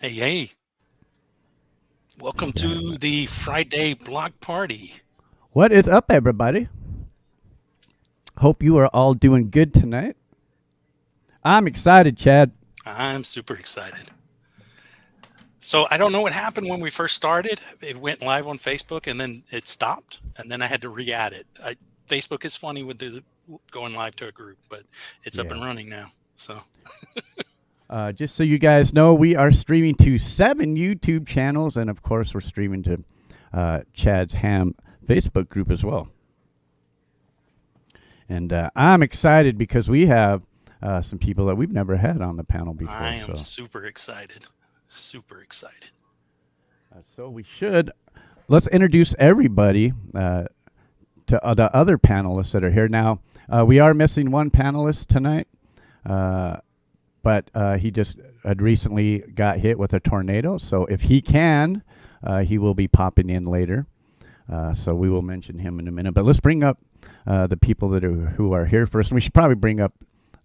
Hey, hey, welcome Yeah. to the Friday block party. What is up, everybody? Hope you are all doing good tonight. I'm excited, Chad. I'm super excited. So, I don't know what happened when we first started. It went live on Facebook and then it stopped, and then I had to re add it. Facebook is funny with the going live to a group, but it's up and Yeah. running now. So, Just so you guys know, we are streaming to 7 YouTube channels, and of course, we're streaming to Chad's Ham Facebook group as well. And I'm excited because we have some people that we've never had on the panel I before. am So, super excited. Super excited. we should let's introduce everybody to the other panelists that are here now. We are missing one panelist tonight. Uh, but he just had recently got hit with a tornado. So if he can, he will be popping in later. So we will mention him in a minute. But let's bring up the people who are here first. And we should probably bring up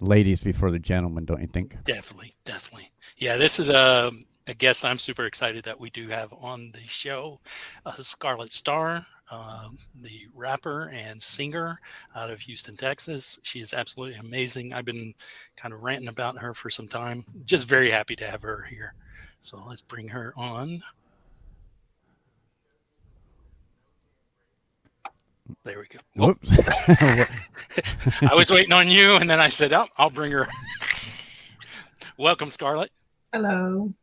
ladies before the gentlemen, don't you think? Definitely, definitely. Yeah, this is a guest I'm super excited that we do have on the show, Scarlet Star, the rapper and singer out of Houston, Texas. She is absolutely amazing. I've been kind of ranting about her for some time. Just very happy to have her here. So let's bring her on. There we go. Oh, Whoops. I was waiting on you, and then I said, "Oh, I'll bring her." Welcome, Scarlett. Hello.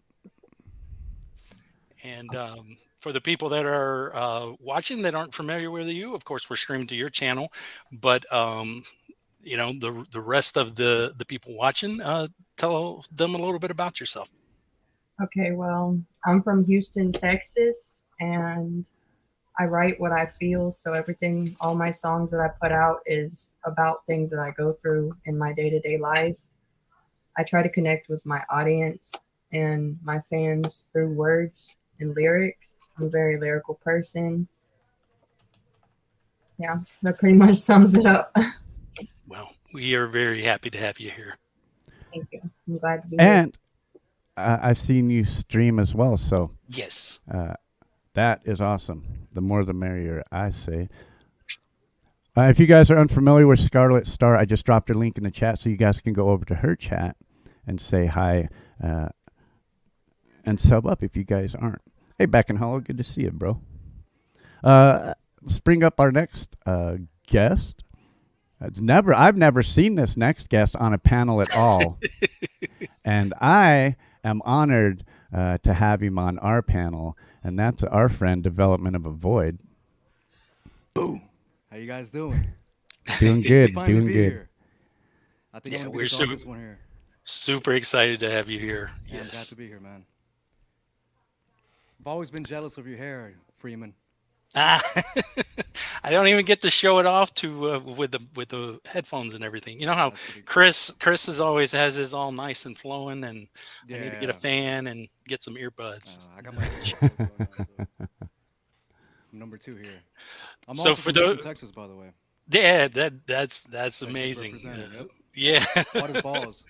And for the people that are watching that aren't familiar with you, of course, we're streaming to your channel, but the rest of the people watching, tell them a little bit about yourself. Okay, well, I'm from Houston, Texas, and I write what I feel. So everything, all my songs that I put out is about things that I go through in my day to day life. I try to connect with my audience and my fans through words and lyrics. I'm a very lyrical person. Yeah, that pretty much sums it up. Well, we are very happy to have you here. Thank you. I'm glad to be here. And I've seen you stream as well. So Yes. that is awesome. The more the merrier, I say. If you guys are unfamiliar with Scarlet Star, I just dropped a link in the chat so you guys can go over to her chat and say hi and sub up if you guys aren't. Hey, Back in Hollow, good to see you, bro. Let's bring up our next guest. I've never seen this next guest on a panel at all, and I am honored to have him on our panel, and that's our friend Development of a Void. Boom. How you guys doing? Doing It's good, fun to doing be good. here. I think Yeah, I'm gonna we're be the super, darkest one here. super excited to have you here. Yeah, I'm glad Yes. to be here, man. I've always been jealous of your hair, Freeman. Ah, I don't even get to show it off to with the headphones and everything. You know how That's pretty cool. Chris is always has his all nice and flowing, and I need to get a Yeah, fan and get some earbuds. I got my hairstyles going on, so I'm number two here. I'm So also for from Houston, the Texas, by the way. yeah, that's Texas amazing. representing. Yep. Yeah, Hard as balls.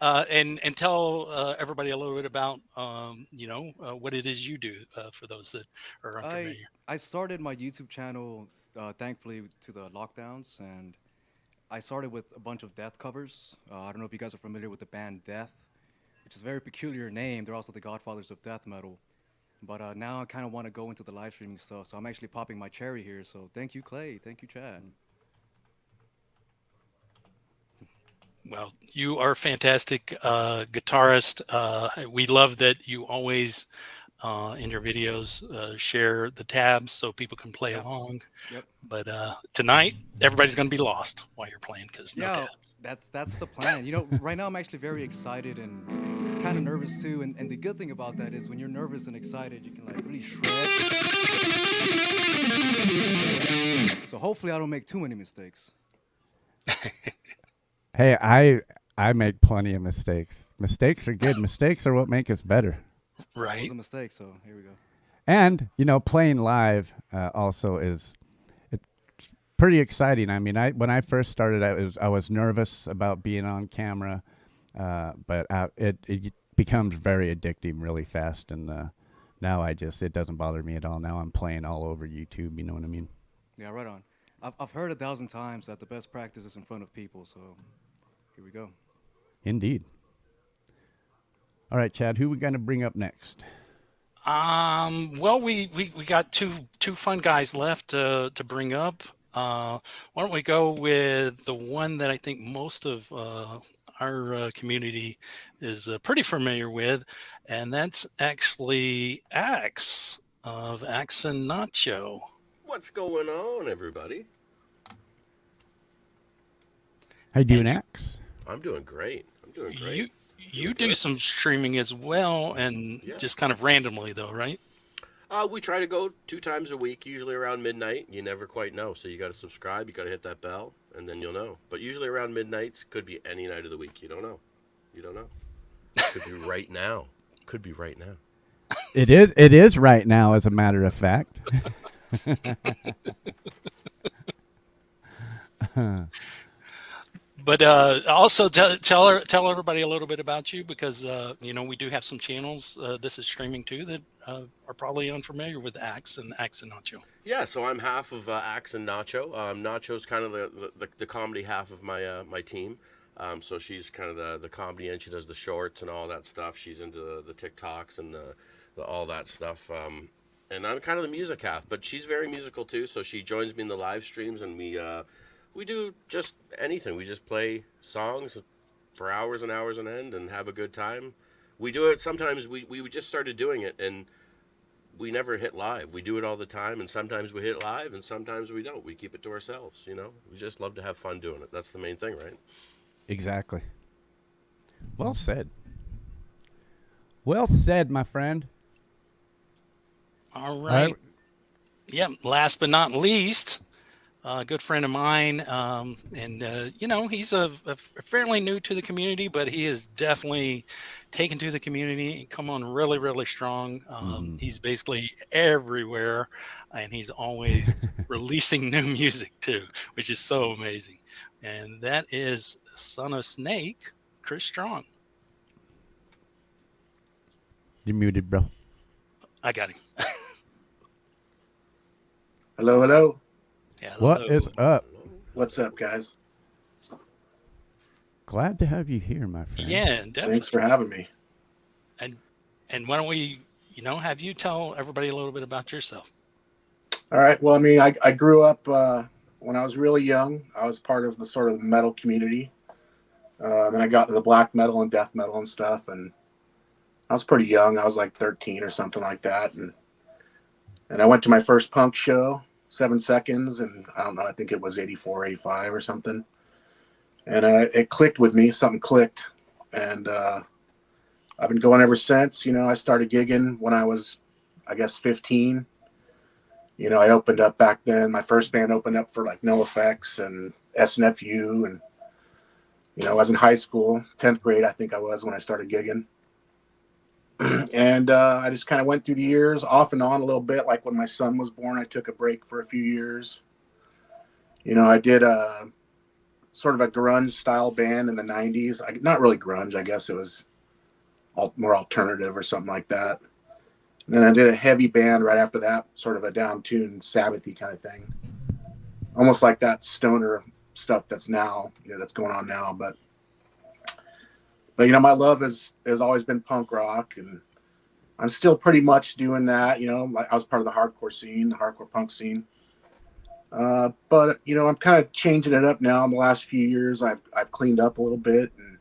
and tell everybody a little bit about what it is you do for those that are I unfamiliar. I started my YouTube channel, thankfully to the lockdowns, and I started with a bunch of death covers. I don't know if you guys are familiar with the band Death, which is a very peculiar name. They're also the godfathers of death metal. But now I kind of want to go into the live streaming stuff, so I'm actually popping my cherry here. So thank you, Clay. Thank you, Chad. Well, you are a fantastic guitarist. We love that you always in your videos share the tabs so people can play Yep, along. yep. But tonight, everybody's going to be lost while you're playing because no Yeah, tabs. that's the plan. Right now I'm actually very excited and kind of nervous too. And the good thing about that is when you're nervous and excited, you can like really shred. So hopefully I don't make too many mistakes. Hey, I make plenty of mistakes. Mistakes are good. Mistakes are what make us better. That was Right. a mistake. So here we go. And playing live also is it's pretty exciting. I mean, I when I first started, I was nervous about being on camera, but becomes very addicting really fast. And now it doesn't bother me at all. Now I'm playing all over YouTube. You know what I mean? Yeah, right on. I've heard 1,000 times that the best practice is in front of people, so here we go. Indeed. All right, Chad, who we going to bring up next? Well, we got two fun guys left to bring up. Why don't we go with the one that I think most of our community is pretty familiar with, and that's actually Axe of Axe and Nacho. What's going on, everybody? How you doing, Axe? I'm doing great. You do some streaming as well, and Yeah. just kind of randomly though, right? We try to go 2 times a week, usually around midnight. You never quite know, so you got to subscribe. You got to hit that bell, and then you'll know. But usually around midnights, could be any night of the week. You don't know. Could be right now. Could be right now. It is right now, as a matter of fact. But also tell everybody a little bit about you, because we do have some channels. This is streaming too that are probably unfamiliar with Axe and Nacho. Yeah, so I'm half of Axe and Nacho. Nacho's kind of the comedy half of my team. So she's kind of the comedy, and she does the shorts and all that stuff. She's into the TikToks and all that stuff. And I'm kind of the music half, but she's very musical too. So she joins me in the live streams, and we do just anything. We just play songs for hours and hours on end and have a good time. We do it sometimes. We just started doing it, and we never hit live. We do it all the time, and sometimes we hit live, and sometimes we don't. We keep it to ourselves, We just love to have fun doing it. That's the main thing, right? Exactly. Well said. Well said, my friend. All right. Yeah. Last but not least, a good friend of mine, and he's a fairly new to the community, but he is definitely taken to the community and come on really, really strong. He's basically everywhere, and he's always releasing new music too, which is so amazing. And that is Son of Snake, Chris Strong. You're muted, bro. I got him. Hello, hello. Yeah, What hello. is up? What's up, guys? Glad to have you here, my friend. Yeah, definitely. Thanks for having me. And why don't we, have you tell everybody a little bit about yourself? All right. Well, I mean, I grew up when I was really young. I was part of the sort of metal community. Then I got to the black metal and death metal and stuff. And I was pretty young. I was like 13 or something like that. And I went to my first punk show, 7 Seconds. And I don't know, I think it was 84, 85 or something. And it clicked with me. Something clicked. And I've been going ever since. I started gigging when I was, I guess, 15. I opened up back then. My first band opened up for like NoFX and SNFU. And, I was in high school, 10th grade, I think I was when I started gigging. And I just kind of went through the years off and on a little bit. Like when my son was born, I took a break for a few years. I did a sort of a grunge style band in the 90s. Not really grunge. I guess it was more alternative or something like that. And then I did a heavy band right after that, sort of a down-tuned Sabbath-y kind of thing. Almost like that stoner stuff that's now, that's going on now. But my love has always been punk rock, and I'm still pretty much doing that. I was part of the hardcore scene, the hardcore punk scene. But I'm kind of changing it up now in the last few years. I've cleaned up a little bit, and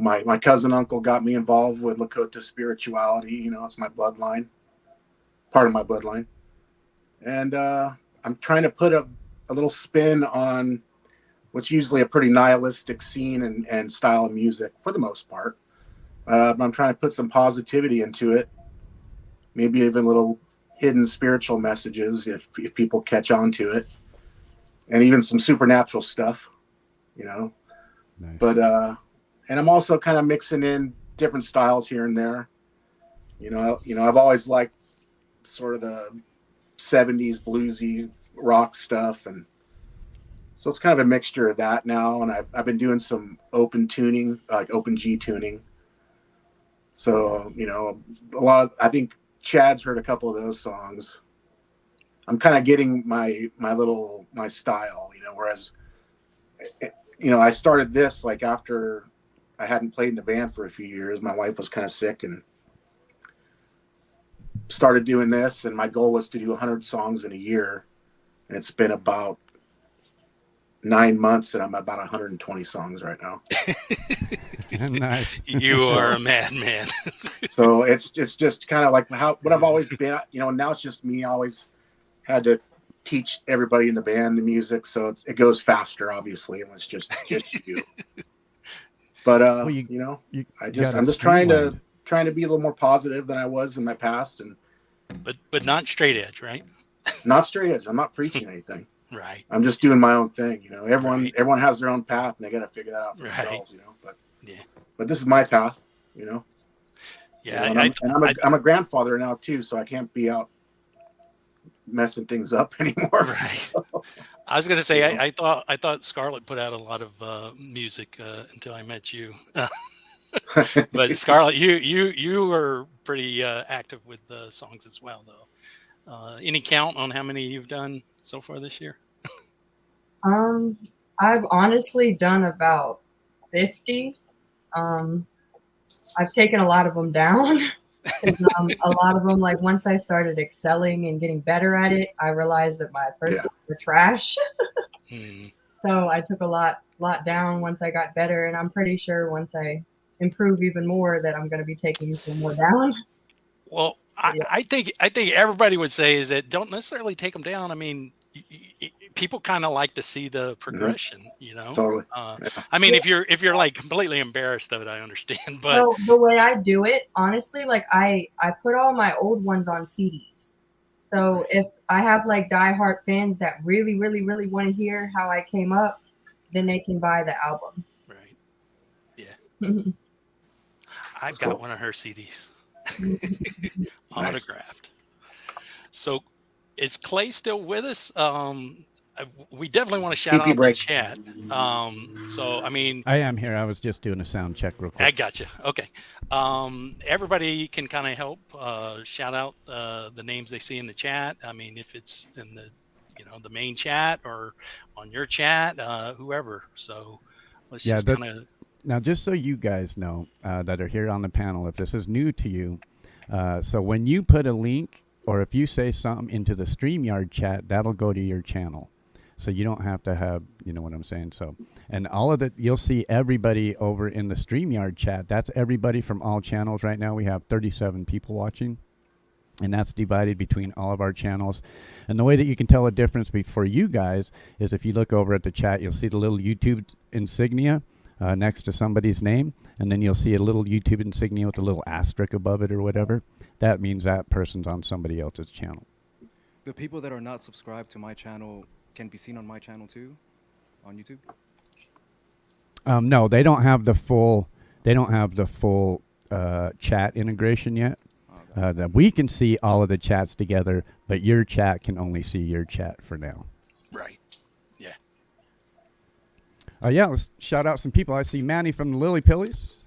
my cousin uncle got me involved with Lakota spirituality. It's my bloodline, part of my bloodline. And I'm trying to put a little spin on what's usually a pretty nihilistic scene and style of music for the most part. But I'm trying to put some positivity into it, maybe even little hidden spiritual messages if people catch on to it, and even some supernatural stuff, Nice. But and I'm also kind of mixing in different styles here and there. I've always liked sort of the 70s bluesy rock stuff, and so it's kind of a mixture of that now. And I've been doing some open tuning, like open G tuning, So, a lot of, I think Chad's heard a couple of those songs. I'm kind of getting my style, whereas, I started this like after I hadn't played in the band for a few years. My wife was kind of sick and started doing this. And my goal was to do 100 songs in a year. And it's been about 9 months and I'm about 120 songs right now. Nice. You are a madman. So it's just kind of like what I've always been, now it's just me. I always had to teach everybody in the band the music. So it goes faster, obviously, when it's just you. But, Well, I'm just trying to be a little more positive than I was in my past, and but not straight edge, right? not straight edge. I'm not preaching anything. Right. I'm just doing my own thing. Right. Everyone has their own path and they got to figure that out for Right. themselves, but, Yeah. but this is my path, Yeah. and I'm a grandfather now too, so I can't be out messing things up anymore. Right. I was going to say, I thought Scarlett put out a lot of music until I met you. But Scarlett, you were pretty active with the songs as well, though. Any count on how many you've done so far this year? I've honestly done about 50. I've taken a lot of them down. A lot of them, like once I started excelling and getting better at it, I realized that my first ones were trash. So I took a lot down once I got better, and I'm pretty sure once I improve even more that I'm going to be taking some more down. Well, I think everybody would say is that don't necessarily take them down. I mean, people kind of like to see the progression, Totally. I mean, if you're like completely embarrassed of it, I understand. But so the way I do it, honestly, like I put all my old ones on CDs. So if I have like diehard fans that really, really, really want to hear how I came up, then they can buy the album. Right. Yeah. I've got one of her CDs. Autographed. So is Clay still with us? We definitely want to shout out the chat. So I mean, I am here. I was just doing a sound check real quick. I got you. Okay. Everybody can kind of help shout out the names they see in the chat. I mean, if it's in the the main chat or on your chat, whoever. So let's just kind of. Now, just so you guys know that are here on the panel, if this is new to you, so when you put a link or if you say something into the StreamYard chat, that'll go to your channel. So you don't have to have, you know what I'm saying? So, and all of it, you'll see everybody over in the StreamYard chat. That's everybody from all channels right now. We have 37 people watching, and that's divided between all of our channels. And the way that you can tell a difference for you guys is if you look over at the chat, you'll see the little YouTube insignia next to somebody's name, and then you'll see a little YouTube insignia with a little asterisk above it or whatever. That means that person's on somebody else's channel. The people that are not subscribed to my channel can be seen on my channel too, on YouTube? No, they don't have the full. They don't have the full chat integration yet. That we can see all of the chats together, but your chat can only see your chat for now. Right. Yeah. Yeah, let's shout out some people. I see Manny from the Lily Pillies.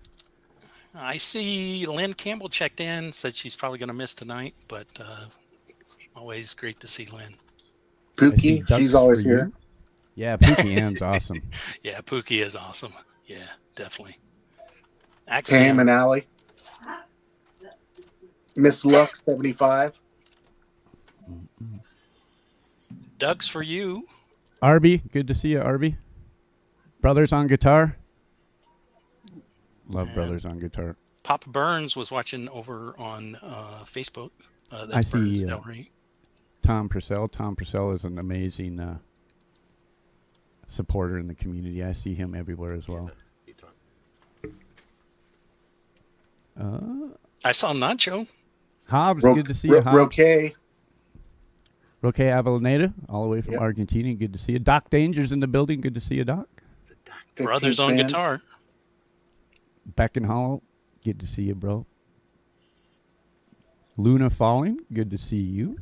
I see Lynn Campbell checked in, said she's probably going to miss tonight, but always great to see Lynn. Pookie, she's always here. Yeah, Pookie Ann's awesome. Yeah, Pookie is awesome. Yeah, definitely. Pam and Allie. Miss Lux 75. Doug's for you. Arby, good to see you, Arby. Brothers on guitar. Love Brothers on guitar. Papa Burns was watching over on Facebook. That's I see Burns, right? Tom Purcell. Tom Purcell is an amazing supporter in the community. I see him everywhere as well. I saw Nacho. Hobbs, good to see you, Hobbs. Roque Avellaneda, all the way from Argentina. Good to see you. Doc Danger's in the building. Good to see you, Doc. Brothers on guitar. Beck and Hollow, good to see you, bro. Luna Falling, good to see you.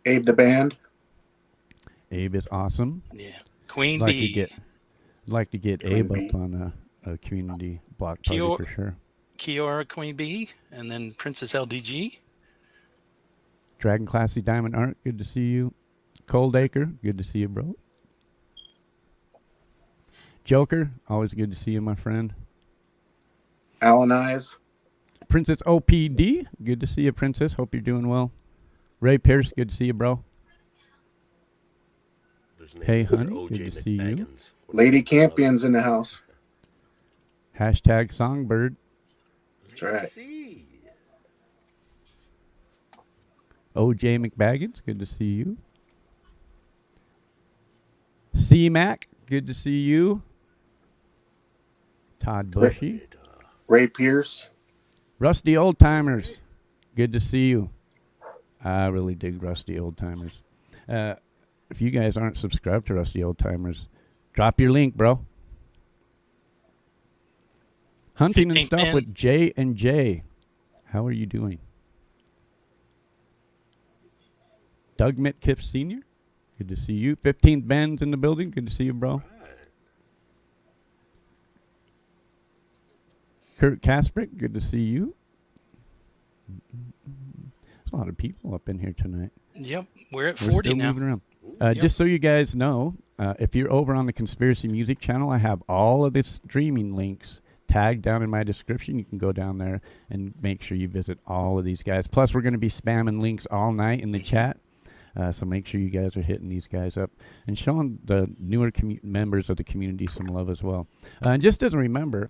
Abe the Band. Abe is awesome. Yeah. Queen Bee. Like to get Abe up on a community block party for sure. Kiora Queen Bee, and then Princess LDG. Dragon Classy Diamond Art, good to see you. Cold Acre, good to see you, bro. Joker, always good to see you, my friend. Alan Eyes. Princess OPD, good to see you, Princess. Hope you're doing well. Ray Pierce, good to see you, bro. There's Hey, name there, honey, OJ good to see you. McBaggins. Lady Campion's in the house. Hashtag Songbird. That's right. See. OJ McBaggins, good to see you. C-Mac, good to see you. Todd Bushy. Ray Pierce. Rusty Old Timers, good to see you. I really dig Rusty Old Timers. If you guys aren't subscribed to Rusty Old Timers, drop your link, bro. Hunting and 15th Stuff man. with J and J. How are you doing? Doug Mitkiff Sr., good to see you. 15th Ben's in the building. Good to see you, bro. Kurt Kasprick, good to see you. There's a lot of people up in here tonight. Yep, we're at We're 40 still now. moving around. Yep. Just so you guys know, if you're over on the Conspiracy Music channel, I have all of the streaming links tagged down in my description. You can go down there and make sure you visit all of these guys. Plus, we're going to be spamming links all night in the chat. So make sure you guys are hitting these guys up and showing the newer members of the community some love as well. And just as a reminder,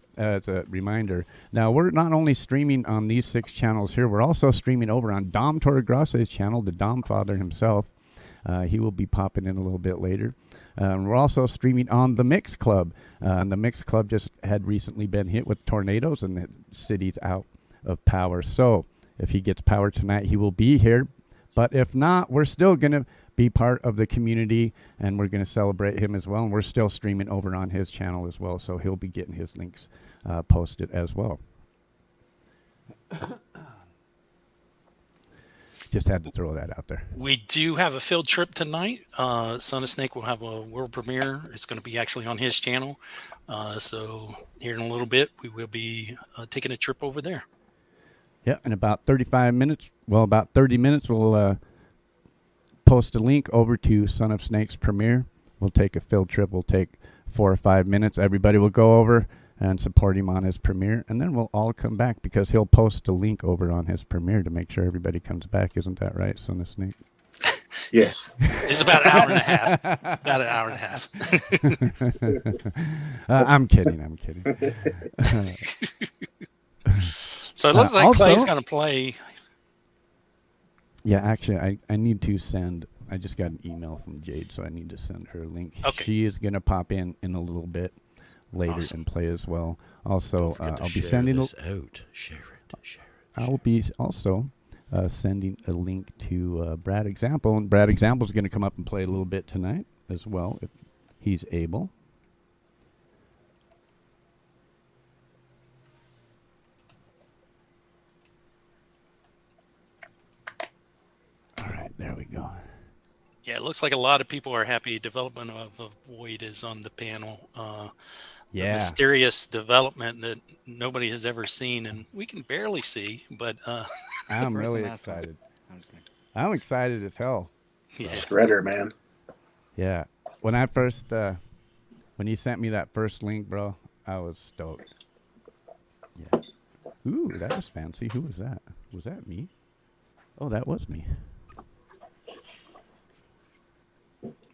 now we're not only streaming on these 6 channels here, we're also streaming over on Dom Torregrasse's channel, the Dom Father himself. He will be popping in a little bit later. We're also streaming on the Mix Club. And the Mix Club just had recently been hit with tornadoes and the city's out of power. So if he gets power tonight, he will be here. But if not, we're still going to be part of the community, and we're going to celebrate him as well. And we're still streaming over on his channel as well, so he'll be getting his links posted as well. Just had to throw that out there. We do have a field trip tonight. Son of Snake will have a world premiere. It's going to be actually on his channel. So here in a little bit, we will be taking a trip over there. Yeah, in about 35 minutes, about 30 minutes, we'll post a link over to Son of Snake's premiere. We'll take a field trip. We'll take 4 or 5 minutes. Everybody will go over and support him on his premiere, and then we'll all come back because he'll post a link over on his premiere to make sure everybody comes back. Isn't that right, Son of Snake? Yes. It's about an hour and a half. About an hour and a half. I'm kidding. So it looks like also, Clay's going to play. Yeah, actually, I need to send. I just got an email from Jade, so I need to send her a link. Okay. She is going to pop in a little bit later Awesome. and play as well. Also, Don't forget to I'll be share sending. this out. Share it. I'll be also sending a link to Brad Example, and Brad Example is going to come up and play a little bit tonight as well if he's able. All right, there we go. Yeah, it looks like a lot of people are happy. Development of a Void is on the panel. The mysterious development that nobody has ever seen, and we can barely see. But I'm First really and last time. excited. I'm just kidding. I'm excited as hell. yeah, Shredder, man. Yeah. When I first, when you sent me that first link, bro, I was stoked. Yeah. Ooh, that was fancy. Who was that? Was that me? Oh, that was me.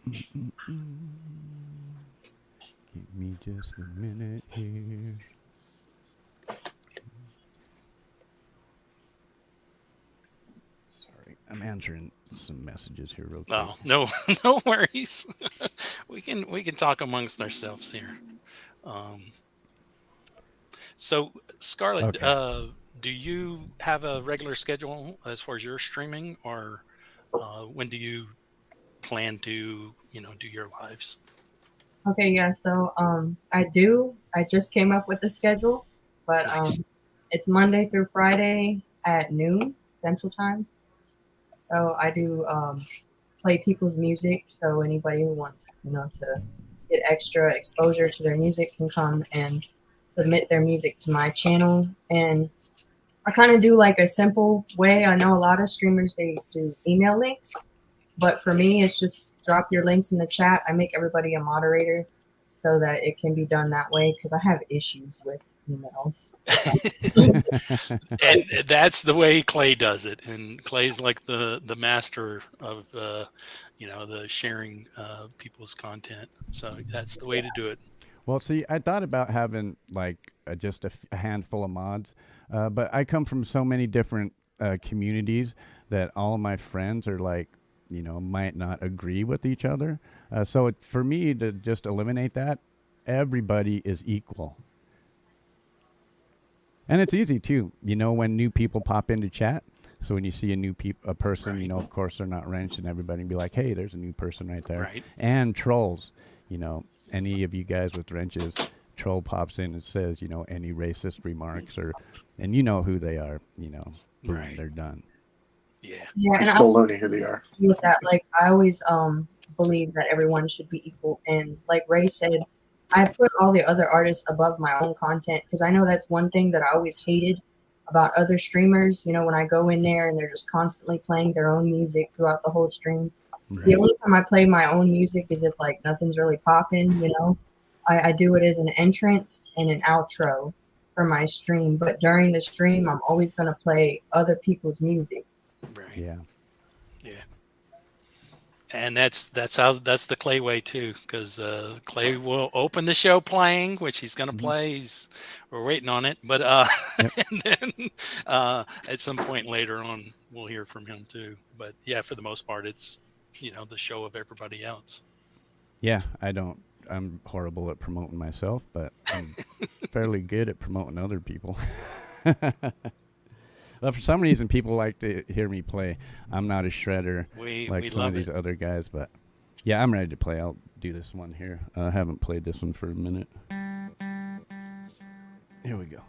Give me just a minute here. Sorry, I'm answering some messages here real quick. oh no, no worries. we can talk amongst ourselves here. So Scarlett, Okay. do you have a regular schedule as far as your streaming, or when do you plan to do your lives? Okay, yeah, so I do. I just came up with the schedule, but it's Monday through Friday at noon Central Time. So I do play people's music, so anybody who wants, to get extra exposure to their music can come and submit their music to my channel. And I kind of do like a simple way. I know a lot of streamers, they do email links, but for me, it's just drop your links in the chat. I make everybody a moderator so that it can be done that way, because I have issues with emails. And that's the way Clay does it. And Clay's like the master of, the sharing people's content. So that's the way to do it. Well, see, I thought about having like just a handful of mods, but I come from so many different communities that all of my friends are like, might not agree with each other. So for me to just eliminate that, everybody is equal. And it's easy too, when new people pop into chat. So when you see a person, Right. of course they're not wrenched, and everybody can be like, hey, there's a new person right there. Right. And trolls, any of you guys with wrenches, troll pops in and says, any racist remarks, and you know who they are, boom, Right. they're done. Yeah. Yeah, I'm and I still learning who they are. agree with that. Like, I always believe that everyone should be equal. And like Ray said, I put all the other artists above my own content, because I know that's one thing that I always hated about other streamers. When I go in there and they're just constantly playing their own music throughout the whole stream. The only time I play my own music is if like nothing's really popping. I do it as an entrance and an outro for my stream. But during the stream, I'm always going to play other people's music. Right. Yeah. And that's the Clay way too, because Clay will open the show playing, which he's going to play. We're waiting on it, but and then at some point later on, we'll hear from him too. But yeah, for the most part, it's the show of everybody else. Yeah, I'm horrible at promoting myself, but I'm fairly good at promoting other people. Well, for some reason, people like to hear me play. I'm not a shredder We like some of love these it. other guys, but yeah, I'm ready to play. I'll do this one here. I haven't played this one for a minute. Here we go.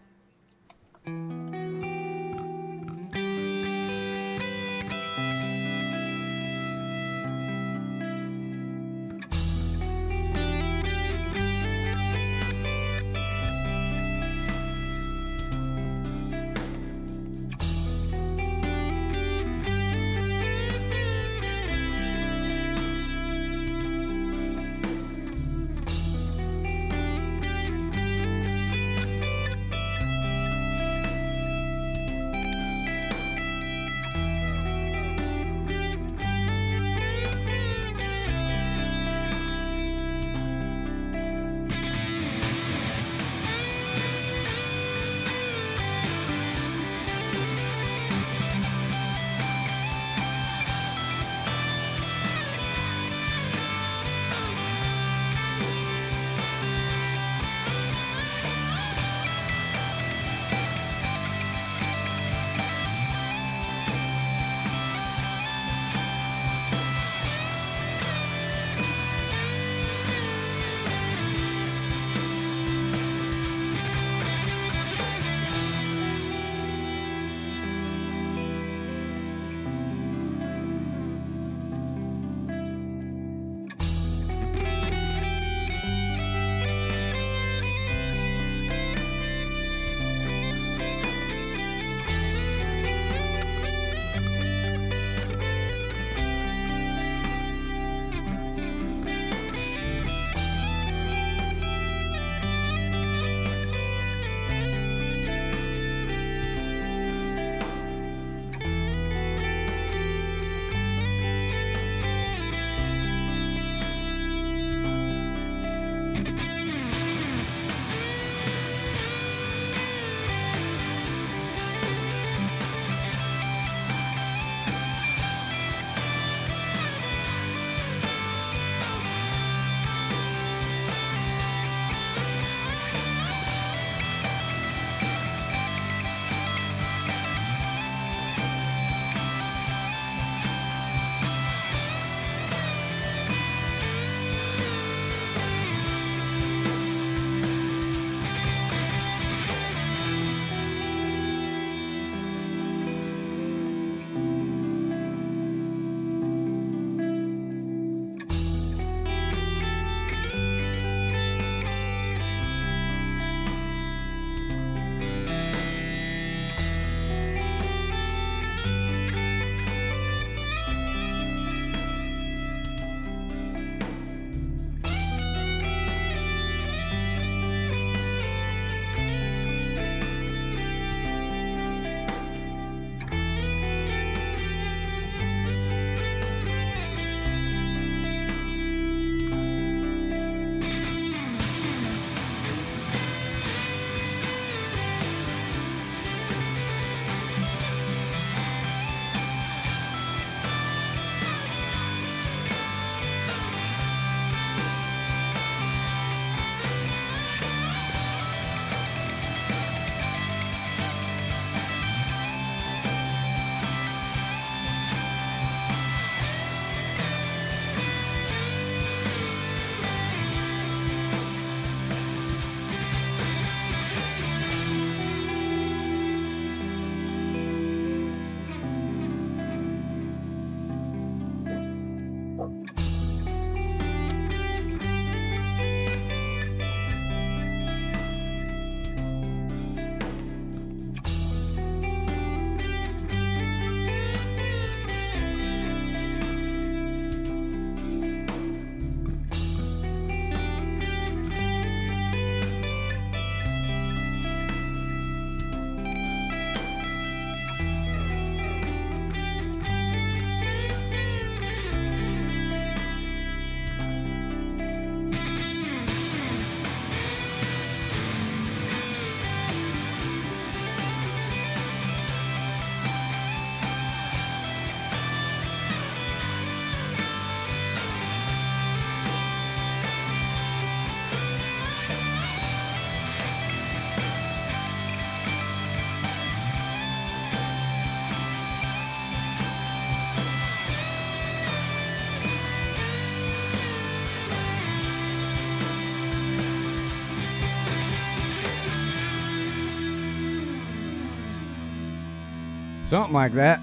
Something like that.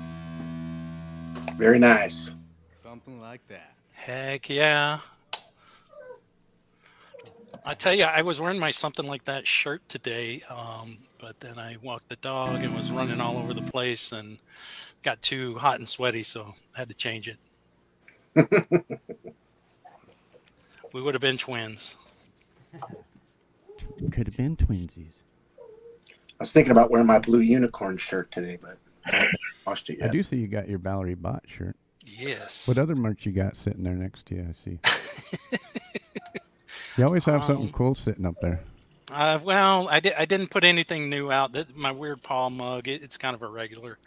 Very nice. Something like that. Heck yeah. I tell you, I was wearing my something like that shirt today, but then I walked the dog and was running all over the place and got too hot and sweaty, so I had to change it. We would have been twins. Could have been twinsies. I was thinking about wearing my blue unicorn shirt today, but I haven't washed it I yet. do see you got your Valerie Bot shirt. Yes. What other merch you got sitting there next to you? I see. You always have something cool sitting up there. Well, I didn't put anything new out. My weird Paul mug, it's kind of a regular.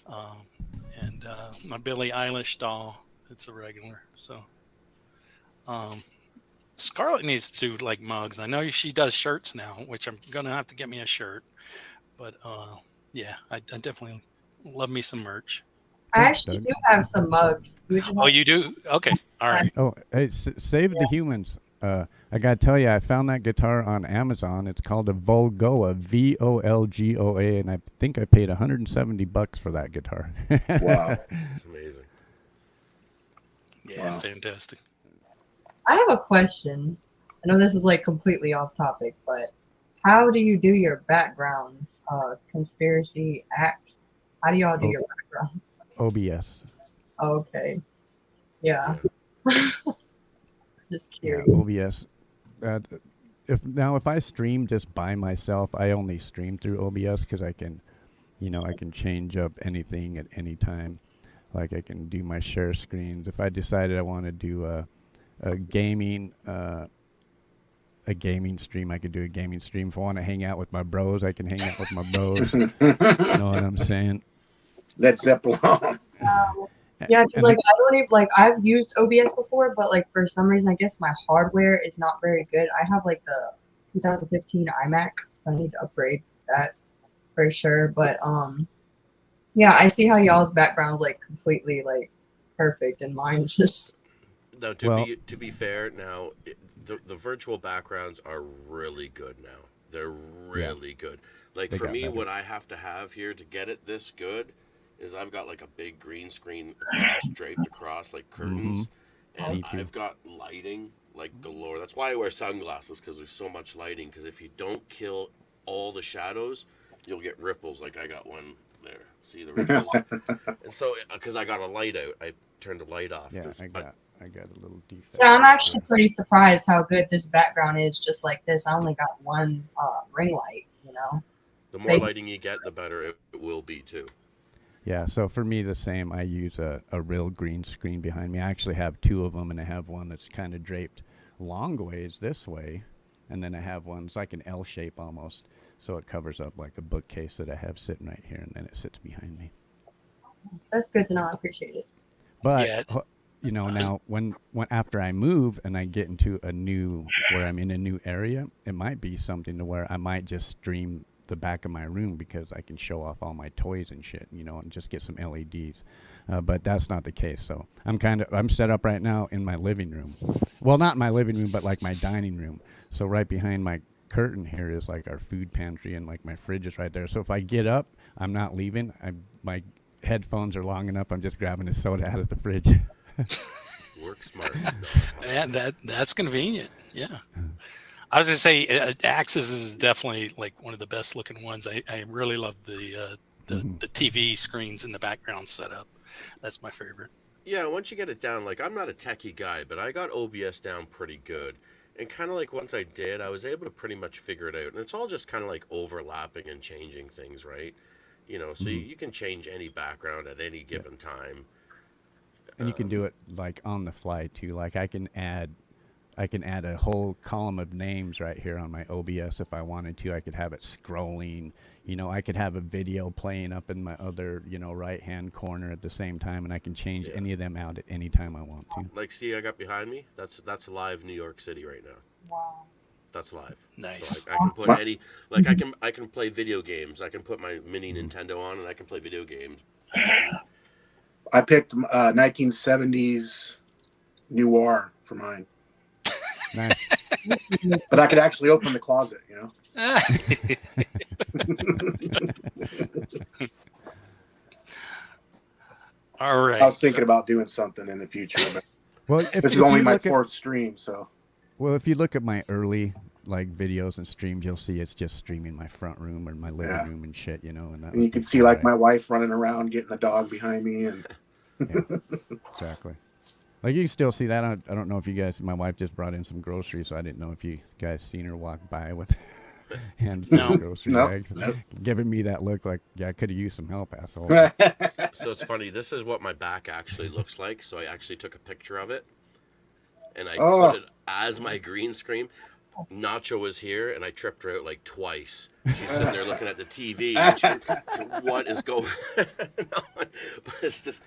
And my Billie Eilish doll, it's a regular. So Scarlett needs to do like mugs. I know she does shirts now, which I'm going to have to get me a shirt. But yeah, I definitely love me some merch. I actually do have some mugs. Oh, you do? Okay. All right. Oh, hey, Save the Humans. I got to tell you, I found that guitar on Amazon. It's called a Volgoa, Volgoa, and I think I paid $170 for that guitar. Wow. It's amazing. Yeah, Wow. fantastic. I have a question. I know this is like completely off topic, but how do you do your backgrounds? Conspiracy acts. How do y'all do your background? OBS. Okay. Yeah. Just Yeah, curious. OBS. If I stream just by myself, I only stream through OBS because I can change up anything at any time. Like I can do my share screens. If I decided I want to do a gaming stream, I could do a gaming stream. If I want to hang out with my bros, I can hang out with my bros. You know what I'm saying? Led Zeppelin. Yeah, because like I don't even like I've used OBS before, but like for some reason I guess my hardware is not very good. I have like the 2015 iMac, so I need to upgrade that for sure. But yeah, I see how y'all's background is like completely like perfect, and mine's just Now, to be fair, now the virtual backgrounds are really good now. They're really good. Like They for got me, better. what I have to have here to get it this good is I've got like a big green screen across, draped across like curtains, Me and too. I've got lighting like galore. That's why I wear sunglasses, because there's so much lighting. Because if you don't kill all the shadows, you'll get ripples. Like I got one there. See the ripples? And so, because I got a light out, I turned the light off. Yeah, 'cause I got a little defect. yeah. I'm actually pretty surprised how good this background is. Just like this, I only got one ring light. You know. the more lighting you get, the better it will be too. Yeah, so for me, the same. I use a real green screen behind me. I actually have two of them, and I have one that's kind of draped long ways this way, and then I have one, it's like an L shape almost, so it covers up like a bookcase that I have sitting right here, and then it sits behind me. That's good to know. I appreciate it. But Yeah. now when after I move and I get into where I'm in a new area, it might be something to where I might just stream the back of my room because I can show off all my toys and shit, and just get some LEDs. But that's not the case. So I'm set up right now in my living room. Well, not my living room, but like my dining room. So right behind my curtain here is like our food pantry, and like my fridge is right there. So if I get up, I'm not leaving. My headphones are long enough. I'm just grabbing a soda out of the fridge. Work smart. And that's convenient. Yeah. I was gonna say Axis is definitely like one of the best looking ones. I really love the TV screens in the background setup. That's my favorite. Yeah, once you get it down, like I'm not a techie guy, but I got OBS down pretty good. And kind of like once I did, I was able to pretty much figure it out. And it's all just kind of like overlapping and changing things, right? So you can change any background at any given time. And you can do it like on the fly too. Like I can add a whole column of names right here on my OBS if I wanted to. I could have it scrolling. I could have a video playing up in my other, right-hand corner at the same time, and I can change any of them out at any time I want to. Like, see, I got behind me. That's live New York City right now. Wow. That's live. Nice. So I can put any, like I can play video games. I can put my mini Nintendo on, and I can play video games. I picked 1970s noir for mine, Nice. but I could actually open the closet. All right. I was thinking about doing something in the future. But Well, if, this if is only you my look at- 4th stream, so Well, if you look at my early like videos and streams, you'll see it's just streaming my front room or my living Yeah. room and shit, you know. And, that and you was can see before like I- my wife running around, getting the dog behind me, and Exactly. Like you can still see that. I don't know if you guys. My wife just brought in some groceries, so I didn't know if you guys seen her walk by with hands full No. of grocery No. bags, giving me that look like, yeah, I could have used some help, asshole. So it's funny. This is what my back actually looks like. So I actually took a picture of it, and I Oh. put it as my green screen. Nacho was here, and I tripped her out like twice. She's sitting there looking at the TV. And what is going? No, but it's just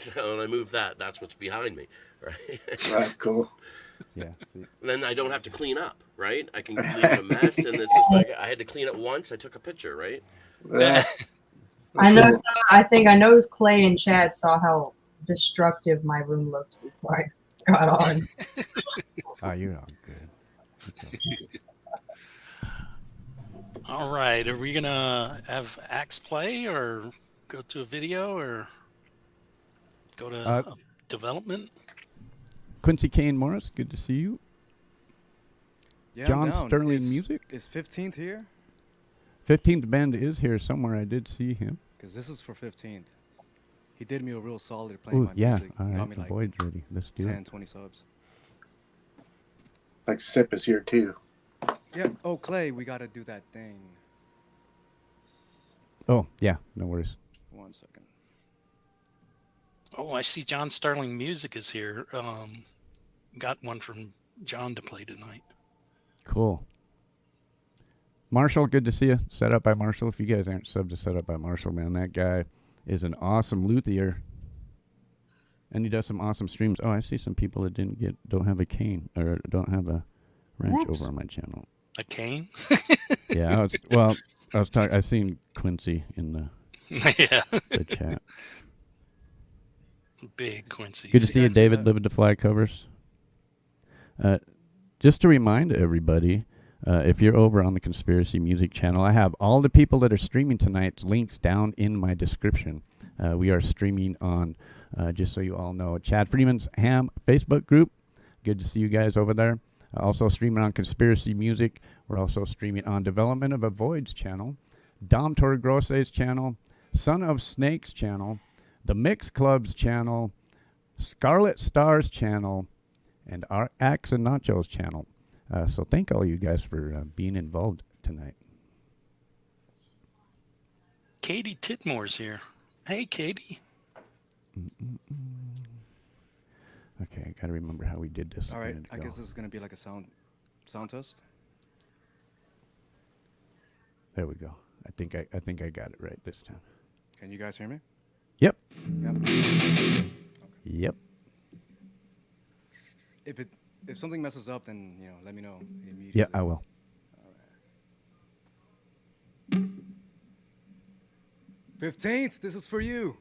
So when I move that, that's what's behind me, right? that's cool. Yeah. See. And then I don't have to clean up, right? I can leave it a mess, and it's just like I had to clean it once. I took a picture, right? I know. I think I know Clay and Chad saw how destructive my room looked before I got on. Oh, you're all good. All right. Are we gonna have Axe play or go to a video or go to development? Quincy Kane Morris, good to see you. Yeah, I'm John down. Sterling Is- Music. Is 15th here? 15th Bend is here somewhere. I did see him. Because this is for 15th. He did me a real solid playing Oh, my yeah. music. All Got right. me The like void's ready. Let's do 10, it. 20 subs. Like Sip is here too. Yeah. Oh, Clay, we got to do that thing. Oh, yeah. No worries. 1 second. Oh, I see John Starling Music is here. Got one from John to play tonight. Cool. Marshall, good to see you. Set up by Marshall. If you guys aren't subbed to Set Up by Marshall, man, that guy is an awesome luthier. And he does some awesome streams. Oh, I see some people that don't have a cane or don't have a wrench Whoops. over on my channel. A cane? Yeah, I seen Quincy in the Yeah. chat. Big Quincy. Good to you see you, guys see David. that? Living to Fly covers. Just to remind everybody, if you're over on the Conspiracy Music channel, I have all the people that are streaming tonight's links down in my description. We are streaming on, just so you all know, Chad Freeman's Ham Facebook group. Good to see you guys over there. Also streaming on Conspiracy Music. We're also streaming on Development of a Void's channel, Dom Torregrose's channel, Son of Snake's channel, the Mix Club's channel, Scarlet Star's channel, and our Axe and Nacho's channel. So thank all you guys for being involved tonight. Katie Titmore's here. Hey, Katie. Okay, I gotta remember how we did this. a All right. minute I ago. guess this is going to be like a sound test. There we go. I think I got it right this time. Can you guys hear me? Yep. Yep. Yep. If something messes up, then let me know immediately. Yeah, I will. 15th, this is for you.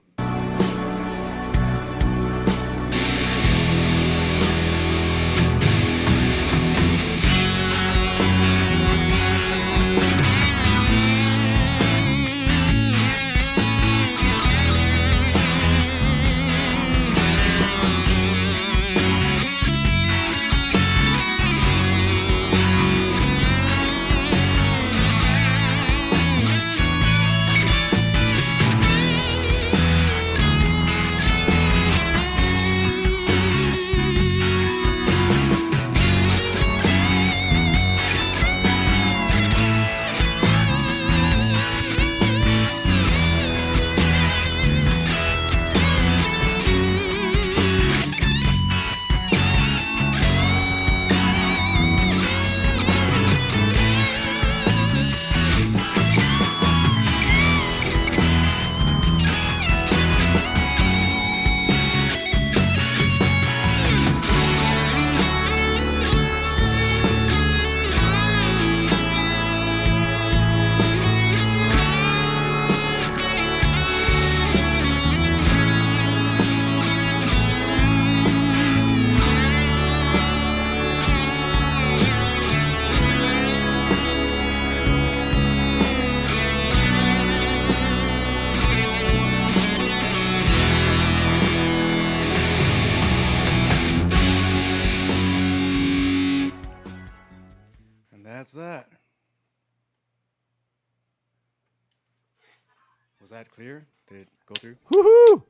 Was that clear? Did it go through? Woohoo!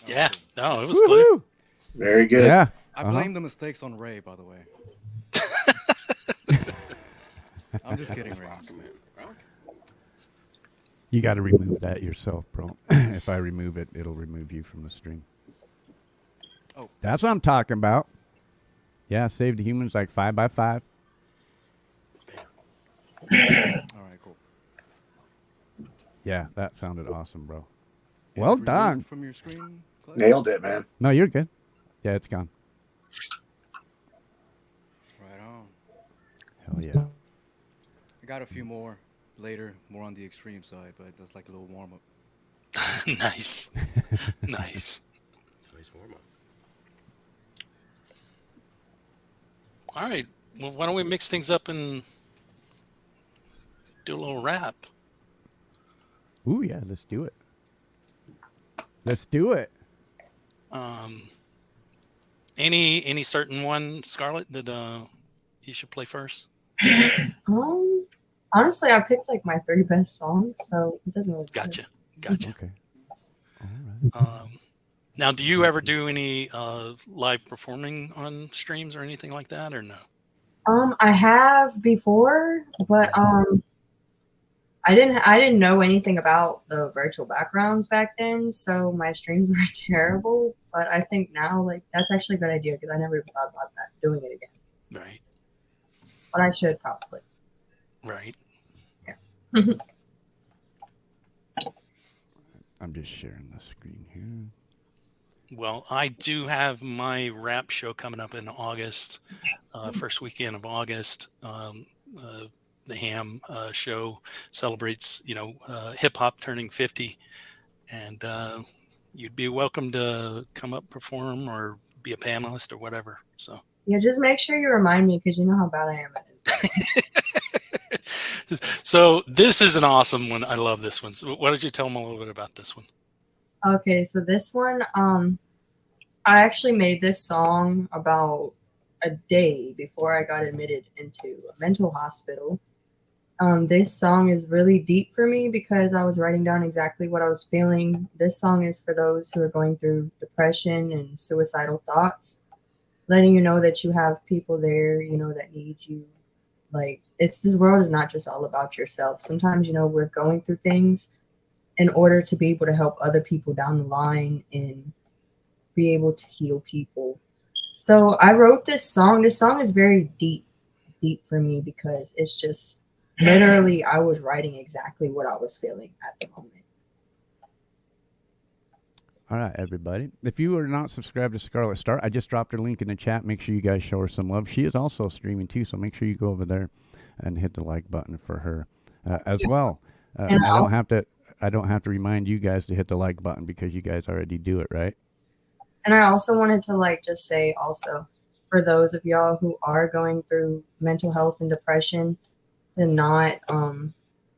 Yeah, cool. no, it was clear. Woohoo! Very good. Yeah. I blame the mistakes on Ray, by the way. I'm just kidding, Ray. Rock, man. Rock. You got to remove that yourself, bro. If I remove it, it'll remove you from the stream. Oh. That's what I'm talking about. Yeah, Save the Humans like 5x5. All right, cool. Yeah, that sounded awesome, bro. Is Well it removed done. from your screen, Clay? Nailed it, man. No, you're good. Yeah, it's gone. Right on. Hell yeah. I got a few more later, more on the extreme side, but that's like a little warm up. Nice. Nice. It's a nice warm up. All right. Well, why don't we mix things up and do a little rap? Ooh, yeah, let's do it. Let's do it. Any certain one, Scarlett, that you should play first? Honestly, I picked like my 3 best songs, so it doesn't really matter. Gotcha. Okay. All right. Now, do you ever do any live performing on streams or anything like that, or no? I have before, but I didn't know anything about the virtual backgrounds back then, so my streams were terrible. But I think now, like, that's actually a good idea because I never even thought about that, doing it again. Right. But I should probably. Right. I'm just sharing the screen here. Well, I do have my rap show coming up in August, first weekend of August. The Ham show celebrates, hip hop turning 50, and you'd be welcome to come up, perform, or be a panelist or whatever. So Yeah, just make sure you remind me because you know how bad I am at this. So this is an awesome one. I love this one. So why don't you tell them a little bit about this one? Okay, so this one, I actually made this song about a day before I got admitted into a mental hospital. This song is really deep for me because I was writing down exactly what I was feeling. This song is for those who are going through depression and suicidal thoughts, letting you know that you have people there, that need you. Like, this world is not just all about yourself. Sometimes, we're going through things in order to be able to help other people down the line and be able to heal people. So I wrote this song. This song is very deep for me because it's just literally I was writing exactly what I was feeling at the moment. All right, everybody. If you are not subscribed to Scarlet Star, I just dropped her link in the chat. Make sure you guys show her some love. She is also streaming too, so make sure you go over there and hit the like button for her as well. I don't have to remind you guys to hit the like button because you guys already do it, right? And I also wanted to just say also for those of y'all who are going through mental health and depression to not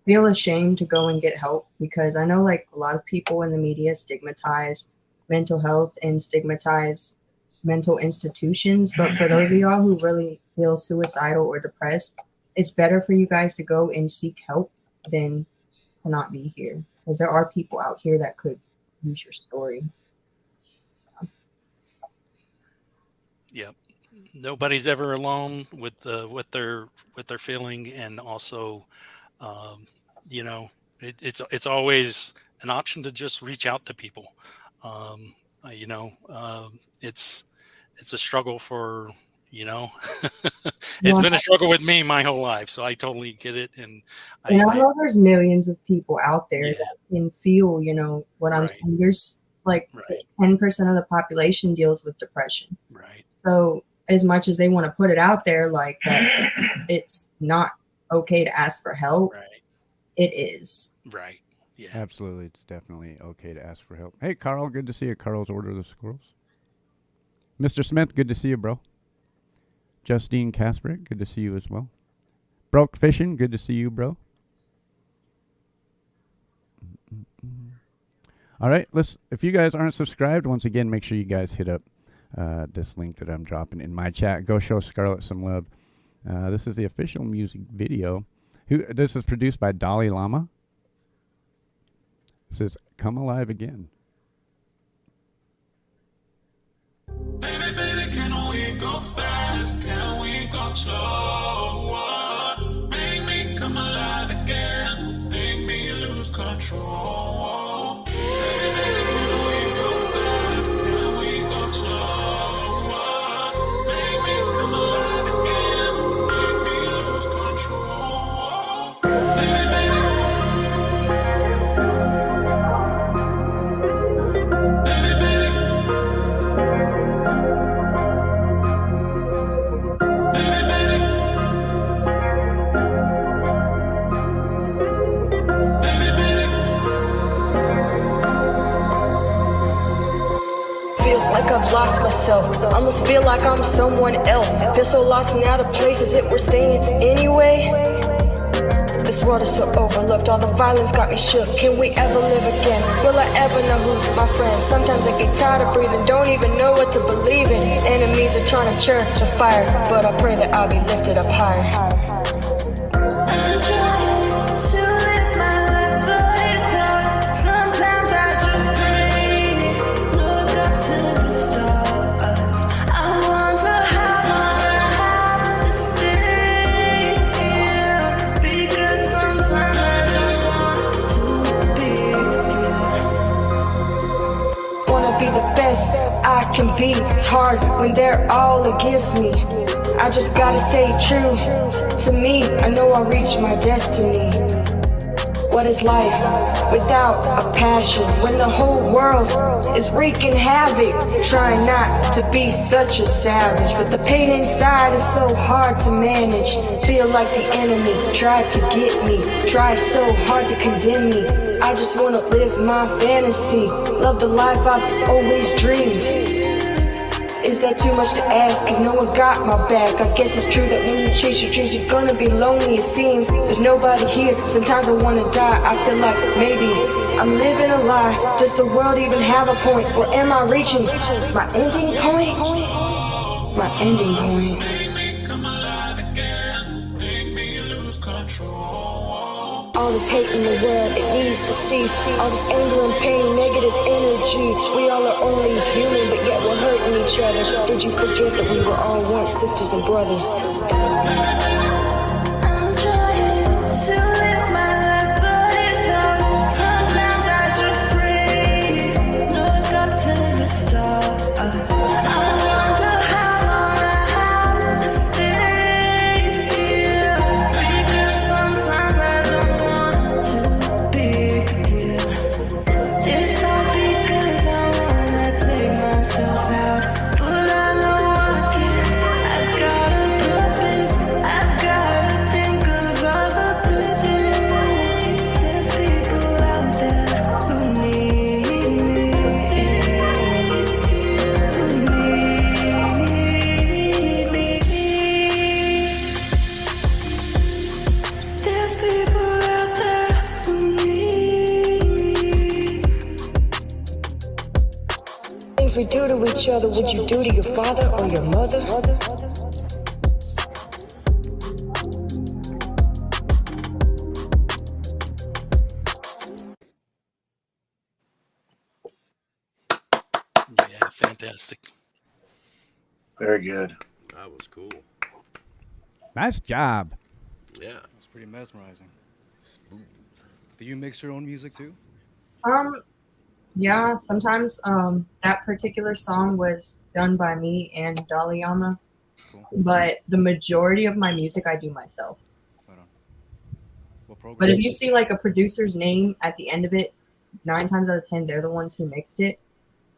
feel ashamed to go and get help, because I know a lot of people in the media stigmatize mental health and stigmatize mental institutions. But for those of y'all who really feel suicidal or depressed, it's better for you guys to go and seek help than to not be here, because there are people out here that could use your story. Yep. Nobody's ever alone with what they're feeling, and also, it's always an option to just reach out to people. It's a struggle for it's been a struggle with me my whole life, so I totally get it. And I know there's millions of people out there that can feel what I'm saying. There's 10% of the population deals with depression. Right. So as much as they want to put it out there like that, it's not okay to ask for help. Right. It is. Right. Yeah. Absolutely. It's definitely okay to ask for help. Hey, Carl, good to see you. Carl's Order of the Squirrels. Mr. Smith, good to see you, bro. Justine Kasprick, good to see you as well. Broke Fishing, good to see you, bro. All right, if you guys aren't subscribed, once again, make sure you guys hit up this link that I'm dropping in my chat. Go show Scarlett some love. This is the official music video. This is produced by Dalai Lama. This is Come Alive Again. Baby, baby, can we go fast? Can we go slow? Make me come alive again. Make me lose control. Baby, baby, can we go fast? Can we go slow? Make me come alive again. Make me lose control. Baby, baby. Baby, baby. Baby, baby. Baby, baby. Feels like I've lost myself. Almost feel like I'm someone else. Feel so lost and out of place as if we're staying anyway. This world is so overlooked. All the violence got me shook. Can we ever live again? Will I ever know who's my friend? Sometimes I get tired of breathing. Don't even know what to believe in. Enemies are trying to churn the fire, but I pray that I'll be lifted up higher. I'm trying to live my life, but it's hard. Sometimes I just pray, look up to the stars. I wonder how long I have to stay here, because sometimes I don't want to be here. Wanna be the best I can be. It's hard when they're all against me. I just gotta stay true to me. I know I'll reach my destiny. What is life without a passion? When the whole world is wreaking havoc, trying not to be such a savage, but the pain inside is so hard to manage. Feel like the enemy tried to get me, tried so hard to condemn me. I just wanna live my fantasy, love the life I've always dreamed. Is that too much to ask? Cause no one got my back. I guess it's true that when you chase your dreams, you're gonna be lonely, it seems. There's nobody here, sometimes I wanna die. I feel like maybe I'm living a lie. Does the world even have a point? Or am I reaching my ending point? My ending point. Make me come alive again. Make me lose control. All this hate in the world, it needs to cease. All this anger and pain, negative energy. We all are only human, but yet we're hurting each other. Did you forget that we were all once sisters and brothers? I'm trying to live my life, but it's hard. Sometimes I just pray, look up to the stars. I wonder how long I have to stay here, because sometimes I don't want to be here. It's all because I wanna take myself out, but I know I can't. I've got a purpose, I've gotta think of other things. There's people out there who need me, who need me. There's people out there who need me. Things we do to each other, would you do to your father or your mother? Yeah, fantastic. Very good. That was cool. Nice job. Yeah. It's pretty mesmerizing. Do you mix your own music too? Yeah, sometimes that particular song was done by me and Daliana, Cool. but the majority of my music I do myself. Right on. What program? But if you see like a producer's name at the end of it, 9 times out of 10 they're the ones who mixed it.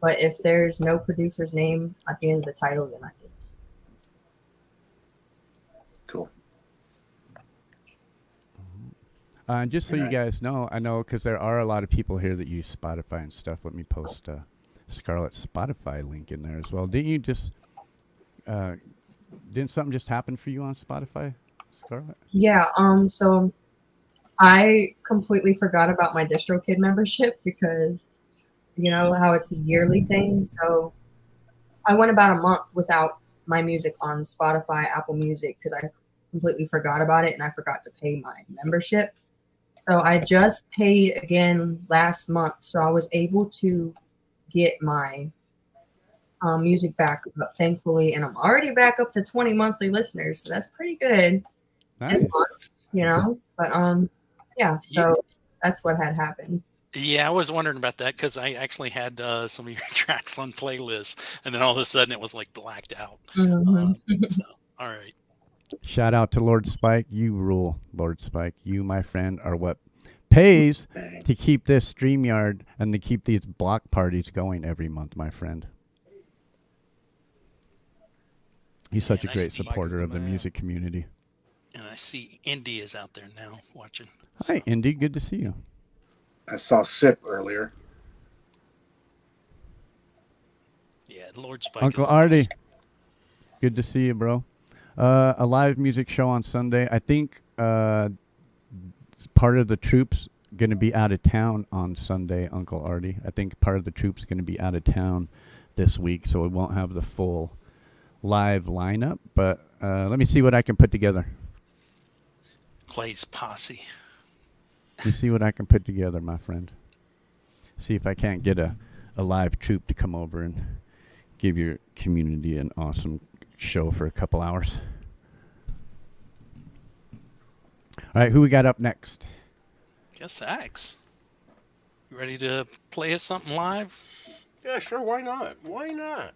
But if there's no producer's name at the end of the title, then I did. Cool. Just so you guys know, I know because there are a lot of people here that use Spotify and stuff. Let me post Scarlett's Spotify link in there as well. Didn't you just, didn't something just happen for you on Spotify, Scarlett? Yeah, so I completely forgot about my DistroKid membership because you know how it's a yearly thing. So I went about a month without my music on Spotify, Apple Music, because I completely forgot about it and I forgot to pay my membership. So I just paid again last month, so I was able to get my music back up, thankfully, and I'm already back up to 20 monthly listeners, so that's pretty good. Nice. You know, but yeah, so that's what had happened. Yeah, I was wondering about that because I actually had some of your tracks on playlists, and then all of a sudden it was like blacked out. Mhm. So, all right. Shout out to Lord Spike. You rule, Lord Spike. You, my friend, are what pays Dang. to keep this StreamYard and to keep these block parties going every month, my friend. He's such Yeah, a nice great to meet you. supporter of the Man. music community. And I see Indy is out there now watching. Hi, Indy. Good to see you. I saw Sip earlier. Yeah, Lord Spike. Uncle is Artie. awesome. Good to see you, bro. A live music show on Sunday. I think part of the troops going to be out of town on Sunday, Uncle Artie. I think part of the troops going to be out of town this week, so we won't have the full live lineup. But let me see what I can put together. Clay's posse. Let me see what I can put together, my friend. See if I can't get a live troop to come over and give your community an awesome show for a couple hours. All right, who we got up next? Guess Axe. You ready to play us something live? Yeah, sure. Why not? Why not?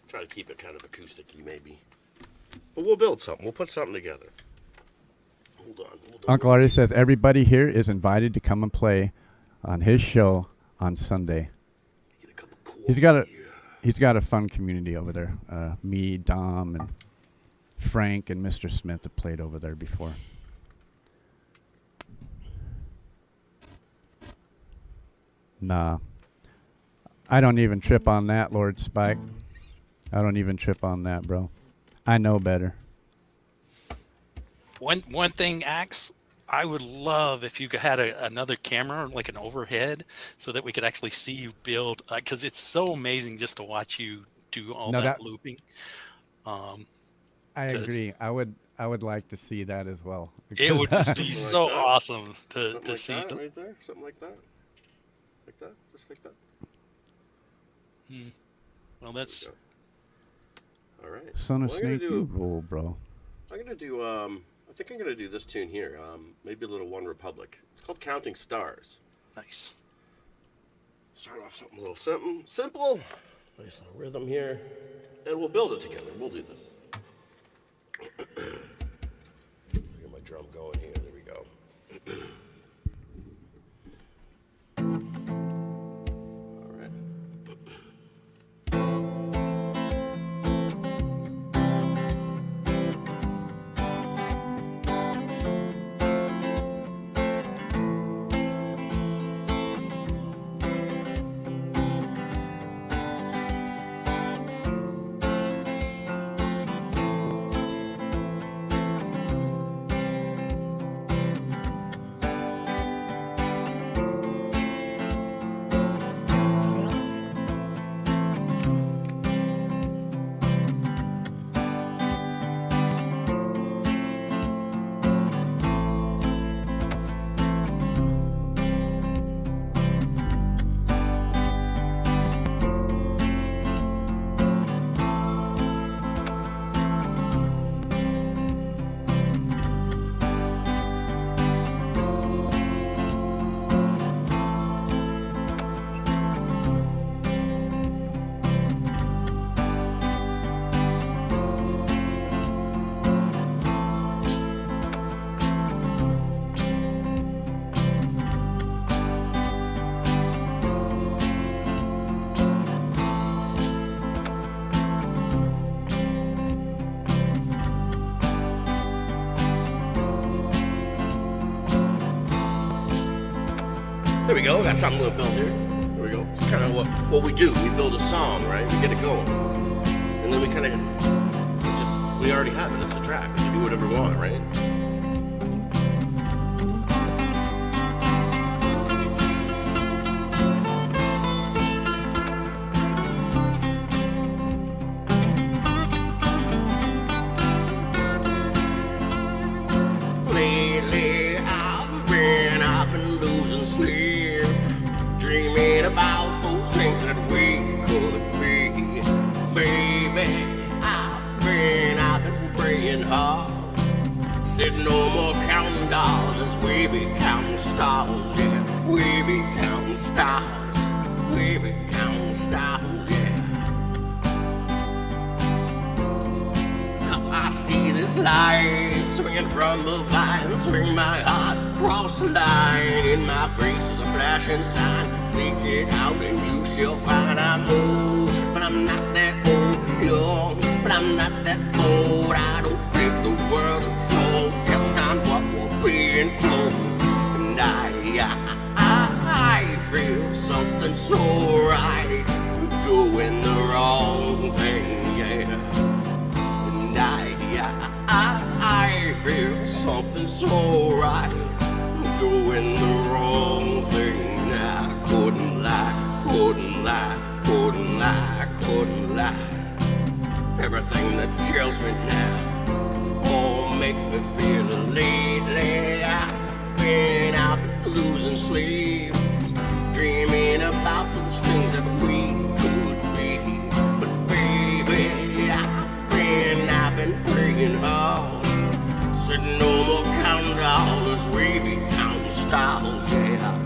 Try to keep it kind of acoustic-y, maybe. But we'll build something. We'll put something together. Hold on. Uncle Artie says everybody here is invited to come and play on his show on Sunday. Get a cup of coffee. He's got a fun community over there. Me, Dom, and Frank and Mr. Smith have played over there before. Nah. I don't even trip on that, Lord Spike. I don't even trip on that, bro. I know better. One thing, Axe, I would love if you had another camera, like an overhead, so that we could actually see you build. Because it's so amazing just to watch you do all No, that that- looping. I To- agree. I would like to see that as well. It would just be Something so like that. awesome to Something like see. that right there. Something like that. Like that. Just like that. Well, that's All right. Son of Well, I'm gonna Snake, do- you rule, bro. I'm gonna do. I think I'm gonna do this tune here. Maybe a little One Republic. It's called "Counting Stars." nice. Start off something a little simple. Nice little rhythm here, and we'll build it together. We'll do this. Get my drum going here. There we go. All right. There we go. Got something to build here. There we go. It's kind of what we do. We build a song, right? We get it going, and then we kind of we already have it. It's a track. We can do whatever we want, right? about those things that we could be. Baby, I've been praying hard. Said no more counting dollars, we be counting stars, yeah. We be counting stars, we be counting stars, yeah. I see this light swinging from the vine, swing my heart across the line. In my face is a flashing sign, seek it out and you shall find. I'm old, but I'm not that old. Young, but I'm not that old. I don't think the world is sold just on what we're being told. And I feel something so right, doing the wrong thing, yeah. And I feel something so right, doing the wrong thing. I couldn't lie, couldn't lie, couldn't lie, couldn't lie. Everything that kills me now, oh, makes me feel lately. I've been out losing sleep, dreaming about those things that we could be. But baby, I've been praying hard. Said no more counting dollars, we be counting stars, yeah.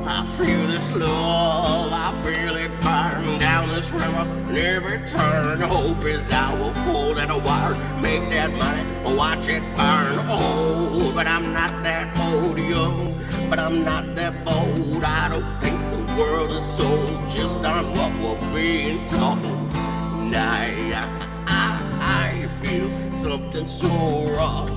I feel this love, I feel it burn down this river. And every turn, hope is our pull that wire, make that money, watch it burn. Oh, but I'm not that old, young, but I'm not that bold. I don't think the world is sold just on what we're being told. And I feel something so wrong,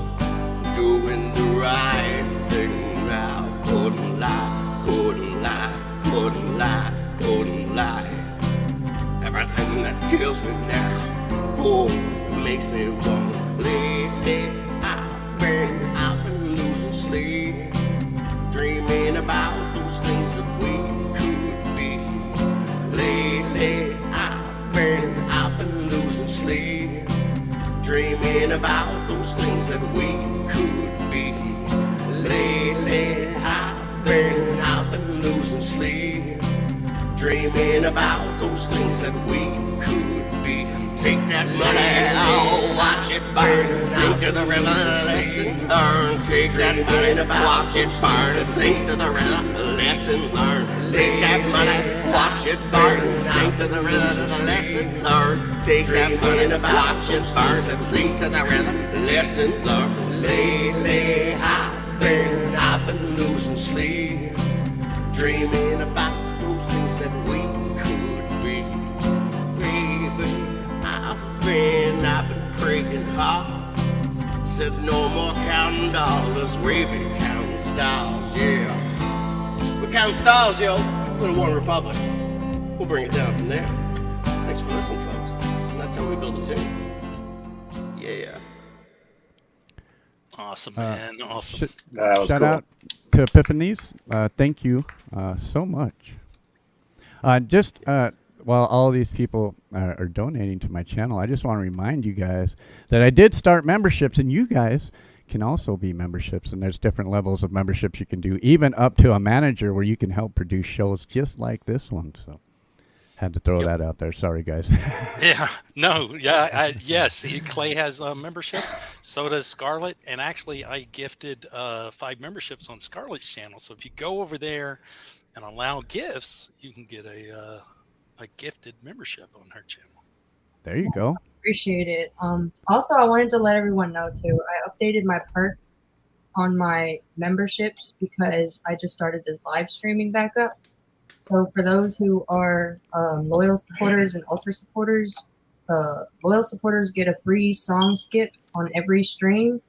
doing the right thing. I couldn't lie. Couldn't lie, couldn't lie, couldn't lie. Everything that kills me now, oh, makes me want. Lately, I've been losing sleep, dreaming about those things that we could be. Lately, I've been losing sleep, dreaming about those things that we could be. Lately, I've been losing sleep, dreaming about those things that we could be. Take that money, oh, watch it burn, sink to the river, lesson learned. Take that money, watch it burn, sink to the river, lesson learned. Take that money, watch it burn, sink to the river, lesson learned. Take that money, watch it burn, sink to the river, lesson learned. Lately, I've been losing sleep, dreaming about those things that we could be. Baby, I've been praying hard. Said no more counting dollars, we be counting stars, yeah. We count stars, yo. Little One Republic. We'll bring it down from there. Thanks for listening, folks. And that's how we build a tune. Yeah. Awesome, man. Awesome. That was Shout cool. out to Epiphanies. Thank you so much. While all these people are donating to my channel, I just want to remind you guys that I did start memberships, and you guys can also be memberships, and there's different levels of memberships you can do, even up to a manager where you can help produce shows just like this one. So had to throw that out there. Sorry, guys. Yeah, no, yeah, yes. Clay has memberships. So does Scarlett, and actually, I gifted 5 memberships on Scarlett's channel. So if you go over there and allow gifts, you can get a gifted membership on her channel. There you go. Appreciate it. Also, I wanted to let everyone know too. I updated my perks on my memberships because I just started this live streaming back up. So for those who are loyal supporters and ultra supporters, loyal supporters get a free song skip on every stream,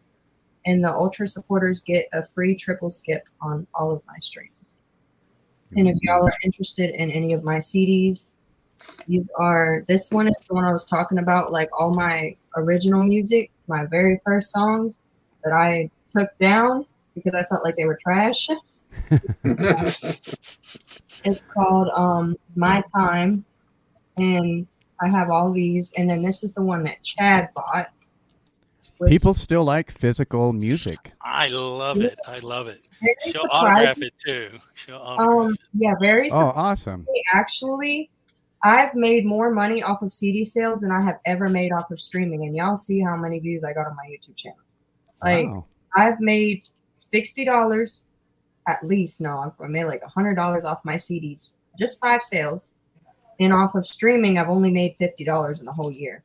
and the ultra supporters get a free triple skip on all of my streams. And if y'all are interested in any of my CDs, This one is the one I was talking about, like all my original music, my very first songs that I took down because I felt like they were trash. It's called My Time, and I have all these, and then this is the one that Chad bought. People still like physical music. I love it. I love it. Very She'll autograph it too. She'll autograph it. Yeah, very Oh, awesome. Actually, I've made more money off of CD sales than I have ever made off of streaming, and y'all see how many views I got on my YouTube channel. Like, Wow. I've made $60 at least. No, I made like $100 off my CDs, just 5 sales, and off of streaming, I've only made $50 in the whole year.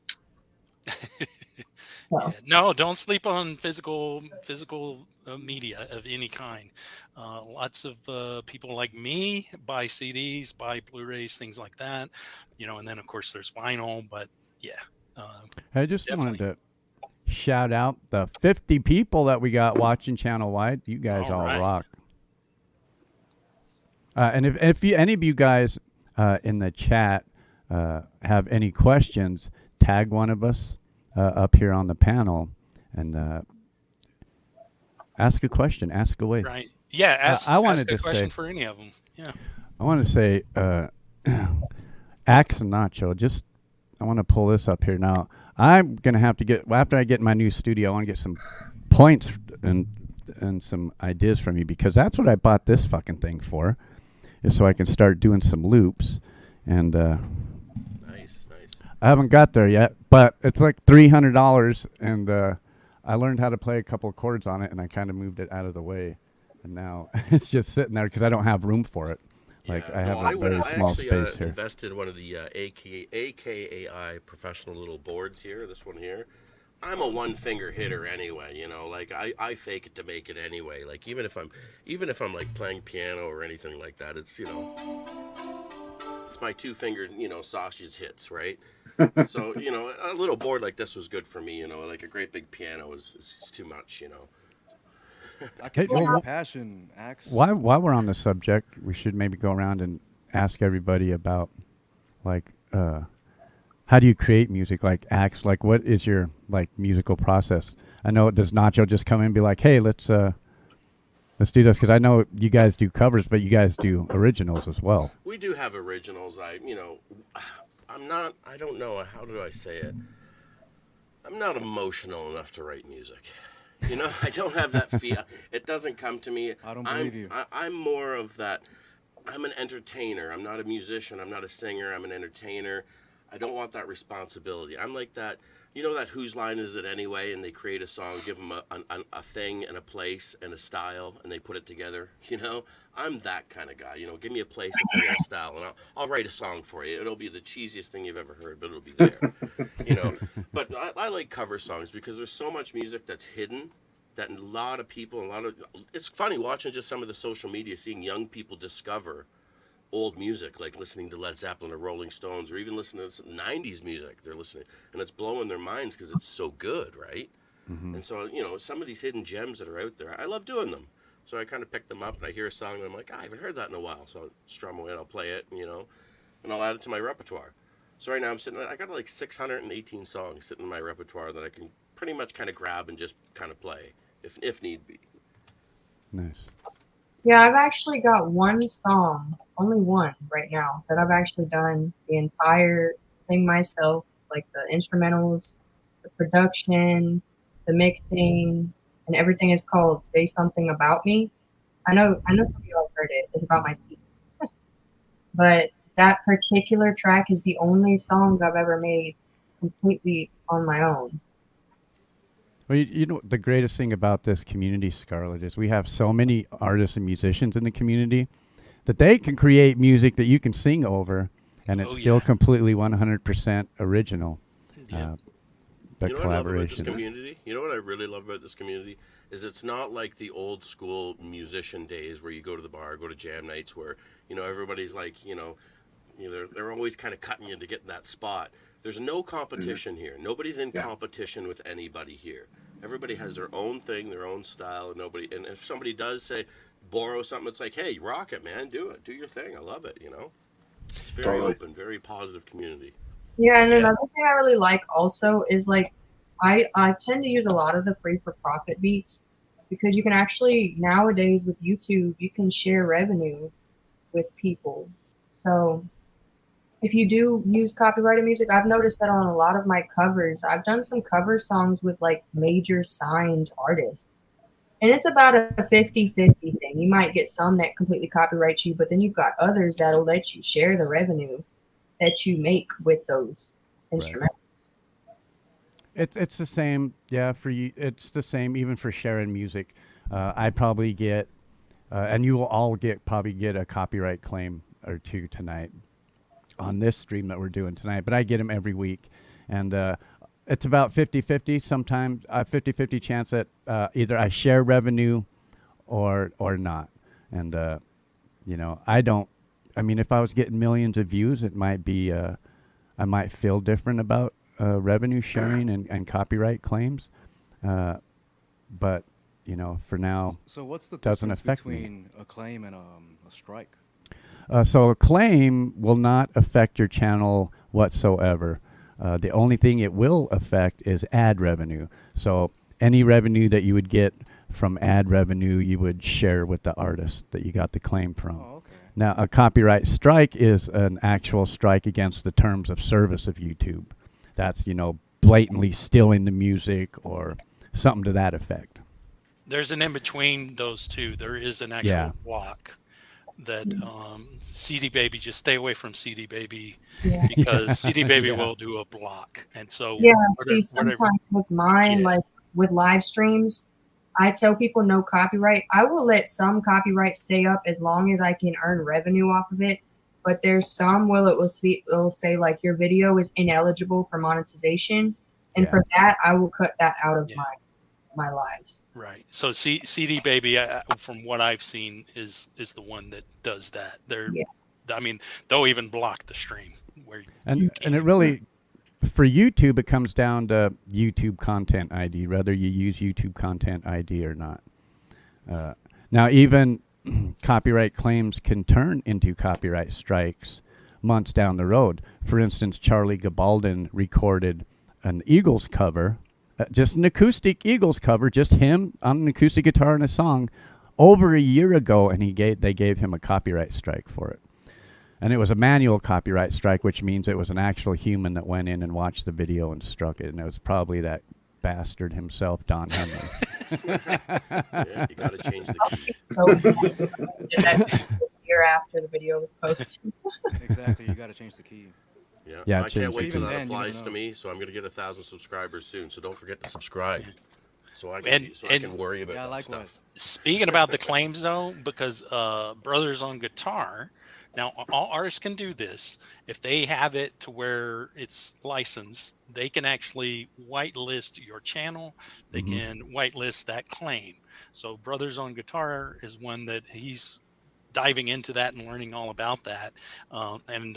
So, Yeah. No, don't sleep on physical media of any kind. Lots of people like me buy CDs, buy Blu-rays, things like that. And then of course there's vinyl. But yeah, I just definitely. wanted to shout out the 50 people that we got watching channel wide. You guys all right. rock. And if any of you guys in the chat have any questions, tag one of us up here on the panel and ask a question. Ask away. Right. Yeah. Ask, I wanted ask a to question say- for any of them. Yeah. I want to say, Axe and Nacho, I want to pull this up here now. I'm going to have to get, after I get my new studio, I want to get some points and some ideas from you, because that's what I bought this fucking thing for, is so I can start doing some loops. And Nice. I haven't got there yet, but it's like $300, and I learned how to play a couple of chords on it, and I kind of moved it out of the way. And now it's just sitting there because I don't have room for it. Like, I have a very small space here. Invested in one of the AKAI professional little boards here. This one here. I'm a one finger hitter anyway. Like I fake it to make it anyway. Like even if I'm like playing piano or anything like that, it's it's my 2-finger sausage hits, right? So a little board like this was good for me. Like a great big piano is too much. I can feel well, your passion, Axe. While we're on the subject, we should maybe go around and ask everybody about, like, how do you create music? Like, Axe, like, what is your, like, musical process? I know, does Nacho just come in and be like, hey, let's do this? Because I know you guys do covers, but you guys do originals as well. We do have originals. I don't know, how do I say it? I'm not emotional enough to write music. I don't have that feel. It doesn't come to me. I don't believe you. I'm more of that. I'm an entertainer. I'm not a musician. I'm not a singer. I'm an entertainer. I don't want that responsibility. I'm like that. That Whose Line Is It Anyway? And they create a song, give them a thing and a place and a style, and they put it together. I'm that kind of guy. Give me a place, a thing, and a style, and I'll write a song for you. It'll be the cheesiest thing you've ever heard, but it'll be there. But I like cover songs because there's so much music that's hidden that a lot of people, it's funny watching just some of the social media, seeing young people discover old music, like listening to Led Zeppelin or Rolling Stones, or even listening to 90s music they're listening, and it's blowing their minds because it's so good, right? Mm-hmm. And so, some of these hidden gems that are out there, I love doing them. So I kind of pick them up, and I hear a song, and I'm like, I haven't heard that in a while. So I'll strum away, and I'll play it, and I'll add it to my repertoire. So right now I got like 618 songs sitting in my repertoire that I can pretty much kind of grab and just kind of play, if need be. Nice. yeah, I've actually got one song, only one right now, that I've actually done the entire thing myself, like the instrumentals, the production, the mixing, and everything is called Say Something About Me. I know some of you have heard it. It's about my teeth. But that particular track is the only song I've ever made completely on my own. Well, you know, the greatest thing about this community, Scarlett, is we have so many artists and musicians in the community that they can create music that you can sing over, and it's still completely 100% original. Yeah. The What I love about this collaboration. community? You know what I really love about this community? Is it's not like the old school musician days where you go to the bar, go to jam nights where, everybody's like, they're always kind of cutting you to get in that spot. There's no competition here. Nobody's in competition with anybody here. Everybody has their own thing, their own style, and if somebody does say borrow something, it's like, hey, rock it, man, do it, do your thing. I love it, It's very Totally. open, very positive community. Yeah, and Yeah. another thing I really like also is like I tend to use a lot of the free for profit beats because you can actually nowadays with YouTube you can share revenue with people. So if you do use copyrighted music, I've noticed that on a lot of my covers, I've done some cover songs with like major signed artists. And it's about a 50-50 thing. You might get some that completely copyright you, but then you've got others that'll let you share the revenue that you make with those instruments. It's the same, yeah. For you, it's the same even for sharing music. I probably get, and you will all probably get a copyright claim or two tonight on this stream that we're doing tonight. But I get them every week, and it's about 50-50. Sometimes a 50-50 chance that either I share revenue or not. And you know, I don't. I mean, if I was getting millions of views, it might be. I might feel different about revenue sharing and copyright claims, but you know, for now, So what's the doesn't difference affect me. between a claim and a strike? So a claim will not affect your channel whatsoever. The only thing it will affect is ad revenue. So any revenue that you would get from ad revenue, you would share with the artist that you got the claim from. Oh, okay. Now, a copyright strike is an actual strike against the terms of service of YouTube. That's, you know, blatantly stealing the music or something to that effect. There's an in between those two. There is an actual Yeah. block that CD Baby, just stay away from CD Baby Yeah. because CD Baby Yeah. will do a block. And so Yeah, whatever- see, sometimes with mine, Yeah. like with live streams, I tell people no copyright. I will let some copyright stay up as long as I can earn revenue off of it. But there's some where it'll say like your video is ineligible for monetization, and Yeah. for that I will cut that out of Yeah. my lives. Right. So CD Baby, from what I've seen, is the one that does that. Yeah. I mean, they'll even block the stream where And you and it really, for YouTube, it comes down to YouTube Content ID, whether you use YouTube Content ID or not. Now, even copyright claims can turn into copyright strikes months down the road. For instance, Charlie Gabaldon recorded an Eagles cover, just an acoustic Eagles cover, just him on an acoustic guitar in a song, over a year ago, and they gave him a copyright strike for it. And it was a manual copyright strike, which means it was an actual human that went in and watched the video and struck it. And it was probably that bastard himself, Don Henley. Yeah, you got to change the key. So did that a year after the video was posted. Exactly. You got to change the key. Yeah, Yeah, I change can't the wait till key. that Even then, you applies don't to know. me. So I'm gonna get 1,000 subscribers soon. So don't forget to subscribe, so I And- can worry about Yeah, that likewise. stuff. Speaking about the claims, though, because Brothers on Guitar, now all artists can do this. If they have it to where it's licensed, they can actually whitelist your channel. They Mhm. can whitelist that claim. So Brothers on Guitar is one that he's diving into that and learning all about that. And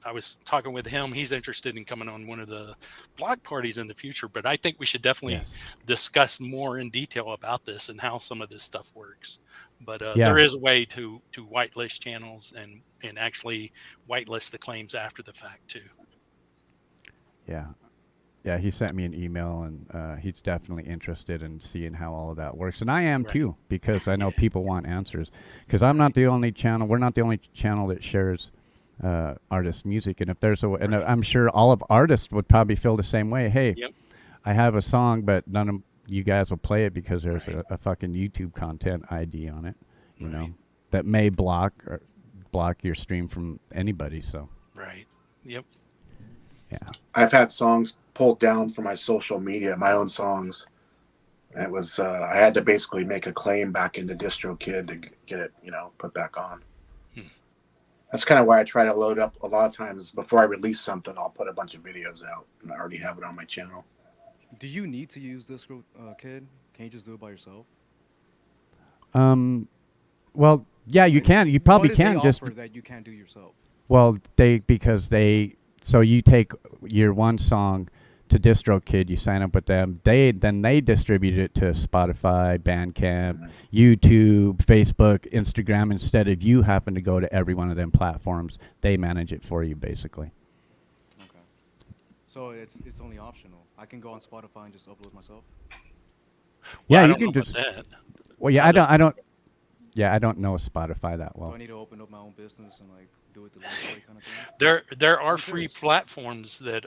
I was talking with him. He's interested in coming on one of the block parties in the future, but I think we should definitely Yes. discuss more in detail about this and how some of this stuff works. But Yeah. there is a way to whitelist channels and actually whitelist the claims after the fact too. Yeah. Yeah, he sent me an email, and he's definitely interested in seeing how all of that works. And I am Right. too, because I know people want answers. Because I'm not the only channel. We're not the only channel that shares artist music. And if there's and I'm sure all of artists would probably feel the same way. Hey, Yep. I have a song, but none of you guys will play it because there's Right. a fucking YouTube Content ID on it. You know, Right. that may block your stream from anybody. So Right. Yep. yeah. I've had songs pulled down from my social media, my own songs. And it was I had to basically make a claim back into DistroKid to get it, put back on. That's kind of why I try to load up a lot of times before I release something. I'll put a bunch of videos out, and I already have it on my channel. Do you need to use this, Kid? Can you just do it by yourself? Well, yeah, you can. You probably What did they can just. offer that you can't do yourself. Well, so you take your one song, to DistroKid. You sign up with them. They distribute it to Spotify, Bandcamp, YouTube, Facebook, Instagram. Instead of you having to go to every one of them platforms, they manage it for you, basically. Okay. So it's only optional. I can go on Spotify and just upload myself. Yeah, I you don't can know about just. that. Well, yeah, I don't. Yeah, I don't know Spotify that Do well. I need to open up my own business and like do it the legal way kind of thing? There are I'm free curious. platforms that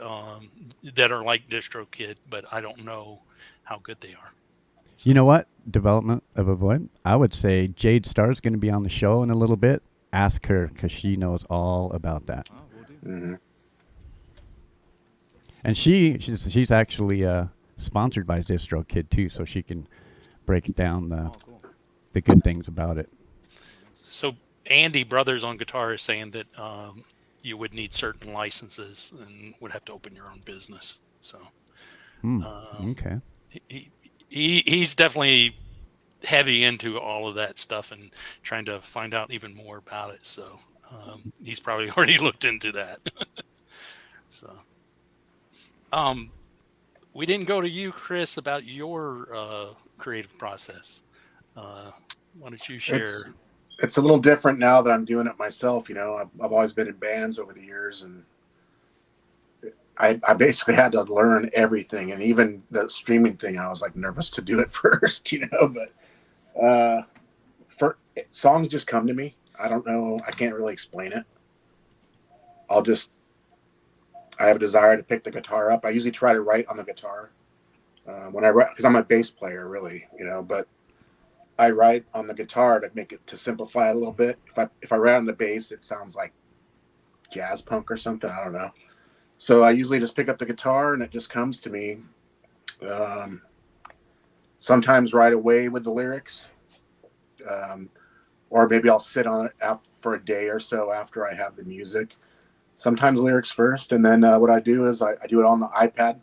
that are like DistroKid, but I don't know how good they are. You know what? Development of a Void. I would say Jade Star's going to be on the show in a little bit. Ask her because she knows all about that. Oh, we'll do. Hmm. And she's actually sponsored by DistroKid too, so she can break down Oh, cool. the good things about it. So Andy Brothers on guitar is saying that you would need certain licenses and would have to open your own business. So Okay. he's definitely heavy into all of that stuff and trying to find out even more about it. So he's probably already looked into that. So we didn't go to you, Chris, about your creative process. Why don't you share? It's a little different now that I'm doing it myself. You know, I've always been in bands over the years, and I basically had to learn everything. And even the streaming thing, I was like nervous to do it first, you know. But for songs just come to me. I don't know. I can't really explain it. I have a desire to pick the guitar up. I usually try to write on the guitar when I write, because I'm a bass player, really, you know. But I write on the guitar to simplify it a little bit. If I write on the bass, it sounds like jazz punk or something. I don't know. So I usually just pick up the guitar and it just comes to me. Sometimes right away with the lyrics, or maybe I'll sit on it for a day or so after I have the music. Sometimes lyrics first, and then what I do is I do it on the iPad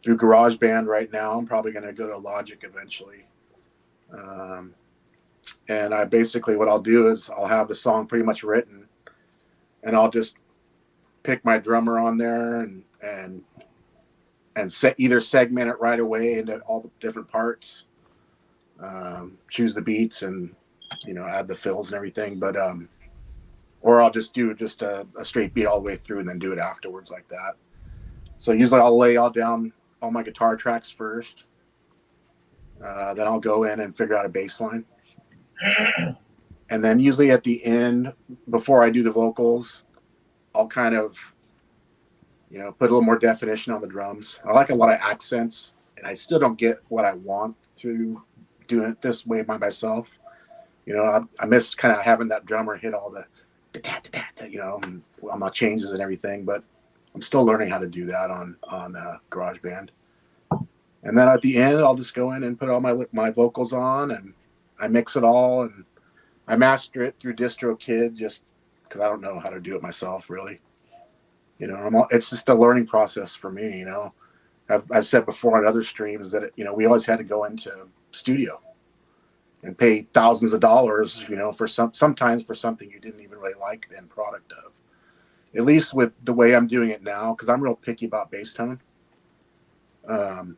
through GarageBand right now. I'm probably going to go to Logic eventually. And what I'll do is I'll have the song pretty much written, and I'll just pick my drummer on there and either segment it right away into all the different parts, choose the beats and, you know, add the fills and everything. But or I'll just do a straight beat all the way through and then do it afterwards like that. So usually I'll lay down all my guitar tracks first. Then I'll go in and figure out a bass line. And then usually at the end, before I do the vocals, I'll kind of, you know, put a little more definition on the drums. I like a lot of accents, and I still don't get what I want through doing it this way by myself. You know, I miss kind of having that drummer hit all the, you know, and on my changes and everything, but I'm still learning how to do that on GarageBand. And then at the end, I'll just go in and put all my vocals on, and I mix it all, and I master it through DistroKid just because I don't know how to do it myself, really. You know, it's just a learning process for me. You know, I've said before on other streams that you know, we always had to go into studio and pay thousands of dollars, you know, for sometimes for something you didn't even really like the end product of. At least with the way I'm doing it now, because I'm real picky about bass tone. The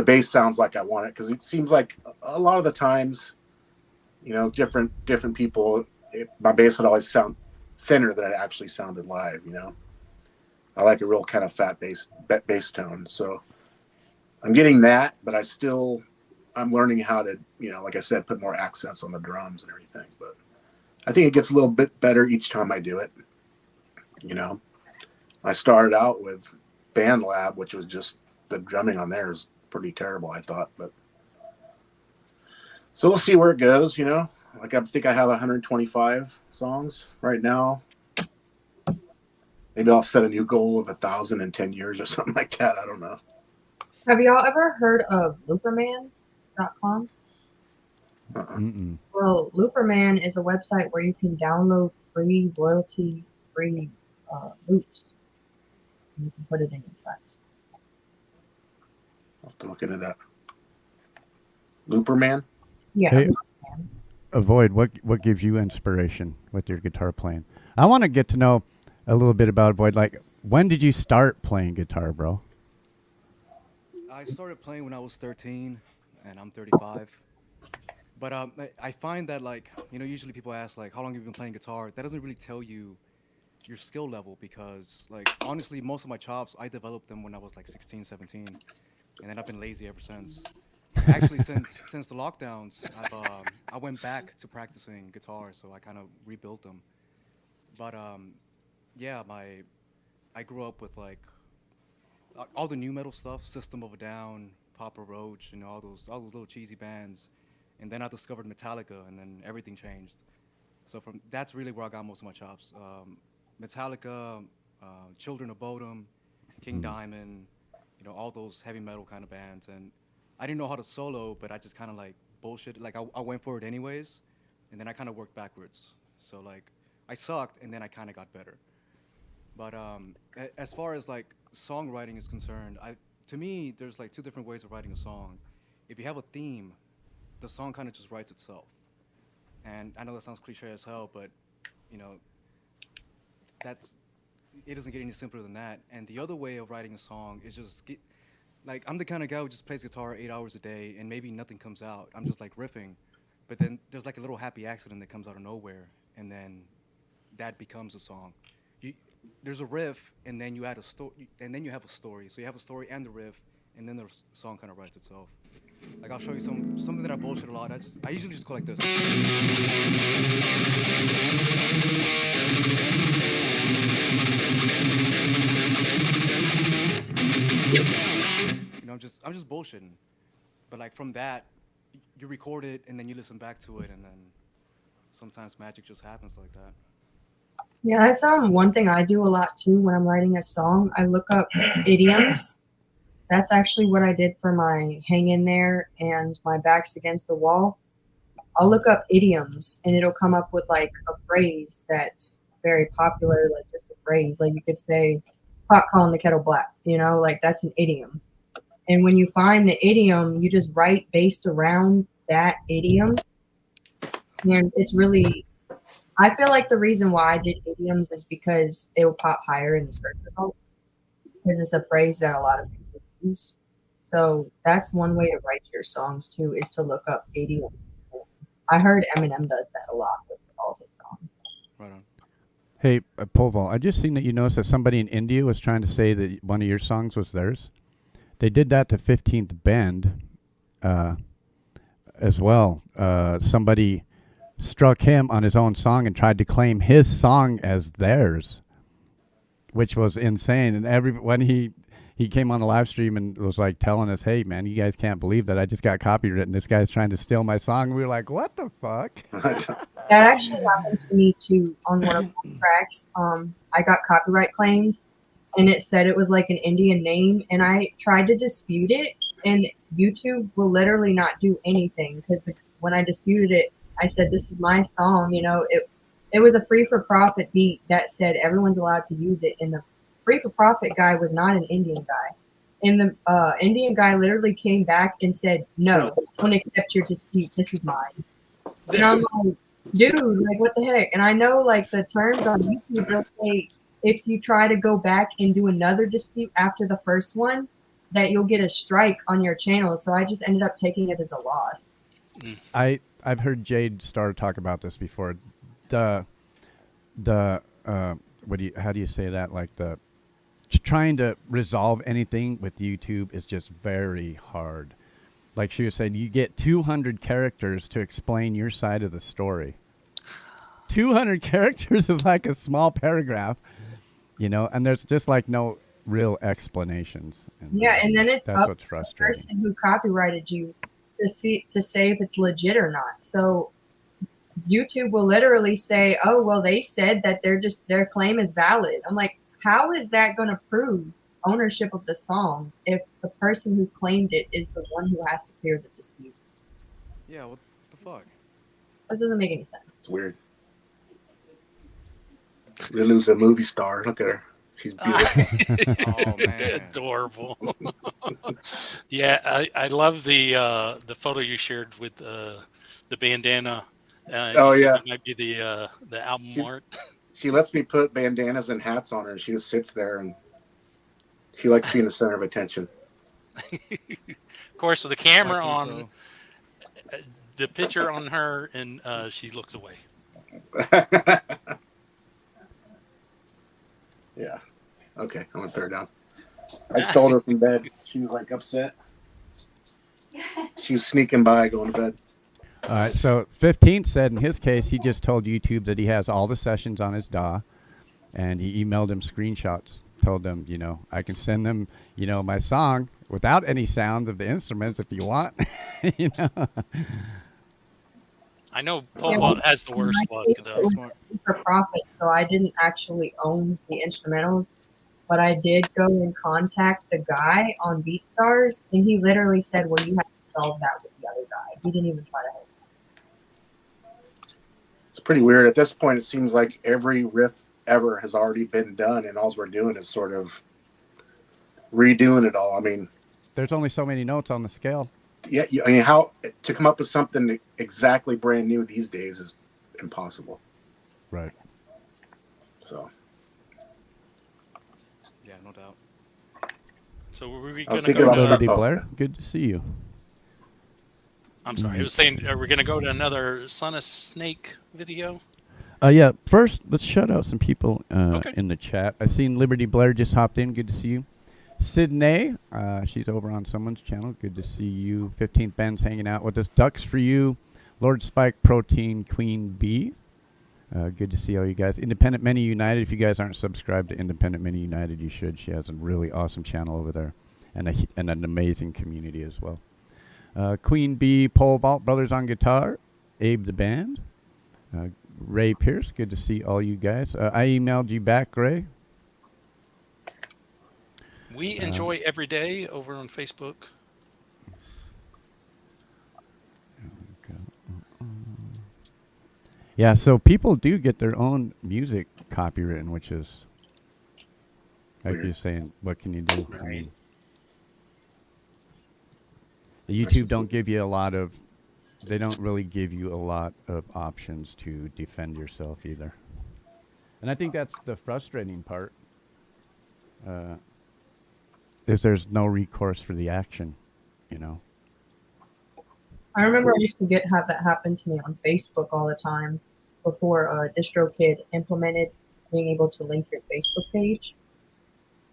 bass sounds like I want it, because it seems like a lot of the times, you know, different people, my bass would always sound thinner than it actually sounded live. You know, I like a real kind of fat bass tone. So I'm getting that, but I'm learning how to, you know, like I said, put more accents on the drums and everything. But I think it gets a little bit better each time I do it. You know, I started out with BandLab, which was just the drumming on there is pretty terrible, I thought. But so we'll see where it goes. You know, like I think I have 125 songs right now. Maybe I'll set a new goal of 1,000 in 10 years or something like that. I don't know. Have y'all ever heard of Looperman.com? Mm-mm. Well, Looperman is a website where you can download free, royalty-free loops. You can put it in your tracks. I'll have to look into that. Looperman? Yeah. Hey. Looperman. Avoid, what gives you inspiration with your guitar playing? I want to get to know a little bit about Avoid. Like, when did you start playing guitar, bro? I started playing when I was 13, and I'm 35. But I find that, like, usually people ask, like, how long have you been playing guitar? That doesn't really tell you your skill level because, like, honestly, most of my chops, I developed them when I was like 16, 17, and then I've been lazy ever since. Actually, since the lockdowns, I went back to practicing guitar, so I kind of rebuilt them. But yeah, I grew up with like all the new metal stuff, System of a Down, Papa Roach, all those little cheesy bands, and then I discovered Metallica, and then everything changed. So that's really where I got most of my chops. Metallica, Children of Bodom, King Diamond, all those heavy metal kind of bands, and I didn't know how to solo, but I just kind of like bullshit. Like I went for it anyways, and then I kind of worked backwards. So like I sucked, and then I kind of got better. But as far as like songwriting is concerned, to me there's like two different ways of writing a song. If you have a theme, the song kind of just writes itself. And I know that sounds cliche as hell, but it doesn't get any simpler than that. And the other way of writing a song is just like I'm the kind of guy who just plays guitar 8 hours a day, and maybe nothing comes out. I'm just like riffing, but then there's like a little happy accident that comes out of nowhere, and then that becomes a song. There's a riff, and then you add a story, and then you have a story. So you have a story and the riff, and then the song kind of writes itself. Like I'll show you something that I bullshit a lot. I usually just go like this. I'm just bullshitting. But like from that, you record it and then you listen back to it, and then sometimes magic just happens like that. Yeah, that's one thing I do a lot too when I'm writing a song. I look up idioms. That's actually what I did for my Hang In There and my Backs Against the Wall. I'll look up idioms and it'll come up with like a phrase that's very popular, like just a phrase. Like you could say, pot calling the kettle black, like that's an idiom. And when you find the idiom, you just write based around that idiom. And it's really, I feel like the reason why I did idioms is because it will pop higher in the search results. Because it's a phrase that a lot of people use. So that's one way to write your songs too, is to look up idioms. I heard Eminem does that a lot with all his songs. Right on. Hey, Polval, I just seen that you noticed that somebody in India was trying to say that one of your songs was theirs. They did that to 15th Bend as well. Somebody struck him on his own song and tried to claim his song as theirs, which was insane. And when he came on the live stream and was like telling us, hey, man, you guys can't believe that I just got copywritten. This guy's trying to steal my song. We were like, what the fuck? That actually happened to me too on one of my tracks. I got copyright claimed, and it said it was like an Indian name, and I tried to dispute it, and YouTube will literally not do anything because when I disputed it, I said, this is my song. It was a free for profit beat that said everyone's allowed to use it, and the free for profit guy was not an Indian guy. And the Indian guy literally came back and said, no, don't accept your dispute. This is mine. And I'm like, dude, like, what the heck? And I know, like, the terms on YouTube, they'll say if you try to go back and do another dispute after the first one, that you'll get a strike on your channel. So I just ended up taking it as a loss. I've heard Jade Starr talk about this before. How do you say that? Like trying to resolve anything with YouTube is just very hard. Like she was saying, you get 200 characters to explain your side of the story. 200 characters is like a small paragraph, and there's just like no real explanations. And and then it's that's up what's to the frustrating. person who copyrighted you to say if it's legit or not. So YouTube will literally say, oh, well, they said that their claim is valid. I'm like, how is that going to prove ownership of the song if the person who claimed it is the one who has to clear the dispute? Yeah, what the fuck? That doesn't make any sense. It's weird. They lose a movie star. Look at her. She's beautiful. Oh man, Adorable. Yeah, I love the photo you shared with the bandana. Oh, You said yeah. it might be the album art. she lets me put bandanas and hats on her, and she just sits there, and she likes being the center of attention. Of course, with the camera Rightfully on, so. the picture on her, and she looks away. Yeah. Okay, I'm gonna put her down. I stole her from bed. She was like upset. She was sneaking by, going to bed. All right, so 15 said in his case, he just told YouTube that he has all the sessions on his DAW, and he emailed them screenshots. Told them, you know, I can send them, you know, my song without any sounds of the instruments if you want. You know. I know Paul has the worst luck, though. Smart. For profit, so I didn't actually own the instrumentals, but I did go and contact the guy on BeatStars, and he literally said, "Well, you have to solve that with the other guy." He didn't even try to help. It's pretty weird. At this point, it seems like every riff ever has already been done, and all we're doing is sort of redoing it all. I mean, There's only so many notes on the scale. yeah, I mean, how to come up with something exactly brand new these days is impossible. Right. So Yeah, no doubt. So were we I was going to thinking go about to? Liberty Oh. Blair, good to see you. I'm sorry. I was saying, are we going to go to another Son of Snake video? Yeah, first, let's shout out some people Okay. in the chat. I seen Liberty Blair just hopped in. Good to see you. Sydney, she's over on someone's channel. Good to see you. 15th Ben's hanging out with us. Ducks for you. Lord Spike Protein Queen Bee. Good to see all you guys. Independent Many United. If you guys aren't subscribed to Independent Many United, you should. She has a really awesome channel over there, and and an amazing community as well. Queen Bee, Pole Vault Brothers on guitar. Abe the Band. Ray Pierce. Good to see all you guys. I emailed you back, Ray. We enjoy every day over on Facebook. Yeah, so people do get their own music copywritten, which is like Weird. you're saying, what can you do? I Right. mean, the YouTube don't give you a lot of, they don't really give you a lot of options to defend yourself either. And I think that's the frustrating part, is there's no recourse for the action, you know? I remember I used to have that happen to me on Facebook all the time before DistroKid implemented being able to link your Facebook page.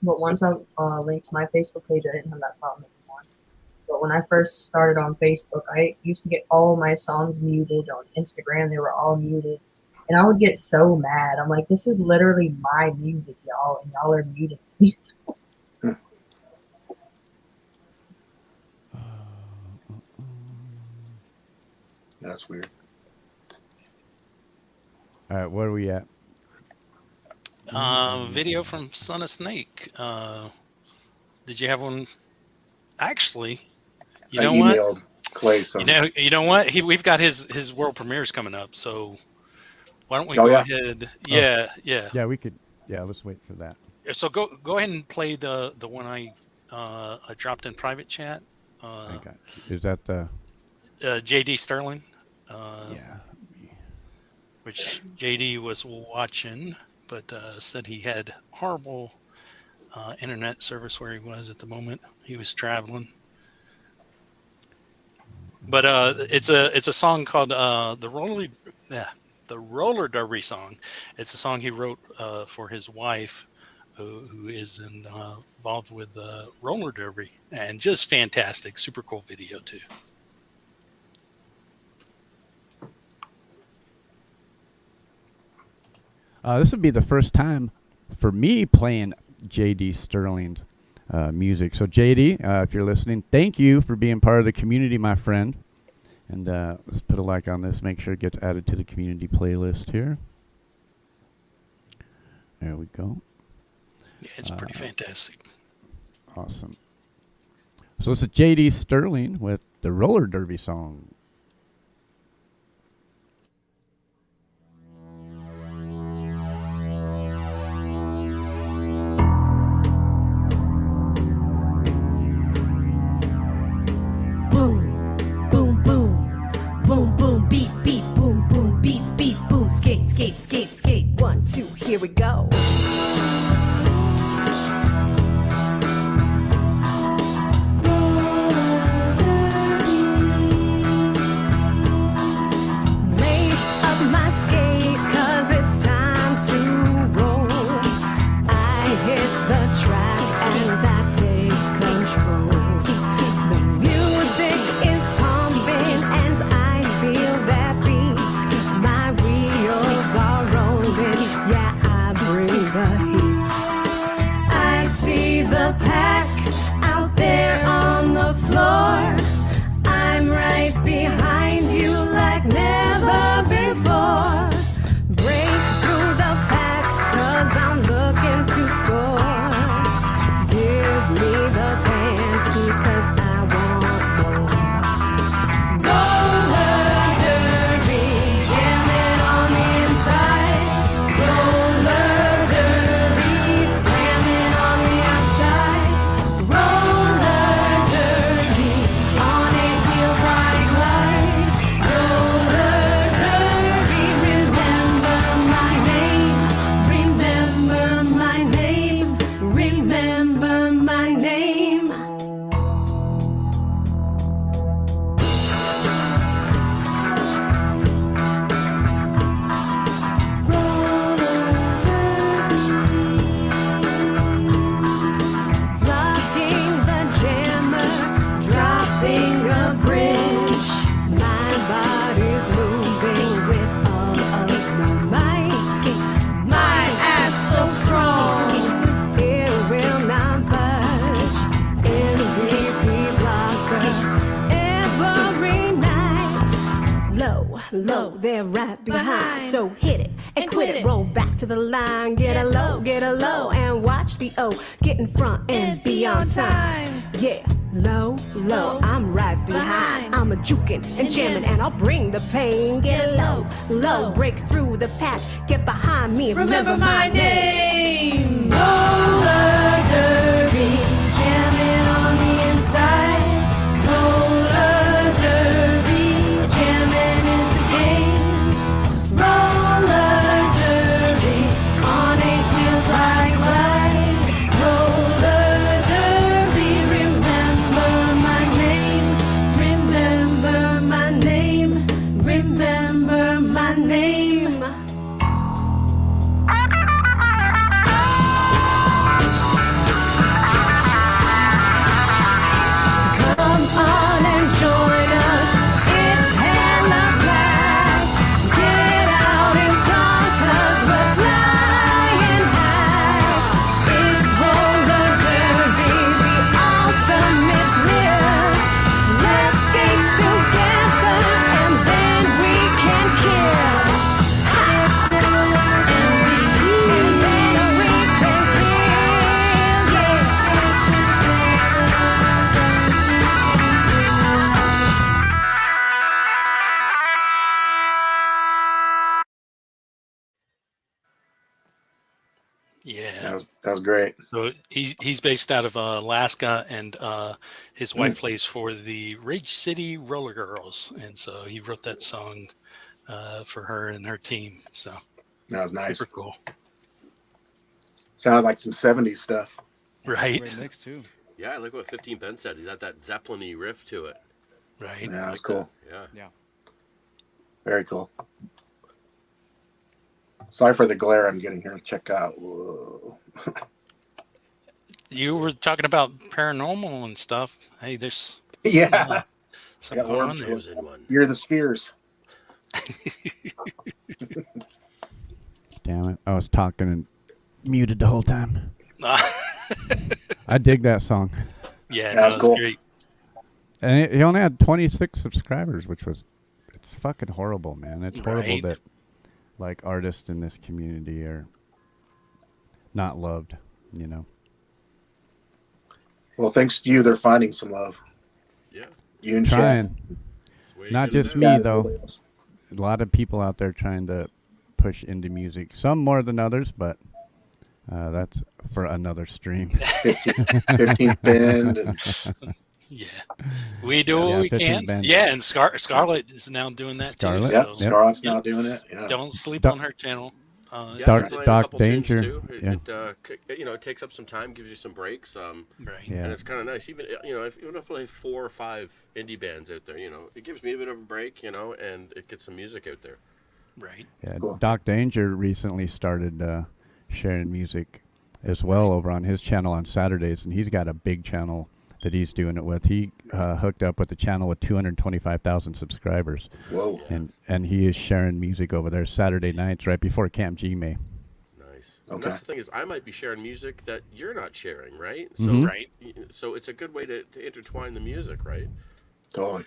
But once I linked my Facebook page, I didn't have that problem anymore. But when I first started on Facebook, I used to get all my songs muted. On Instagram, they were all muted. And I would get so mad. I'm like, this is literally my music, y'all, and y'all are muting me. that's weird. All right, where are we at? Video from Son of Snake. Did you have one? Actually, you I know what? emailed Clay some. You know what? We've got his world premieres coming up. So why don't we Oh, go yeah? ahead? Yeah, yeah. Yeah, we could, yeah, let's wait for that. So go ahead and play the one I dropped in private chat. Okay. Is that the, JD Sterling. yeah. Which JD was watching, but said he had horrible internet service where he was at the moment. He was traveling. But it's a song called the Roller Derby song. It's a song he wrote for his wife, who is involved with roller derby, and just fantastic, super cool video too. This would be the first time for me playing JD Sterling's music. So JD, if you're listening, thank you for being part of the community, my friend. And let's put a like on this. Make sure it gets added to the community playlist here. There we go. Yeah, it's pretty fantastic. Awesome. So this is JD Sterling with the Roller Derby song. Boom, boom, boom, boom, boom, beat, beat, boom, boom, beat, beat, boom, skate, skate, skate, skate, 1, 2. hit the track and I take control. The music is pumping and I feel that beat. My wheels are rolling, yeah, I bring the heat. I see the pack out there on the floor. I'm right behind you like never before. Break through the pack, 'cause I'm looking to score. Give me the panty, 'cause I want more. Roller derby, jamming on the inside. Roller derby, slamming on the outside. Roller derby, on eight wheels I glide. Roller derby, remember my name. Remember my name. Remember my name. Rocking the jammer, dropping a bridge. My body's moving with all of my might. My ass so strong, it will not budge. MVP blocker every night. Low, low, they're right behind. So hit it and quit it. Roll back to the line. Get a low, and watch the O. Get in front and be on time. Yeah, low, low, I'm right behind. I'm a juking and jamming, and I'll bring the pain. Get low, low, break through the pack. Get behind me, remember my name. Roller derby, jamming on the inside. Roller derby, jamming is the game. Roller derby, on eight wheels I glide. Roller derby, remember my name. Remember my name. Remember my name. Come on and join us. It's hella flag. Get out in front, 'cause we're flying high. It's roller derby, the ultimate thrill. Let's skate together and then we can kill. And then we can kill. Yes. Yeah. That was great. So he's based out of Alaska, and his wife plays for the Rage City Roller Girls, and so he wrote that song for her and her team. So That was nice. super cool, Sounded like some 70s stuff. right? Great mix too. Yeah, I like what 15 Ben said. He's got that Zeppelin-y riff to it. Right. Yeah, that was Like cool. that. Yeah. Yeah. Very cool. Sorry for the glare I'm getting here. Check out. Whoa. You were talking about paranormal and stuff. Hey, there's Yeah. something Yeah, going on there. Chosen one. You're the spheres. Damn it. I was talking and muted the whole time. I dig that song. Yeah, That was no, cool. it's great. And he only had 26 subscribers, which was, it's fucking horrible, man. It's horrible Right. that like artists in this community are not loved, you know. Well, thanks to you, they're finding some love. Yeah. You and Chef. Trying. It's the way to Not get 'em just there. me, Yeah, though. A lot of people out there trying to push into music. Some more than others, but that's for another stream. 15th Bend. And, Yeah, we do Yeah, what we 15 can. band. Yeah, and Scarlett is now doing that Scarlett, too. yep, So Scarlett's now doing it. Yeah. don't sleep Doc- on her channel. Yeah, Dark- she's playing a Dark couple tunes, Danger, too. yeah. It takes up some time, gives you some breaks. Right. Yeah. And it's kind of nice. Even if I play 4 or 5 indie bands out there, it gives me a bit of a break, and it gets some music out there. Right. Yeah, Cool. Doc Danger recently started sharing music as well over on his channel on Saturdays, and he's got a big channel that he's doing it with. He hooked up with a channel with 225,000 subscribers, Whoa. and he is sharing music over there Saturday nights right before Camp G-May. Nice. And Okay. that's the thing is, I might be sharing music that you're not sharing, right? So, Mhm. Right. So it's a good way to intertwine the music, right? Totally.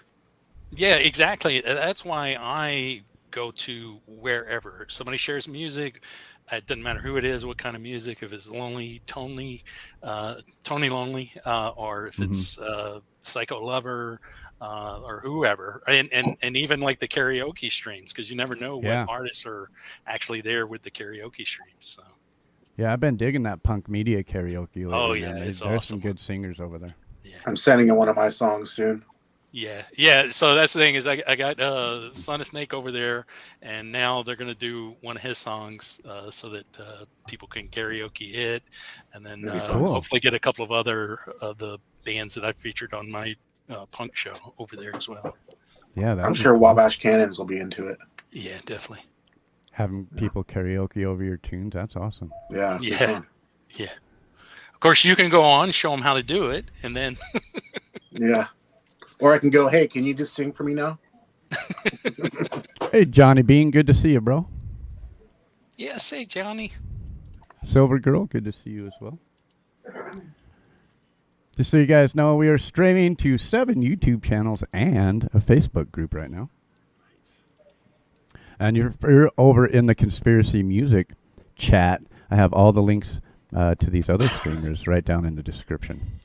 Yeah, exactly. That's why I go to wherever. If somebody shares music, it doesn't matter who it is, what kind of music, if it's Tony Lonely, or if it's Psycho Lover, or whoever, and even like the karaoke streams, because you never know Yeah. what artists are actually there with the karaoke streams. So Yeah, I've been digging that punk media karaoke lately. Oh, man. yeah, There's it's some awesome. good singers over there. I'm sending in one of my songs soon. yeah. So that's the thing is I got Son of Snake over there, and now they're gonna do one of his songs so that people can karaoke it, and then That'd be cool. hopefully get a couple of other of the bands that I featured on my punk show over there as well. Yeah, I'm sure Wabash Cannons will be into it. Yeah, definitely. having people karaoke over your tunes. That's awesome. Yeah. Yeah. fun. Yeah. Of course, you can go on, show them how to do it, and then Yeah. Or I can go, hey, can you just sing for me now? Hey, Johnny Bean, good to see you, bro. yeah, say Johnny. Silver Girl, good to see you as well. Just so you guys know, we are streaming to 7 YouTube channels and a Facebook group right now. And you're over in the Conspiracy Music chat. I have all the links to these other streamers right down in the description.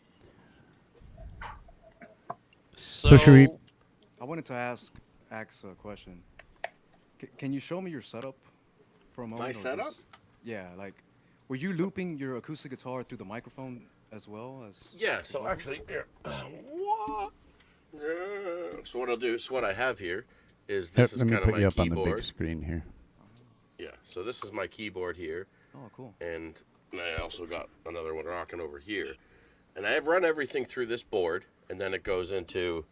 So, should we- I wanted to ask Axe a question. Can you show me your setup for a moment? My or setup? just- yeah, like, were you looping your acoustic guitar through the microphone as well as? Yeah, so actually, here. What? So what I'll do, so what I have here is this is Let me kind of put you my up on the big keyboard. screen here. Yeah, so this is my keyboard here, Oh, cool. and I also got another one rocking over here. And I have run everything through this board, and then it goes into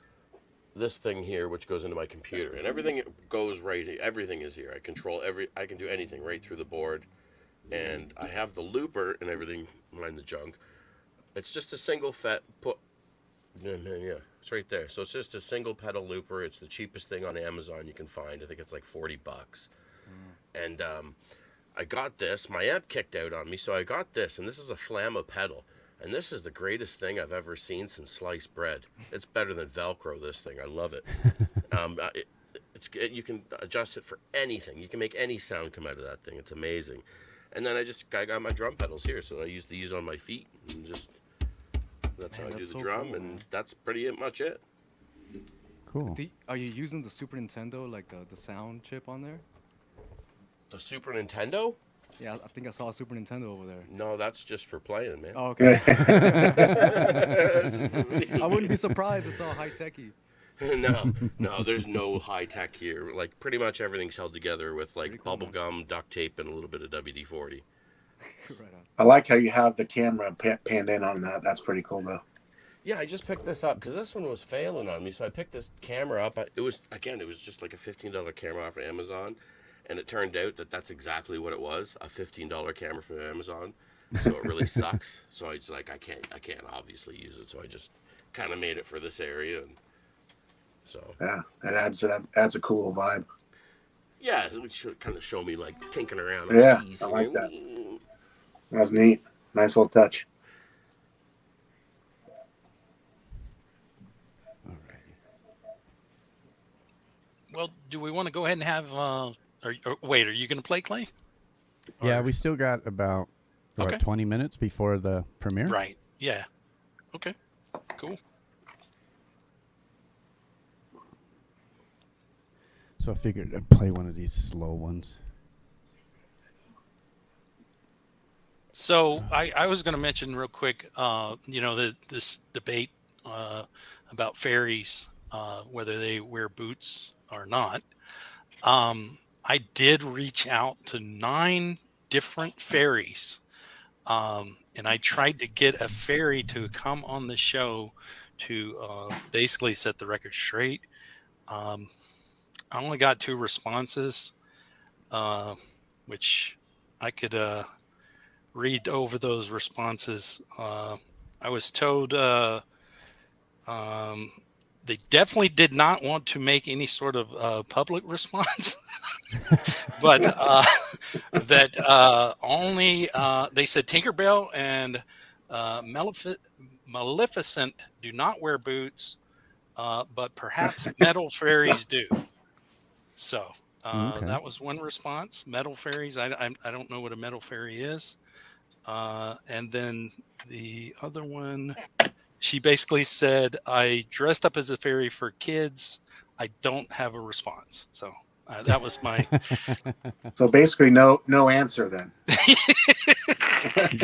this thing here, which goes into my computer. And everything goes everything is here. I control I can do anything right through the board. And I have the looper and everything, mind the junk. It's just a single yeah, it's right there. So it's just a single pedal looper. It's the cheapest thing on Amazon you can find. I think it's like $40. And I got this. My amp kicked out on me, so I got this. And this is a Flamma pedal. And this is the greatest thing I've ever seen since sliced bread. It's better than Velcro, this thing. I love it. You can adjust it for anything. You can make any sound come out of that thing. It's amazing. And then I got my drum pedals here, so I use these on my feet. And that's how I do that's the so drum, cool, and man. that's pretty much it. Cool. Are you using the Super Nintendo, like the sound chip on there? The Super Nintendo? Yeah, I think I saw a Super Nintendo over there. No, that's just for playing, man. Oh, okay. I I wouldn't be surprised. It's all high techy. no, there's no high tech here. Like pretty much everything's held together with like Pretty cool, bubble gum, duct tape, and a little bit of WD-40. Right on. I like how you have the camera panned in on that. That's pretty cool, though. Yeah, I just picked this up because this one was failing on me, so I picked this camera up. It was just like a $15 camera off of Amazon, and it turned out that that's exactly what it was, a $15 camera from Amazon. So it really sucks. So I just like I can't obviously use it, so I just kind of made it for this area, and so Yeah, it adds a cool vibe. yeah, it should kind of show me like tinkering around on Yeah, the keys. I here. like that. That's neat. Nice little touch. Well, do we want to go ahead and have? Wait, are you going to play, Clay? Yeah, Or- we still got about Okay. 20 minutes before the premiere. Right. Yeah. Okay. Cool. So I figured I'd play one of these slow ones. So I was going to mention real quick, this debate about fairies, whether they wear boots or not. I did reach out to 9 different fairies, and I tried to get a fairy to come on the show to basically set the record straight. I only got 2 responses, which I could read over those responses. I was told they definitely did not want to make any sort of public response, but that only they said Tinkerbell and Maleficent do not wear boots, but perhaps metal fairies do. So Okay. that was one response. Metal fairies. I don't know what a metal fairy is. And then the other one, she basically said, I dressed up as a fairy for kids. I don't have a response. So that was my. So basically, no answer then.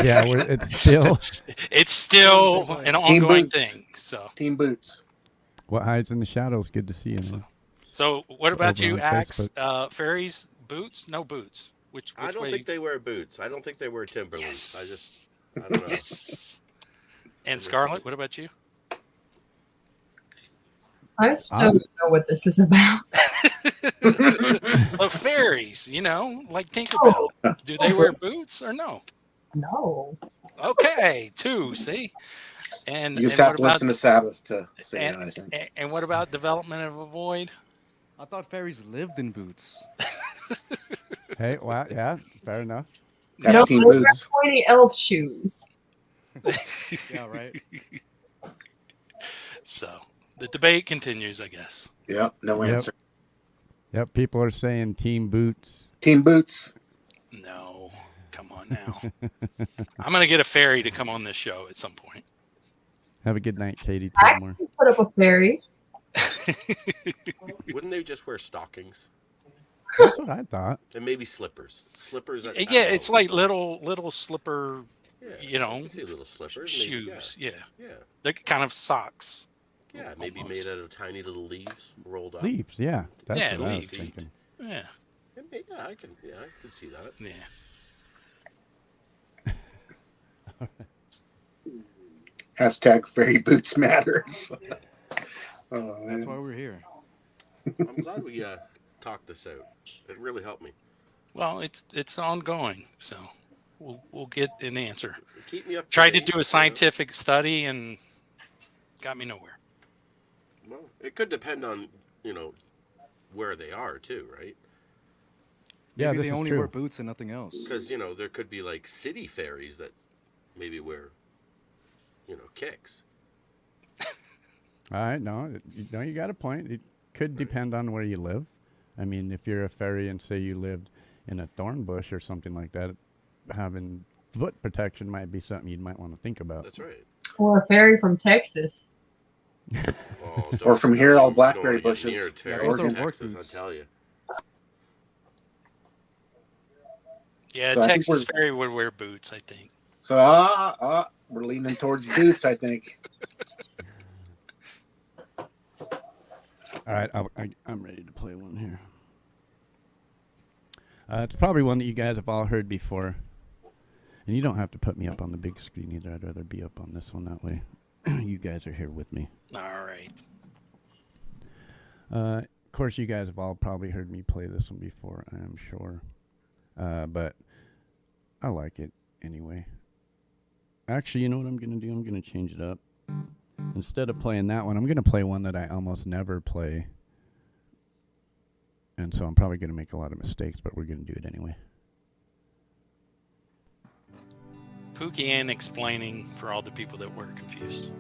Yeah, it's still It's still an Team ongoing Boots. thing. So, Team Boots. what hides in the shadows. Good to see you. Man. so what about Over you, on Axe? Fairies, boots? No boots. Which I don't way? think they wear boots. I don't think they wear Timberlands. Yes. I don't know. Yes. And Scarlett, what about you? I still don't know what this is about. So fairies, like Tinkerbell. Do they wear boots or no? No. Okay, 2. See, and You just and have what to about listen to Sabbath to say that, I and, think. and what about development of a void? I thought fairies lived in boots. Hey, well, yeah, fair enough. That's No, Team those are Boots. pointy elf shoes. Yeah, right. So the debate continues, I guess. Yep, no Yep. answer. Yep, people are saying Team Boots. Team Boots. No, come on now. I'm gonna get a fairy to come on this show at some point. Have a good night, Katie. I Take more. can put up a fairy. Wouldn't they just wear stockings That's what I thought. and maybe slippers? Slippers. Yeah, it's like little slipper, yeah, I can see little slippers. shoes. Yeah, Yeah, they're kind of socks. yeah, maybe Almost. made out of tiny little leaves rolled up. Leaves, yeah. That's Yeah, what I was leaves. thinking. Yeah, Yeah, I can see that. yeah. Hashtag fairy boots matters. Oh, That's man. why we're here. I'm glad we talked this out. It really helped me. Well, it's ongoing, so we'll get an answer. Keep me up. Tried to date, do a scientific study and got me nowhere. Well, it could depend on where they are too, right? Yeah, Maybe this they is only true. wear boots and nothing else. Because there could be like city fairies that maybe wear kicks. All right, you got a point. It could depend on where you live. I mean, if you're a fairy and say you lived in a thorn bush or something like that, having foot protection might be something you might want to think about. That's right. Or a fairy from Texas. Oh, Or from here, all you don't blackberry wanna get bushes. near Yeah, fairies those in are work Texas, I boots. tell you. Yeah, So I think Texas we're- fairy would wear boots, I think. So we're leaning towards boots, I think. All right, I'm ready to play one here. It's probably one that you guys have all heard before. And you don't have to put me up on the big screen either. I'd rather be up on this one. That way you guys are here with me. All right. Of course, you guys have all probably heard me play this one before, I'm sure. But I like it anyway. Actually, you know what I'm going to do? I'm going to change it up. Instead of playing that one, I'm going to play one that I almost never play. And so I'm probably going to make a lot of mistakes, but we're going to do it anyway. Pookie Ann explaining for all the people that were confused.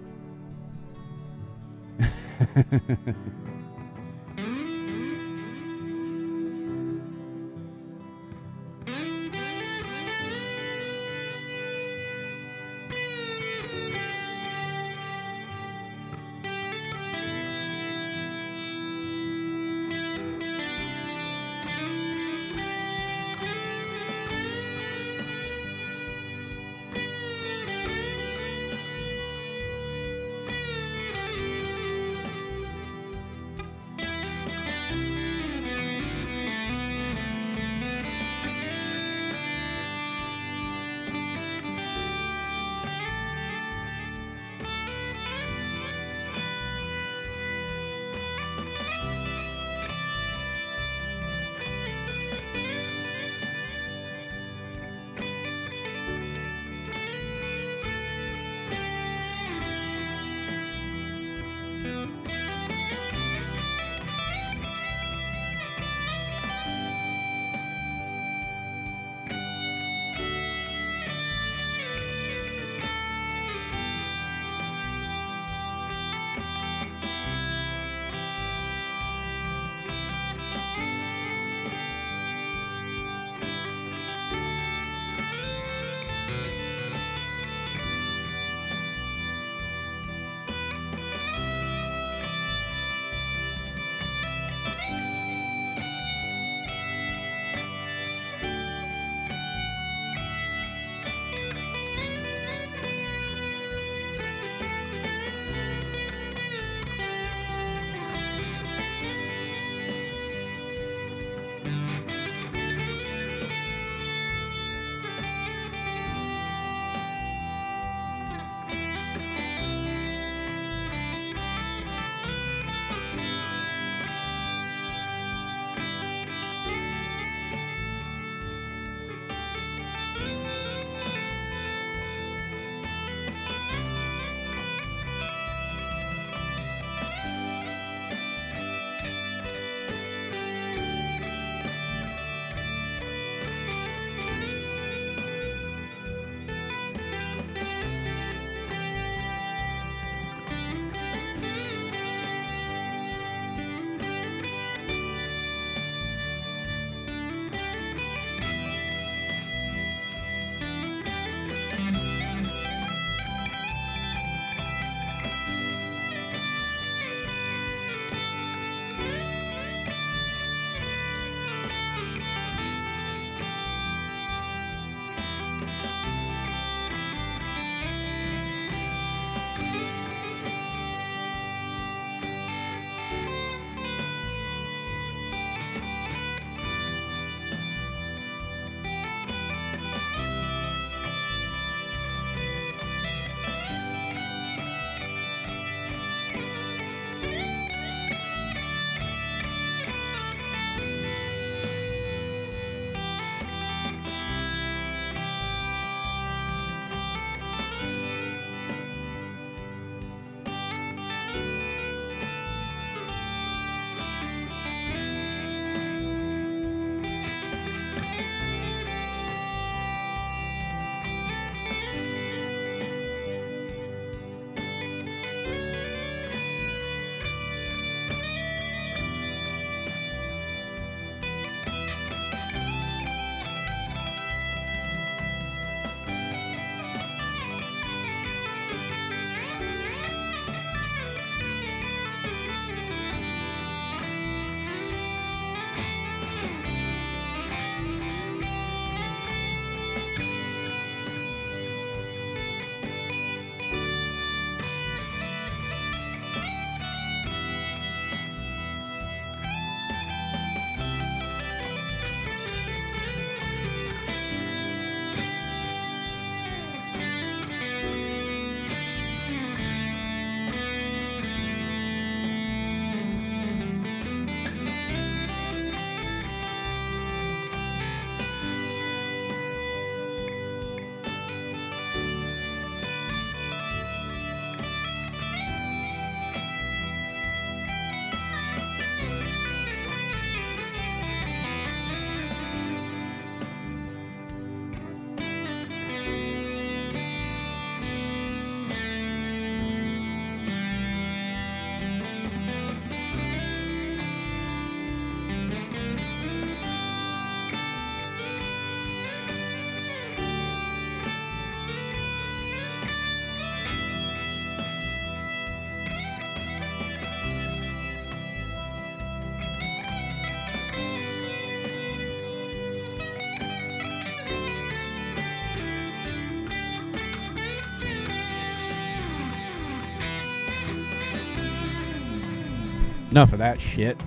Enough of that shit.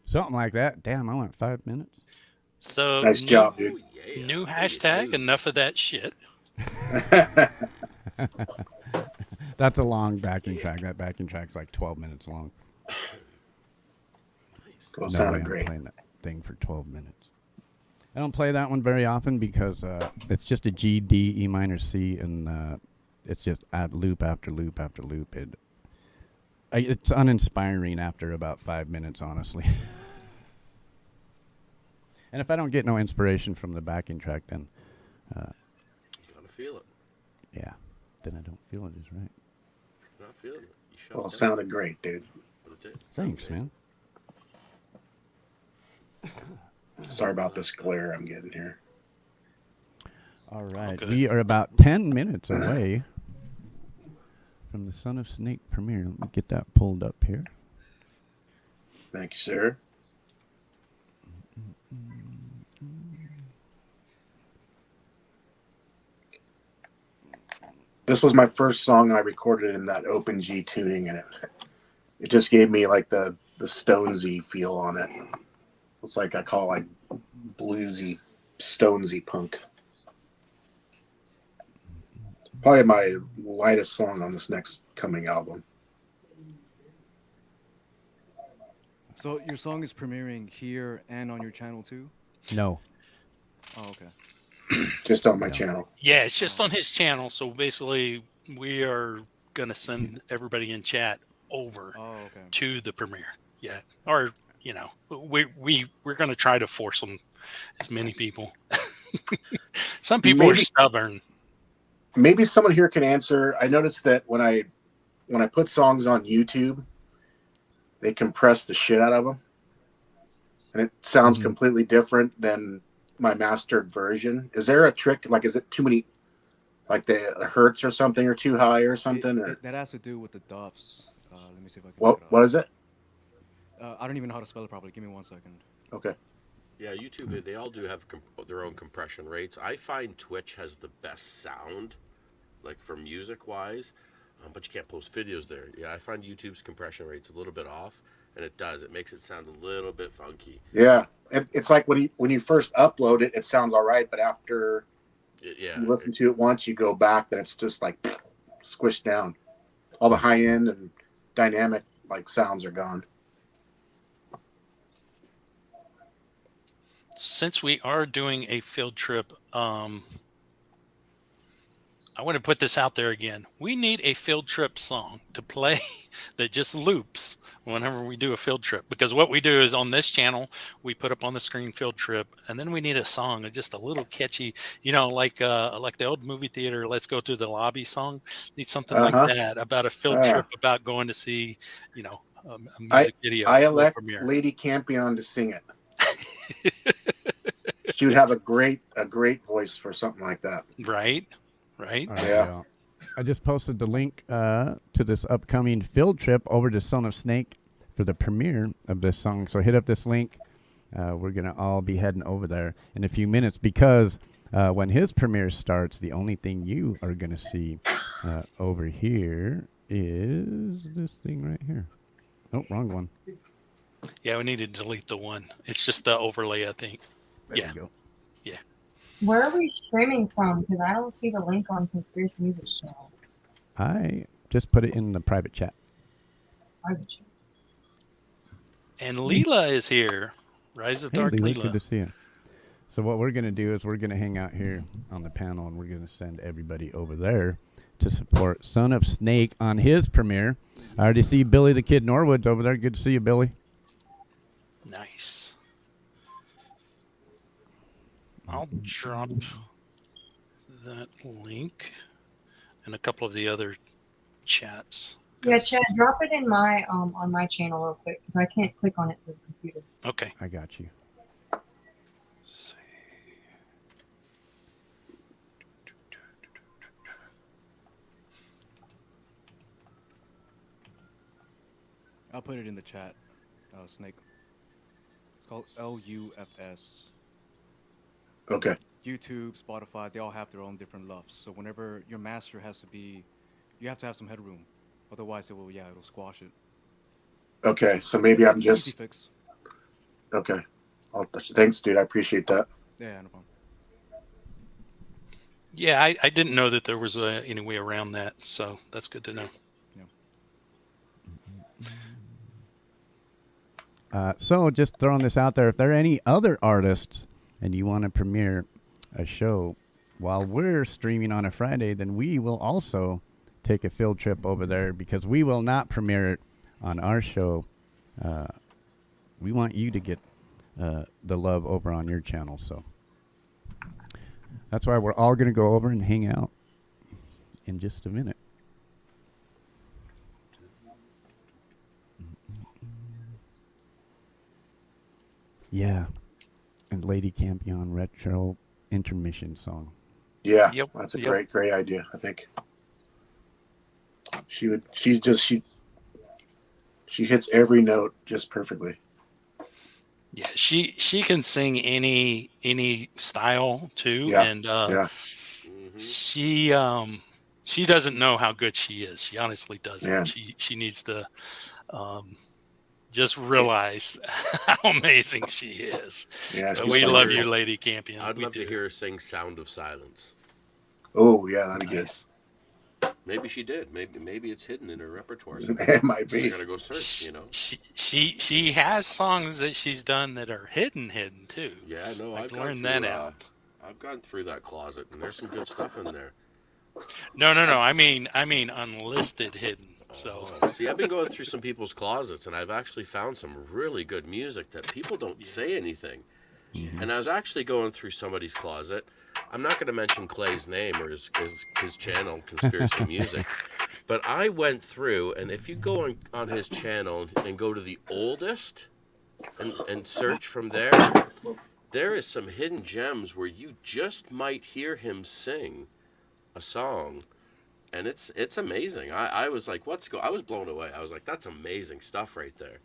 Something like that. Damn, I went 5 minutes. So Nice job, dude. New Pretty hashtag. smooth. Enough of that shit. That's a long backing track. That backing track's like 12 minutes long. Well, No sounded way I'm great. playing that thing for 12 minutes. I don't play that one very often because it's just a G, D, E minor, C, and it's just at loop after loop after loop. It's uninspiring after about 5 minutes, honestly. And if I don't get no inspiration from the backing track, then You gotta feel it. yeah, then I don't feel it is right. If you're not feeling it, you shut Well, it it down. sounded great, dude. But it did. Thanks, man. Sorry about this glare I'm getting here. All right, good. we are about 10 minutes away from the Son of Snake premiere. Let me get that pulled up here. Thank you, sir. This was my first song I recorded in that open G tuning, and it just gave me like the Stonesy feel on it. It's like I call it like bluesy, Stonesy punk. Probably my lightest song on this next coming album. So your song is premiering here and on your channel too? No. Oh, okay. Just on my channel. Yeah, it's just on his channel. So basically, we are gonna send everybody in chat over Oh, okay. to the premiere. Yeah, or we're gonna try to force them, as many people. Some people are Maybe- stubborn. Maybe someone here can answer. I noticed that when I put songs on YouTube, they compress the shit out of them, and it sounds completely different than my mastered version. Is there a trick? Like, is it too many? Like the hertz or something, or too high or something? Or That has to do with the dubs. Let me see if I can. what is it? I don't even know how to spell it properly. Give me 1 second. Okay. Yeah, YouTube, they all do have their own compression rates. I find Twitch has the best sound, like for music wise, but you can't post videos there. Yeah, I find YouTube's compression rate's a little bit off, and it makes it sound a little bit funky. Yeah, it's like when you first upload it, it sounds all right, but after Yeah, you listen to it once, you go back, then it's just like squished down. All the high end and dynamic like sounds are gone. Since we are doing a field trip, I want to put this out there again. We need a field trip song to play that just loops whenever we do a field trip. Because what we do is on this channel, we put up on the screen field trip, and then we need a song, just a little catchy, like the old movie theater, Let's Go to the Lobby song. Need something like that about a field trip, about going to see, a music video. I or elect premiere. Lady Campion to sing it. She would have a great voice for something like that. Right. All right, Yeah. y'all. I just posted the link to this upcoming field trip over to Son of Snake for the premiere of this song. So hit up this link. We're going to all be heading over there in a few minutes because when his premiere starts, the only thing you are going to see over here is this thing right here. Oh, wrong one. Yeah, we need to delete the one. It's just the overlay, I think. There Yeah. you go. Where are we streaming from? Because I don't see the link on Conspiracy Music channel. I just put it in the private chat. And Leela is here. Rise of Hey, Dark Leela, Leela. good to see you. So what we're going to do is we're going to hang out here on the panel, and we're going to send everybody over there to support Son of Snake on his premiere. I already see Billy the Kid Norwood's over there. Good to see you, Billy. Nice. I'll drop that link and a couple of the other chats. Yeah, Chad, drop it in my on my channel real quick because I can't click on it through the computer. Okay. I got you. Let's see. I'll put it in the chat. Snake. It's called LUFS. Okay. YouTube, Spotify, they all have their own different loves. So whenever your master has to be, you have to have some headroom. Otherwise, it'll squash it. Okay, so maybe I'm Easy just fix. okay. Thanks, dude. I appreciate that. Yeah, no problem. Yeah, I didn't know that there was any way around that, so that's good to know. So just throwing this out there, if there are any other artists and you want to premiere a show while we're streaming on a Friday, then we will also take a field trip over there because we will not premiere it on our show. We want you to get the love over on your channel. So that's why we're all going to go over and hang out in just a minute. Yeah. And Lady Campion retro intermission song. Yeah, Yep, that's a yep. great idea. I think she hits every note just perfectly. Yeah, she can sing any style too, Yeah, and yeah, she doesn't know how good she is. She honestly doesn't. Yeah. She needs to just realize how amazing she is. yeah. But she's we fun. love you, Lady Campion. I'd We love to do. hear her sing "Sound of Silence." Oh, yeah, that'd be good. Nice. Maybe she did. Maybe it's hidden in her repertoire. It might be. I gotta go search. You know. She has songs that she's done that are hidden too. Yeah, no, I've I've gone learned through, that out. I've gone through that closet, and there's some good stuff in there. No. I mean unlisted hidden. So Oh, see, I've been going through some people's closets, and I've actually found some really good music that people don't say anything. And I was actually going through somebody's closet. I'm not going to mention Clay's name or his channel, Conspiracy Music, but I went through, and if you go on his channel and go to the oldest and search from there, there is some hidden gems where you just might hear him sing a song. And it's amazing. I was like, I was blown away. I was like, that's amazing stuff right there.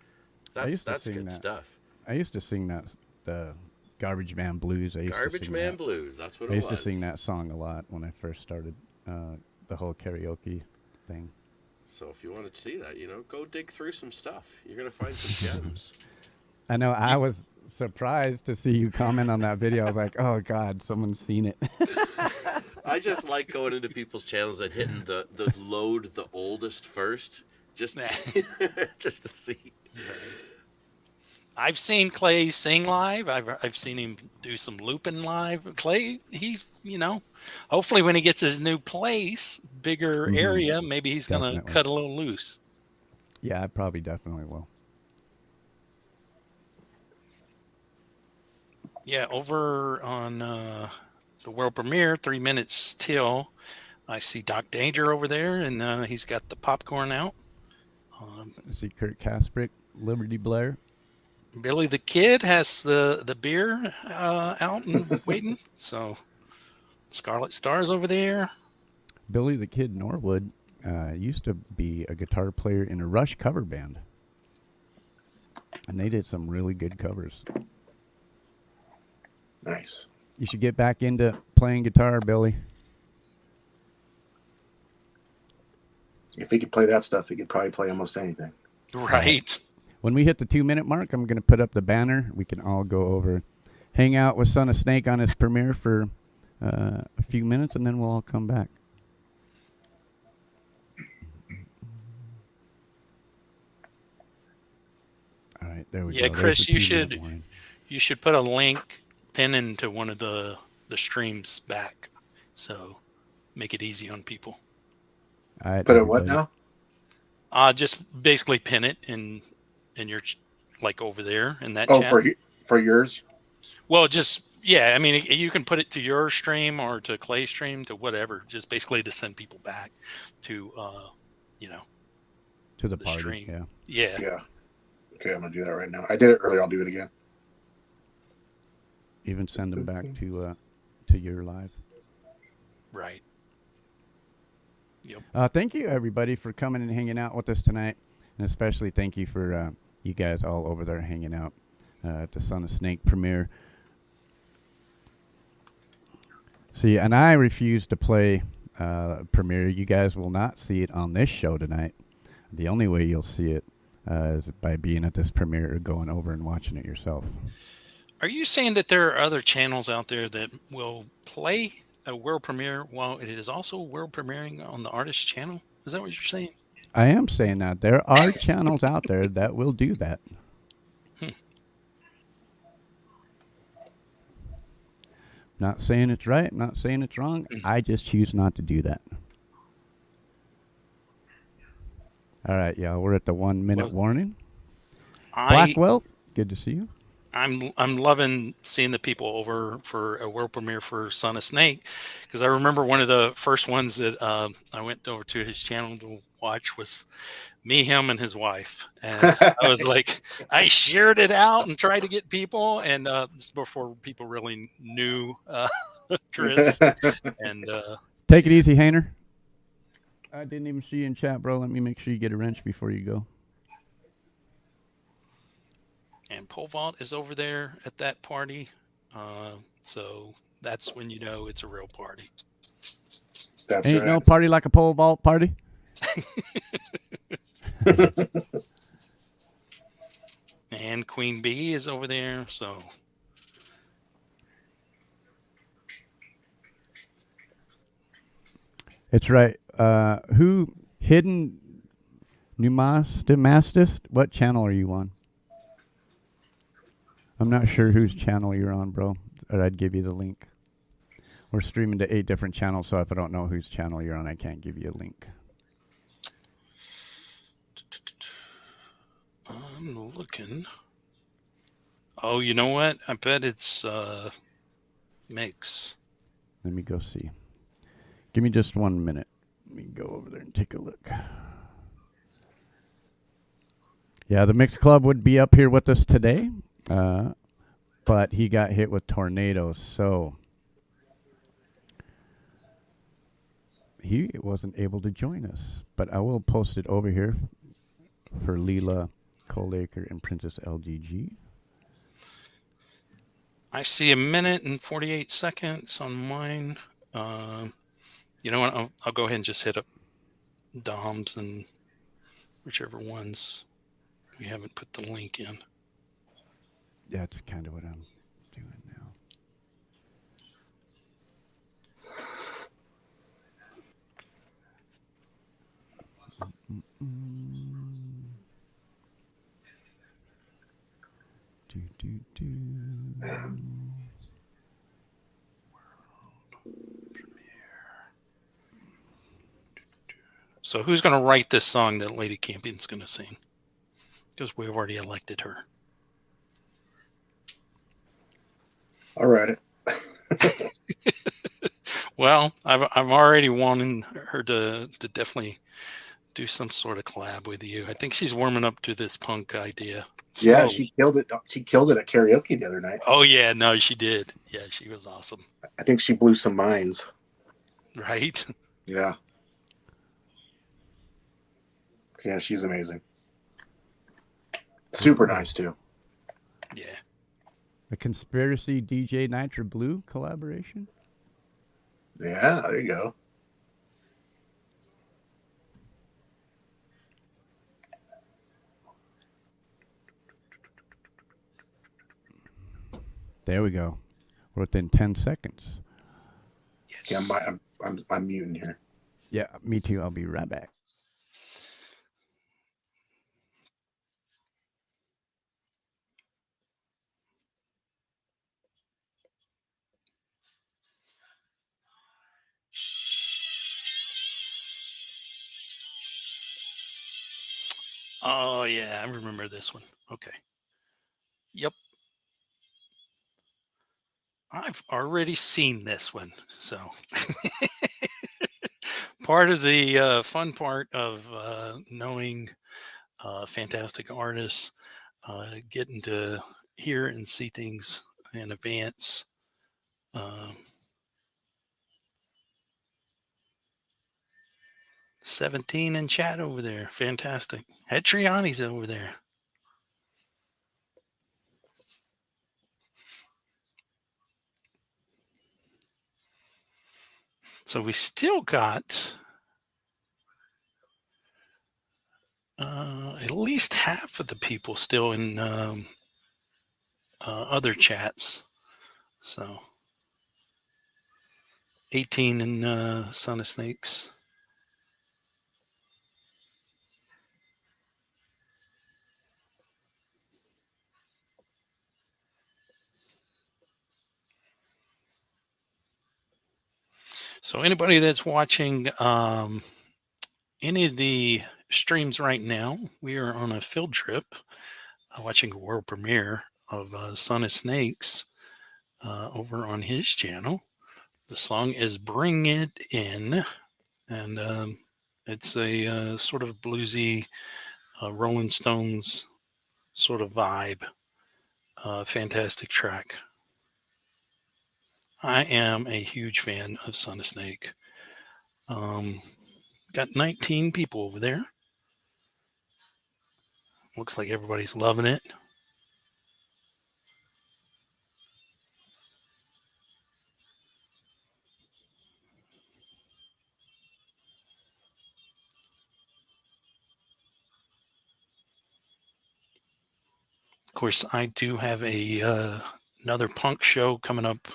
used to That's sing good that. stuff. I used to sing that Garbage Man Blues. Garbage Man Blues. That's what I it used was. to sing that song a lot when I first started the whole karaoke thing. So if you want to see that, go dig through some stuff. You're gonna find some gems. I know I was surprised to see you comment on that video. I was like, oh God, someone's seen it. I just like going into people's channels and hitting the load the oldest first, just just to see. I've seen Clay sing live. I've seen him do some looping live. Clay, he's hopefully when he gets his new place, bigger area, maybe he's gonna Definitely. cut a little loose. Yeah, I probably definitely will. Yeah, over on the world premiere, 3 minutes till, I see Doc Danger over there, and he's got the popcorn out. I see Kurt Kasprick, Liberty Blair. Billy the Kid has the beer out and waiting. So Scarlet Star's over there. Billy the Kid Norwood used to be a guitar player in a Rush cover band. And they did some really good covers. Nice. You should get back into playing guitar, Billy. If he could play that stuff, he could probably play almost anything. Right. When we hit the 2-minute mark, I'm going to put up the banner. We can all go over, hang out with Son of Snake on his premiere for a few minutes, and then we'll all come back. All right, there we go. Yeah, There's Chris, the you 2-minute should warning. you should put a link pin into one of the streams back, so make it easy on people. All right, Put it what everybody. now? Just basically pin it in your like over there in that Oh, chat. for yours? Well, just yeah. I mean, you can put it to your stream or to Clay's stream to whatever. Just basically to send people back to To the the party, stream. yeah. Yeah. Yeah. Okay, I'm gonna do that right now. I did it earlier. I'll do it again. Even send them back to your live. Right. Yep. Thank you, everybody, for coming and hanging out with us tonight. And especially thank you for you guys all over there hanging out at the Son of Snake premiere. See, and I refuse to play premiere. You guys will not see it on this show tonight. The only way you'll see it is by being at this premiere or going over and watching it yourself. Are you saying that there are other channels out there that will play a world premiere while it is also world premiering on the artist channel? Is that what you're saying? I am saying that there are channels out there that will do that. Not saying it's right, not saying it's wrong. I just choose not to do that. All right, y'all. We're at the 1 minute warning. Blackwell, good to see you. I'm loving seeing the people over for a world premiere for Son of Snake, because I remember one of the first ones that I went over to his channel to watch was me, him, and his wife, and I was like, I shared it out and tried to get people, and this is before people really knew Chris. And take it easy, Hainer. I didn't even see you in chat, bro. Let me make sure you get a wrench before you go. And Pole Vault is over there at that party. So that's when you know it's a real party. That's Ain't right. no party like a pole vault party. And Queen Bee is over there. So it's right. Who hidden Pneumastis? What channel are you on? I'm not sure whose channel you're on, bro, or I'd give you the link. We're streaming to 8 different channels, so if I don't know whose channel you're on, I can't give you a link. I'm looking. Oh, you know what? I bet it's Mix. Let me go see. Give me just 1 minute. Let me go over there and take a look. Yeah, the Mix Club would be up here with us today, but he got hit with tornadoes, so he wasn't able to join us. But I will post it over here for Leela Coldacre and Princess LGG. I see 1 minute and 48 seconds on mine. You know what? I'll go ahead and just hit up Dom's and whichever ones we haven't put the link in. That's kind of what I'm doing now. So who's going to write this song that Lady Campion's going to sing? Because we've already elected her. All right. Well, I'm already wanting her to definitely do some sort of collab with you. I think she's warming up to this punk idea. Yeah, slowly. she killed it. She killed it at karaoke the other night. Oh yeah, no, she did. Yeah, she was awesome. I think she blew some minds. Right? Yeah. Yeah, she's amazing. Super nice too. Yeah. The Conspiracy DJ Nitro Blue collaboration. Yeah, there you go. There we go. We're within 10 seconds. Yes. Yeah, I'm muting here. Yeah, me too. I'll be right back. Oh yeah, I remember this one. Okay. Yep. I've already seen this one. So part of the fun part of knowing fantastic artists, getting to hear and see things in advance. 17 in chat over there. Fantastic. Hetriani's over there. So we still got at least half of the people still in other chats. So 18 in Son of Snakes. So anybody that's watching any of the streams right now, we are on a field trip watching a world premiere of Son of Snakes over on his channel. The song is Bring It In, and it's a sort of bluesy Rolling Stones sort of vibe. Fantastic track. I am a huge fan of Son of Snake. Got 19 people over there. Looks like everybody's loving it. Of course, I do have another punk show coming up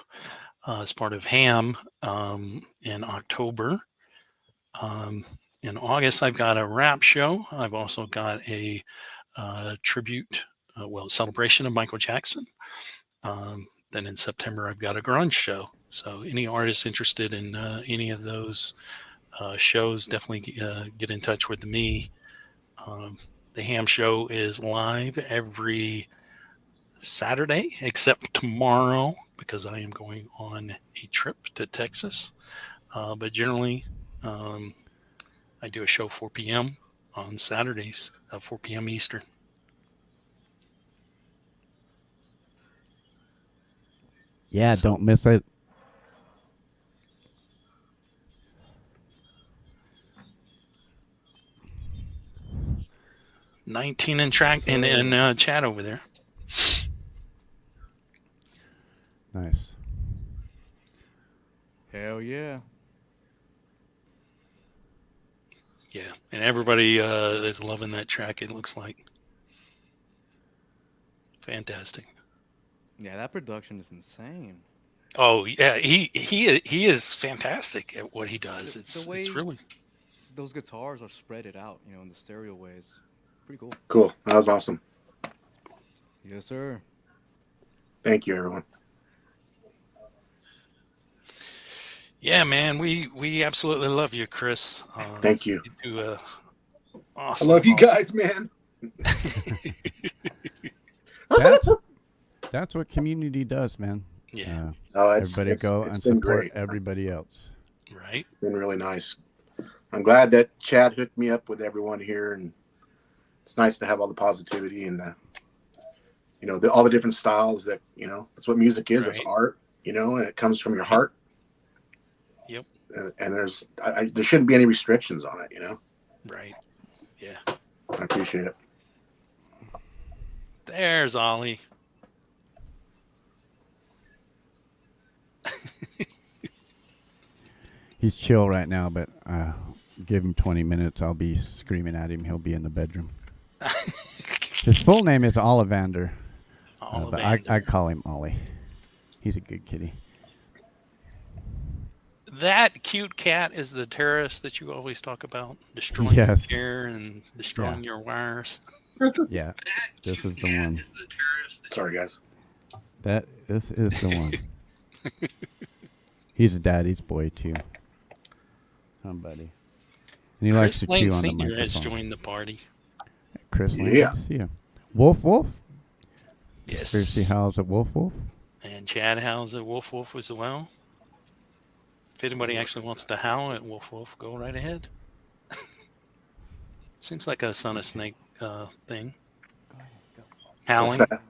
as part of Ham in October. In August, I've got a rap show. I've also got a tribute, celebration of Michael Jackson. Then in September, I've got a grunge show. So any artists interested in any of those shows, definitely get in touch with me. The Ham show is live every Saturday, except tomorrow, because I am going on a trip to Texas. But generally, I do a show 4 p.m. on Saturdays, 4 p.m. Eastern. Yeah, don't miss it. $19 in track in chat over there. Nice. Hell yeah. Yeah, and everybody is loving that track. It looks like fantastic. Yeah, that production is insane. Oh yeah, he is fantastic at what he does. It's really those guitars are spread it out, in the stereo ways. Pretty cool. Cool. That was awesome. Yes, sir. Thank you, everyone. Yeah, man. We absolutely love you, Chris. Thank you. You do awesome. I love you guys, man. That's what community does, man. Yeah. Everybody go and support great. everybody else. Right. It's been really nice. I'm glad that Chad hooked me up with everyone here, and it's nice to have all the positivity and all the different styles that that's what music is. It's art, and it comes from your heart. Yep. And there shouldn't be any restrictions on it, Right. Yeah. I appreciate it. There's Ollie. He's chill right now, but give him 20 minutes. I'll be screaming at him. He'll be in the bedroom. His full name is Ollivander, but I call him Ollie. He's a good kitty. That cute cat is the terrorist that you always talk about, destroying your hair and destroying your wires. Yeah, this is the one. Sorry, guys. This is the one. He's a daddy's boy too. Buddy. And he likes to chew Lane on the Sr. microphone. has joined the party. Chris Lane, Yeah. good to see you. Wolf. Yes. Thirsty Howls at Wolf. And Chad howls at Wolf as well. If anybody actually wants to howl at Wolf, go right ahead. Seems like a Son of Snake thing. Howling. What's that?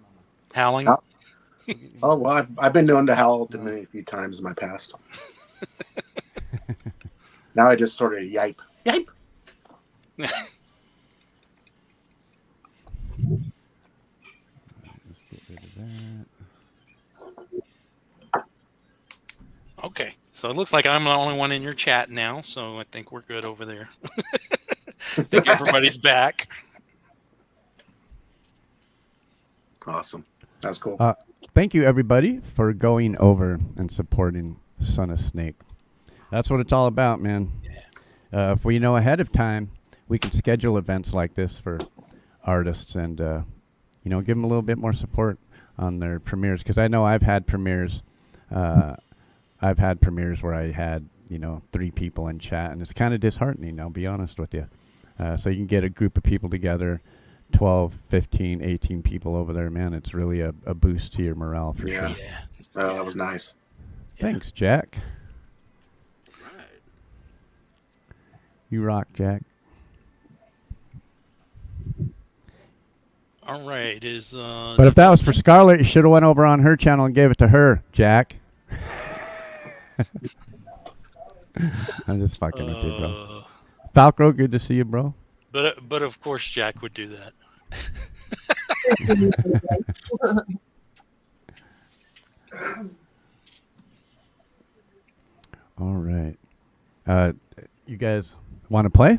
Howling. Oh, well, I've been known to howl to many a few times in my past. Now I just sort of yipe. Yipe. Let's get rid of that. Okay, so it looks like I'm the only one in your chat now, so I think we're good over there. I think everybody's back. Awesome. That's cool. Thank you, everybody, for going over and supporting Son of Snake. That's what it's all about, man. If we know ahead of time, we can schedule events like this for artists and, give them a little bit more support on their premieres. Because I know I've had premieres. I've had premieres where I had, 3 people in chat, and it's kind of disheartening, I'll be honest with you. So you can get a group of people together, 12, 15, 18 people over there, man. It's really a boost to your morale for Yeah. sure. Yeah. That was nice. Thanks, Jack. Right. You rock, Jack. All right. Is But if that was for Scarlett, you should have went over on her channel and gave it to her, Jack. I'm just fucking with you, bro. Falcro, good to see you, bro. but of course Jack would do that. All right. You guys want to play?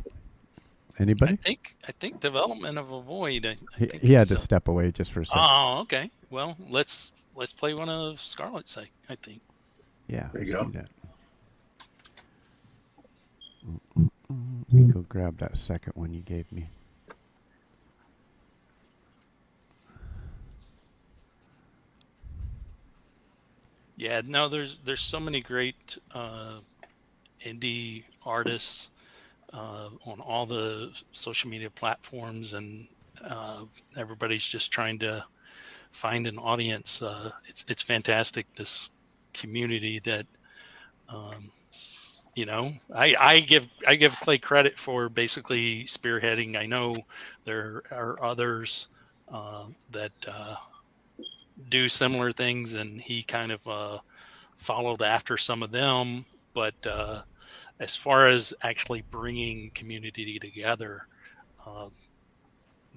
Anybody? I think development of a void. I think He had so. to step away just for a second. Oh, okay. Well, let's play one of Scarlett's. I think. Yeah. There you let's go. do that. Let me go grab that second one you gave me. Yeah. No, there's so many great indie artists on all the social media platforms, and everybody's just trying to find an audience. It's fantastic, this community that I give Clay credit for basically spearheading. I know there are others that do similar things, and he kind of followed after some of them, but as far as actually bringing community together,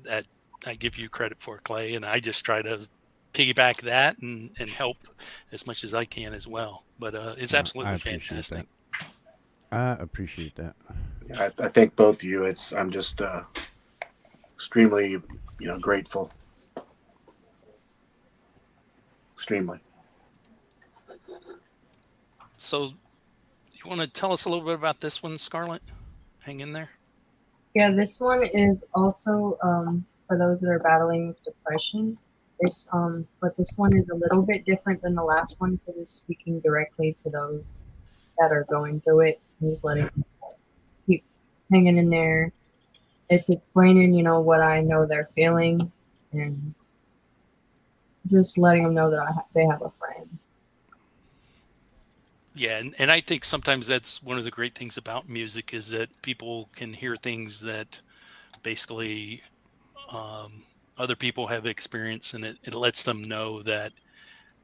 that I give you credit for, Clay, and I just try to piggyback that and help as much as I can as well. But it's absolutely I appreciate fantastic. that. I appreciate that. Yeah, I thank both of you. I'm just extremely, grateful. Extremely. So you want to tell us a little bit about this one, Scarlett? Hang in there. Yeah, this one is also for those that are battling with depression. It's but this one is a little bit different than the last one because it's speaking directly to those that are going through it. And just letting them keep hanging in there. It's explaining, what I know they're feeling, and just letting them know that they have a friend. Yeah, and I think sometimes that's one of the great things about music is that people can hear things that basically other people have experienced, and it lets them know that,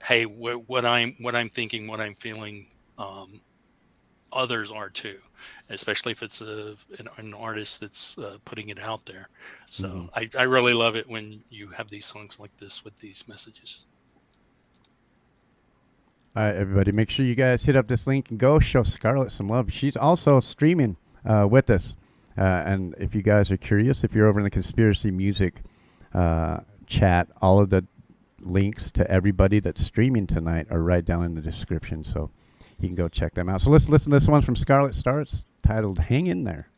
hey, what I'm thinking, what I'm feeling, others are too, especially if it's an artist that's putting it out there. So I really love it when you have these songs like this with these messages. All right, everybody, make sure you guys hit up this link and go show Scarlett some love. She's also streaming with us. And if you guys are curious, if you're over in the Conspiracy Music chat, all of the links to everybody that's streaming tonight are right down in the description. So you can go check them out. So let's listen to this one from Scarlett Starr. It's titled Hang In There.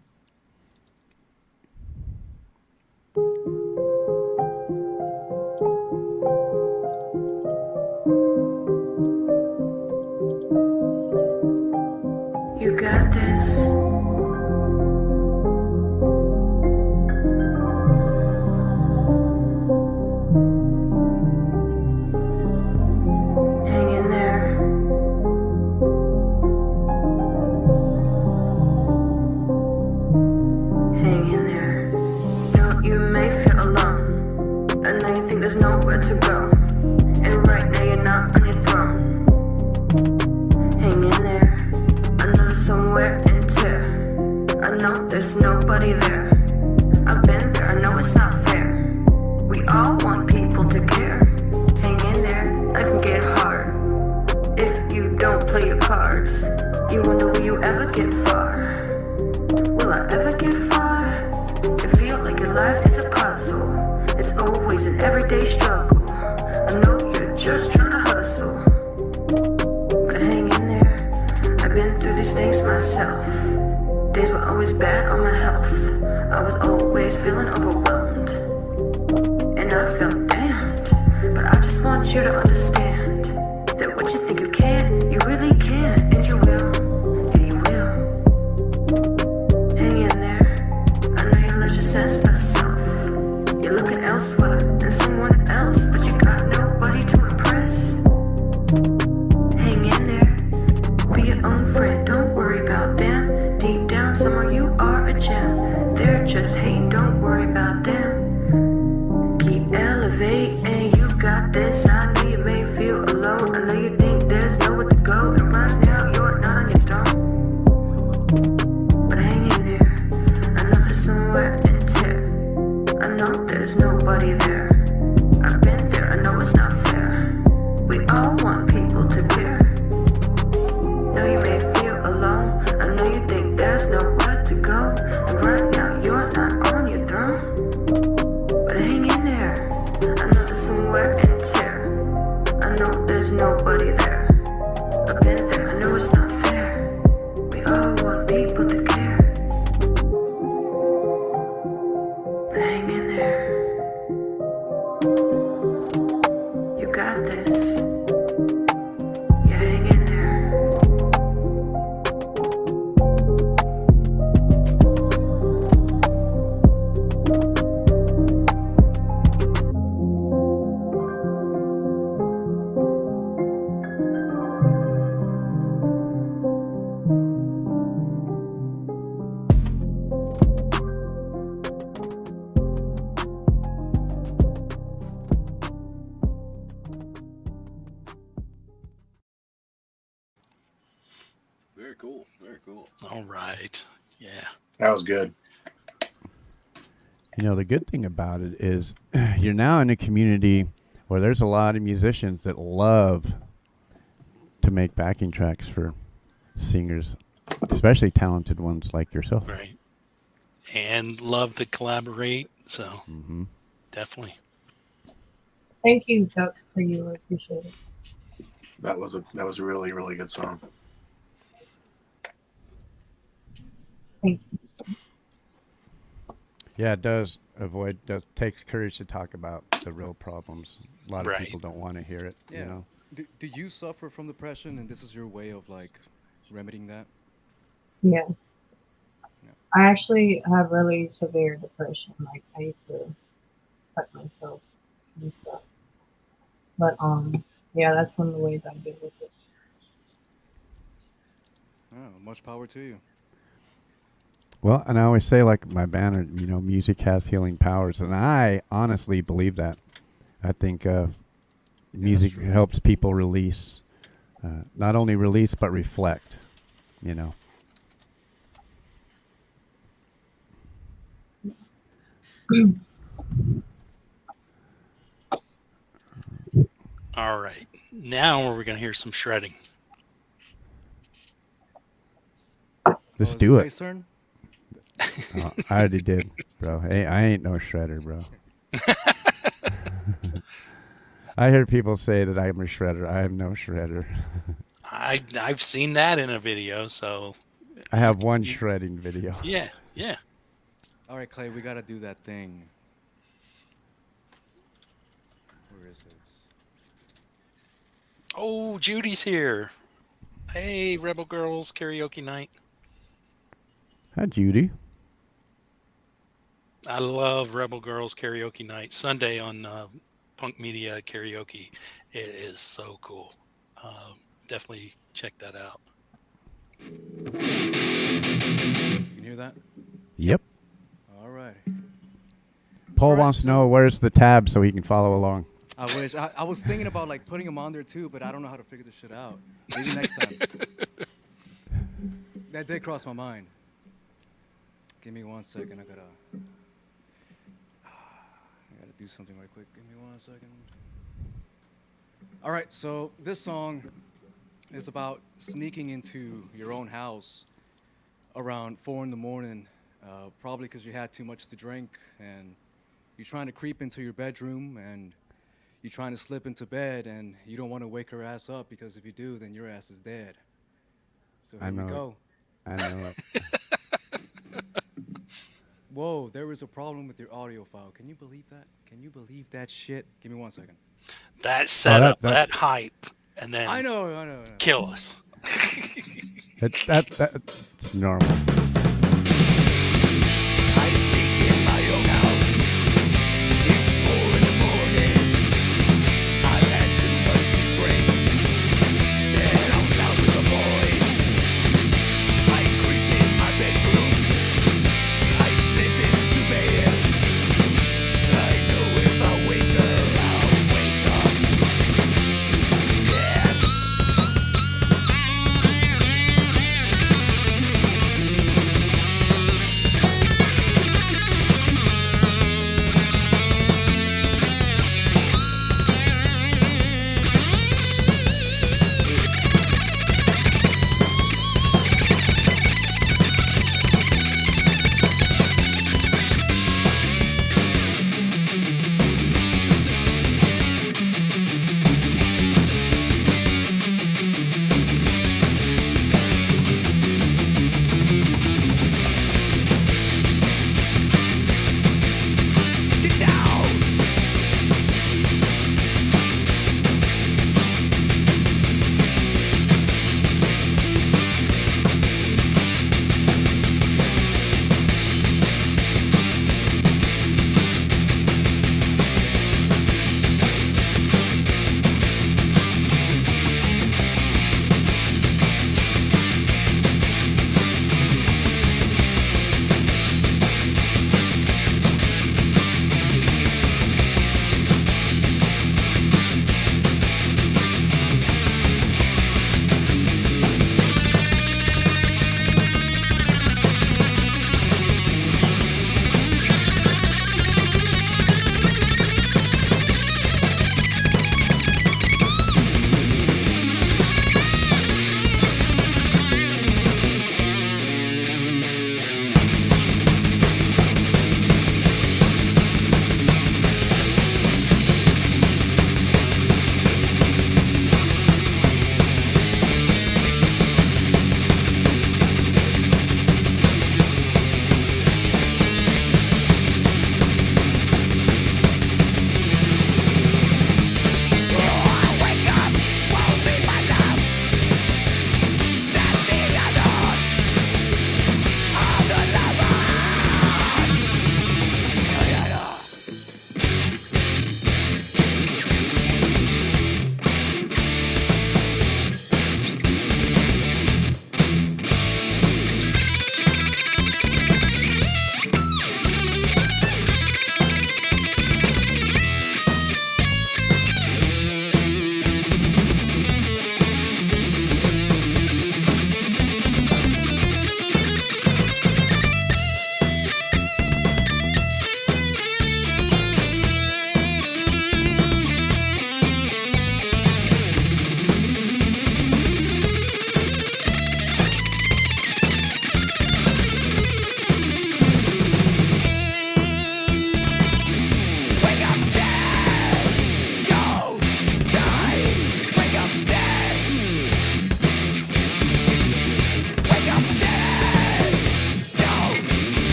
You got this. Hang in there. Hang in there. You may feel alone, and now you think there's nowhere to go. And right now you're not on your throne. Hang in there. I know there's somewhere in tear. I know there's nobody there. I've been there, I know it's not fair. We all want people to care. Hang in there, life can get hard. If you don't play your cards, you wonder will you ever get far? Will I ever get far? It feels like your life is a puzzle. It's always an everyday struggle. always bad on my health. I was always feeling overwhelmed. And I felt damned. But I just want you to understand that what you think you can't, you really can. And you will. And you will. Hang in there. I know you let your sense of self. You're looking elsewhere than someone else, but you got nobody to impress. Hang in there. Be your own friend. Don't worry about them. Deep down, somewhere you are a gem. They're just hating. Don't worry about them. Keep elevating. You got this. I know you may feel alone. I know you think there's nowhere to go, and right now you're not on your throne. But hang in there. I know there's somewhere in tear. I know there's nobody there. I've been there. I know it's not fair. We all want people to care. Know you may feel alone. I know you think there's nowhere to go, and right now you're not on your throne. But hang in there. I know there's somewhere in tear. I know there's nobody there. I've been there. I know it's not fair. We all want people to care. But hang in there. You got this. You hang in there. Very cool. Very cool. All right. Yeah. That was good. You know, the good thing about it is you're now in a community where there's a lot of musicians that love to make backing tracks for singers, especially talented ones like yourself. Right. And love to collaborate. So Hmm. definitely. Thank you, Ducks, for you. I appreciate it. That was a really, really good song. Thank you. Yeah, it takes courage to talk about the real problems. A lot of Right. people don't want to hear it, Yeah. you know. Do you suffer from depression, and this is your way of like remedying that? Yes. Yeah. I actually have really severe depression. Like I used to cut myself and stuff. But yeah, that's one of the ways I deal with it. Oh, much power to you. Well, and I always say, like my band, you know, music has healing powers, and I honestly believe that. I think music true. helps people release, not only release but reflect. You know. All right. Now we're going to hear some shredding. Just is do it. Jay's turn? I already did, bro. Hey, I ain't no shredder, bro. I hear people say that I'm a shredder. I am no shredder. I've seen that in a video. So I have one shredding video. yeah. Yeah. All right, Clay, we gotta do that thing. Where is it? Oh, Judy's here. Hey, Rebel Girls karaoke night. Hi, Judy. I love Rebel Girls karaoke night. Sunday on Punk Media Karaoke. It is so cool. Definitely check that out. You can hear that? Yep. All right. Paul Alright, wants to so- know where's the tab so he can follow along. I wish. I was thinking about like putting them on there too, but I don't know how to figure this shit out. Maybe next time. That did cross my mind. Give me 1 second. I gotta do something right quick. Give me 1 second. All right. So this song is about sneaking into your own house around 4 in the morning, probably because you had too much to drink and you're trying to creep into your bedroom and you're trying to slip into bed and you don't want to wake her ass up because if you do, then your ass is dead. So I here we know it. go. I know it. Whoa, there was a problem with your audio file. Can you believe that? Can you believe that shit? Give me 1 second. That setup, that- that hype, and then I know. kill us. That's normal.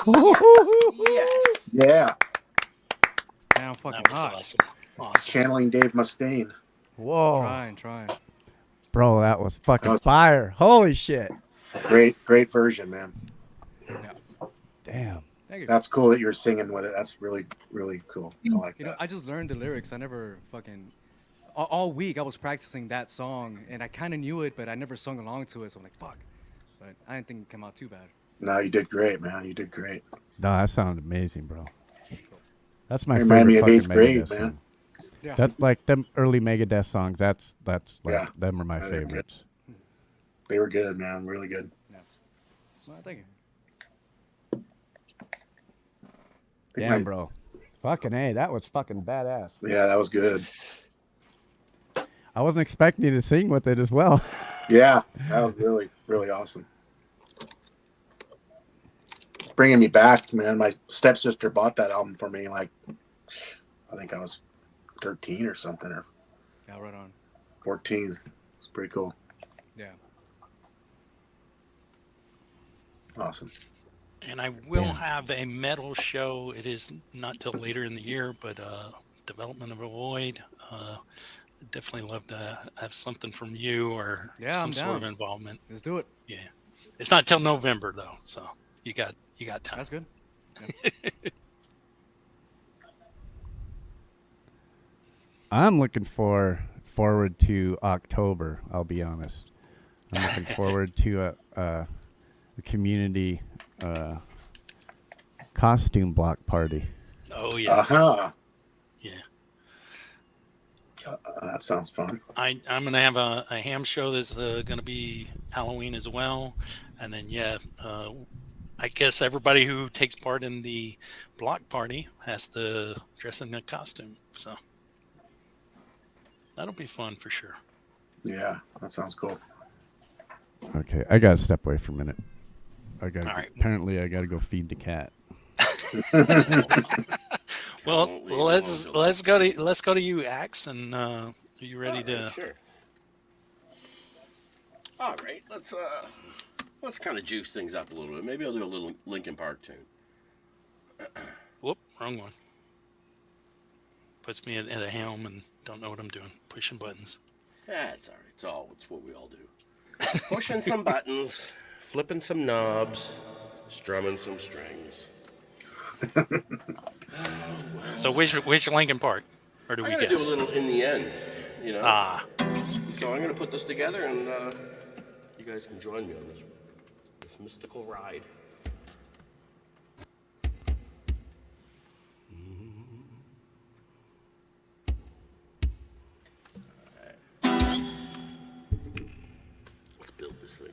Yes. Yeah. Man, I'm fucking That was hot. awesome. Awesome. Channeling Dave Mustaine. Whoa, Trying. bro, that was fucking That was- fire. Holy shit. Great version, man. Damn. Thank you. That's cool that you're singing with it. That's really cool. I like You know, that. I just learned the lyrics. I never fucking all week I was practicing that song, and I kind of knew it, but I never sung along to it. So I'm like, fuck. But I didn't think it came out too bad. No, you did great, man. You did great. No, that sounded amazing, bro. That's my You favorite remind me of fucking eighth grade, Megadeth man. song. Yeah. That's like them early Megadeth songs. That's like Yeah. them are my Yeah, they're good. favorites. They were good, man. Really good. Well, thank you. I think Damn, my- bro. Fucking A, that was fucking badass. Yeah, that was good. I wasn't expecting you to sing with it as well. Yeah, that was really awesome. It's bringing me back, man. My stepsister bought that album for me. Like, I think I was 13 or something. Or Yeah, right on. 14. It's pretty cool. Yeah. Awesome. And I will Yeah. have a metal show. It is not till later in the year, but Development of a Void. Definitely love to have something from you or Yeah, some I'm sort of down. involvement. Let's do it. Yeah, it's not till November though, so you got time. That's good. I'm looking forward to October. I'll be honest. I'm looking forward to a community costume block party. Oh yeah, Uh-huh. yeah. That sounds fun. I'm gonna have a ham show that's gonna be Halloween as well, and then I guess everybody who takes part in the block party has to dress in a costume. So that'll be fun for sure. Yeah, that sounds cool. Okay, I gotta step away for a minute. All right. Apparently I gotta go feed the cat. Well, Won't leave let's go to you, Axe, and are you ready to? Sure. All right, let's kind of juice things up a little bit. Maybe I'll do a little Linkin Park tune. Whoop, wrong one. Puts me at the helm and don't know what I'm doing, pushing buttons. That's all right. It's what we all do. Pushing some buttons, flipping some knobs, strumming some strings. So which Linkin Park, or do we I'm gonna guess? do a little in the end, you know. Ah, So I'm gonna put this together, and you guys can join me on this mystical ride. Let's build this thing.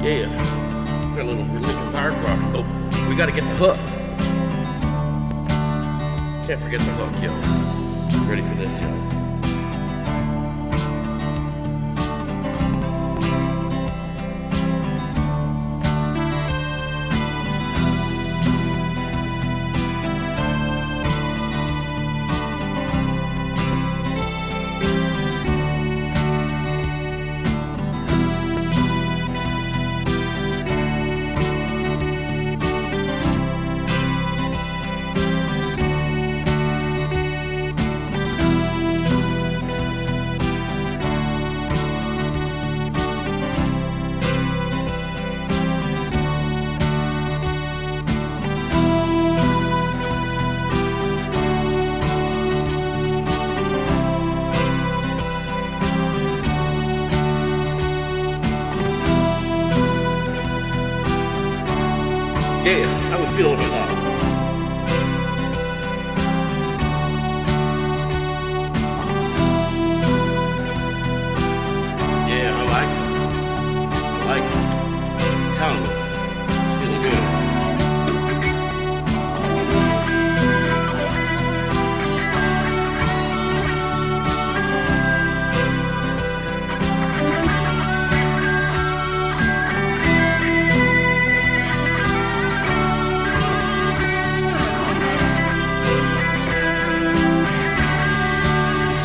Yeah, got a little Linkin Park rock. Oh, we gotta get the hook. Can't forget the hook, yo. Ready for this, yo? Yeah, how we feeling with that? Yeah, I like it. I like it. Tell me, it's feeling good.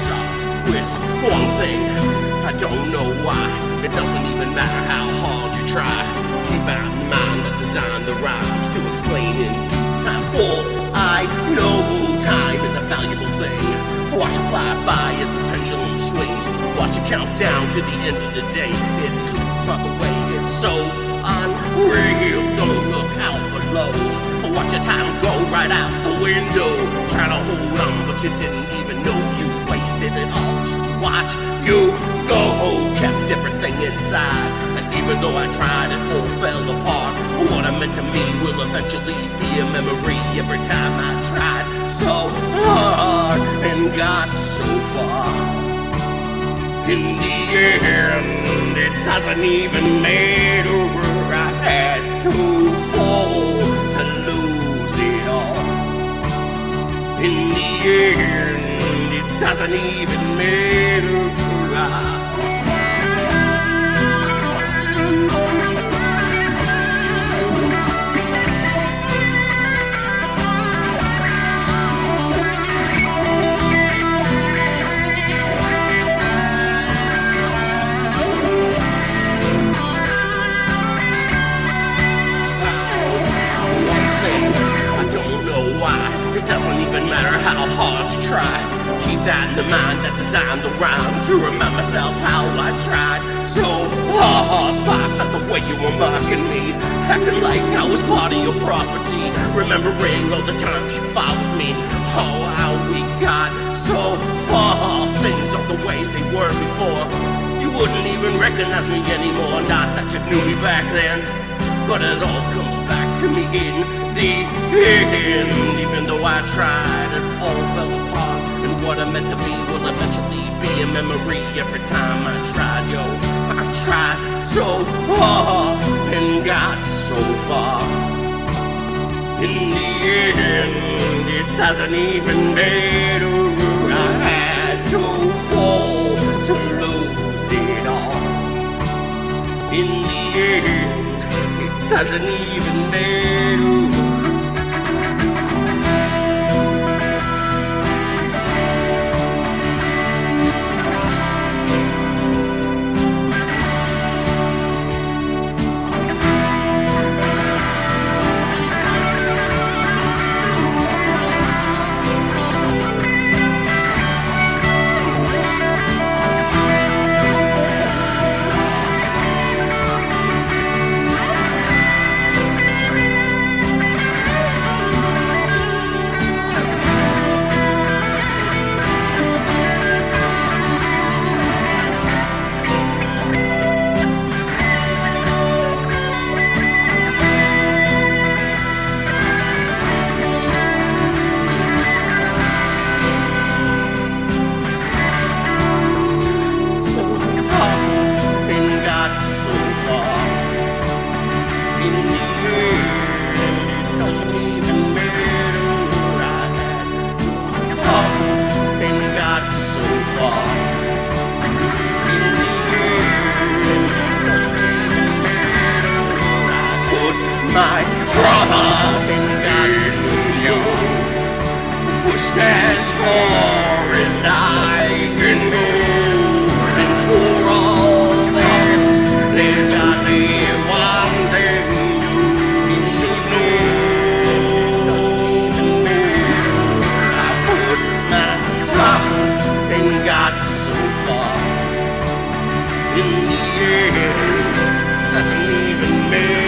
Starts with one thing. I don't know why. It doesn't even matter how hard you try. Keep out in mind that designed the rhymes to explain in due time. All I countdown to the end of the day. It keeps on the way, it's so unreal. Don't look out below, watch your time go right out the window. Trying to hold on, but you didn't even know you wasted it all just to watch you go. Kept everything inside, and even though I tried, it all fell apart. What I meant to me will eventually be a memory. Every time I tried so hard and got so far, in the end, it doesn't even matter. I had to fall to lose it all. In the end, it doesn't even matter. It doesn't even matter how hard you try. Keep that in the mind that designed the rhyme, to remind myself how I tried so hard. Spot that the way you were mocking me, acting like I was part of your property. Remembering all the times you followed me, oh how we got so far. Things aren't the way they were before. You wouldn't even recognize me anymore. Not that you knew me back then, but it all comes back to me in the end. Even though I tried, it all fell apart. And what I meant to be will eventually be a memory. Every time I tried, yo, I tried so hard and got so far. In the end, it doesn't even matter. I had to fall to lose it all. In the end, doesn't even matter. My trust in God's you, pushed as far as I can go. And for all this, there's only one thing you should know. I put my trust in God so far. In the end, doesn't even matter.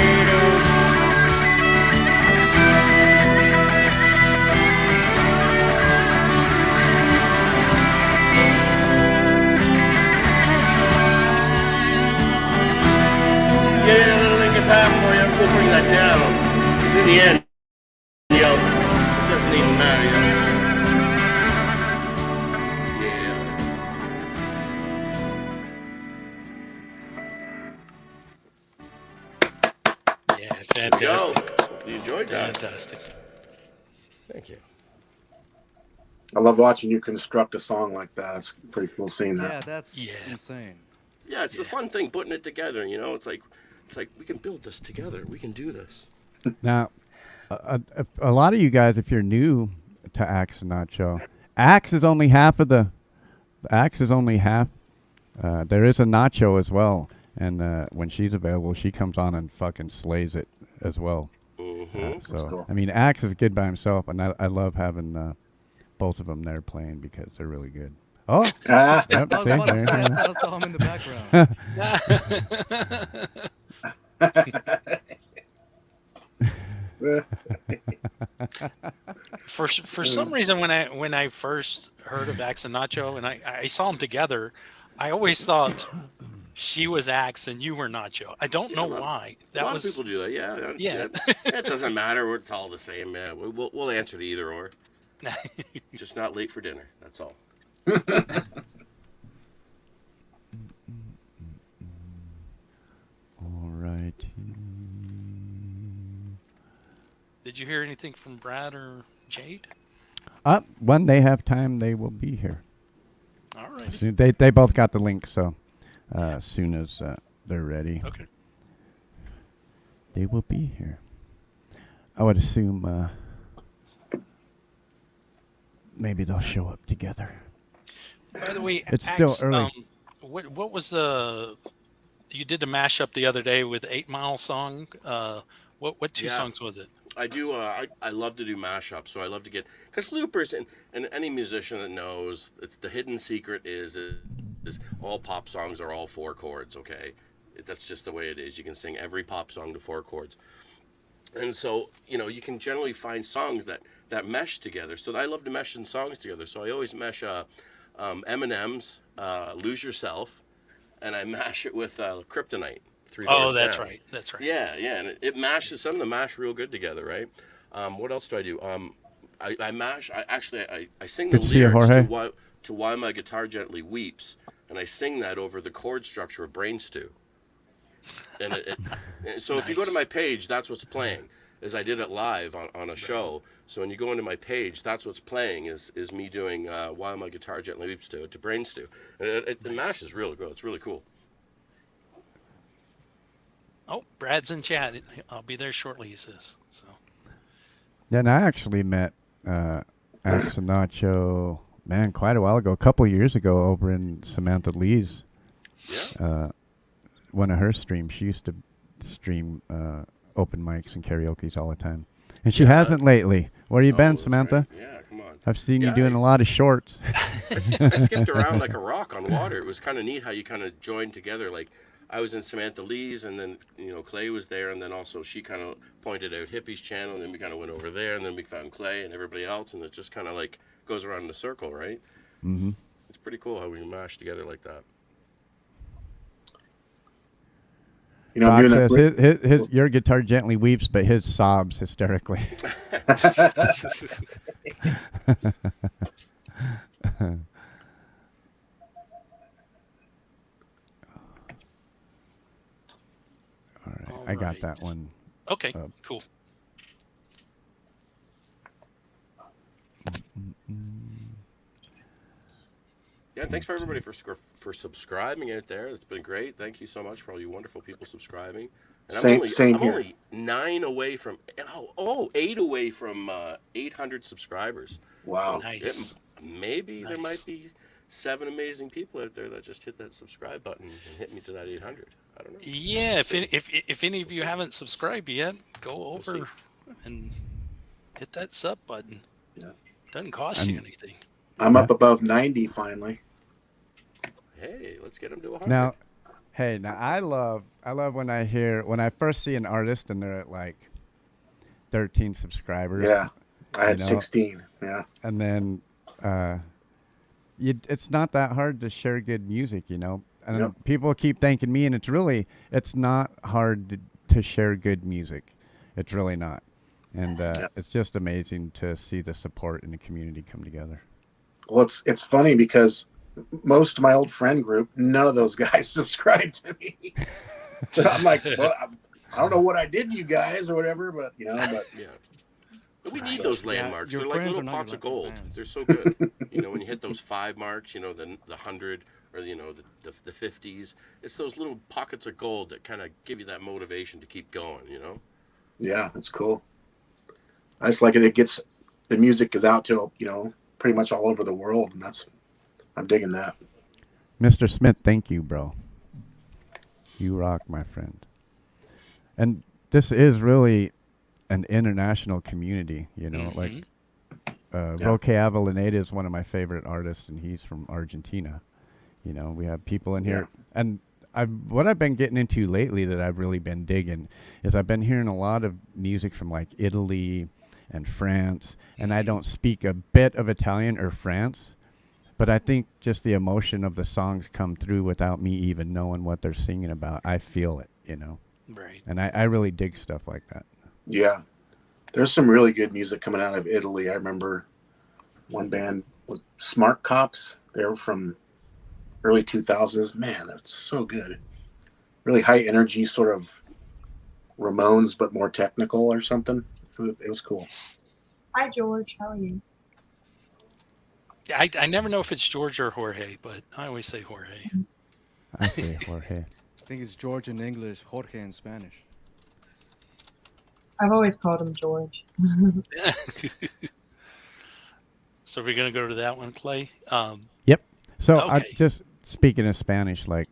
For you, we'll bring that down. It's in the end, yo. It doesn't even matter, yo. Yeah, fantastic. Yo, you enjoyed that. Fantastic. Thank you. I love watching you construct a song like that. It's pretty cool seeing that. Yeah, that's Yeah. insane. Yeah, it's the fun thing, putting it together. You know, it's like we can build this together. We can do this. Now, a lot of you guys, if you're new to Axe and Nacho, Axe is only half of the. Axe is only half. There is a Nacho as well, and when she's available, she comes on and fucking slays it as well. Mm-hmm. So cool. I mean, Axe is good by himself, and I love having both of them there playing because they're really good. Oh, Ah, yep, I was see, about to there say, I you go. thought I saw him in the background. For some reason, when I first heard of Axe and Nacho, and I saw them together, I always thought she was Axe and you were Nacho. I don't know why. A That lot of was people do that. Yeah, yeah. It doesn't matter. It's all the same. Yeah, we'll answer to either or. Just not late for dinner. That's all. All right. Did you hear anything from Brad or Jade? When they have time, they will be here. All right. Soon, they both got the link, so as soon as they're ready, Okay. they will be here. I would assume maybe they'll show up together. By the way, It's still early. What was the you did the mashup the other day with 8 Mile song? What two Yeah. songs was it? I do. I love to do mashups, so I love to get because loopers and any musician that knows it's the hidden secret is all pop songs are all 4 chords. Okay, that's just the way it is. You can sing every pop song to 4 chords, and so you can generally find songs that mesh together. So I love to mesh in songs together. So I always mesh Eminem's "Lose Yourself," and I mash it with Kryptonite. Three Oh, Doors that's Down. right. That's right. Yeah, and it mashes. Some of them mash real good together, right? What else do I do? I mash. I sing the Good to see you, lyrics Jorge. to "Why My Guitar Gently Weeps," and I sing that over the chord structure of Brain Stew. And and so if you go to my page, that's what's playing. Is I did it live on a show. So when you go into my page, that's what's playing is me doing "While My Guitar Gently Weeps" to Brain Stew. And the mash is really good. It's really cool. Oh, Brad's in chat. I'll be there shortly, he says. So Then I actually met Axe and Nacho, man, quite a while ago, a couple of years ago, over in Samantha Lee's Yeah. one of her streams. She used to stream open mics and karaoke's all the time, and she hasn't lately. Where you Oh, been, that's Samantha? right. Yeah, come on. I've seen you Yeah, doing a lot of shorts. I skipped around like a rock on water. It was kind of neat how you kind of joined together. Like I was in Samantha Lee's, and then Clay was there, and then also she kind of pointed out Hippie's channel, and then we kind of went over there, and then we found Clay and everybody else, and it just kind of like goes around in a circle, right? Mm-hmm. It's pretty cool how we mash together like that. I'm Doc doing says that. his your guitar gently weeps, but his sobs hysterically. All right, All I got right. that one. okay, cool. Yeah, thanks for everybody for subscribing out there. It's been great. Thank you so much for all you wonderful people subscribing. And Same I'm here. only 8 away from 800 subscribers. Wow. Nice. Maybe there Nice. might be 7 amazing people out there that just hit that subscribe button and hit me to that 800. I don't know. Yeah, if any of you haven't subscribed yet, go over and hit that sub button. Yeah. Doesn't cost you anything. I'm up above 90 finally. Hey, let's get them to 100. Now, hey, now I love when I first see an artist and they're at like 13 subscribers. Yeah. I had know? 16. Yeah. And then it's not that hard to share good music, And Yep. people keep thanking me, and it's not hard to share good music. It's really not. And it's just amazing to see the support in the community come together. Well, it's funny because most of my old friend group, none of those guys subscribe to me. So I'm like, well, I don't know what I did to you guys or whatever, but but Yeah. But we need those landmarks. your They're like friends little are not pots your of gold. fans. They're so good. When you hit those 5 marks, the 100 or the 50s, it's those little pockets of gold that kind of give you that motivation to keep going. yeah, it's cool. I just like it. It gets the music is out to pretty much all over the world, and I'm digging that. Mr. Smith, thank you, bro. You rock, my friend. And this is really an international community, like Roque Avellaneda is one of my favorite artists, and he's from Argentina. You know, we have people in here, and what I've been getting into lately that I've really been digging is I've been hearing a lot of music from like Italy and France, and I don't speak a bit of Italian or France, but I think just the emotion of the songs come through without me even knowing what they're singing about. I feel it, you know. Right. And I really dig stuff like that. Yeah. There's some really good music coming out of Italy. I remember one band was Smart Cops. They were from early 2000s. Man, that's so good. Really high energy, sort of Ramones, but more technical or something. It was cool. Hi, George. How are you? I never know if it's George or Jorge, but I always say Jorge. I say Jorge. I think it's George in English, Jorge in Spanish. I've always called him George. So we're going to go to that one, Clay. Yep. So I Okay. just speaking of Spanish, like,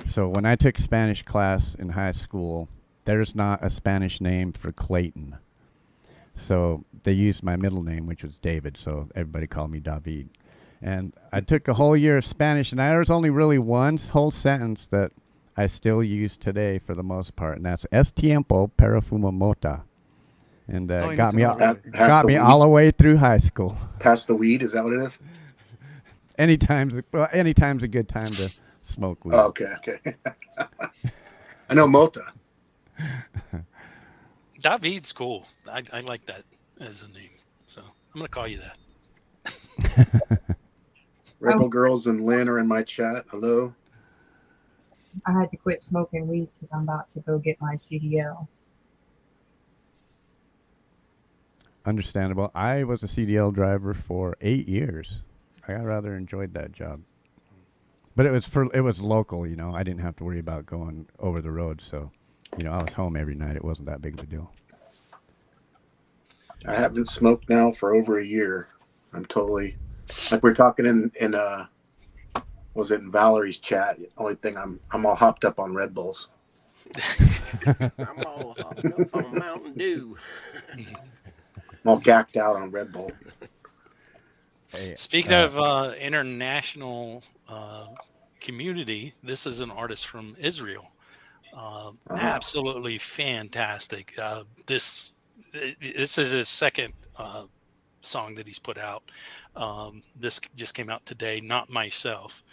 so when I took Spanish class in high school, there's not a Spanish name for Clayton. So they used my middle name, which was David. So everybody called me David. And I took a whole year of Spanish, and there was only really one whole sentence that I still use today for the most part, and that's "Es tiempo para fumar mota," and all you got need me to all, know, really. got me all the way through high school. Pass the weed, is that what it is? Anytime's a good time to smoke weed. Oh, okay. I know Mota. David's cool. I like that as a name. So I'm going to call you that. Rebel Girls and Lynn are in my chat. Hello. I had to quit smoking weed because I'm about to go get my CDL. Understandable. I was a CDL driver for 8 years. I rather enjoyed that job. But it was local, you know. I didn't have to worry about going over the road, so you know, I was home every night. It wasn't that big of a deal. I haven't smoked now for over a year. I'm totally, like we're talking in was it in Valerie's chat? The only thing I'm all hopped up on Red Bulls. I'm all hopped up on Mountain Dew. I'm all gacked out on Red Bull. Hey, Speaking of international community, this is an artist from Israel. Absolutely fantastic. This is his second song that he's put out. This just came out today, Not Myself.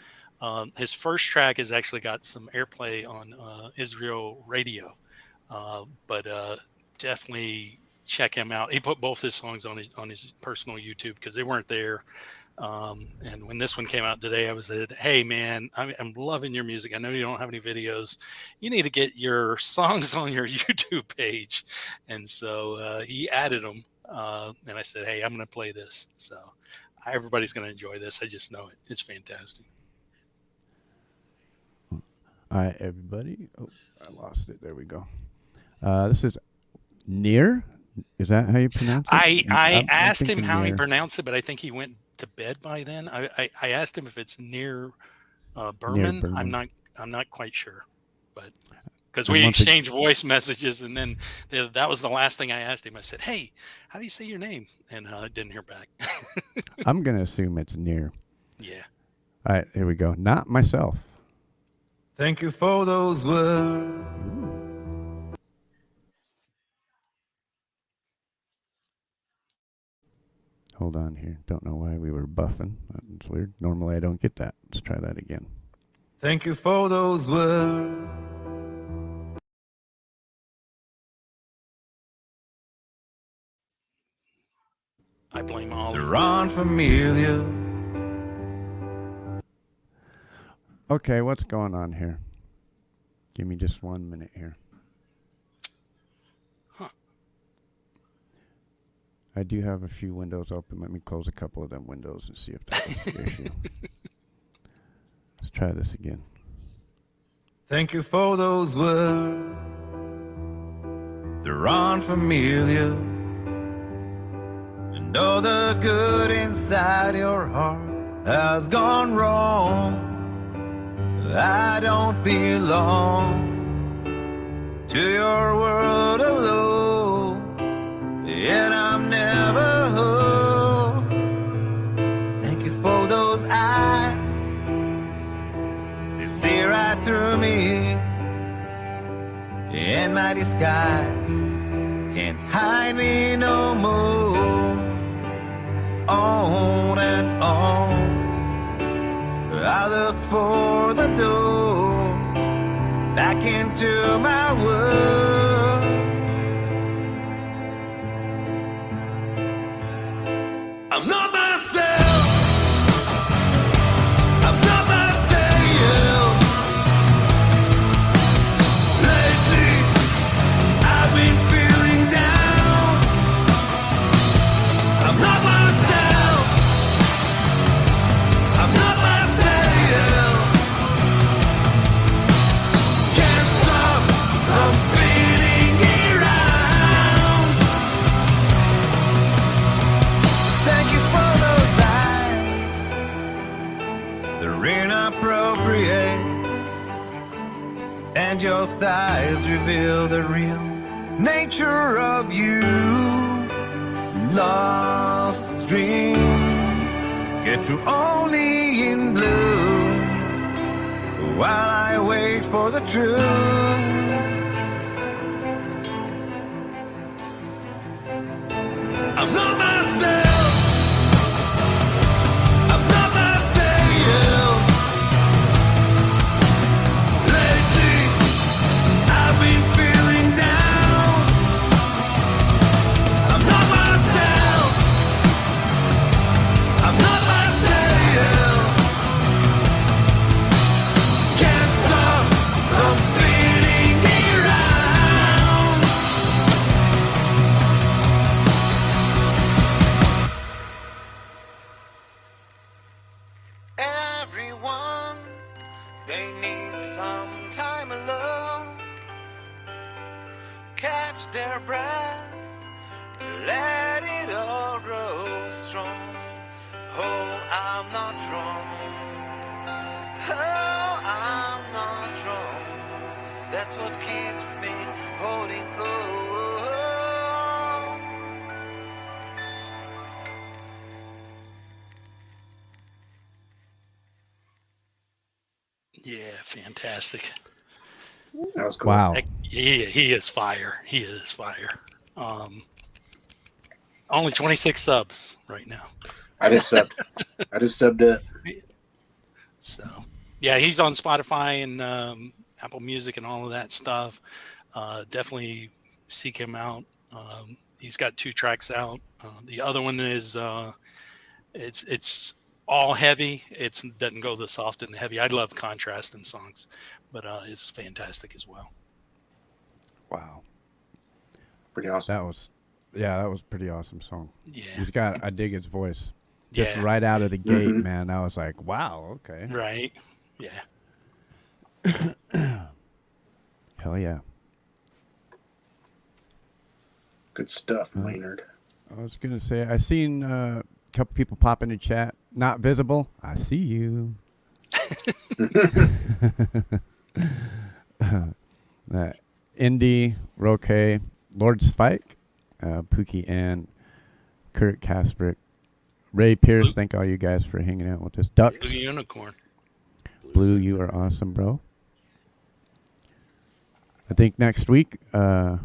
His first track has actually got some airplay on Israel radio, but definitely check him out. He put both his songs on his personal YouTube because they weren't there. And when this one came out today, I said, "Hey man, I'm loving your music. I know you don't have any videos. You need to get your songs on your YouTube page." And so he added them, and I said, "Hey, I'm going to play this." So everybody's going to enjoy this. I just know it. It's fantastic. All right, everybody. Oh, I lost it. There we go. This is Near. Is that how you pronounce it? I asked him thinking how he Near. pronounced it, but I think he went to bed by then. I asked him if it's near Berman. Berman. I'm not quite sure, but because And we once ag- exchanged voice messages, and then that was the last thing I asked him. I said, "Hey, how do you say your name?" And I didn't hear back. I'm gonna assume it's Near. Yeah. All right, here we go. Not Myself. Thank you for those words. Hold on here. Don't know why we were buffing. That's weird. Normally I don't get that. Let's try that again. Thank you for those words. I blame Ollie. They're unfamiliar. Okay, what's going on here? Give me just 1 minute here. Huh. I do have a few windows open. Let me close a couple of them windows and see if that's the issue. Let's try this again. Thank you for those words. They're unfamiliar. And all the good inside your heart has gone wrong. I don't belong to your world alone. And I'm never home. and my disguise can't hide me no more. On and on I look for the door back into my world. I'm not myself. I'm not myself. Lately, I've been feeling down. I'm not myself. I'm not myself. Can't stop from spinning around. Thank you for those lines. They're inappropriate, and your thighs reveal the real nature of you. Lost dreams get through only in blue, while I wait for the truth. I'm not myself. I'm not myself. Lately, I've been feeling down. I'm not myself. I'm not myself. Can't stop from spinning around. Everyone, they need some time alone. Catch their breath, let it all grow strong. Oh, I'm not wrong. Oh, I'm not wrong. That's what keeps me holding on. Yeah, fantastic. That was cool. Wow. He is fire. He is fire. Only 26 subs right now. I just subbed it. So, yeah, he's on Spotify and Apple Music and all of that stuff. Definitely seek him out. He's got 2 tracks out. The other one is it's all heavy. It doesn't go the soft and the heavy. I love contrast in songs, but it's fantastic as well. Wow. Pretty awesome. That was pretty awesome song. Yeah. I dig his voice. Just Yeah. right out of the gate, Mhm. man. I was like, wow, okay. Right. Yeah. Hell yeah. Good stuff, Maynard. I was gonna say I seen a couple people pop in the chat. Not visible. I see you. Indy, Roque, Lord Spike, Pookie, and Kurt Kasprick, Ray Pierce. Thank all you guys for hanging out with us. Ducks, Blue Unicorn. Blue, you are awesome, bro. I think next week we're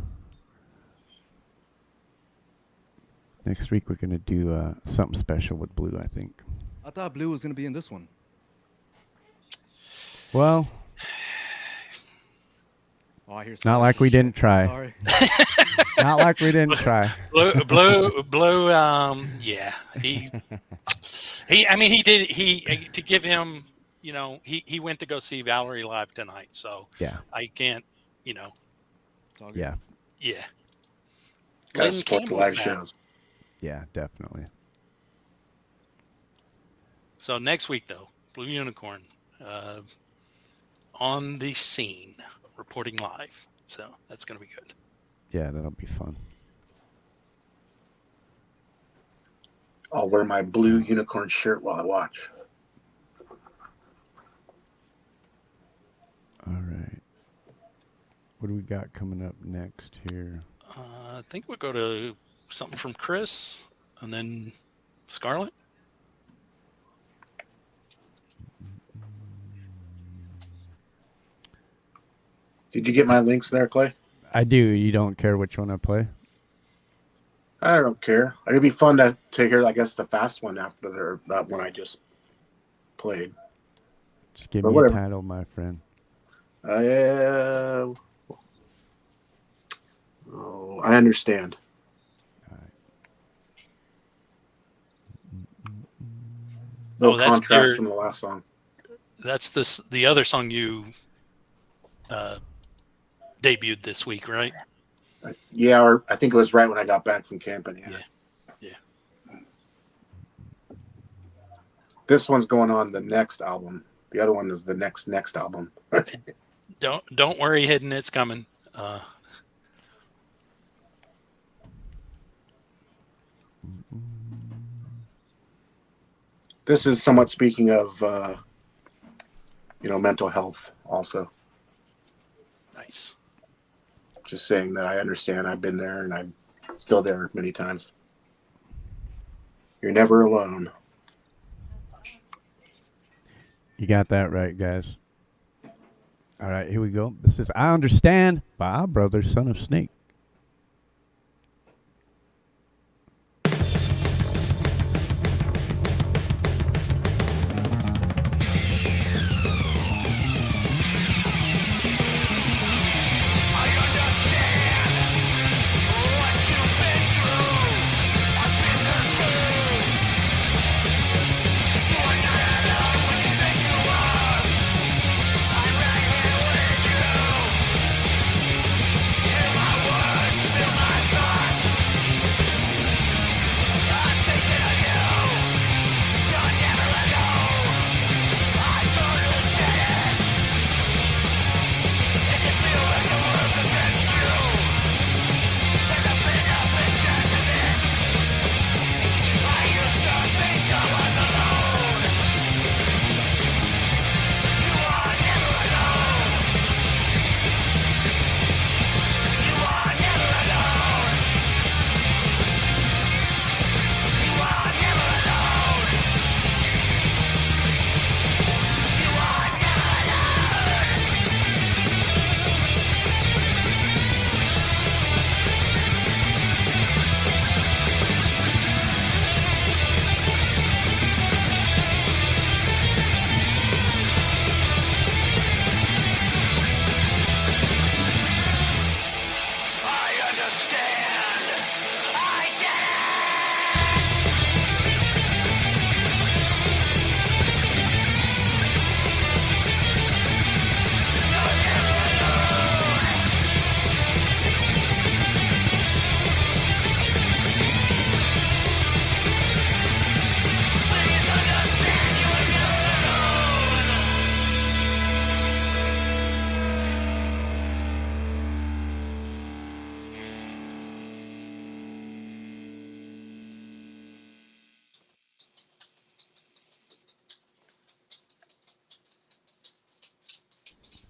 gonna do something special with Blue. I think. I thought Blue was gonna be in this one. Well, Oh, I hear not like we didn't try. Sorry. Not like we didn't try. Blue. Yeah. I mean, he did. To give him, he went to go see Valerie live tonight. So Yeah. I can't, It's all good. Yeah. yeah. Gotta Lynn support the Campbell's live back. shows. Yeah, definitely. So next week, though, Blue Unicorn on the scene, reporting live. So that's going to be good. Yeah, that'll be fun. I'll wear my blue unicorn shirt while I watch. All right. What do we got coming up next here? I think we'll go to something from Chris and then Scarlett. Did you get my links there, Clay? I do. You don't care which one I play? I don't care. It'd be fun to hear, I guess, the fast one after that one I just played. Just give But me whatever. a title, my friend. Oh, I understand. No that's contrast your- from the last song. That's the other song you debuted this week, right? Yeah, or I think it was right when I got back from camping. Yeah. Yeah. This one's going on the next album. The other one is the next album. Don't worry, Hidden, it's coming. This is somewhat speaking of, mental health also. Nice. Just saying that I understand. I've been there and I'm still there many times. You're never alone. You got that right, guys. All right, here we go. This is I Understand by our brother, Son of Snake.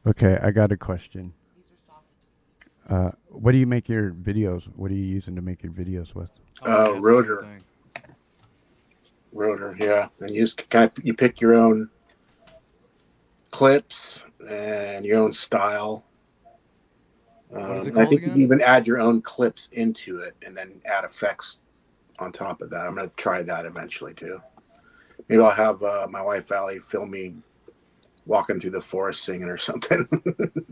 Okay, I got a question. What do you make your videos? What are you using to make your videos with? Oh, yeah, it's the same Rotor. thing. Rotor, yeah. And you just you pick your own clips and your own style. What is it I called think you again? can even add your own clips into it and then add effects on top of that. I'm going to try that eventually too. Maybe I'll have my wife Allie film me walking through the forest singing or something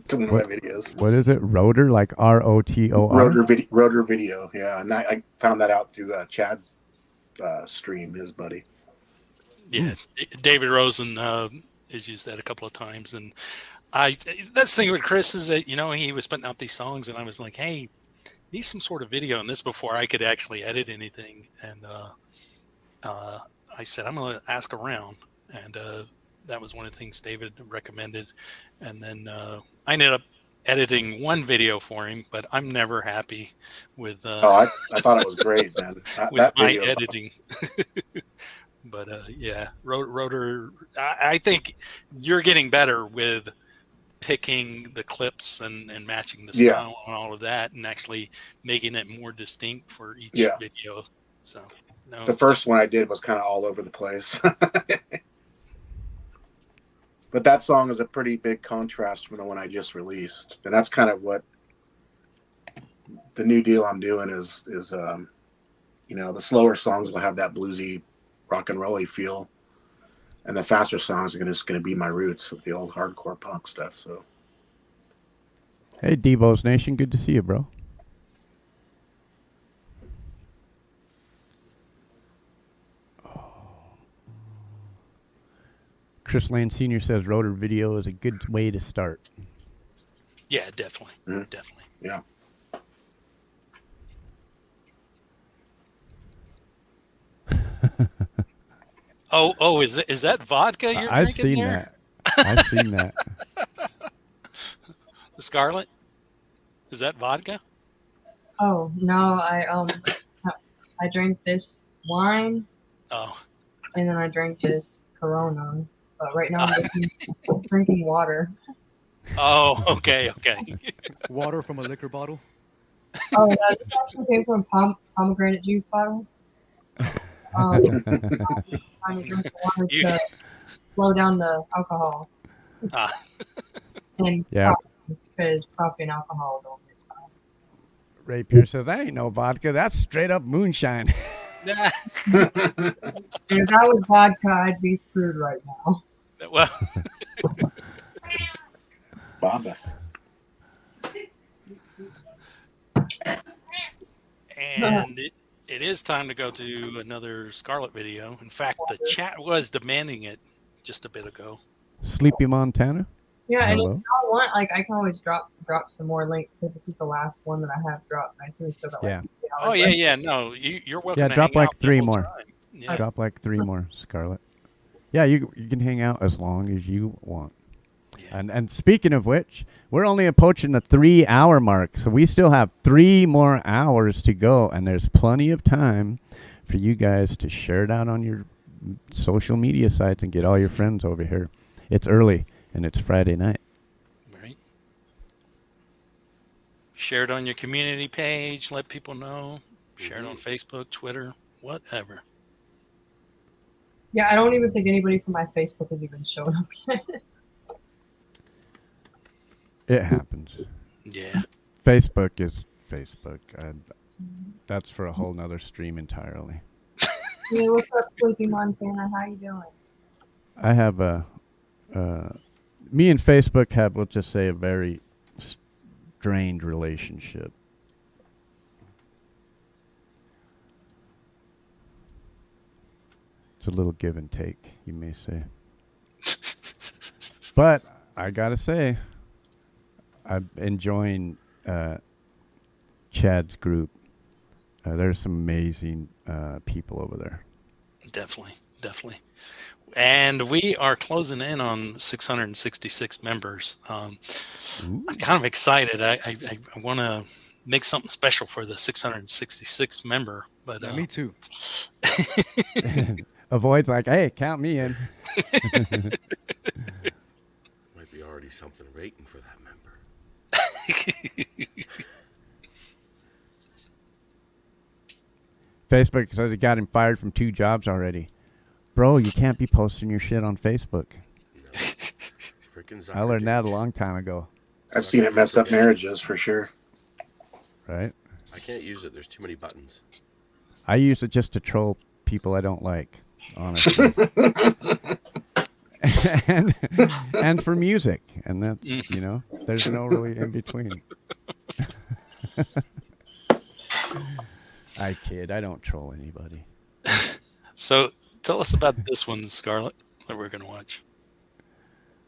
to one of my videos. What is it? Rotor, like ROTOR? Rotor video, yeah. And I found that out through Chad's stream, his buddy. Yeah, David Rosen has used that a couple of times, and that's the thing with Chris is that he was putting out these songs, and I was like, hey, need some sort of video on this before I could actually edit anything, and I said I'm going to ask around, and that was one of the things David recommended, and then I ended up editing one video for him, but I'm never happy with. I thought it was great, man. With that my video is editing. But yeah, Rotor. I think you're getting better with picking the clips and matching the style and all of that, and actually making it more distinct for each video. So no, the first one I did was kind of all over the place. But that song is a pretty big contrast from the one I just released. And that's kind of what the new deal I'm doing is you know, the slower songs will have that bluesy, rock and rolly feel, and the faster songs are just going to be my roots with the old hardcore punk stuff. So Hey, Debo's Nation, good to see you, bro. Chris Lane Sr. says rotor video is a good way to start. Yeah, definitely. Mhm. Definitely. yeah. Oh, is that vodka you're I've drinking seen there? that. I've seen that. The Scarlet? Is that vodka? Oh no, I drank this wine Oh, and then I drank this Corona. But right now I'm drinking water. oh, okay, okay. Water from a liquor bottle. Oh, that also came from pomegranate juice bottle. Trying to drink the water You- to slow down the alcohol Ah, and Yeah. because coffee and alcohol don't mix well. Ray Pierce says, that ain't no vodka. That's straight up moonshine. nah. And if that was vodka, I'd be screwed right now. Well, Bombas. and it is time to go to another Scarlet video. In fact, the chat was demanding it just a bit ago. Sleepy Montana? Yeah, and if Hello. y'all want, like, I can always drop some more links because this is the last one that I have dropped. I see we still got like Yeah. 3 hours Oh yeah, left. yeah. No, you're welcome. Yeah, to drop hang like out the 3 whole more. time. Yeah. Drop like 3 more, Scarlet. Yeah, you can hang out as long as you want. Yeah. And speaking of which, we're only approaching the 3-hour mark, so we still have 3 more hours to go, and there's plenty of time for you guys to share it out on your social media sites and get all your friends over here. It's early, and it's Friday night. Right. Share it on your community page. Let people know. Share it on Facebook, Twitter, whatever. Yeah, I don't even think anybody from my Facebook has even shown up yet. It happens. Yeah. Facebook is Facebook. That's for a whole nother stream entirely. Hey, what's up, Sleepy Montana? How you doing? I have me and Facebook have, let's just say, a very strained relationship. It's a little give and take, you may say. But I gotta say, I'm enjoying Chad's group. There's some amazing people over there. Definitely, definitely. And we are closing in on 666 members. I'm kind of excited. I want to make something special for the 666 member. But Yeah, me too. Avoid's like, hey, count me in. Might be already something waiting for that member. Facebook says it got him fired from 2 jobs already. Bro, you can't be posting your shit on Facebook. Freaking I learned that a Zucker, long time ago, I've seen it mess up marriages for sure. right? I can't use it. There's too many buttons. I use it just to troll people I don't like, honestly. and for music. And that's, you know, there's no really in between. I kid. I don't troll anybody. So tell us about this one, Scarlet, that we're going to watch.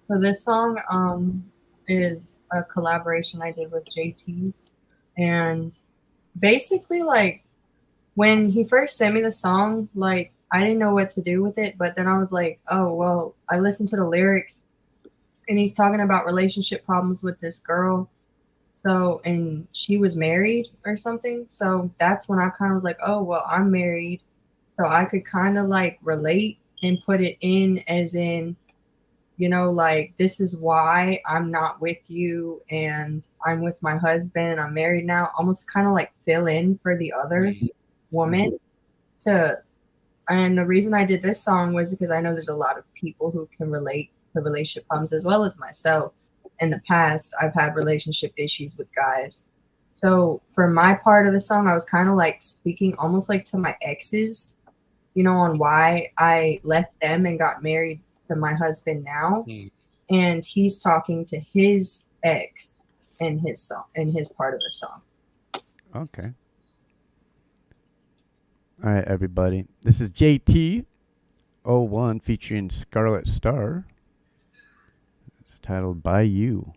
So this song is a collaboration I did with JT, and basically, like, when he first sent me the song, like, I didn't know what to do with it, but then I was like, oh well, I listened to the lyrics, and he's talking about relationship problems with this girl. So, and she was married or something. So that's when I kind of was like, oh, well, I'm married. So I could kind of like relate and put it in as in, you know, like, this is why I'm not with you and I'm with my husband. I'm married now. Almost kind of like fill in for the other woman and the reason I did this song was because I know there's a lot of people who can relate to relationship problems as well as myself. In the past, I've had relationship issues with guys. So for my part of the song, I was kind of like speaking almost like to my exes, you know, on why I left them and got married to my husband now. Mm. And he's talking to his ex in his song, in his part of the song. Okay. All right, everybody. This is JT01 featuring Scarlet Star. It's titled By You.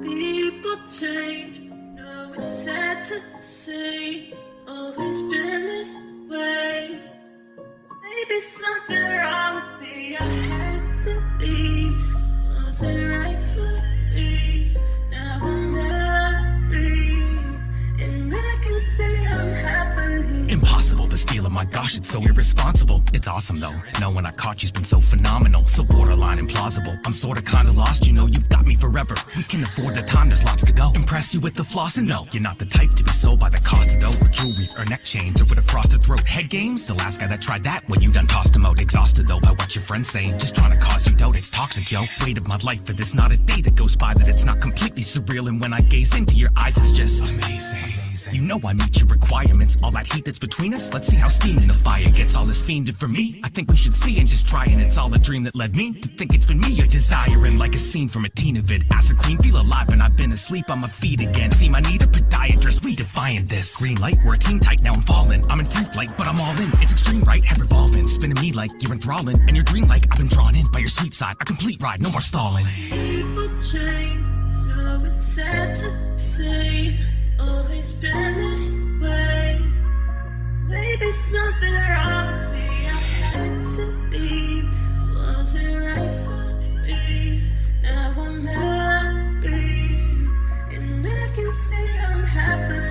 People change, no, it's sad to say. Always been this way. Maybe something wrong with me. I had to leave. Was it right for me? Now I'm happy, and I can say I'm happily. Impossible, this feeling, my gosh, it's so irresponsible. It's awesome though, knowing I caught you's been so phenomenal. So borderline implausible, I'm sorta kinda lost, you know, you've got me forever. We can afford the time, there's lots to go. Impress you with the floss and no, you're not the type to be sold by the cost of dough. Or jewelry, or neck chains, or with a frosted throat. Head games, the last guy that tried that, well you done tossed him out. Exhausted though by what your friends saying, just trying to cause you doubt, it's toxic yo. Weight of my life, but there's not a day that goes by that it's not completely surreal. And when I gaze into your eyes, it's just amazing. You know I meet your requirements, all that heat that's between us. Let's see how steaming the fire gets. All this fiended for me, I think we should see and just try. And it's all a dream that led me to think it's been me you're desiring. Like a scene from a teen vid. As a queen, feel alive and I've been asleep on my feet again. Seem I need a podiatrist, redefining this. Green light, we're a team tight, now I'm falling. I'm in free flight, but I'm all in. It's extreme right, head revolving. Spinning me like you're enthralling. And your dream like I've been drawn in by your sweet side. A complete ride, no more stalling. People change, no, it's sad to say. Always been this way. Maybe something wrong with me. I had to leave. Was it right for me? Now I'm happy, and I can say I'm happy.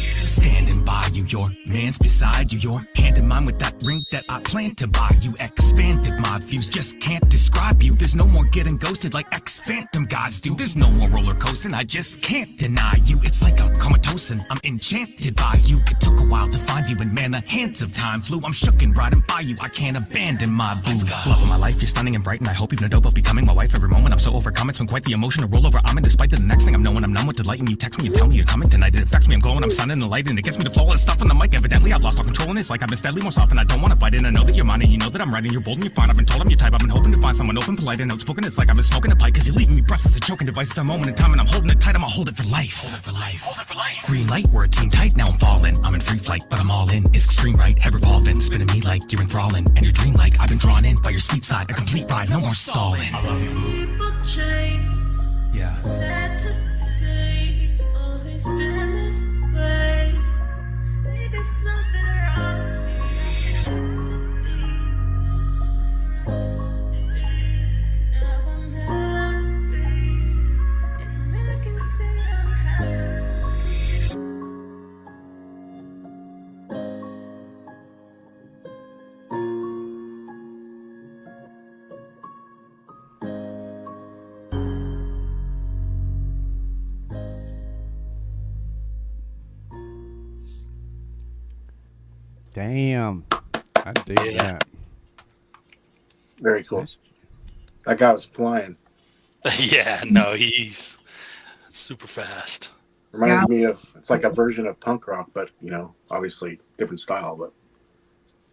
Standing by you, your man's beside you, your hand in mine with that ring that I plan to buy you. Expanded my views, just can't describe you. There's no more getting ghosted like ex-phantom guys do. There's no more roller coasting, I just can't deny you. It's like I'm comatose and I'm enchanted by you. It took a while to find you and man, the hands of time flew. I'm shook and riding by you, I can't abandon my boo. Love of my life, you're stunning and bright, and I hope you've no doubt about becoming my wife every moment. I'm so overcome, it's been quite the emotional rollover. I'm in despite the next thing I'm knowing I'm numb with delight. And you text me, you tell me you're coming tonight. It affects me, I'm glowing, I'm sunning the light, and it gets me to flow all this stuff on the mic. Evidently I've lost all control and it's like I've been steadily more soft and I don't want to fight. And I know that you're mine and you know that I'm right and you're bold and you're fine. I've been told I'm your type, I've been hoping to find someone open, polite and outspoken. It's like I've been smoking a pipe cause you're leaving me breathless. A choking device, it's a moment in time and I'm holding it tight. I'ma hold it for life. Hold it for life. Hold it for life. Green light, we're a team tight, now I'm falling. I'm in free flight, but I'm all in. It's extreme right, head revolving. Spinning me like you're enthralling. And your dream like I've been drawn in by your sweet side. A complete ride, no more stalling. I love you, boo. People change. Yeah. Sad to say, always been this way. Maybe something wrong with me. I had to leave. Now I'm happy, and I can say I'm happy. Damn. I dig Yeah. that. Very cool. Nice. That guy was flying. Yeah, no, he's super fast. Reminds me of, it's like a version of punk rock, but you know, obviously different style, but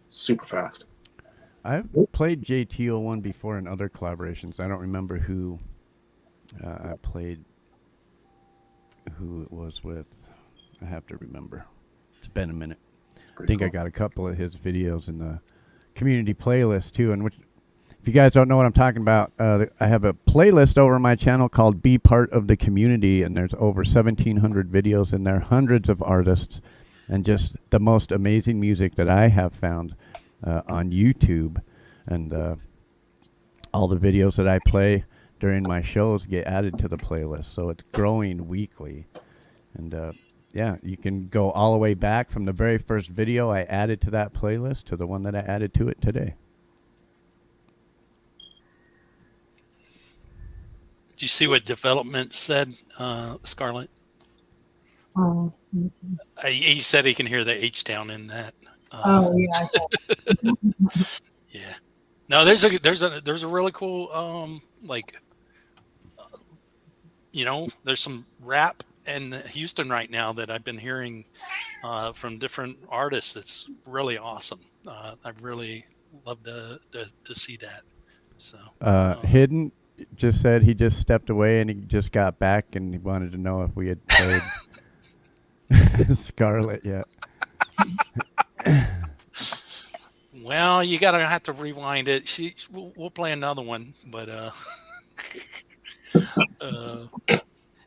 super fast. I've played JT01 before in other collaborations. I don't remember who I played, who it was with. I have to remember. It's been a minute. I think I got a couple of his videos in the community playlist too. And which, if you guys don't know what I'm talking about, I have a playlist over on my channel called Be Part of the Community, and there's over 1,700 videos in there, hundreds of artists, and just the most amazing music that I have found on YouTube. And all the videos that I play during my shows get added to the playlist, so it's growing weekly. And yeah, you can go all the way back from the very first video I added to that playlist to the one that I added to it today. Did you see what development said, Scarlett? Oh, He said he can hear the H down in that. oh yeah, I saw that. Yeah. No, there's a really cool like you know, there's some rap in Houston right now that I've been hearing from different artists. That's really awesome. I really love to see that. So Hidden just said he just stepped away and he just got back and he wanted to know if we had played Scarlet yet. well, you gotta have to rewind it. We'll play another one, but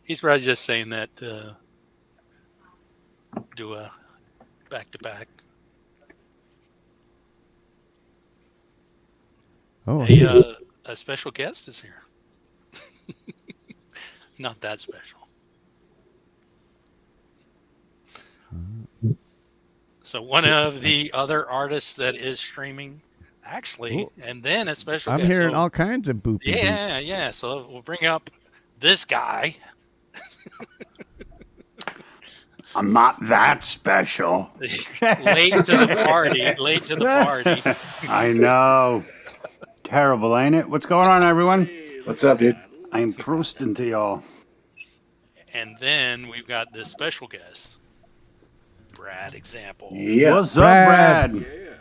he's probably just saying that do a back to back. Oh, A special guest is here. Not that special. So one of the other artists that is streaming, actually, Ooh. and then a special I'm guest. hearing So- all kinds of boopy. Yeah. So we'll bring up this guy. I'm not that special. Late to the party. I know. Terrible, ain't it? What's going on, everyone? What's up, dude? I'm proosting to y'all. And then we've got this special guest, Brad Example. Yeah. What's Brad. up, Brad?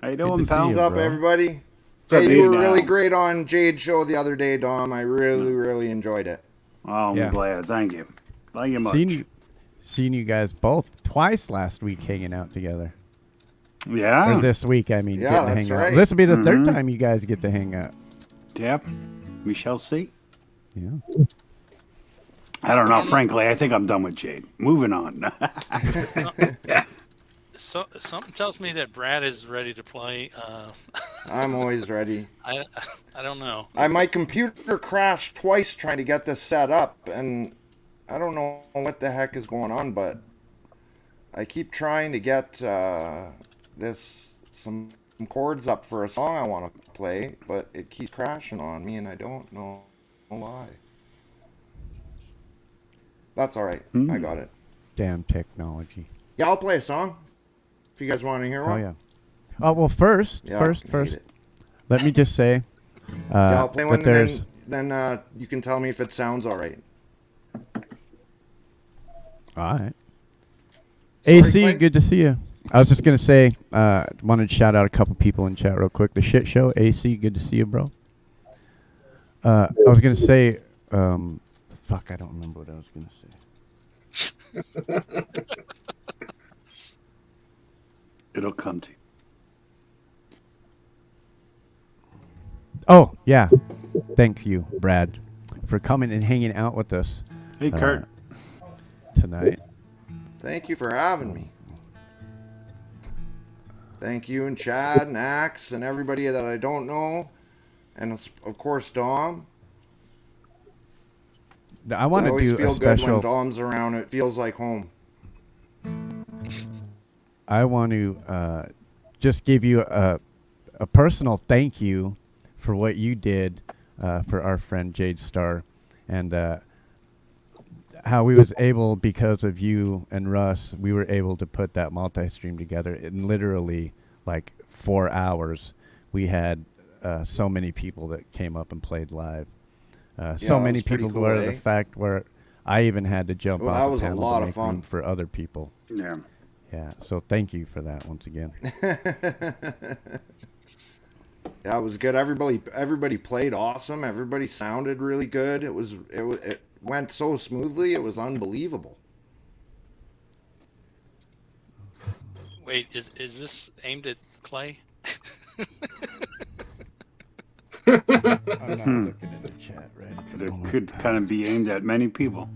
How you Good doing, to see pal? you. What's up, bro. everybody? What's up, Hey, dude? you were really Now. great on Jade's show the other day, Dom. I really enjoyed it. Oh, I'm Yeah. glad. Thank you. Thank you much. Seen you guys both twice last week hanging out together. Yeah. Or this week, I mean. Yeah, getting to that's hang out. right. This will be the third Mhm. time you guys get to hang out. Yep. We shall see. Yeah. I don't know. Frankly, I think I'm done with Jade. Moving on. So something tells me that Brad is ready to play. I'm always ready. I don't know. My computer crashed twice trying to get this set up, and I don't know what the heck is going on, but I keep trying to get some chords up for a song I want to play, but it keeps crashing on me, and I don't know why. That's all right. I got it. Damn technology. Yeah, I'll play a song if you guys want to hear one. Oh yeah. Oh well. First, Yeah, I hate it. let me just say Yeah, I'll play one, that there's. and then you can tell me if it sounds all right. All right. Sorry, AC, Clay? good to see you. I was just gonna say, wanted to shout out a couple people in chat real quick. The Shit Show, AC, good to see you, bro. I was gonna say, fuck, I don't remember what I was gonna say. It'll come to you. Oh yeah, thank you, Brad, for coming and hanging out with us. Hey, Kurt. Tonight. Thank you for having me. Thank you and Chad and Axe and everybody that I don't know, and of course Dom. I want to always do feel a good when special. Dom's around. It feels like home. I want to just give you a personal thank you for what you did for our friend Jade Star, and how we was able, because of you and Russ, we were able to put that multi-stream together in literally like 4 hours. We had so many people that came up and played live. So it many was pretty people cool, were the eh? fact where I even had to jump Well, off that the was a panel lot to of make fun. room for other people. Yeah. Yeah, so thank you for that once again. Yeah, it was good. Everybody played awesome. Everybody sounded really good. It went so smoothly. It was unbelievable. Wait, is this aimed at Clay? I'm not looking at the chat right at the It moment. could kind of be aimed at many people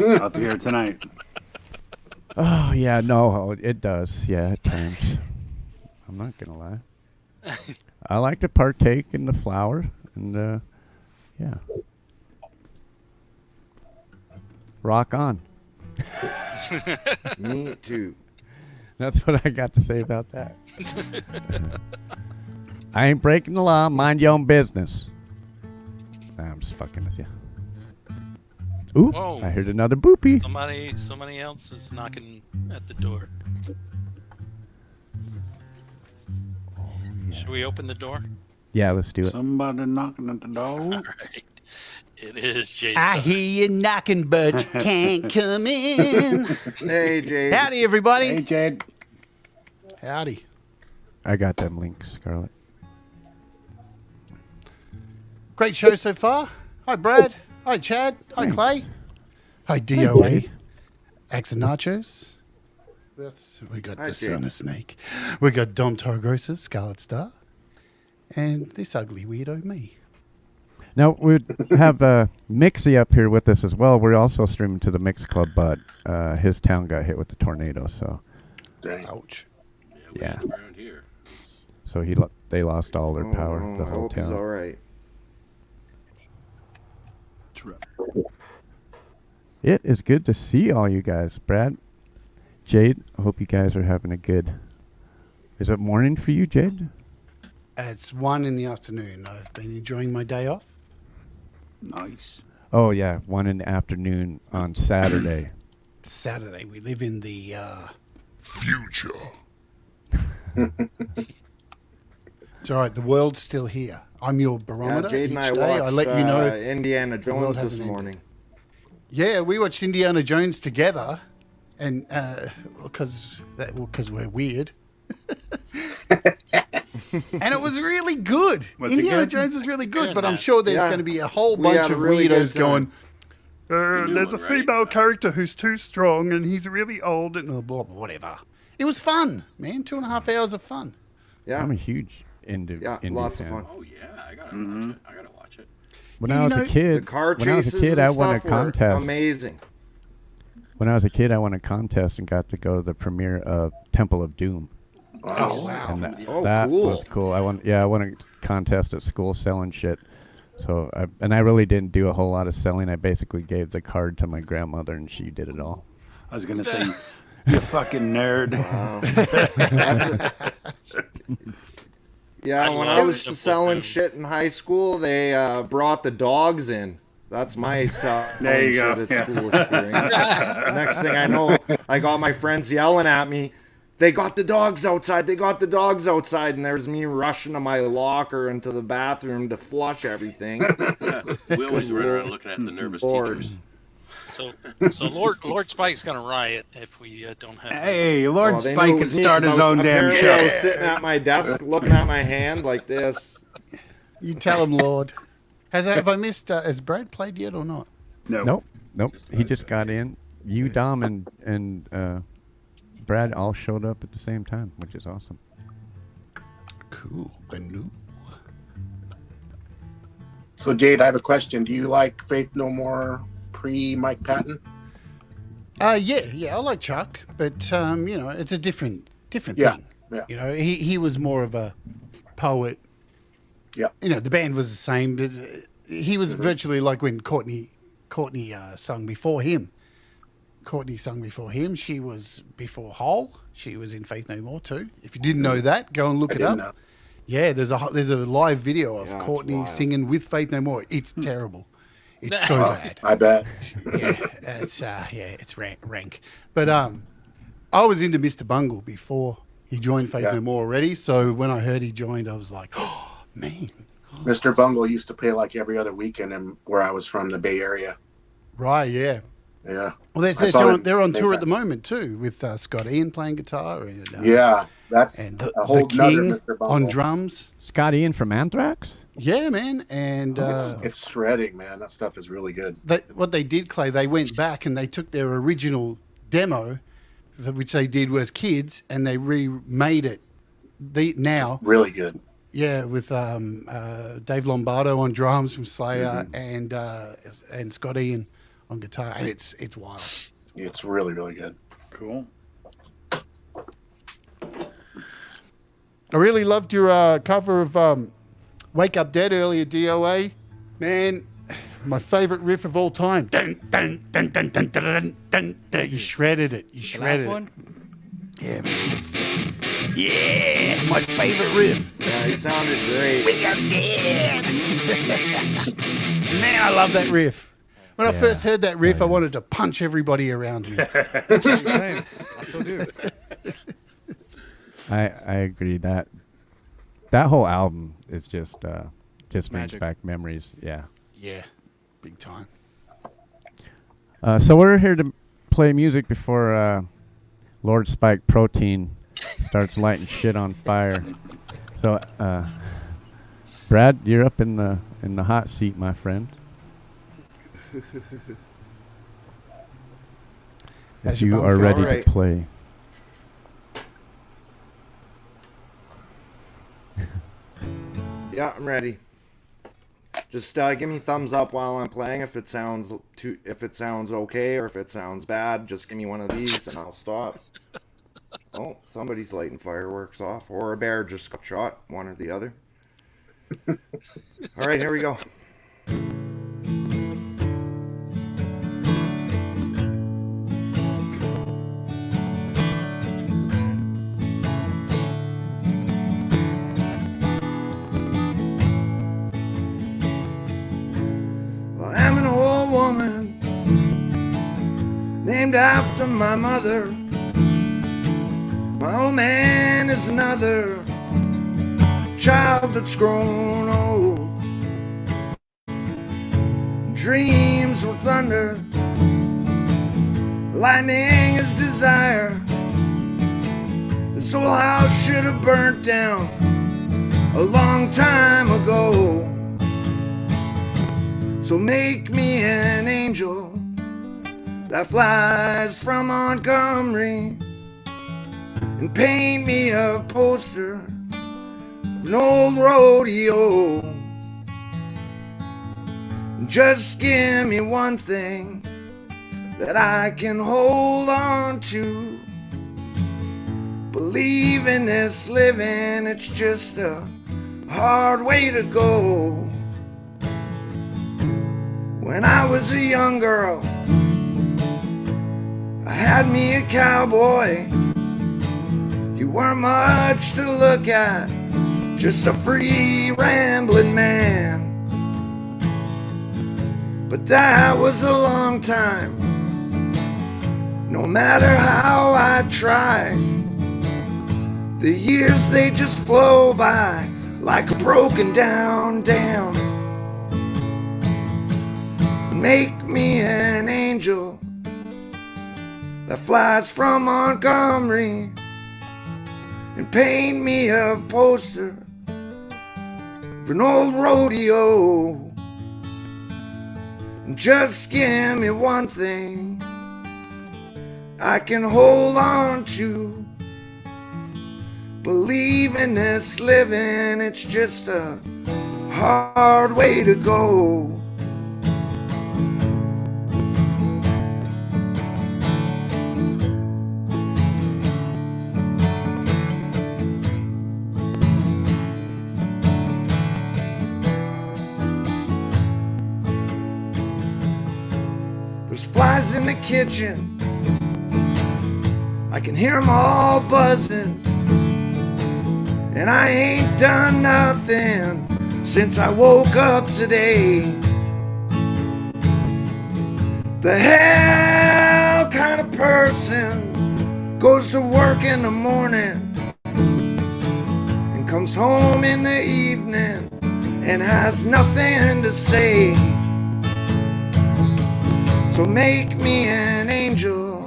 up here tonight. Oh yeah, no, it does. Yeah, at times. I'm not gonna lie. I like to partake in the flower, and yeah, rock on. Me too. That's what I got to say about that. I ain't breaking the law. Mind your own business. Nah, I'm just fucking with you. Ooh, Whoa. I heard another boopy. Somebody else is knocking at the door. Should we open the door? Yeah, let's do it. Somebody knocking at the door. All right. It is Jay I Starr. hear you knocking, but you can't come in. Hey, Jade. Howdy, everybody. Hey, Jade. Howdy. I got them links, Scarlett. Great show so far. Hi, Brad. Hi, Chad. Hi, Clay. Hi, DOA. Axe and Nachos. We got Hi, the Jade. Son of Snake. We got Dom Torgrosa, Scarlet Star. And this ugly weirdo, me. Now, we have Mixie up here with us as well. We're also streaming to the Mix Club, but his town got hit with the tornado, so Dang. Ouch. yeah. Around here. So they lost all their power, Oh, the I whole hope he's all town. right. It is good to see all you guys. Brad, Jade, I hope you guys are having a good... Is it morning for you, Jade? It's 1 in the afternoon. I've been enjoying my day off. Nice. Oh, yeah, 1 in the afternoon on Saturday. Saturday. We live in the Future. It's all right. The world's still here. I'm your Yeah, barometer. Jade Each and I day watched I let you know. Indiana world Jones this hasn't ended. morning. Yeah, we watched Indiana Jones together, and because we're weird. And it was really good. Was it Indiana good? Jones is really good, Fair but I'm enough. sure there's Yeah. going to be a whole We bunch had a of really good weirdos time. going. new There's one, a right? female character who's too strong, and he's really old, and blah, blah, whatever. It was fun, man. 2.5 hours of fun. Yeah. I'm a huge indie Yeah, indie lots of fan. fun. Oh yeah, I gotta watch it. I gotta watch it. When You I was know, a kid, The car when I was chases a kid, and I won a stuff were contest. amazing. When I was a kid, I won a contest and got to go to the premiere of Temple of Doom. Oh, wow. And that, Oh, that cool. was cool. I won a contest at school selling shit. So I really didn't do a whole lot of selling. I basically gave the card to my grandmother and she did it all. I was going to say, you fucking nerd. Yeah, I when love I was Temple selling Doom. shit in high school, they brought the dogs in. That's my selling There you shit go, at yeah. school experience. Next thing I know, I got my friends yelling at me. They got the dogs outside. They got the dogs outside. And there's me rushing to my locker into the bathroom to flush everything. We always run around looking at the nervous Lord. teachers. So Lord Spike's gonna riot if we don't have. Hey, Lord Well, they Spike knew it can was me start 'cause his I was- own damn apparently I was show. sitting at my desk looking at my hand like this. You tell him, Lord. Have I missed? Has Brad played yet or not? No. Nope. He just got in. You, Dom, and Brad all showed up at the same time, which is awesome. Cool. I knew. So, Jade, I have a question. Do you like Faith No More pre Mike Patton? Yeah. I like Chuck, but it's a different Yeah, thing. yeah. You know, he was more of a poet. Yeah. You know, the band was the same, but he was virtually like when Courtney sung before him. Courtney sung before him. She was before Hole. She was in Faith No More too. If you didn't know that, go and look it didn't up. know. Yeah, there's a live video of Yeah, it's Courtney wild. singing with Faith No More. It's terrible. It's so bad. I bet. It's rank. But I was into Mr. Bungle before he joined Faith Yeah. No More already. So when I heard he joined, I was like, oh man, Mr. Bungle used to play like every other weekend in where I was from, the Bay Area. right, yeah. Yeah. Well, I saw them they're on many tour at the times. moment too, with Scott Ian playing guitar and Yeah, that's and a the whole nother King Mr. Bungle. on drums. Scott Ian from Anthrax? Yeah, man, and It's shredding, man. That stuff is really good. what they did, Clay, they went back and they took their original demo, which they did as kids, and they remade it. Now, Really good. yeah, with Dave Lombardo on drums from Slayer and Scott Ian on guitar, and it's wild. It's really, really good. Cool. I really loved your cover of Wake Up Dead earlier, DOA. Man, my favorite riff of all time. Dun, dun, dun, dun, dun, dun, dun, dun, dun. You shredded it. You shredded it. one? Yeah, man. Yeah, my favorite riff. Yeah, he sounded great. Wake Up Dead. Man, I love that riff. When I first heard that riff, I wanted to punch everybody around me. Same. I still do. I agree that whole album is just brings Magic. back memories. Yeah. Yeah. big time. So we're here to play music before Lord Spike Protein starts lighting shit on fire. So, Brad, you're up in the hot seat, my friend. If you are ready to play. Yeah, I'm ready. Just give me thumbs up while I'm playing if it sounds okay or if it sounds bad. Just give me one of these and I'll stop. Oh, somebody's lighting fireworks off, or a bear just got shot. One or the other. All right, here we go. Well, I'm an old woman named after my mother. My old man is another child that's grown old. Dreams with thunder, lightning is desire. This old house should have burnt down a long time ago. So make me an angel that flies from Montgomery, and paint me a poster of an old rodeo. Just give me one thing that I can hold on to. Believe in this living, it's just a hard way to go. When I was a young girl, I had me a cowboy. You weren't much to look at, just a free rambling man. But that was a long time. No matter how I try, the years they just flow by like a broken down dam. Make me an angel that flies from Montgomery, and paint me a poster for an old rodeo. And just give me one thing I can hold on to. Believe in this living, it's just a hard way to go. Flies in the kitchen, I can hear them all buzzing, and I ain't done nothing since I woke up today. The hell kind of person goes to work in the morning and comes home in the evening and has nothing to say? So make me an angel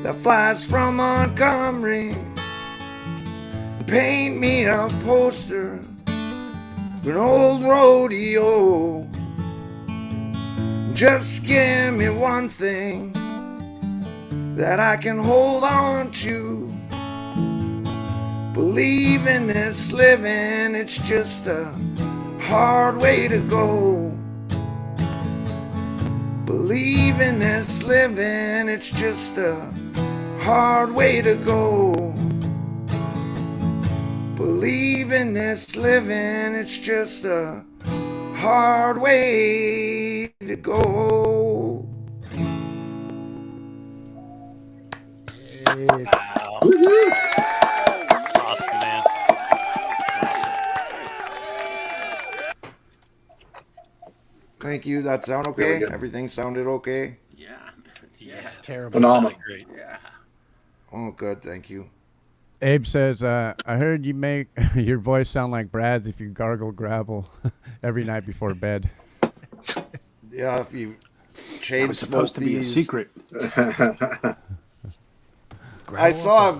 that flies from Montgomery, paint me a poster for an old rodeo. Just give me one thing that I can hold on to. Believe in this living, it's just a hard way to go. Believe in this living, it's just a hard way to go. Believe in this living, it's just a hard way to go. Yes. Wow. Awesome, man. Awesome. Thank you. That sound okay? Everything sounded okay? Yeah. Terrible. Phenomenal. Great. Oh, good. Thank you. Abe says, I heard you make your voice sound like Brad's if you gargle gravel every night before bed. Yeah, if you It chain was smoke supposed to be a these. secret. I saw.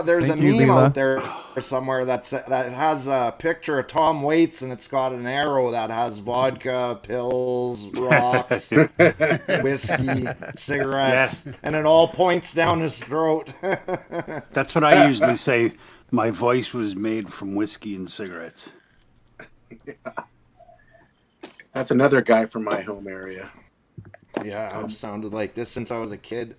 There's Thank a you, meme Leela. out there somewhere that has a picture of Tom Waits, and it's got an arrow that has vodka, pills, rocks, whiskey, cigarettes, and it all points down his throat. That's what I usually say. My voice was made from whiskey and cigarettes. That's another guy from my home area. Yeah, I've sounded like this since I was a kid.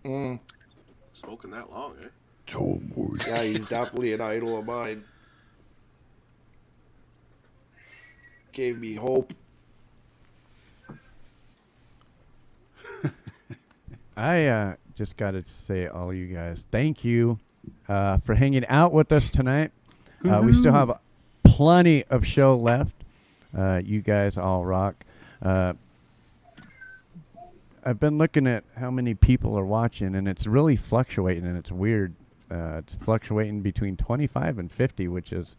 Smoking that long, eh? Tom Waits. Yeah, he's definitely an idol of mine. Gave me hope. I just got to say, all you guys, thank you for hanging out with us tonight. We still have plenty of show left. You guys all rock. I've been looking at how many people are watching, and it's really fluctuating, and it's weird. It's fluctuating between 25 and 50, which is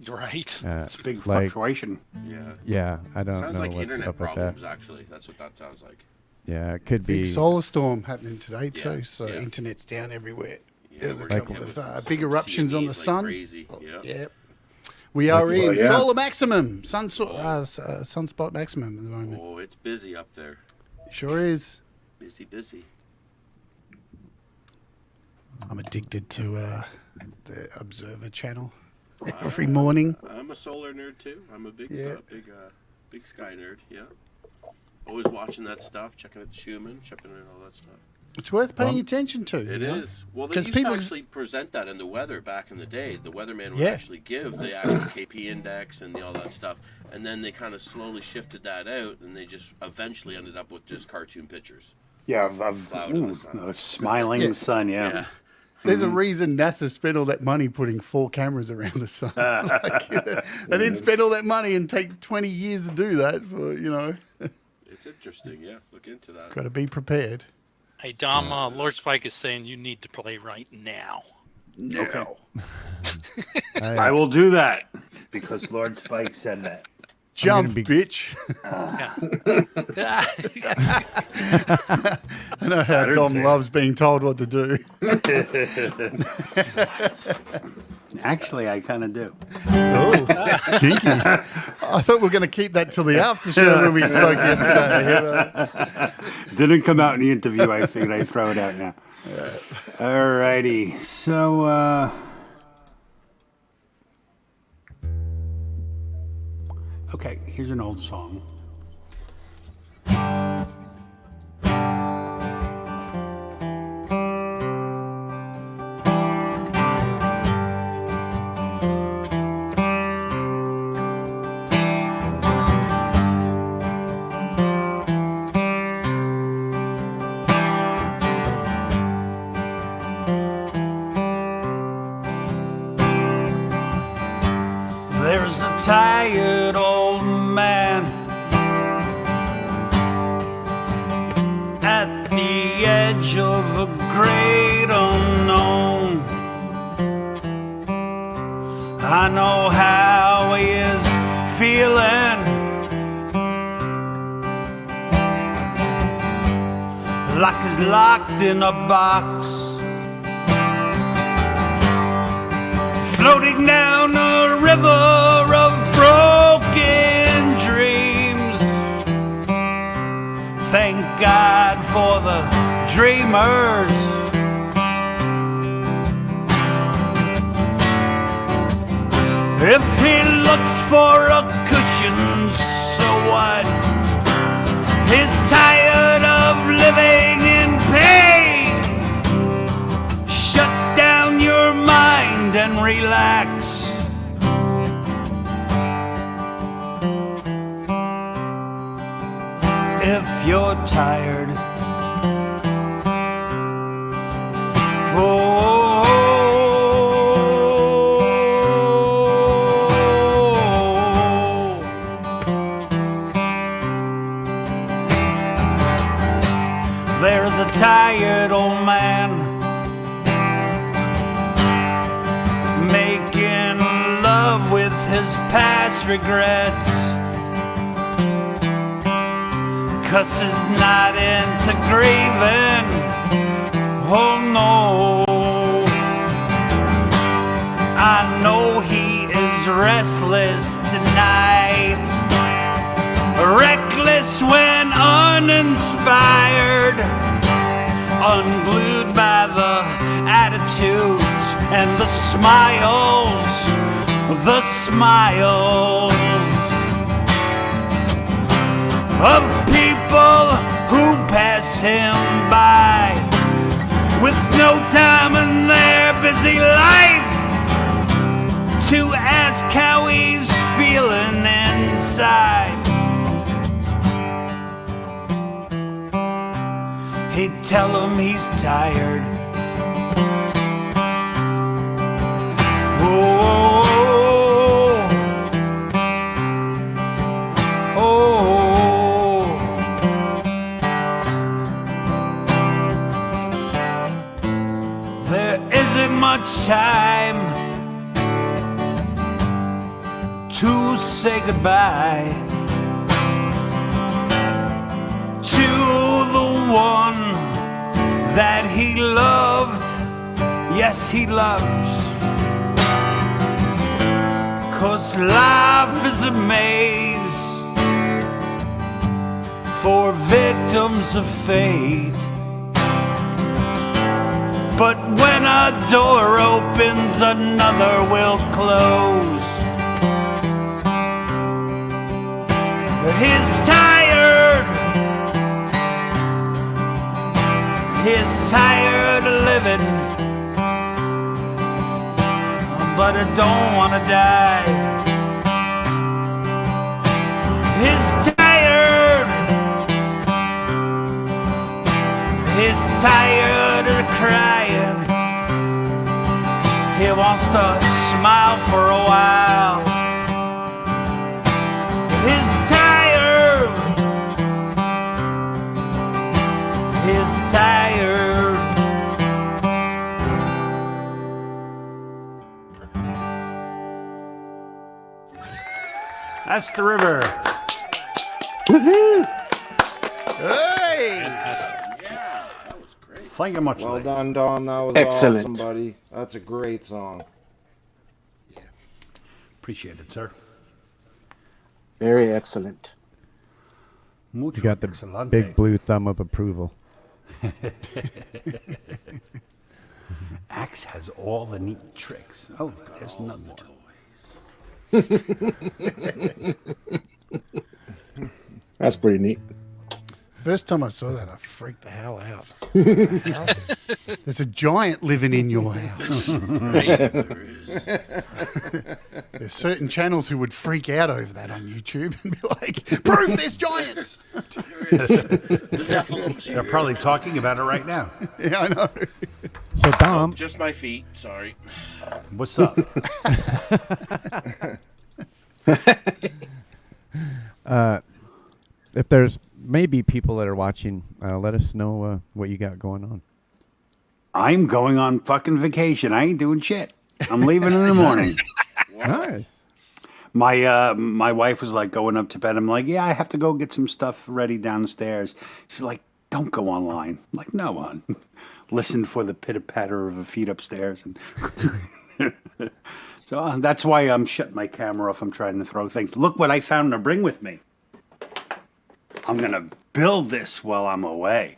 Right. It's a big like- fluctuation. Yeah. Yeah, I don't Sounds know like what's internet up with that. problems, actually. That's what that sounds like. Yeah, it could be. Big solar storm happening today too, Yeah, so yeah. internet's down everywhere. Yeah, There's a we're couple getting of hit with big some eruptions on the CMEs like sun. crazy. Yeah. Yep. We are Well, in yeah. solar maximum, sunspot maximum at the moment. Oh, it's busy up there. Sure is. Busy, busy. I'm addicted to the Observer channel every morning. I'm a solar nerd too. I'm a big, Yeah. big sky nerd. Yeah. Always watching that stuff, checking out Schumann, checking out all that stuff. It's worth paying attention to. It you know? is. Well, they 'Cause used people- to actually present that in the weather back in the day. The weatherman would Yeah. actually give the actual KP index and all that stuff, and then they kind of slowly shifted that out, and they just eventually ended up with just cartoon pictures. Yeah, of Cloud in the sun. a smiling Yeah. sun, yeah. Yeah. There's a reason NASA spent all that money putting 4 cameras around the sun. They didn't spend all that money and take 20 years to do that. For It's interesting. Yeah, look into that. got to be prepared. Hey, Dom, Lord Spike is saying you need to play right now. Okay. I I will do that because Lord Spike said that. Jump, be- bitch. Yeah. I know how didn't Dom say loves being told what to do. Actually, I kind of do. Oh, kinky. I thought we were going to keep that till the after show when we spoke yesterday. Didn't come out in the interview. I figured I'd throw it out now. Alrighty. So, okay, here's an old song. There's a tired old man at the edge of a great unknown. I know how he is feeling, like he's locked in a box, floating down a river of broken dreams. Thank God for the dreamers. If he looks for a cushion, so what? He's tired of living in pain. Shut down your mind and relax. If you're tired, oh, there's a tired old man making love with his past regrets. 'cause he's not into grieving. Oh no, I know he is restless tonight, reckless when uninspired, unglued by the attitudes and the smiles of people who pass him by with no time in their busy life to ask how he's feeling inside. He'd tell him he's tired. Oh, oh, oh. There isn't much time to say goodbye to the one that he loved. Yes, he loves. 'Cause life is a maze for victims of fate. But when a door opens, another will close. He's tired. He's tired of living, but I don't want to die. He's tired. He's tired of crying. He wants to smile for a while. He's tired. He's tired. That's the river. Woohoo! Hey! Thank you much. Well done, Dom. That was Excellent. awesome, buddy. That's a great song. Appreciate it, sir. Very excellent. You got the big blue thumb of approval. Axe has all the neat tricks. Oh, there's another one. That's pretty neat. First time I saw that, I freaked the hell out. There's a giant living in your house. There's certain channels who would freak out over that on YouTube and be like, prove there's giants. They're probably talking about it right now. Yeah, I know. So, Dom. Just my feet. Sorry. What's up? If there's maybe people that are watching, let us know what you got going on. I'm going on fucking vacation. I ain't doing shit. I'm leaving in the morning. Nice. My wife was like going up to bed. I'm like, yeah, I have to go get some stuff ready downstairs. She's like, don't go online. I'm like, no, hon. Listen for the pitter patter of the feet upstairs. And so that's why I'm shutting my camera off. I'm trying to throw things. Look what I found to bring with me. I'm gonna build this while I'm away.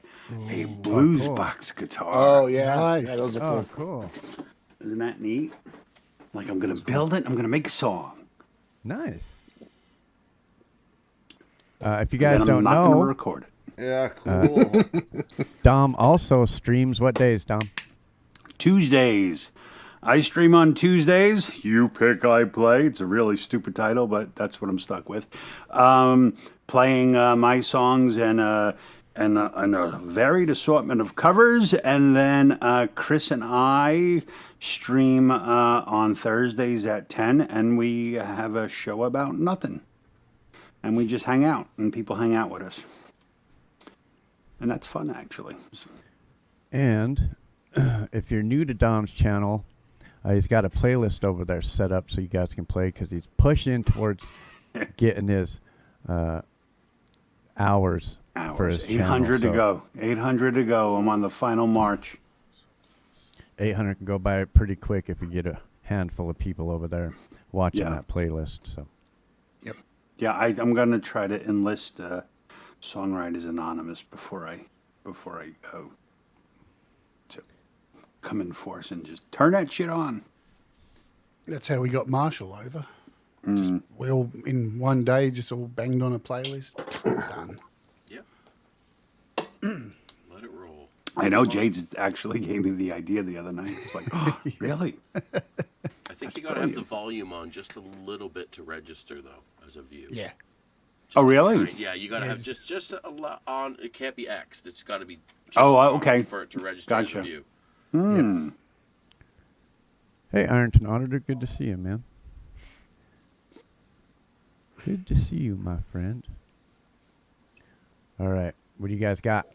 A blues box guitar. Oh yeah, Nice. yeah, those are Oh, cool. cool. Isn't that neat? Like I'm gonna build it. I'm gonna make a song. Nice. If you And guys then don't I'm not gonna know, Yeah, record it. cool. Dom also streams what days, Dom? Tuesdays. I stream on Tuesdays. You pick, I play. It's a really stupid title, but that's what I'm stuck with. Playing my songs and a varied assortment of covers. And then Chris and I stream on Thursdays at 10, and we have a show about nothing. And we just hang out, and people hang out with us. And that's fun, actually. And if you're new to Dom's channel, he's got a playlist over there set up so you guys can play because he's pushing towards getting his hours for hours. his 800 channel, to go. 800 to go. I'm on the final march. 800 can go by pretty quick if you get a handful of people over there watching Yeah. that playlist. So, Yeah, I'm gonna try to enlist Songwriters Anonymous before I go to come in force and just turn that shit on. That's how we got Marshall over. Just we all in one day just all banged on a playlist. Done. Let it roll. I know Jade actually gave me the idea the other night. It's like, oh, really? I think you got to have the volume on just a little bit to register, though, as a view. Yeah. Oh, really? Yeah, you got to have just a lot on. It can't be X'd. It's got to be. Just Oh, on okay. For it to register as Gotcha. a view. hey, Ironton Auditor, good to see you, man. Good to see you, my friend. All right, what do you guys got?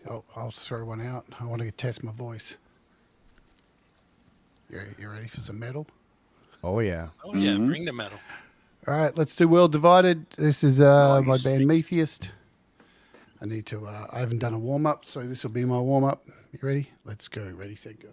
Oh, I'll throw one out. I want to test my voice. You ready for some metal? Oh yeah. Oh yeah, bring the metal. All right, let's do World Divided. This is my band Metheist. I haven't done a warm up, so this will be my warm up. You ready? Let's go. Ready, set, go.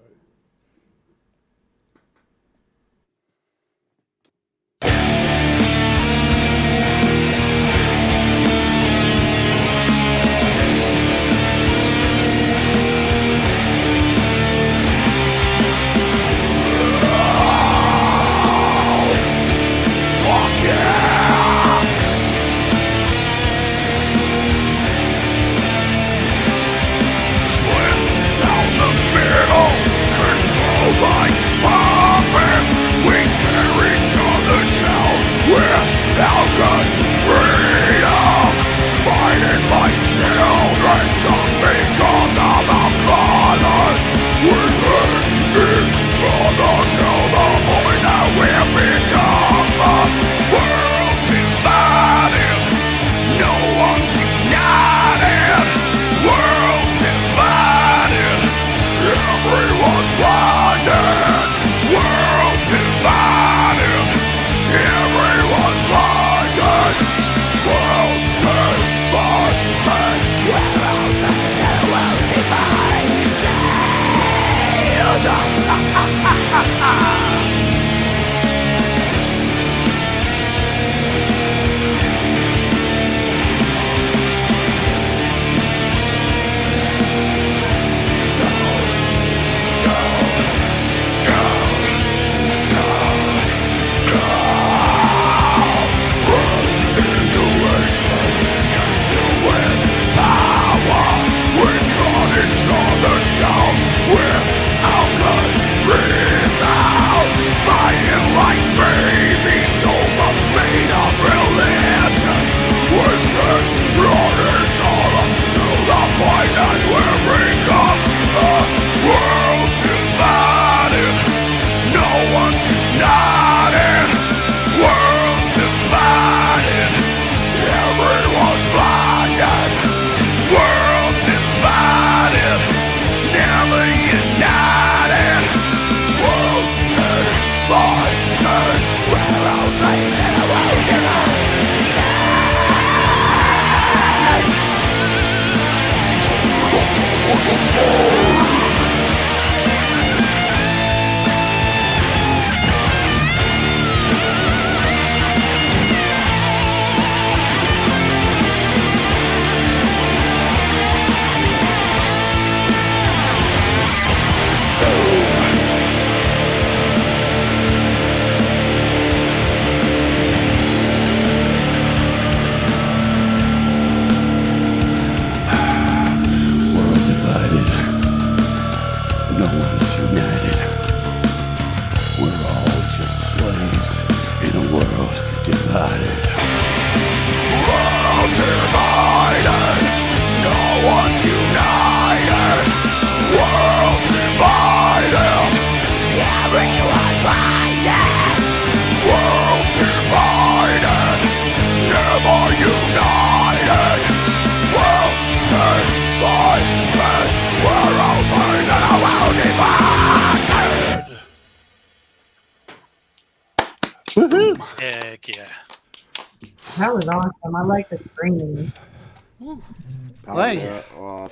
Heck yeah. That was awesome. I like the screaming. Hey.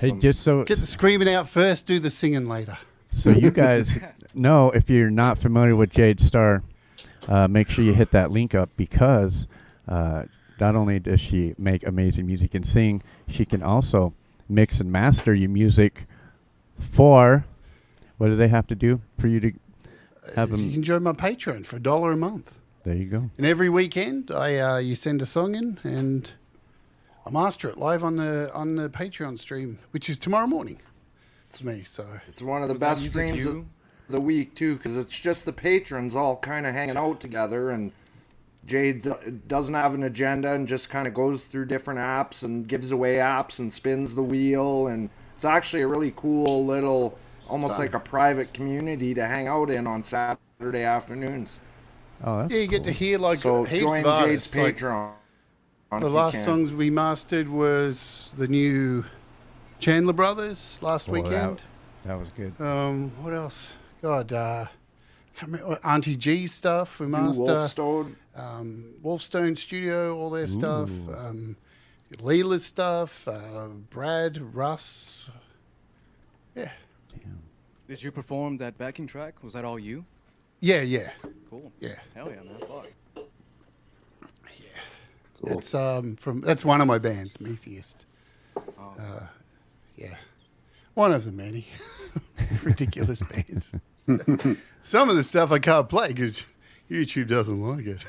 Hey, just so Get the screaming out first, do the singing later. so you guys know, if you're not familiar with Jade Star, make sure you hit that link up, because not only does she make amazing music and sing, she can also mix and master your music for, what do they have to do for you to have them? You can join my Patreon for $1 a month. There you go. And every weekend, you send a song in, and I master it live on the Patreon stream, which is tomorrow morning. It's me, so It's one of the best streams of the week too, because it's just the patrons all kind of hanging out together, and Jade doesn't have an agenda and just kind of goes through different apps and gives away apps and spins the wheel, and it's actually a really cool little, almost like a private community to hang out in on Saturday afternoons. Oh, that's you get to hear like So heaps join of artists. Jade's Like, Patreon. the last songs we mastered was the new Chandler Brothers last Oh, weekend. That was good. What else? God, can't remember, Auntie G's stuff we mastered. Wolfstone. Wolfstone Studio, all their stuff. Leela's stuff. Brad, Russ. Yeah. Did you perform that backing track? Was that all you? Yeah. Cool. Yeah. Hell yeah, man. Fuck. Cool. It's that's one of my bands, Metheist. Yeah. One of the many ridiculous bands. Some of the stuff I can't play because YouTube doesn't like it.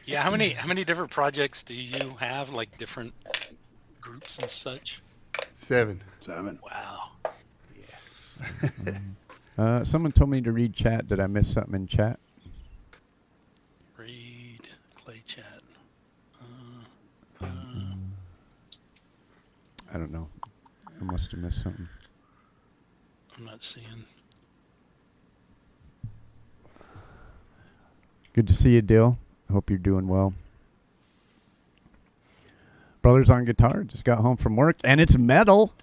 Yeah, how many different projects do you have, like different groups and such? 7. Wow. Someone told me to read chat. Did I miss something in chat? Read Clay chat. I don't know. I must have missed something. I'm not seeing. Good to see you, Dill. I hope you're doing well. Brothers on guitar just got home from work, and it's metal.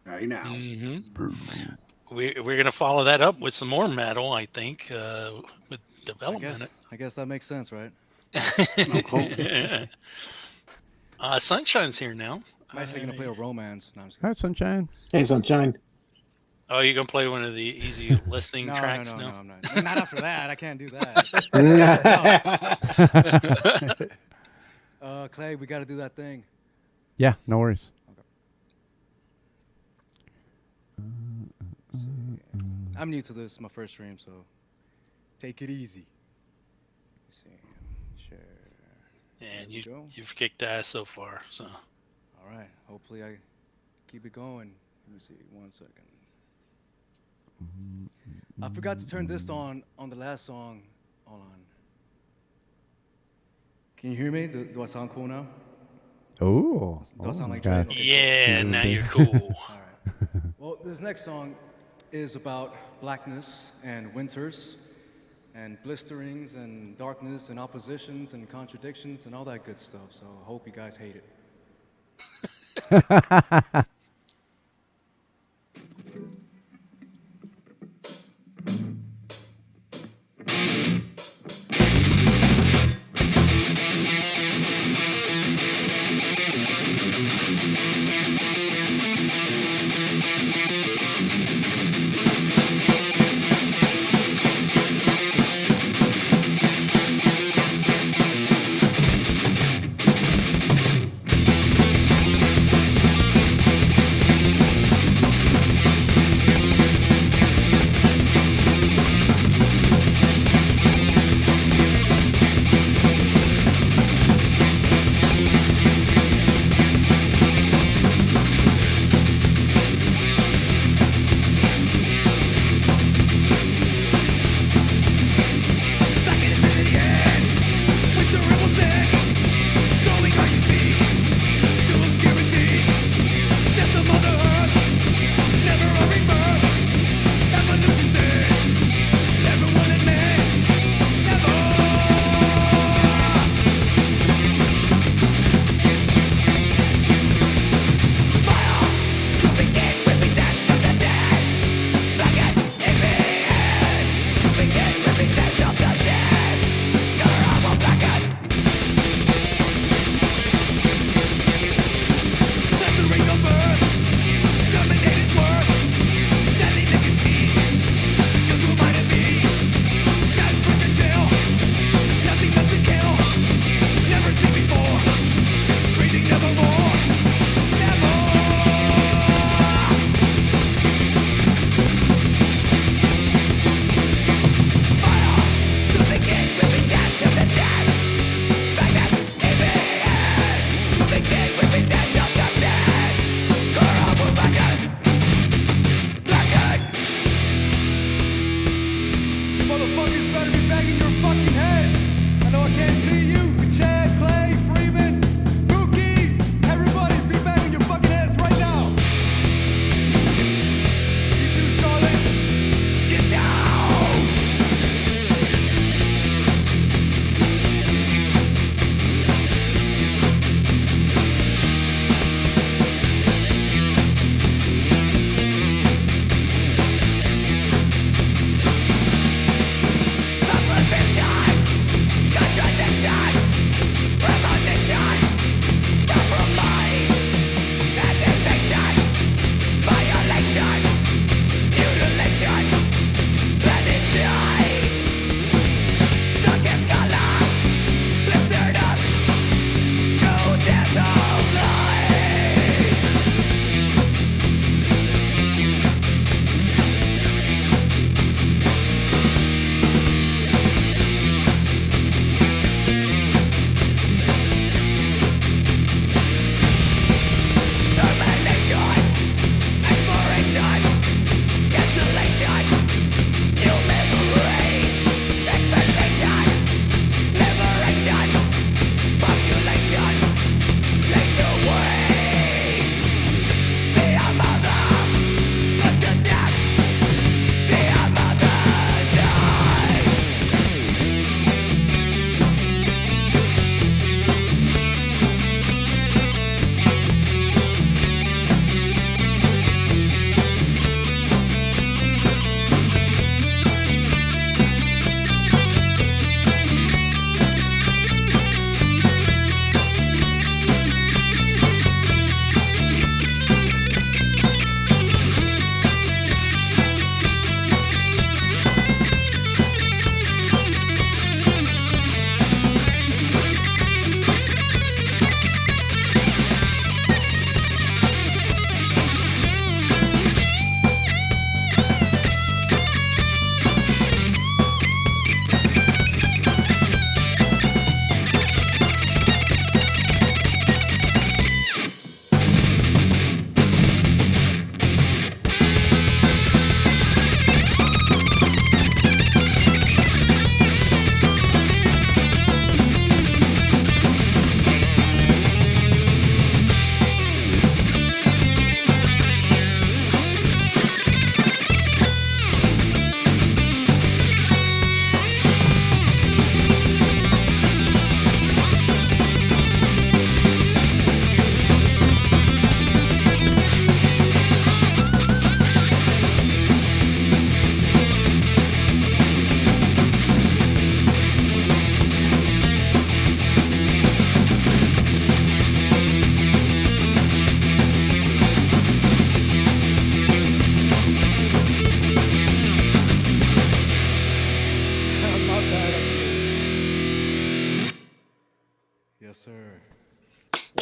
Right now. Mm-hmm. We're gonna follow that up with some more metal, I think, with development. I guess that makes sense, right? Sunshine's here now. I'm actually gonna play a romance. No, I'm just Hi, Sunshine. Hey, Sunshine. Oh, you gonna play one of the easy listening No, tracks no, now? I'm not. Not after that. I can't do that. Clay, we got to do that thing. Yeah, no worries. I'm new to this, my first stream, so take it easy. Let's see. Share. And you've kicked ass so far. So. All right. Hopefully I keep it going. Let me see. 1 second. I forgot to turn this on the last song. Hold on. Can you hear me? Do I sound cool now? Oh. Do I sound like God. Drake? Okay, Yeah, now you're cool. All right. Well, this next song is about blackness and winters and blisterings and darkness and oppositions and contradictions and all that good stuff. So I hope you guys hate it.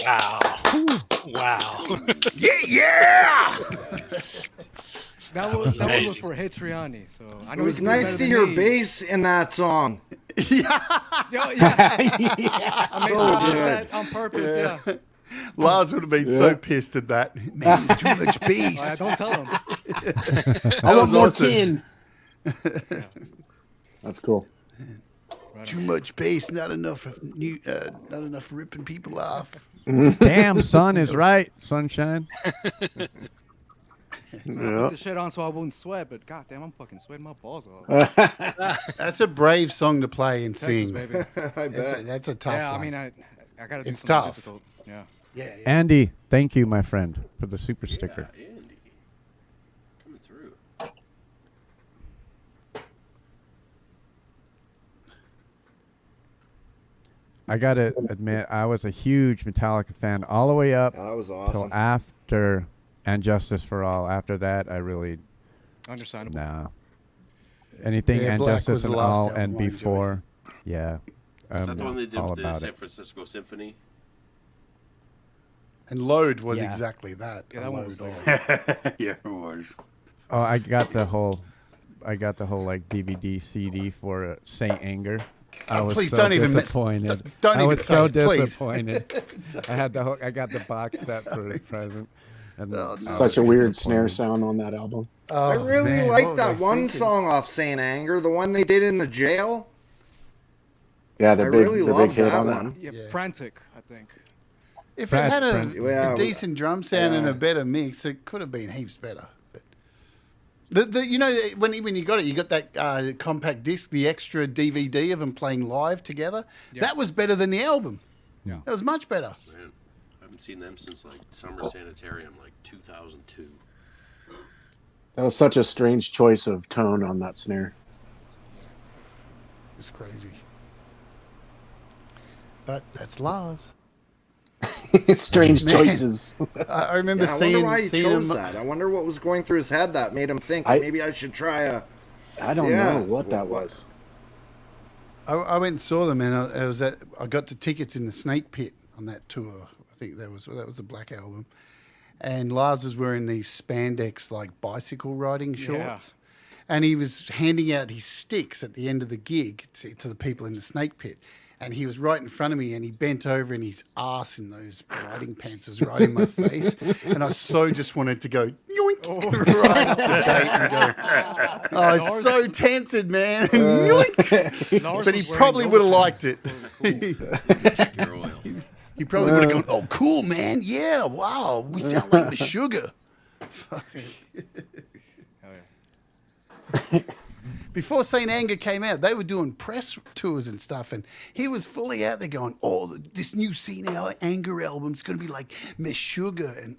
Wow. Wow. Yeah. That was one was amazing. for Hitriani. So I It know was he can do nice better to than hear me. bass in that song. Yo, yeah. I made So sure good. that on purpose. Yeah. Lars would have been so pissed at that. Man, there's too much bass. Don't tell him. I want was more awesome. tin. That's cool. Too much bass, not enough ripping people off. Damn, Sun is right. Sunshine. I put the shit on so I wouldn't sweat, but goddamn, I'm fucking sweating my balls off. That's a brave song to play and Texas, sing. baby. I bet. That's a tough Yeah, one. I mean, I gotta do It's something tough. difficult. Yeah. Yeah. Andy, thank you, my friend, for the super sticker. Andy. Coming through. I gotta admit, I was a huge Metallica fan all the way up That was till awesome. after And Justice for All. After that, I really Understandable. nah. Anything Yeah, And Black Justice was the and last All album and I enjoyed. before, yeah, Is that the one they did all with the about San it. Francisco Symphony? And Load was Yeah. exactly that. Yeah, that one was Load. Yeah, it was. Oh, I got the whole like DVD CD for Saint Anger. I was Please so don't even disappointed. don't I even was say so it, please. disappointed. I got the box set for a present. And I was Such a weird snare disappointed. sound on that album. I really man, like what was that I one thinking? song off Saint Anger, the one they did in the jail. Yeah, I the really big love hit that on one. that. Yeah, Yeah. Frantic, I think. If Brad, it had Brad. Yeah, a decent drum sound and yeah. a better mix, it could have been heaps better. But you know, when you got it, you got that compact disc, the extra DVD of them playing live together. Yeah. That was better than the album. Yeah. That was much better. Man, I haven't seen them since like Summer Sanitarium, like 2002. That was such a strange choice of tone on that snare. It was crazy. But that's Lars. Strange Man. choices. I remember Yeah, I seeing, wonder why he seeing chose him. that. I wonder what was going through his head that made him think I- maybe I should try a. I don't Yeah. know what that was. I went and saw them, and I got the tickets in the Snake Pit on that tour. I think that was a Black Album, and Lars was wearing these spandex like bicycle riding shorts, and he was handing out his sticks at the end of the gig to the people in the Snake Pit. And he was right in front of me, and he bent over, and his ass in those riding pants was right in my face. And I so just wanted to go, yoink, right up the gate and go. I was so tempted, man. Yoink. Lars But he was wearing probably yoga would have liked it. pants. Gear oil. He probably would have gone, oh, cool, man. Yeah, wow. We sound like the Sugar. Oh, yeah. Before St. Anger came out, they were doing press tours and stuff, and he was fully out there going, oh, this new St. Anger album's going to be like Miss Sugar, and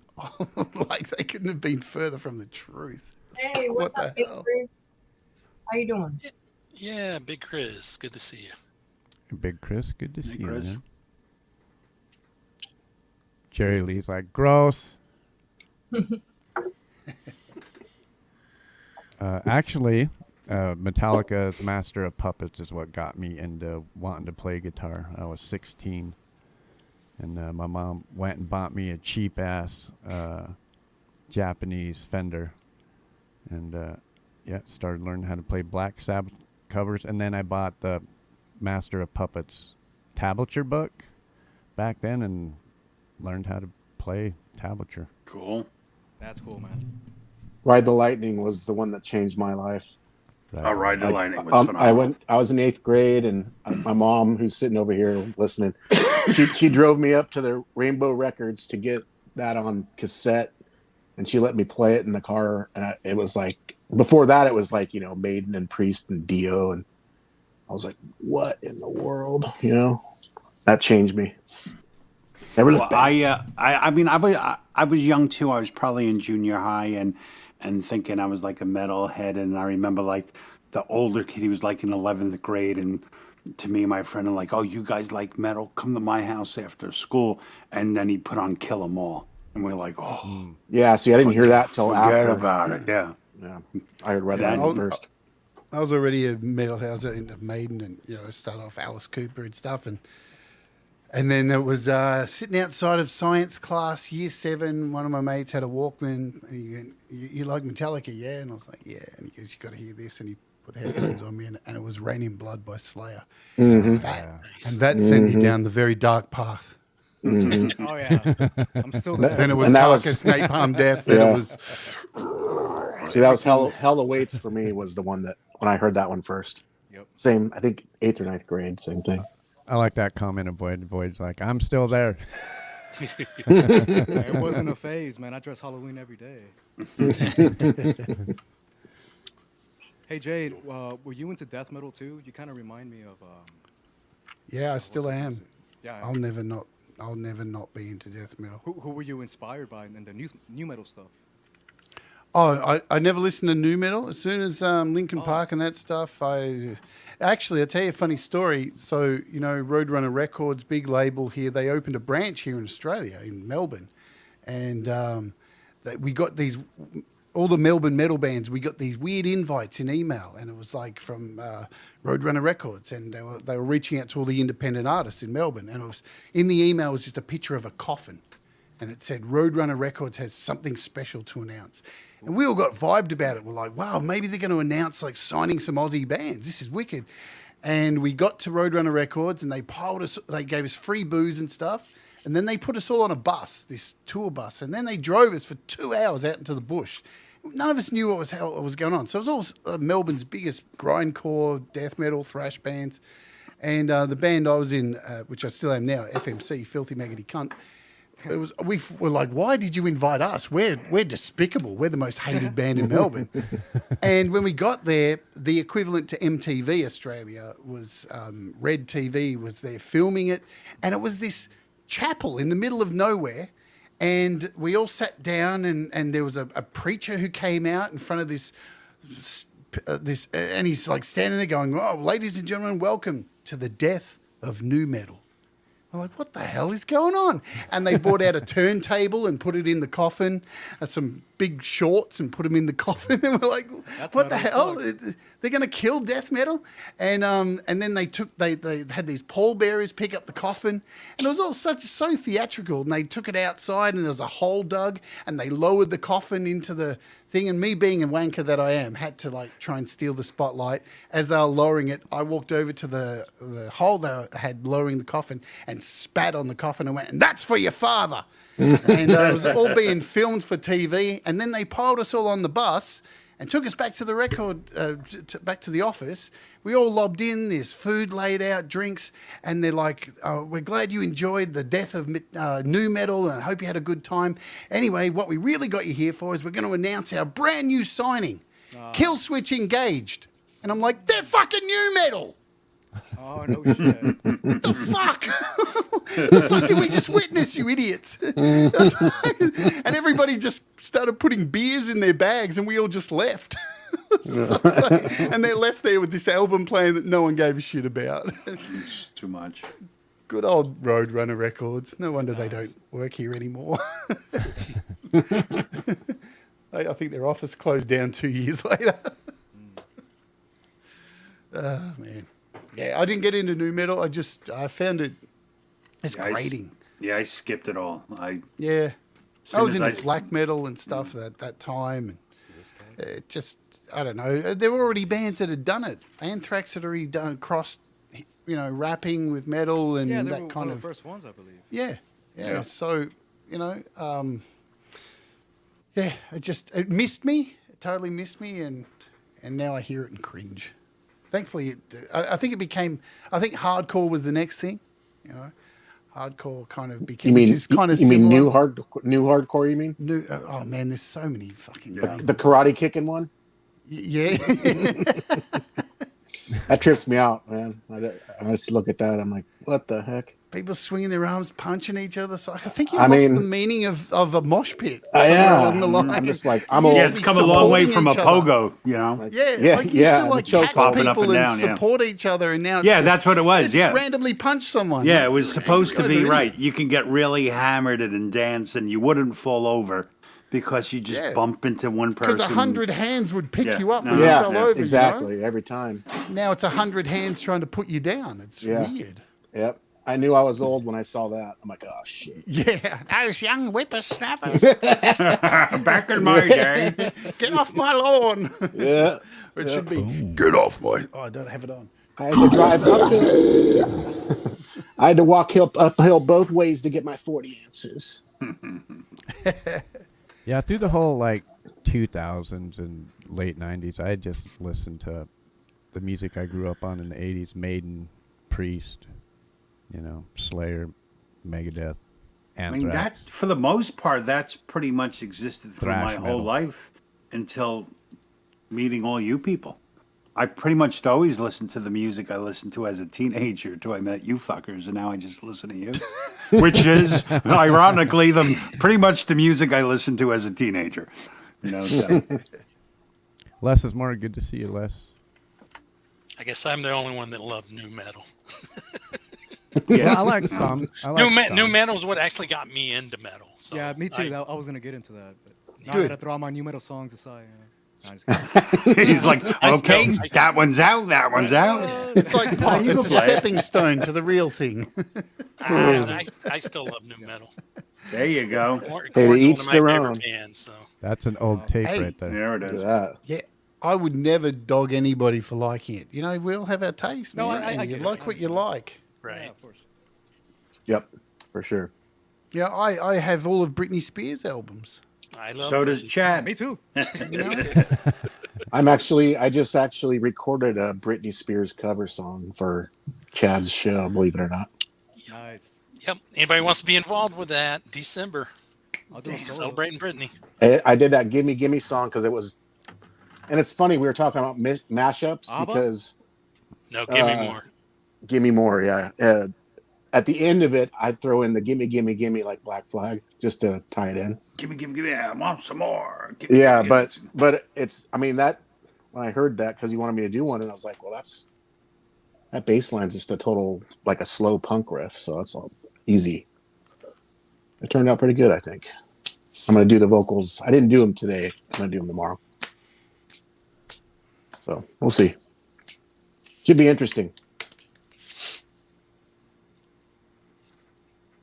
like they couldn't have been further from the truth. Hey, what's What up, the Big hell? Chris? How you doing? Yeah, Big Chris. Good to see you. Big Chris, good to see you, Chris. man. Jerry Lee's like, gross. Actually, Metallica's Master of Puppets is what got me into wanting to play guitar. I was 16, and my mom went and bought me a cheap-ass Japanese Fender, and started learning how to play Black Sabbath covers, and then I bought the Master of Puppets tablature book back then and learned how to play tablature. Cool. That's cool, man. Ride the Lightning was the one that changed my life. All right, the lightning was phenomenal. I was in 8th grade, and my mom, who's sitting over here listening, she drove me up to the Rainbow Records to get that on cassette, and she let me play it in the car. And it was like, before that, it was like, Maiden and Priest and Dio, and I was like, what in the world? That changed me. Never looked back. I was young too. I was probably in junior high and thinking I was like a metalhead. And I remember like the older kid, he was like in 11th grade. And to me and my friend, I'm like, oh, you guys like metal? Come to my house after school. And then he put on Kill 'Em All. And we're like, oh. Yeah, see, I didn't hear that till Forget after. about it, yeah. Yeah, I heard Red That- Lightning first. I was already a metalhead. I was into Maiden and, start off Alice Cooper and stuff. And And then it was sitting outside of science class, year 7. One of my mates had a Walkman. And he went, you like Metallica, yeah? And I was like, yeah. And he goes, you got to hear this. And he put headphones on me, and it was Rain in Blood by Slayer. Mhm. And that sent me down the very dark path. Mhm. Oh yeah, I'm still there. Then it was And that was- Carcass, Napalm Death. Then Yeah. it was. See, that was Hell Awaits for me was the one that when I heard that one first. Yep. Same, I think 8th or 9th grade, same thing. I like that comment of Void. Void's like, I'm still there. It wasn't a phase, man. I dress Halloween every day. Hey Jade, were you into death metal too? You kind of remind me of. Yeah, I still am. Yeah. I'll never not be into death metal. Who were you inspired by in the new metal stuff? Oh, I never listened to new metal. As soon as Linkin Park and that stuff, I'll tell you a funny story. So, you know, Roadrunner Records, big label here, they opened a branch here in Australia, in Melbourne. And we got these, all the Melbourne metal bands, we got these weird invites in email. And it was like from Roadrunner Records. And they were reaching out to all the independent artists in Melbourne. And it was in the email was just a picture of a coffin. And it said, Roadrunner Records has something special to announce. And we all got vibed about it. We're like, wow, maybe they're going to announce like signing some Aussie bands. This is wicked. And we got to Roadrunner Records and they gave us free booze and stuff. And then they put us all on a bus, this tour bus. And then they drove us for 2 hours out into the bush. None of us knew what was going on. So it was all Melbourne's biggest grindcore, death metal, thrash bands. And the band I was in, which I still am now, FMC, Filthy Maggoty Cunt, we were like, why did you invite us? We're despicable. We're the most hated band in Melbourne. And when we got there, the equivalent to MTV Australia was Red TV was there filming it. And it was this chapel in the middle of nowhere. And we all sat down and there was a preacher who came out in front of this, and he's like standing there going, oh, ladies and gentlemen, welcome to the death of new metal. I'm like, what the hell is going on? And they brought out a turntable and put it in the coffin, some big shorts and put them in the coffin. And we're like, what the hell? They're going to kill death metal? And then they had these pallbearers pick up the coffin. And it was all so theatrical. And they took it outside and there was a hole dug and they lowered the coffin into the thing. And me being a wanker that I am, had to like try and steal the spotlight. As they were lowering it, I walked over to the hole they had lowering the coffin and spat on the coffin and went, and that's for your father. And it was all being filmed for TV. And then they piled us all on the bus and took us back to the back to the office. We all lobbed in, there's food laid out, drinks, and they're like, we're glad you enjoyed the death of new metal and I hope you had a good time. Anyway, what we really got you here for is we're going to announce our brand new signing, Killswitch Engaged. And I'm like, they're fucking new metal. Oh, no shit. The fuck? The fuck did we just witness, you idiots? And everybody just started putting beers in their bags and we all just left. And they're left there with this album playing that no one gave a shit about. It's too much. Good old Roadrunner Records. No wonder they don't work here anymore. I think their office closed down 2 years later. Oh, man. Yeah, I didn't get into new metal. I found it grating. I skipped it all. I was into black metal and stuff at that time. And it just, I don't know. There were already bands that had done it. Anthrax had already crossed, rapping with metal and Yeah, they that were kind one of of the first ones, I believe. Yeah. So, it missed me. It totally missed me, and now I hear it and cringe. Thankfully, I think hardcore was the next thing. Hardcore kind of became. You mean new hardcore? You mean new? Oh man, there's so many fucking. The karate kicking one. Yeah. That trips me out, man. I just look at that. I'm like, what the heck? People swinging their arms, punching each other. So I think you lost the meaning of a mosh pit. Yeah, I'm just like, it's come a long way from a pogo, Like you used to catch popping up people and down, support each other, and now that's what it was. Just randomly punch someone. Yeah, it was supposed to be right. You can get really hammered and dance, and you wouldn't fall over because you just bump into one person. Because 100 hands would pick you up when you fell over. Exactly, every time. Now it's 100 hands trying to put you down. It's weird. Yep. I knew I was old when I saw that. I'm like, oh shit. Yeah, those young whippersnappers. Back in my day. Get off my lawn. Yeah. It should be, get off my... Oh, I don't have it on. I had to drive uphill. I had to walk uphill both ways to get my 40 ounces. Yeah, through the whole like 2000s and late 90s, I just listened to the music I grew up on in the 80s: Maiden, Priest, Slayer, Megadeth, I mean, Anthrax. that, for the most part, that's pretty much existed through Thrash my whole metal. life until meeting all you people. I pretty much always listened to the music I listened to as a teenager until I met you fuckers, and now I just listen to you. Which is, ironically, pretty much the music I listened to as a teenager. So. Les is more. Good to see you, Les. I guess I'm the only one that loved new metal. Yeah, I like some. New metal is what actually got me into metal. So Yeah, me too. I was gonna get into that, but now I Good. gotta throw out my new metal songs aside. He's like, okay, that one's out, that one's out. It's like pop. You It's can a play it. stepping stone to the real thing. I still love new metal. There you go. Korn's Hey, one each of my their favorite own. bands, so. That's an old tape Hey. right there. There it Look is. at that. Yeah, I would never dog anybody for liking it. We all have our taste, No, man. I and you get it. like what you like. Right. Yeah, of course. Yep, for sure. Yeah, I have all of Britney Spears albums. I love So does Britney. Chad. Me too. I just actually recorded a Britney Spears cover song for Chad's show, believe it or not. Nice. Yep. Anybody wants to be involved with that? December. I'll do a solo. Celebrating Britney. I did that Gimme Gimme song because it was, and it's funny, we were talking about mashups ABBA? because No, give me more. Gimme More, yeah. At the end of it, I'd throw in the Gimme Gimme Gimme like Black Flag just to tie it in. Gimme, I want some more. Gimme, Yeah, gimme. but it's, I mean, that when I heard that because he wanted me to do one, and I was like, well, that bass line's just a total like a slow punk riff, so that's all easy. It turned out pretty good, I think. I'm gonna do the vocals. I didn't do them today. I'm gonna do them tomorrow. So we'll see. Should be interesting.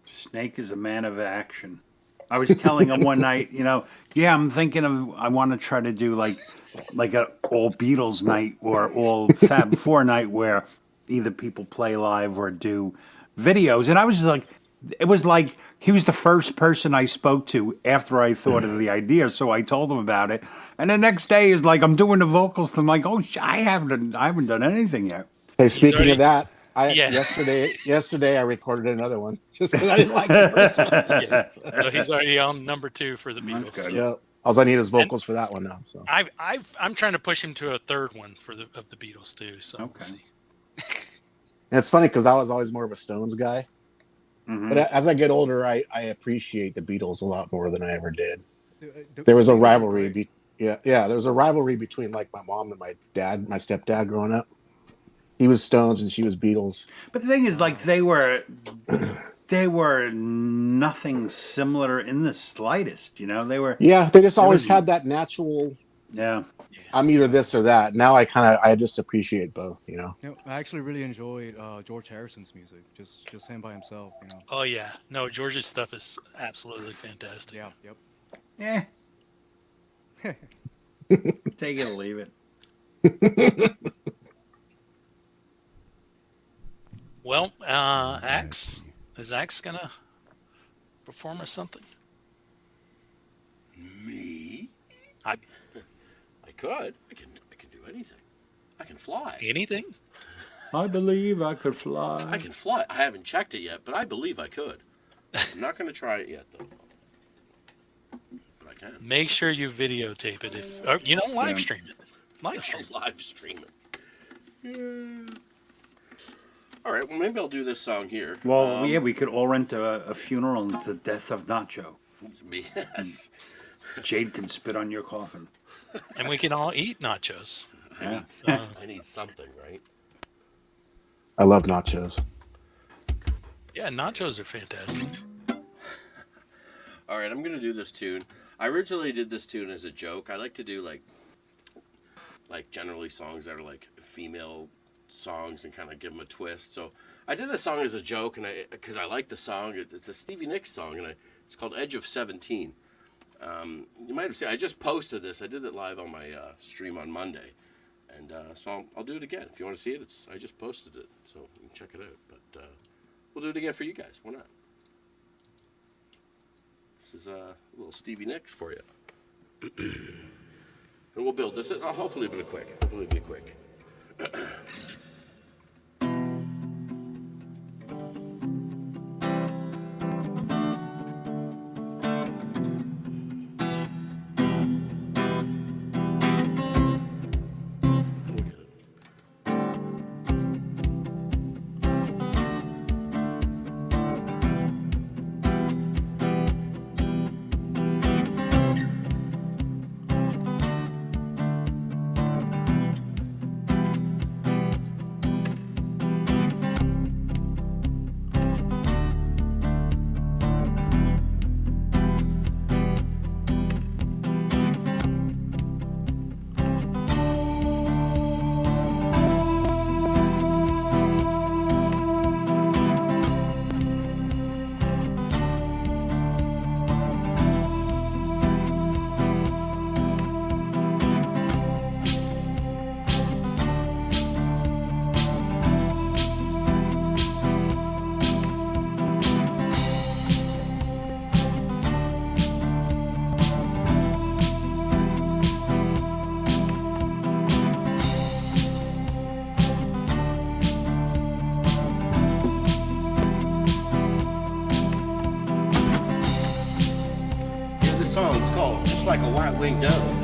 Snake is a man of action. I was telling him one night, I'm thinking I want to try to do like an all Beatles night or all Fab Four night where either people play live or do videos. And I was just like, it was like he was the first person I spoke to after I thought of the idea. So I told him about it. And the next day is like, I'm doing the vocals. And I'm like, oh, I haven't done anything yet. Hey, speaking already- of that, Yes. yesterday I recorded another one just because I didn't like the first one. Yeah. So he's already on number 2 for the Beatles. good. So Yeah, all I need is vocals for that one now. So I'm trying to push him to a third one of the Beatles too. So we'll Okay. see. and it's funny because I was always more of a Stones guy, Mhm. but as I get older, I appreciate the Beatles a lot more than I ever did. There was a rivalry. There was a rivalry between like my mom and my dad, my stepdad growing up. He was Stones and she was Beatles. But the thing is, like, they were nothing similar in the slightest. They were. Yeah, they just always was- had that natural. Yeah. I'm either this or that. Now I just appreciate both. I actually really enjoyed George Harrison's music. Just him by himself. Oh yeah, no, George's stuff is absolutely fantastic. Yeah. Yep. Yeah. Take it or leave it. Well, Axe, is Axe gonna perform us something? Me? I could. I can do anything. I can fly. Anything? I believe I could fly. I can fly. I haven't checked it yet, but I believe I could. I'm not going to try it yet, though. But I can. Make sure you videotape it. Or live stream it. Live stream. Live stream it. Yeah. All right. Well, maybe I'll do this song here. Well, we could all rent a funeral and the death of Nacho. Yes. Jade can spit on your coffin. And we can all eat nachos. I need something, right? I love nachos. Yeah, nachos are fantastic. All right, I'm gonna do this tune. I originally did this tune as a joke. I like to do like generally songs that are like female songs and kind of give them a twist. So I did this song as a joke, and because I like the song. It's a Stevie Nicks song, and it's called Edge of 17. You might have seen, I just posted this. I did it live on my stream on Monday. And so I'll do it again. If you want to see it, I just posted it, so you can check it out. But we'll do it again for you guys. Why not? This is a little Stevie Nicks for you. And we'll build this. Hopefully it'll be quick. Hopefully it'll be quick. Song's called Just Like a White-Winged Dove.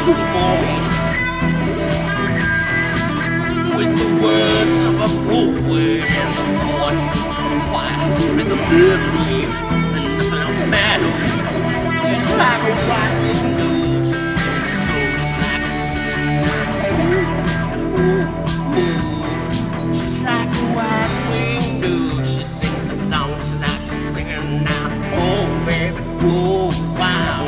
true for me. With the words of a poet and the voice of a choir, with the melody and nothing else matters. Just like a white window, she sings so just like she's singing now. Ooh, ooh. Just like a white window, she sings the song just like she's singing now. Oh baby, oh wow.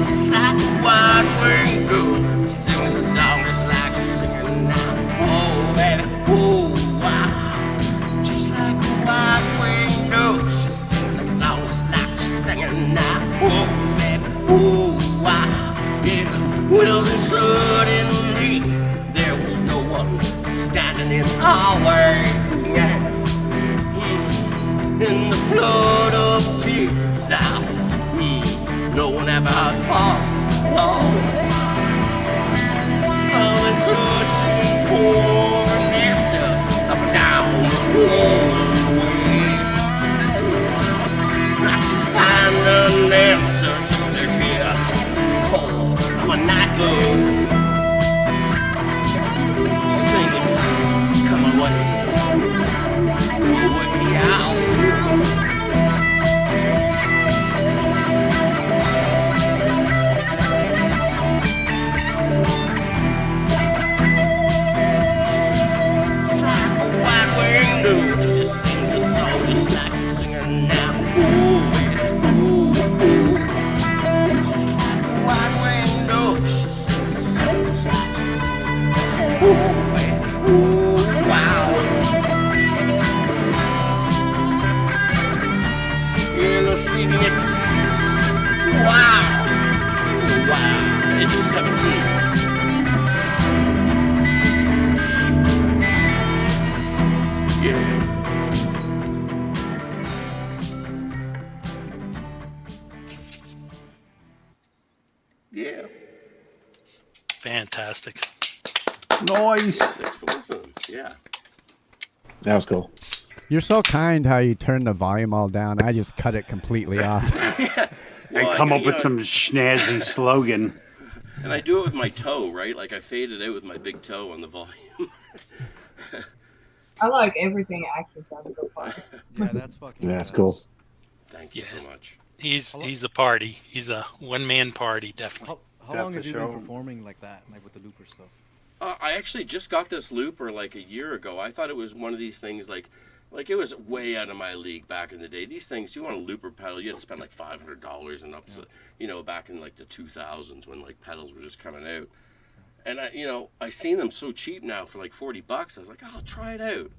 Just like a white window, she sings a song just like she's singing now. Oh baby, oh wow. Just like a white window, she sings a song just like she's singing now. Oh baby, oh wow. Yeah, well then suddenly there was no one standing in our way. Yeah. In the flood of tears now. No one ever thought, oh, I've been searching for an answer up and down the hallway. Not to find an answer, just to hear the call of a night bird singing, come away out. Just sings a song just like she's singing now. Ooh, ooh, ooh. Just like a white window, she sings a song just like she's singing now. Ooh, baby, ooh, wow. Yeah, little Stevie Nicks. Wow, wow. It's just 17. Yeah. Yeah. Fantastic. Nice. Thanks for listening. Yeah. That was cool. You're so kind how you turn the volume all down. I just cut it completely off. And come up with some snazzy slogan. And I do it with my toe, right? Like I fade it out with my big toe on the volume. I like everything Axe has done so far. Yeah, that's fucking. Yeah, that's cool. Thank you so much. He's a party. He's a one-man party, definitely. How long have you been performing like that, like with the looper stuff? I actually just got this looper like a year ago. I thought it was one of these things like it was way out of my league back in the day. These things, you want a looper pedal, you had to spend like $500 and up to, you know, back in like the 2000s when like pedals were just coming out. And I seen them so cheap now for like $40. I was like, oh, I'll try it out.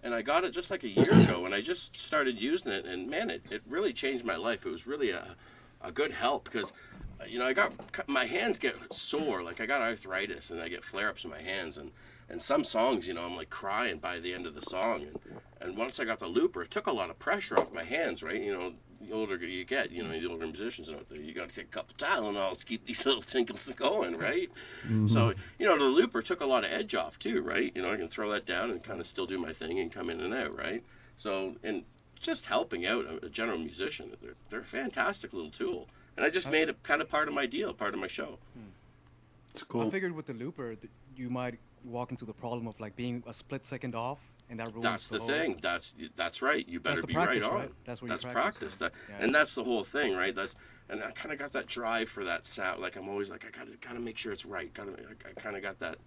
And I got it just like a year ago, and I just started using it, and man, it really changed my life. It was really a good help because, my hands get sore. Like I got arthritis, and I get flare-ups in my hands, and some songs, I'm like crying by the end of the song. And once I got the looper, it took a lot of pressure off my hands, right? The older you get, the older musicians out there, you got to take a couple Tylenols to keep these little tinkles going, right? Mm-hmm. So, the looper took a lot of edge off too, right? I can throw that down and kind of still do my thing and come in and out, right? So, and just helping out a general musician, they're a fantastic little tool. And I just made it kind of part of my deal, part of my show. It's cool. I figured with the looper, you might walk into the problem of like being a split second off, and that ruins That's the thing. That's right. You better be practice, right on. right? That's where you practice. And that's the whole thing, right? And I kind of got that drive for that sound. Like I'm always like, I gotta make sure it's right. I kind of got that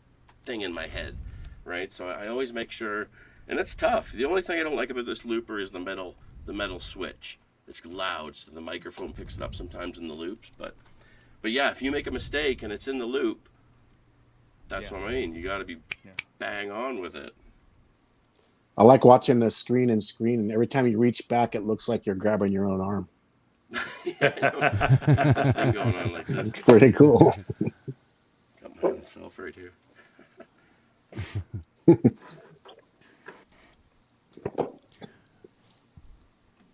thing in my head, right? So I always make sure, and it's tough. The only thing I don't like about this looper is the metal switch. it's loud, so the microphone picks it up sometimes in the loops. But yeah, if you make a mistake and it's in the loop, that's what I mean. You got to be bang on with it. I like watching the screen, and every time you reach back, it looks like you're grabbing your own arm. This thing going on like this. It's pretty cool. Got my own self right here.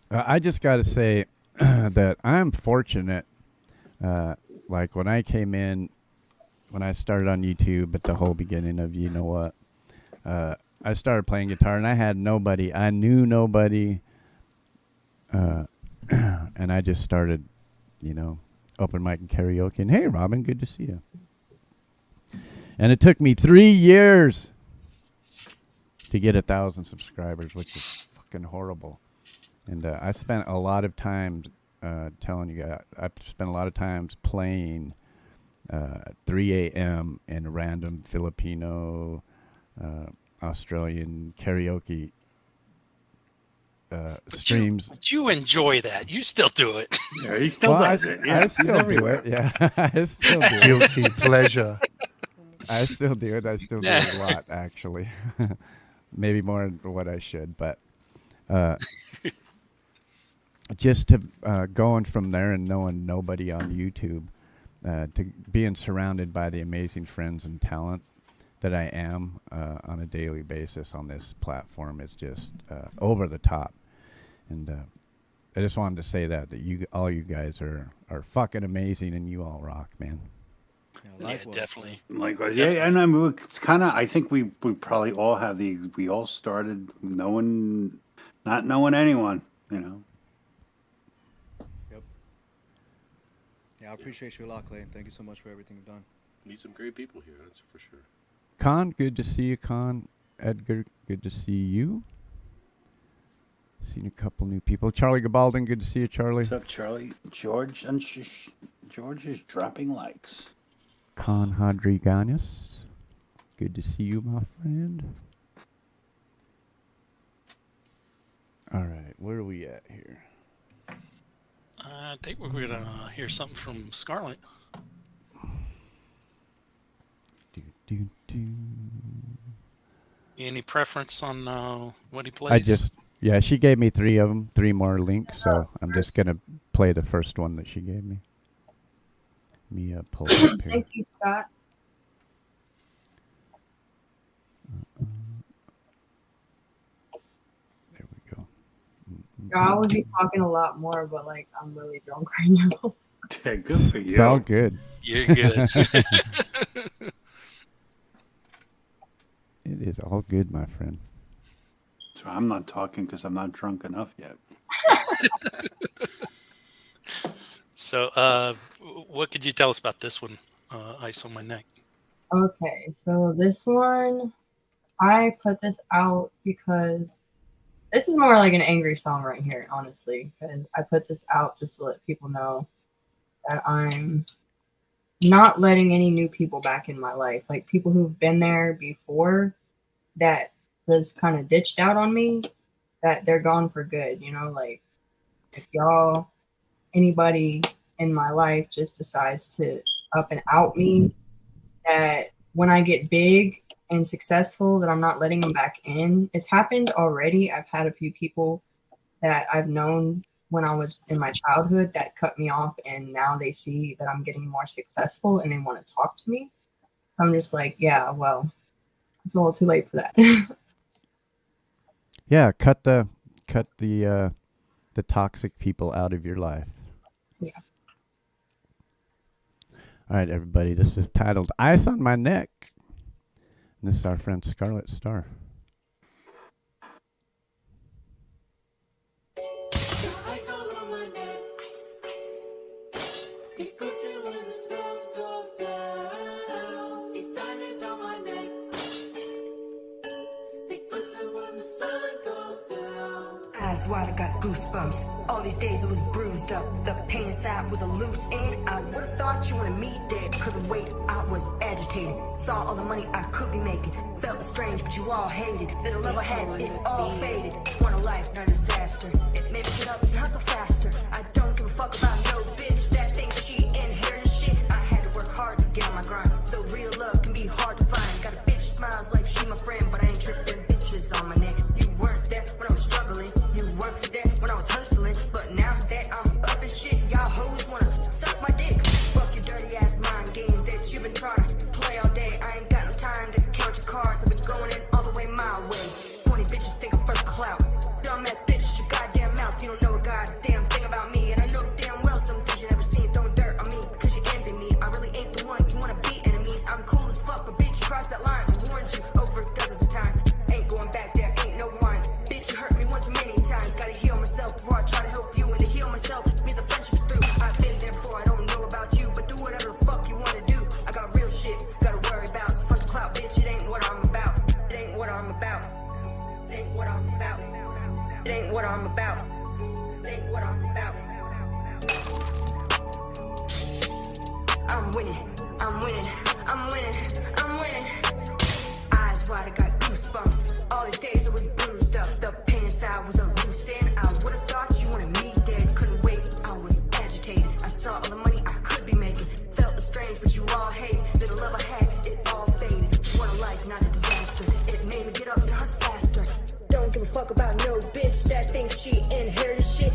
I just got to say that I'm fortunate. Like when I came in, when I started on YouTube at the whole beginning of You Know What, I started playing guitar and I had nobody. I knew nobody. And I just started, open mic and karaoke. And hey, Robin, good to see you. And it took me 3 years to get 1,000 subscribers, which is fucking horrible. And I spent a lot of time telling you guys, I spent a lot of times playing 3 a.m. in random Filipino, Australian karaoke streams. But you enjoy that. You still do it. Yeah, he still does it. Yeah, I still do it. Yeah, I still do it. Guilty pleasure. I still do it. I still do it a lot, actually. Maybe more than what I should, but just to going from there and knowing nobody on YouTube, to being surrounded by the amazing friends and talent that I am on a daily basis on this platform is just over the top. And I just wanted to say that all you guys are fucking amazing, and you all rock, man. Yeah, definitely. Likewise. Yeah, and I mean, it's kind of, I think we probably all have we all started not knowing anyone, Yep. Yeah, I appreciate you a lot, Clay. Thank you so much for everything you've done. Meet some great people here, that's for sure. Con, good to see you, Con. Edgar, good to see you. Seen a couple new people. Charlie Gabaldon, good to see you, Charlie. What's up, Charlie? George is dropping likes. Con Hadriganis, good to see you, my friend. All right, where are we at here? I think we're going to hear something from Scarlett. Any preference on what he plays? She gave me 3 of them, 3 more links, so I'm just going to play the first one that she gave me. Pull it up here. Thank you, Scott. There we go. I would be talking a lot more, but I'm really drunk right now. Yeah, good for you. It's all good. You're good. It is all good, my friend. So I'm not talking because I'm not drunk enough yet. So, what could you tell us about this one, Ice on My Neck? Okay, so this one, I put this out because this is more like an angry song right here, honestly. Because I put this out just to let people know that I'm not letting any new people back in my life. Like people who've been there before that was kind of ditched out on me, that they're gone for good. Like if anybody in my life just decides to up and out me, that when I get big and successful, that I'm not letting them back in. It's happened already. I've had a few people that I've known when I was in my childhood that cut me off, and now they see that I'm getting more successful and they want to talk to me. So I'm just like, yeah, well, it's a little too late for that. Yeah, cut the toxic people out of your life. Yeah. All right, everybody. This is titled "Ice on My Neck." And this is our friend Scarlet Star. Eyes wide, I got goosebumps. All these days I was bruised up. The pain inside was a loose end. I would've thought you wanted me dead. Couldn't wait, I was agitated. Saw all the money I could be making. Felt strange, but you all hated. Little love I had, it all faded. Want a life, not a disaster. It made me get up and hustle faster. I don't give a fuck about no bitch that thinks she inherited shit. I had to work hard to get on my grind. Though real love can be hard to find. Got a bitch smiles like she my friend, but I ain't tripping bitches on my neck. You weren't there when I was struggling. You weren't there when I was hustling. But now that I'm up and shit, y'all hoes wanna suck my dick. Fuck your dirty ass mind games that you've been trying to play all day. I ain't got no time to count your cards. I've been going in all the way my way. 20 bitches think I'm for the clout. Dumbass bitch, your goddamn mouth. You don't know a goddamn thing about me. And I know damn well some things you never seen. Throwing dirt on me because you envy me. I really ain't the one you wanna be enemies. I'm cool as fuck, but bitch, you crossed that line. I warned you over dozens of times. Ain't going back there, ain't no wine. Bitch, you hurt me one too many times. Gotta heal myself before I try to help you. And to heal myself means the friendship's through. I've been there before, I don't know about you. But do whatever the fuck you wanna do. I got real shit, gotta worry about. So fuck the clout, bitch, it ain't what I'm about. It ain't what I'm about. It ain't what I'm about. It ain't what I'm about. It ain't what I'm about. I'm winning, I'm winning, I'm winning, I'm winning. Eyes wide, I got goosebumps. All these days I was bruised up. The pain inside was a loose end. I would've thought you wanted me dead. Couldn't wait, I was agitated. I saw all the money I could be making. Felt strange, but you all hate. Little love I had, it all faded. What a life, not a disaster. It made me get up and hustle faster. Don't give a fuck about no bitch that thinks she inherited shit.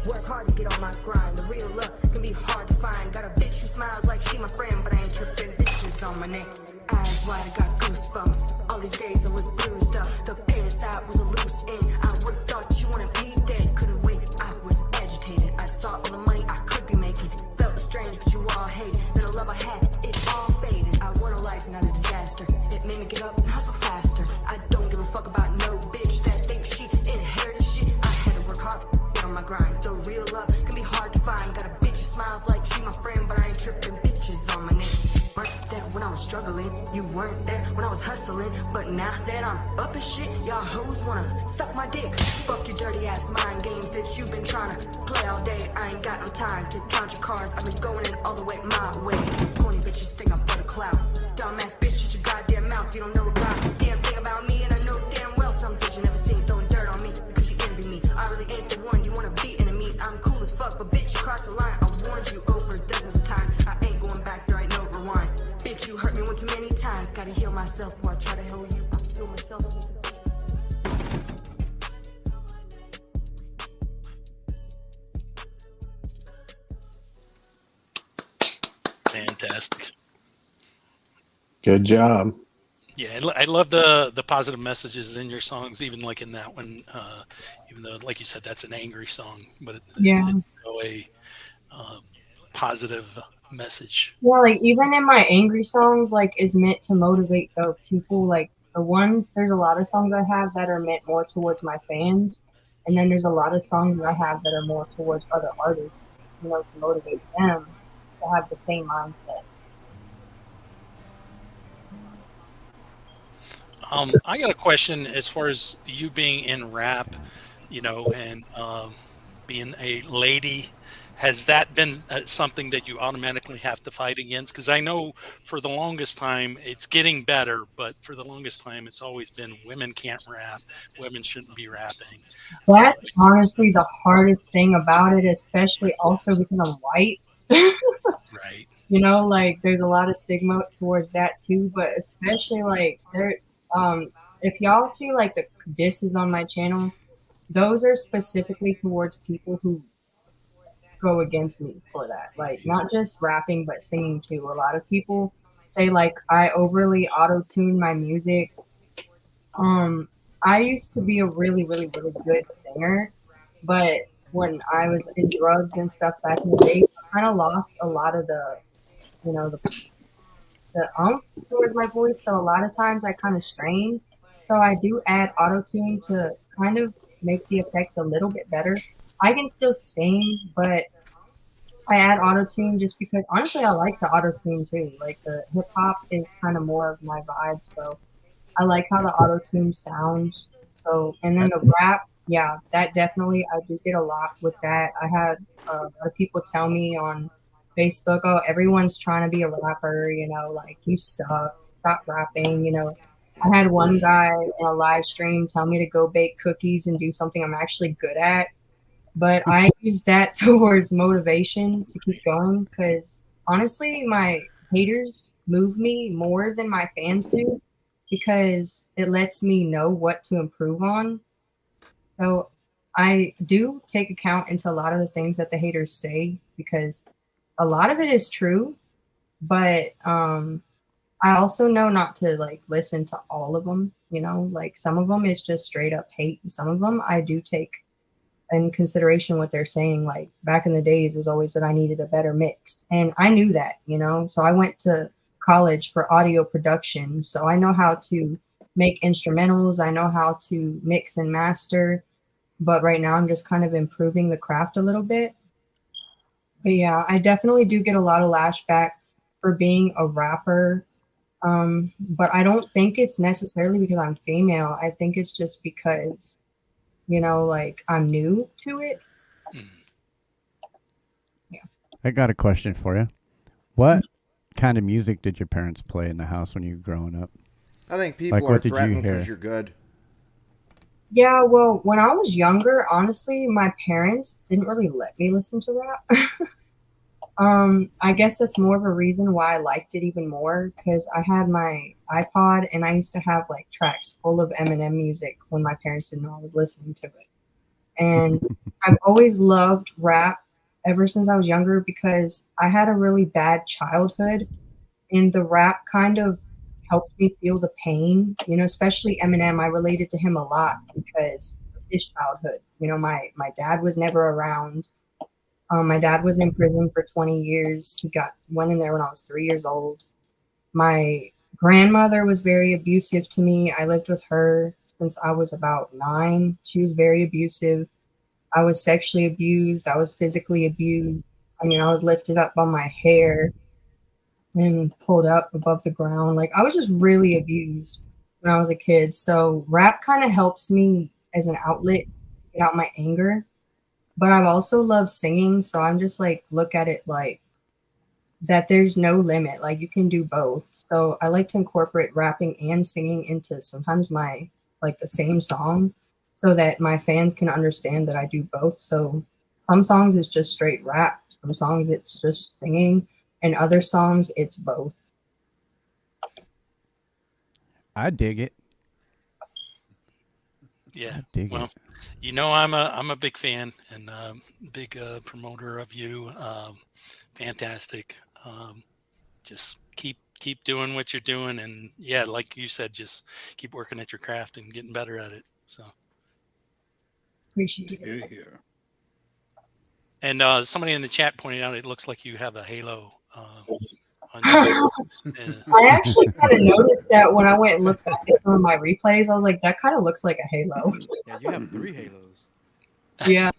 Work hard to get on my grind. The real love can be hard to find. Got a bitch who smiles like she my friend, but I ain't tripping bitches on my neck. Eyes wide, I got goosebumps. All these days I was bruised up. The pain inside was a loose end. I would've thought you wanted me dead. Couldn't wait, I was agitated. I saw all the money I could be making. Felt strange, but you all hate. Little love I had, it all faded. I want a life, not a disaster. It made me get up and hustle faster. I don't give a fuck about no bitch that thinks she inherited shit. I had to work hard to get on my grind. Though real love can be hard to find. Got a bitch who smiles like she my friend, but I ain't tripping bitches on my neck. Weren't there when I was struggling. You weren't there when I was hustling. But now that I'm up and shit, y'all hoes wanna suck my dick. Fuck your dirty ass mind games that you've been trying to play all day. I ain't got no time to count your cards. I've been going in all the way my way. 20 bitches think I'm for the clout. Dumbass bitch, shut your goddamn mouth. You don't know a goddamn thing about me. And I know damn well some things you never seen. Throwing dirt on me because you envy me. I really ain't the one you wanna be enemies. I'm cool as fuck, but bitch, you crossed the line. I warned you over dozens of times. I ain't going back there, ain't no rewind. Bitch, you hurt me one too many times. Gotta heal myself before I try to help you. I feel myself. Fantastic. Good job. Yeah, I love the positive messages in your songs, even like in that one. Even though, like you said, that's an angry song, but Yeah. it's still a positive message. Yeah, like even in my angry songs, like is meant to motivate the people. Like the ones, there's a lot of songs I have that are meant more towards my fans, and then there's a lot of songs that I have that are more towards other artists, you know, to motivate them to have the same mindset. I got a question as far as you being in rap, you know, and being a lady. Has that been something that you automatically have to fight against? Because I know for the longest time, it's getting better, but for the longest time, it's always been women can't rap, women shouldn't be rapping. That's honestly the hardest thing about it, especially also because I'm white. Right. You know, like there's a lot of stigma towards that too, but especially like there, if y'all see like the disses on my channel, those are specifically towards people who go against me for that. Like not just rapping, but singing too. A lot of people say like I overly auto-tune my music. I used to be a really, really, really good singer, but when I was in drugs and stuff back in the day, I kind of lost a lot of the, you know, the towards my voice. So a lot of times I kind of strain. So I do add auto-tune to kind of make the effects a little bit better. I can still sing, but I add auto-tune just because honestly I like the auto-tune too. Like the hip hop is kind of more of my vibe, so I like how the auto-tune sounds. So and then the rap, yeah, that definitely I do get a lot with that. I had a lot of people tell me on Facebook, oh, everyone's trying to be a rapper, you know, like you suck, stop rapping, you know. I had one guy in a live stream tell me to go bake cookies and do something I'm actually good at. But I use that towards motivation to keep going because honestly, my haters move me more than my fans do because it lets me know what to improve on. So I do take account into a lot of the things that the haters say because a lot of it is true, but I also know not to like listen to all of them, you know, like some of them is just straight up hate. Some of them I do take in consideration what they're saying. Like back in the days, it was always that I needed a better mix. And I knew that, you know, so I went to college for audio production. So I know how to make instrumentals. I know how to mix and master. But right now I'm just kind of improving the craft a little bit. But yeah, I definitely do get a lot of lashback for being a rapper. But I don't think it's necessarily because I'm female. I think it's just because, you know, like I'm new to it. Yeah. I got a question for you. What kind of music did your parents play in the house when you were growing up? I think people Like, are what did you threatened hear? because you're good. Yeah, well, when I was younger, honestly, my parents didn't really let me listen to rap. I guess that's more of a reason why I liked it even more because I had my iPod and I used to have like tracks full of Eminem music when my parents didn't know I was listening to it. And I've always loved rap ever since I was younger because I had a really bad childhood and the rap kind of helped me feel the pain, you know, especially Eminem. I related to him a lot because of his childhood. You know, my dad was never around. My dad was in prison for 20 years. Went in there when I was 3 years old. My grandmother was very abusive to me. I lived with her since I was about 9. She was very abusive. I was sexually abused. I was physically abused. I mean, I was lifted up by my hair and pulled up above the ground. Like I was just really abused when I was a kid. So rap kind of helps me as an outlet to get out my anger. But I've also loved singing, so I'm just like look at it like that there's no limit. Like you can do both. So I like to incorporate rapping and singing into sometimes my like the same song so that my fans can understand that I do both. So some songs it's just straight rap, some songs it's just singing, and other songs it's both. I dig it. Yeah. dig Well, it. you know, I'm a big fan and big promoter of you. Fantastic. Just keep doing what you're doing, and yeah, like you said, just keep working at your craft and getting better at it. So appreciate it. Here, here. And somebody in the chat pointed out it looks like you have a halo. On your, I actually kind of noticed that when I went and looked back at some of my replays. I was like, that kind of looks like a halo. Yeah, you have 3 halos. Yeah.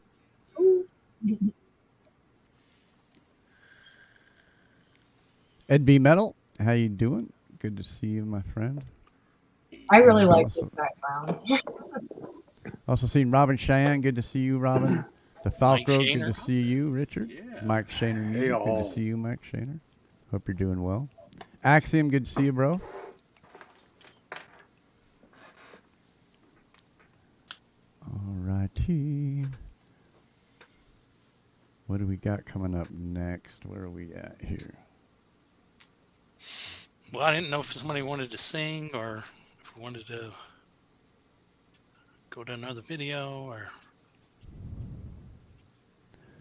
Ed B Metal, how you doing? Good to see you, my friend. I really like Also- this background. Also seen Robin Cheyenne. Good to see you, Robin. The Falcro, good Shaner. to see you, Richard. Mike Shaner, Music, good all. to see you, Mike Shaner. Hope you're doing well. Axiom, good to see you, bro. All righty. What do we got coming up next? Where are we at here? well, I didn't know if somebody wanted to sing or if we wanted to go to another video or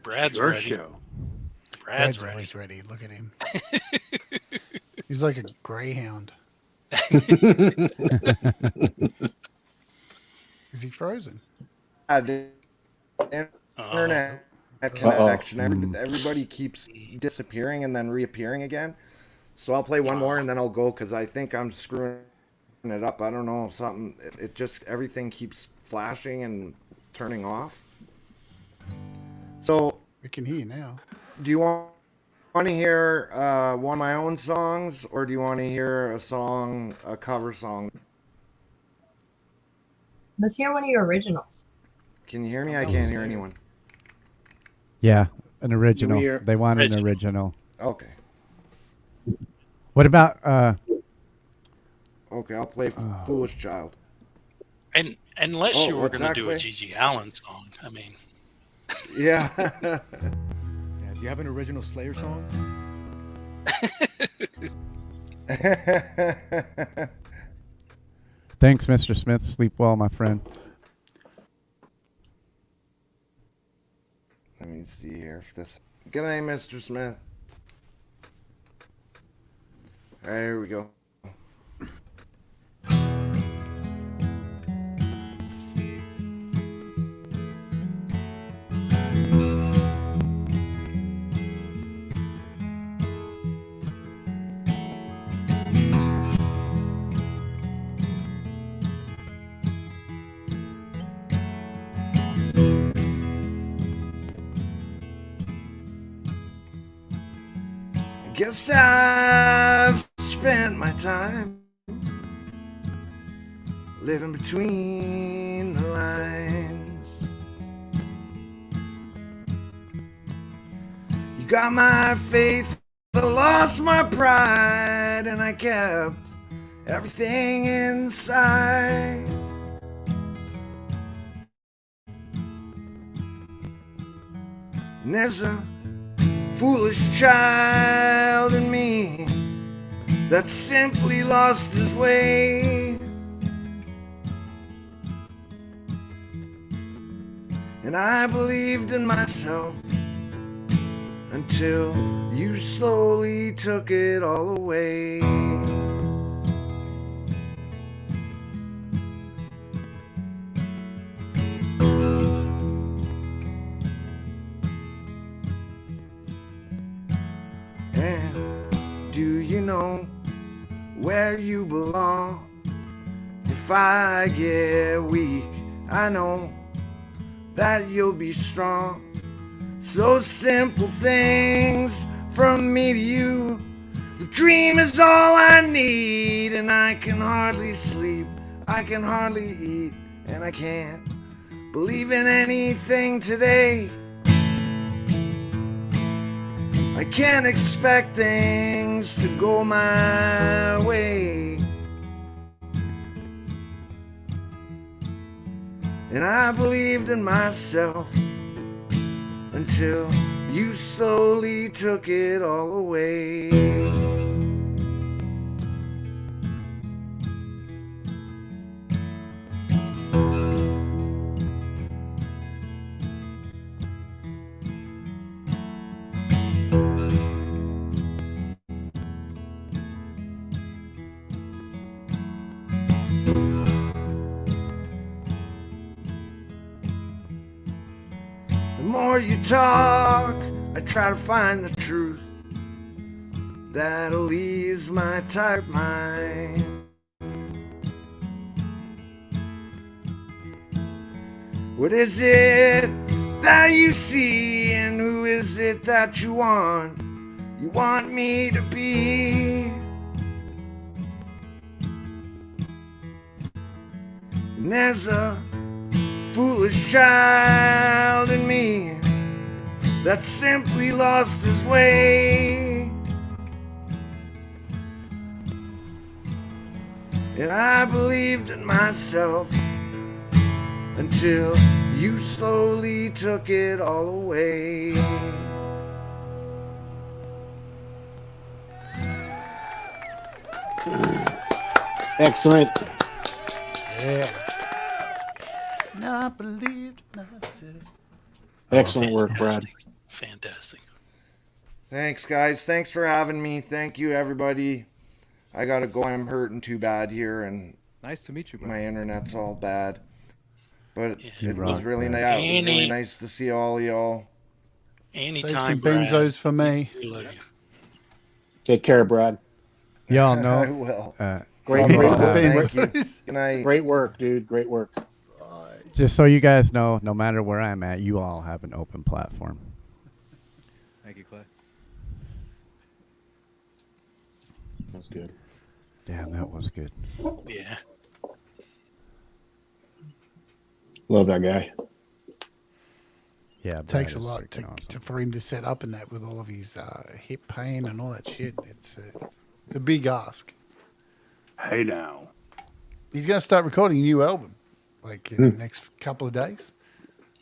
Brad's Your ready. show. Brad's ready. always ready. Look at him. He's like a greyhound. Is he frozen? Internet connection. Everybody keeps disappearing and then reappearing again. So I'll play one more and then I'll go because I think I'm screwing it up. I don't know, something. It just, everything keeps flashing and turning off. So We can hear you now. do you want to hear one of my own songs, or do you want to hear a cover song? Let's hear one of your originals. Can you hear me? I can't hear anyone. Yeah, an original. hear They want an original. Okay. What about Okay, I'll play Foolish Child. And unless Oh, you were what's going to that, do Clay? a Gigi Allen song, I mean, Yeah. Yeah, do you have an original Slayer song? Thanks, Mr. Smith. Sleep well, my friend. Let me see here if this. Good night, Mr. Smith. All right, here we go. Guess I've spent my time living between the lines. You got my faith, I lost my pride, and I kept everything inside. And there's a foolish child in me that simply lost his way. And I believed in myself until you slowly took it all away. And do you know where you belong? If I get weak, I know that you'll be strong. So simple things from me to you. The dream is all I need, and I can hardly sleep, I can hardly eat, and I can't believe in anything today. I can't expect things to go my way. And I believed in myself until you slowly took it all away. The more you talk, I try to find the truth that'll ease my tired mind. What is it that you see, and who is it that you want me to be? And there's a foolish child in me that simply lost his way. And I believed in myself until you slowly took it all away. Excellent. Yeah. And I believed myself. Excellent work, Brad. Fantastic. Thanks, guys. Thanks for having me. Thank you, everybody. I gotta go. I'm hurting too bad here, and Nice to meet you, bro. my internet's all bad. But it rock, was really man. nice. It was really Any- nice to see all y'all. Anytime, Save some Brad. benzos for me. We love you. Take care, Brad. Y'all I know. will. Great, I'll great roll the work. Thank you. benzos. Good night. Great work, dude. Great work. Just so you guys know, no matter where I'm at, you all have an open platform. Thank you, Clay. That's good. Damn, that was good. Yeah. Love that guy. Yeah, It takes a Brad is lot freaking awesome. for him to set up in that with all of his hip pain and all that shit. It's a big ask. Hey now. He's going to start recording a new album, like in the next couple of days.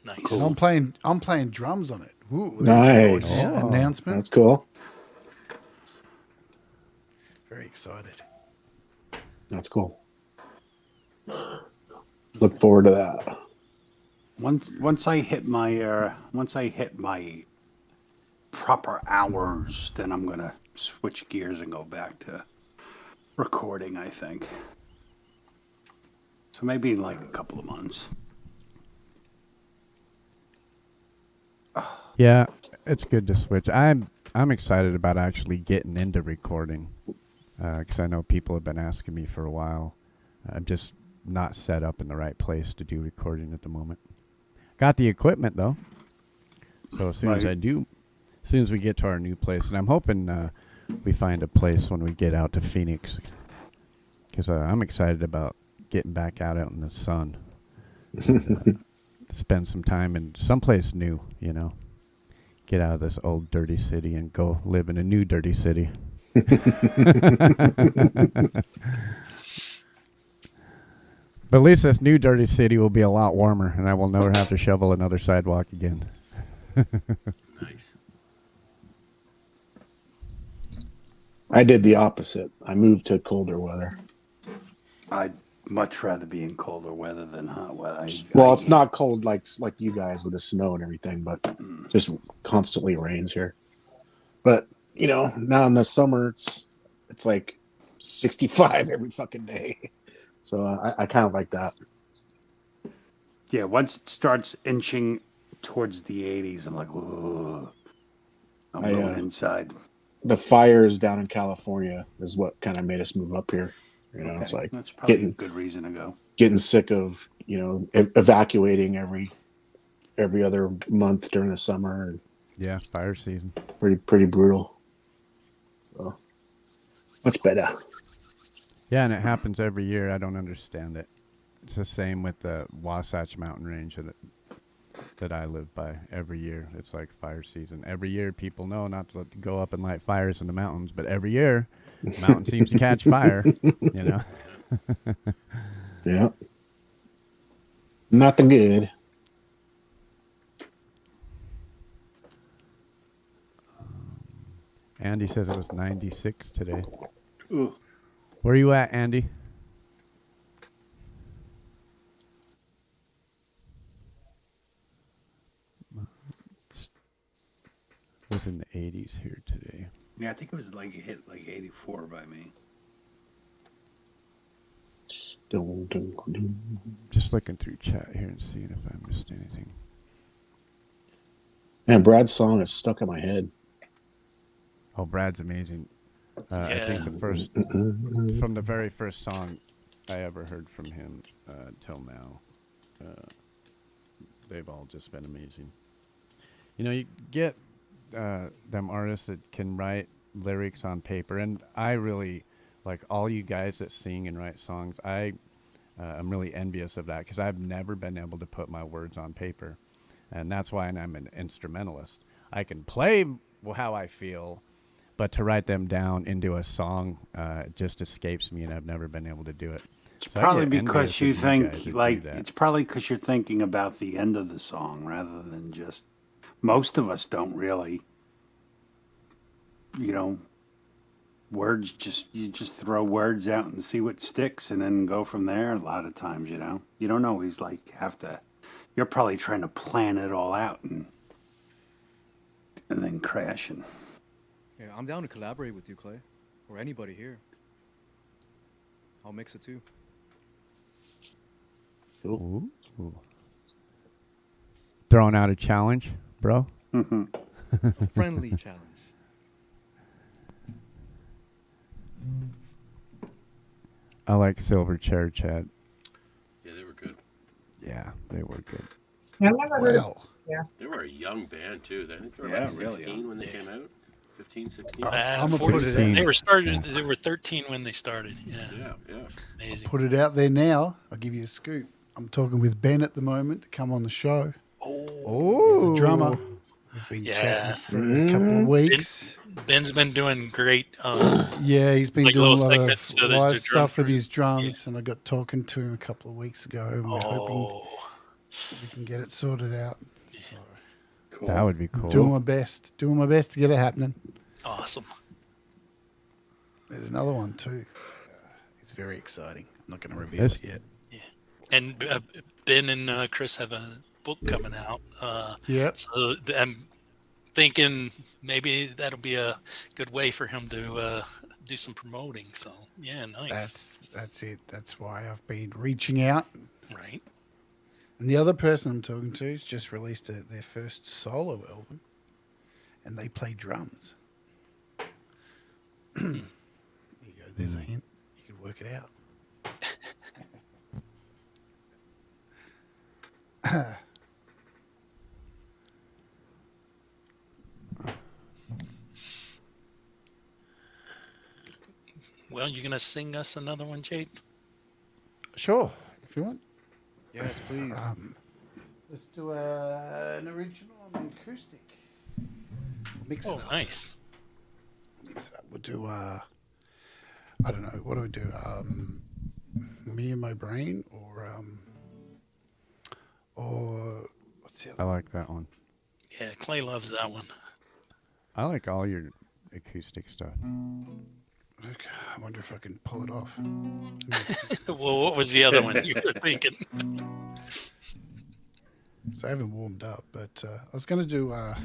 Nice. And I'm playing drums on it. Ooh, Nice. Announcement. That's cool. Very excited. That's cool. Look forward to that. Once I hit my proper hours, then I'm gonna switch gears and go back to recording, I think. So maybe in like a couple of months. Yeah, it's good to switch. I'm excited about actually getting into recording because I know people have been asking me for a while. I'm just not set up in the right place to do recording at the moment. Got the equipment though, so as soon as I do, as soon as we get to our new place, and I'm hoping we find a place when we get out to Phoenix, because I'm excited about getting back out in the sun. Spend some time in someplace new, you know. Get out of this old dirty city and go live in a new dirty city. But at least this new dirty city will be a lot warmer, and I will never have to shovel another sidewalk again. Nice. I did the opposite. I moved to colder weather. I'd much rather be in colder weather than hot weather. Well, it's not cold like you guys with the snow and everything, but just constantly rains here. But you know, now in the summer it's like 65 every fucking day. So I kind of like that. Yeah, once it starts inching towards the 80s, I'm like, whoa. I'm going inside. The fires down in California is what kind of made us move up here. You know, it's like that's probably a good reason to go. Getting sick of, you know, evacuating every other month during the summer. And yeah, fire season. Pretty brutal. So much better. Yeah, and it happens every year. I don't understand it. It's the same with the Wasatch Mountain Range that I live by. Every year, it's like fire season. Every year, people know not to go up and light fires in the mountains, but every year, the mountain seems to catch fire. You know. Yeah. Not the good. Andy says it was 96 today. Ooh. Where are you at, Andy? It was in the 80s here today. Yeah, I think it was like hit like 84 by me. Just looking through chat here and seeing if I missed anything. Man, Brad's song is stuck in my head. Oh, Brad's amazing. I think from the very first song I ever heard from him till now, they've all just been amazing. You know, you get them artists that can write lyrics on paper, and I really like all you guys that sing and write songs. I'm really envious of that because I've never been able to put my words on paper, and that's why I'm an instrumentalist. I can play how I feel, but to write them down into a song just escapes me, and I've never been able to do it. It's probably because you think like it's probably because you're thinking about the end of the song rather than just. Most of us don't really, you know, words you just throw words out and see what sticks and then go from there. A lot of times, you know, you don't always like have to. You're probably trying to plan it all out and then crashing. Yeah, I'm down to collaborate with you, Clay, or anybody here. I'll mix it too. Ooh. Throwing out a challenge, bro. A friendly challenge. I like Silverchair, Chad. Yeah, they were good. Yeah, they were good. Yeah. They were a young band too. I think they were Yeah, like 16 really young. when they came out. 15, 16. I'm gonna 40, put it in. they were started. They were 13 when they started. Yeah, Yeah. amazing. Put it out there now. I'll give you a scoop. I'm talking with Ben at the moment to come on the show. Oh, He's the drummer. We've been chatting for a couple of weeks. Ben's been doing great. Yeah, he's been like doing a little lot segments of to the live drum stuff with crew. his drums, and I got talking to him a couple of weeks ago, and we're hoping Oh, we can get it sorted out. That would be cool. Doing my best to get it happening. awesome. There's another one too. It's very exciting. I'm not going to reveal This- it yet. And Ben and Chris have a book coming out. Yep. So I'm thinking maybe that'll be a good way for him to do some promoting. So yeah, nice. That's it. That's why I've been reaching out. Right. And the other person I'm talking to has just released their first solo album, and they play drums. There you go. There's a hint. You could work it out. Well, you gonna sing us another one, Jade? Sure, if you want. Yes, please. Let's do an original and an acoustic. We'll mix it Oh, up. nice. Mix it up. We'll do, I don't know, what do we do? Me and My Brain, or what's the I other? like that one. Yeah, Clay loves that one. I like all your acoustic stuff. Okay, I wonder if I can pull it off. Well, what was the other one you were thinking? So I haven't warmed up, but I was going to do. I've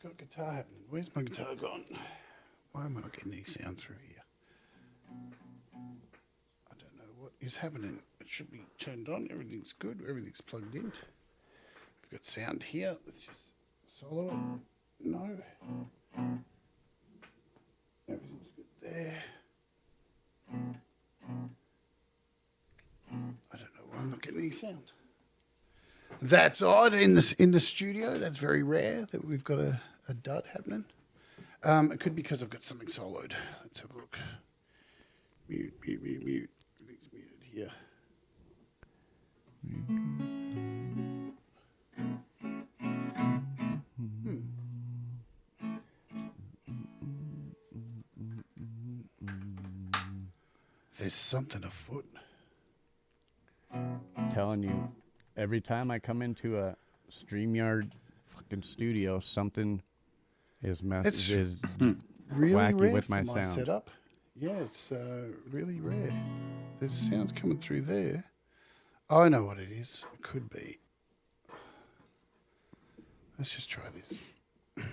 got guitar happening. Where's my guitar gone? Why am I not getting any sound through here? I don't know what is happening. It should be turned on. Everything's good. Everything's plugged in. We've got sound here. Let's just solo it. No. Everything's good there. I don't know why I'm not getting any sound. That's odd in the studio. That's very rare that we've got a dud happening. It could be because I've got something soloed. Let's have a look. Mute. Everything's muted here. There's something afoot. Telling you, every time I come into a StreamYard fucking studio, something is It's is Really wacky rare with for my my sound. setup. Yeah, it's really rare. There's sounds coming through there. I know what it is. It could be. Let's just try this. AUM.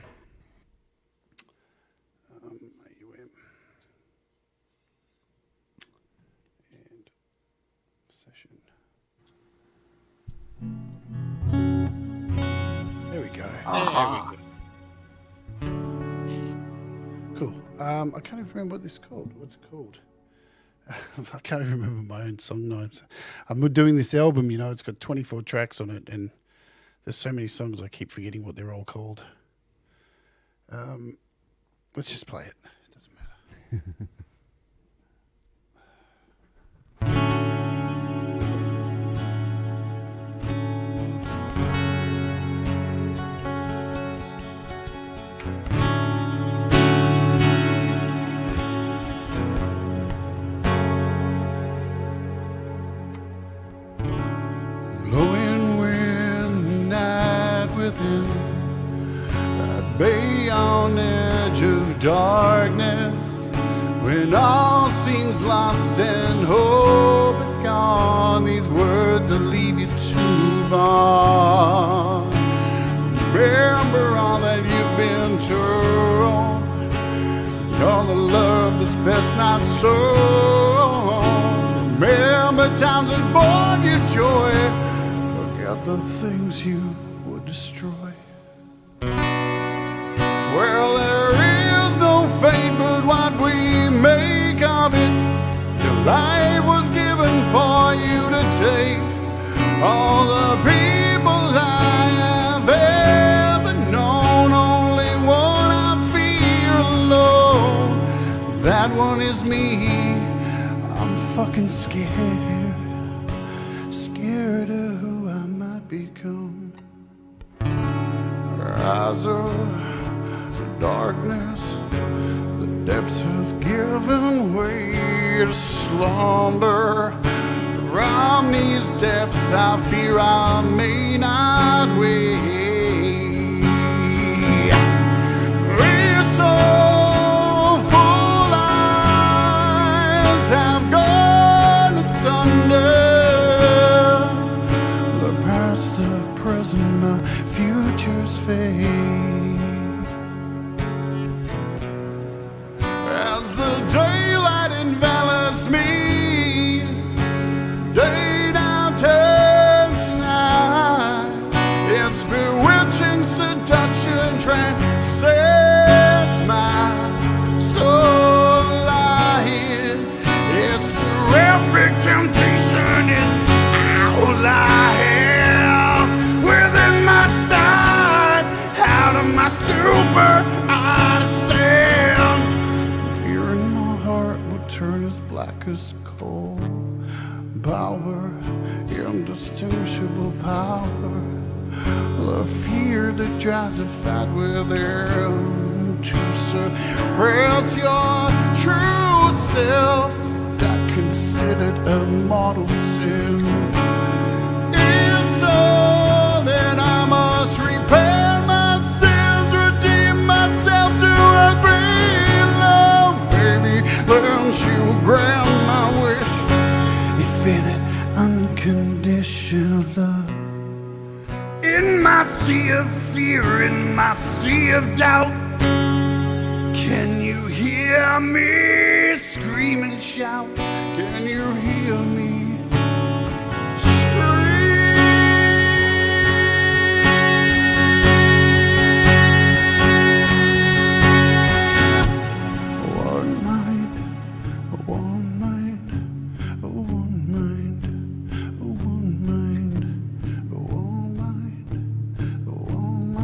And session. There we go. There we go. Cool. I can't even remember what this is called. What's it called? I can't even remember my own song names. I'm doing this album, it's got 24 tracks on it, and there's so many songs I keep forgetting what they're all called. Let's just play it. It doesn't matter. Blowing wind, night within that bay on edge of darkness, when all seems lost and hope is gone. These words will leave you to move on. Remember all that you've been told, and all the love that's best not shown. Remember times that brought you joy. Forget the things you would destroy. Well, there is no fate but what we make of it. Your life was given for you to take. All the people I have ever known, only one I fear alone. That one is me. I'm fucking scared. Scared of who I might become. Eyes are darkness. The depths have given way to slumber. Around these depths I fear I may not wake. These soulful eyes have gone asunder. The past, the present, the futures fade. As the daylight envelops me, day now turns to night. Its bewitching seduction transcends my soul light. Its terrific temptation is all I have within my sight. Out of my stupor I descend. Fear in my heart will turn as black as coal. Power, indistinguishable power. The fear that drives a fight within to suppress your true self. Is that considered a mortal sin? If so, then I must repent my sins, redeem myself to a belong. Maybe then she will grant my wish. Infinite, unconditional love. In my sea of fear, in my sea of doubt, can you hear me scream and shout? Can you hear me one mind, one mind, one mind, one mind, one mind, one mind, one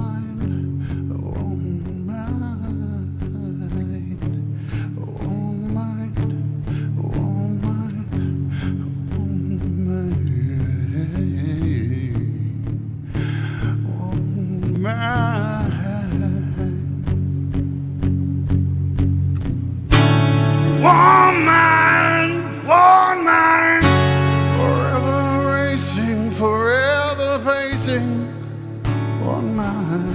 mind, one mind, one mind, one mind. One mind, forever racing, forever pacing. One mind.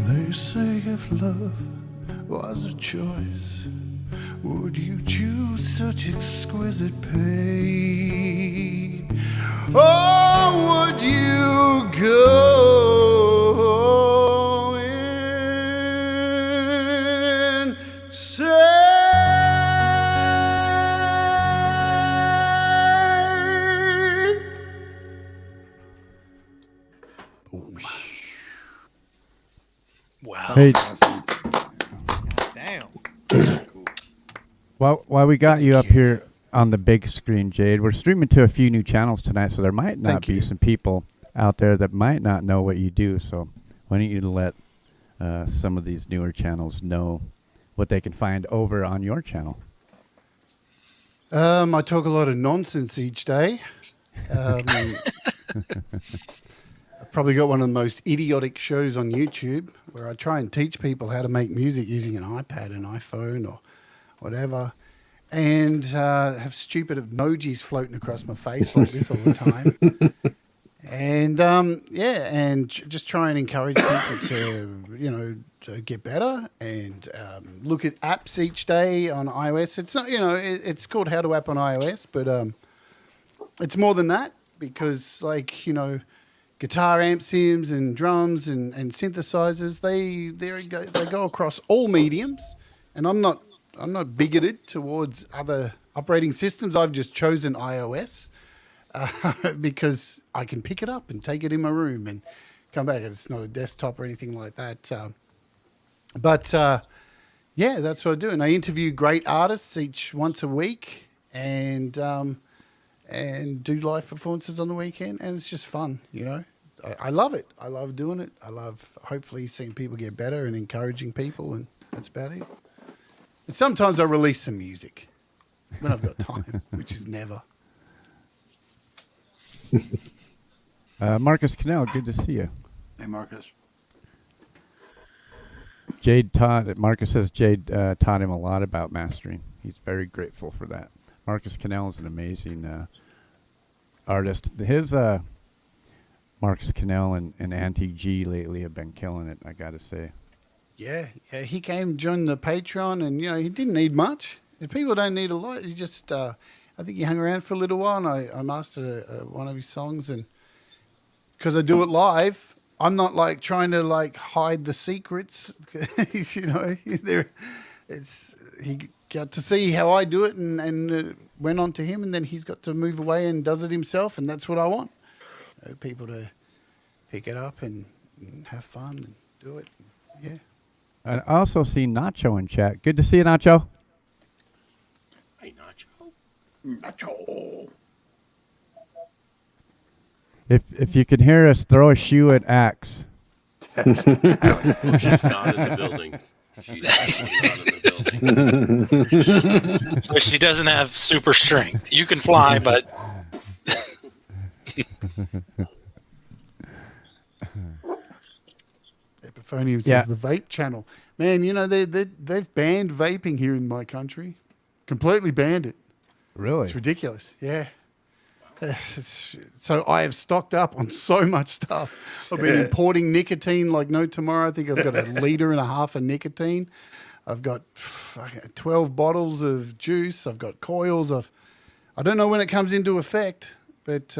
They say if love was a choice, would you choose such exquisite pain? Or would you go insane? Wow. Hey, Damn. while we got you up here on the big screen, Jade, we're streaming to a few new channels tonight, so there might not Thank be you. some people out there that might not know what you do. So why don't you let some of these newer channels know what they can find over on your channel? I talk a lot of nonsense each day. I've probably got one of the most idiotic shows on YouTube where I try and teach people how to make music using an iPad, an iPhone, or whatever, and have stupid emojis floating across my face like this all the time. And just try and encourage people to, to get better and look at apps each day on iOS. It's not, it's called How to App on iOS, but it's more than that because, guitar amp sims and drums and synthesizers, they go across all mediums, and I'm not bigoted towards other operating systems. I've just chosen iOS because I can pick it up and take it in my room and come back. It's not a desktop or anything like that. But that's what I do. And I interview great artists once a week. And and do live performances on the weekend, and it's just fun, you know. I love it. I love doing it. I love hopefully seeing people get better and encouraging people, and that's about it. And sometimes I release some music when I've got time, which is never. Marcus Cannell, good to see you. Hey, Marcus. Jade taught. Marcus says Jade taught him a lot about mastering. He's very grateful for that. Marcus Cannell is an amazing artist. His Marcus Cannell and Auntie G lately have been killing it, I gotta say. Yeah, he came, joined the Patreon, and you know he didn't need much. If people don't need a lot, he just I think he hung around for a little while, and I mastered one of his songs, and because I do it live, I'm not like trying to like hide the secrets. You know, he got to see how I do it, and went on to him, and then he's got to move away and does it himself, and that's what I want. People to pick it up and have fun and do it. Yeah. I also see Nacho in chat. Good to see you, Nacho. Hey, Nacho. Nacho. If you can hear us, throw a shoe at Axe. She's not in the building. She's not in the building. So she doesn't have super strength. You can fly, but Epiphonium says the vape channel. Man, you know they've banned vaping here in my country. Completely banned it. Really? It's ridiculous. Yeah. So I have stocked up on so much stuff. I've been importing nicotine like no tomorrow. I think I've got 1.5 liters of nicotine. I've got 12 bottles of juice. I've got coils. I don't know when it comes into effect, but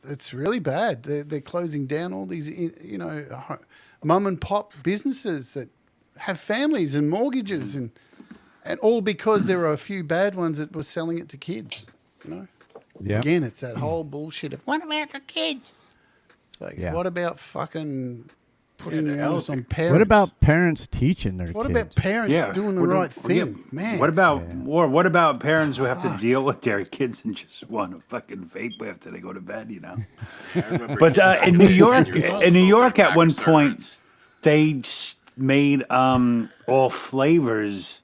it's really bad. They're closing down all these, you know, mum and pop businesses that have families and mortgages, and all because there are a few bad ones that were selling it to kids. You know. Yeah. Again, it's that whole bullshit of what about the kids? Like, what about fucking putting the onus on parents? What about parents teaching their What kids? about parents doing the right thing, man? What about parents who have to deal with their kids and just want to fucking vape after they go to bed? You know. But in New York, at one point, they made all flavors.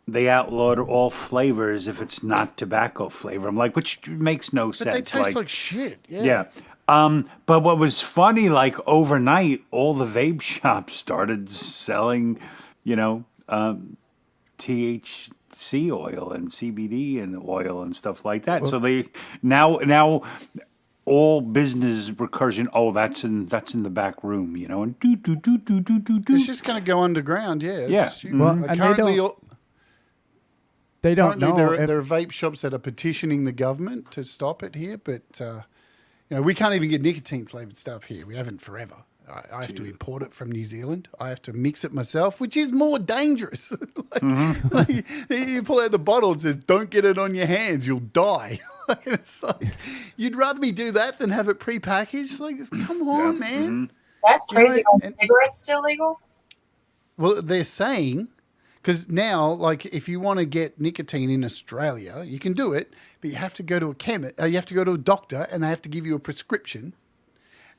They outlawed all flavors if it's not tobacco flavor. I'm like, which makes no sense. But they taste like shit. Yeah. But what was funny, like overnight, all the vape shops started selling, you know, THC oil and CBD and oil and stuff like that. Well, so they now all business recursion. Oh, that's in the back room, you know, and do. It's just going to go underground. Yeah. Yeah. Well, and they don't know. There are vape shops that are petitioning the government to stop it here, but you know, we can't even get nicotine flavored stuff here. We haven't forever. I have to import it from New Zealand. I have to mix it myself, which is more dangerous. like, you pull out the bottle and says, "Don't get it on your hands; you'll die." It's like you'd rather me do that than have it prepackaged. Like, come on, man. That's crazy. You know, Are cigarettes still legal? Well, they're saying. Because now, like, if you want to get nicotine in Australia, you can do it, but you have to go to a chemist. You have to go to a doctor, and they have to give you a prescription.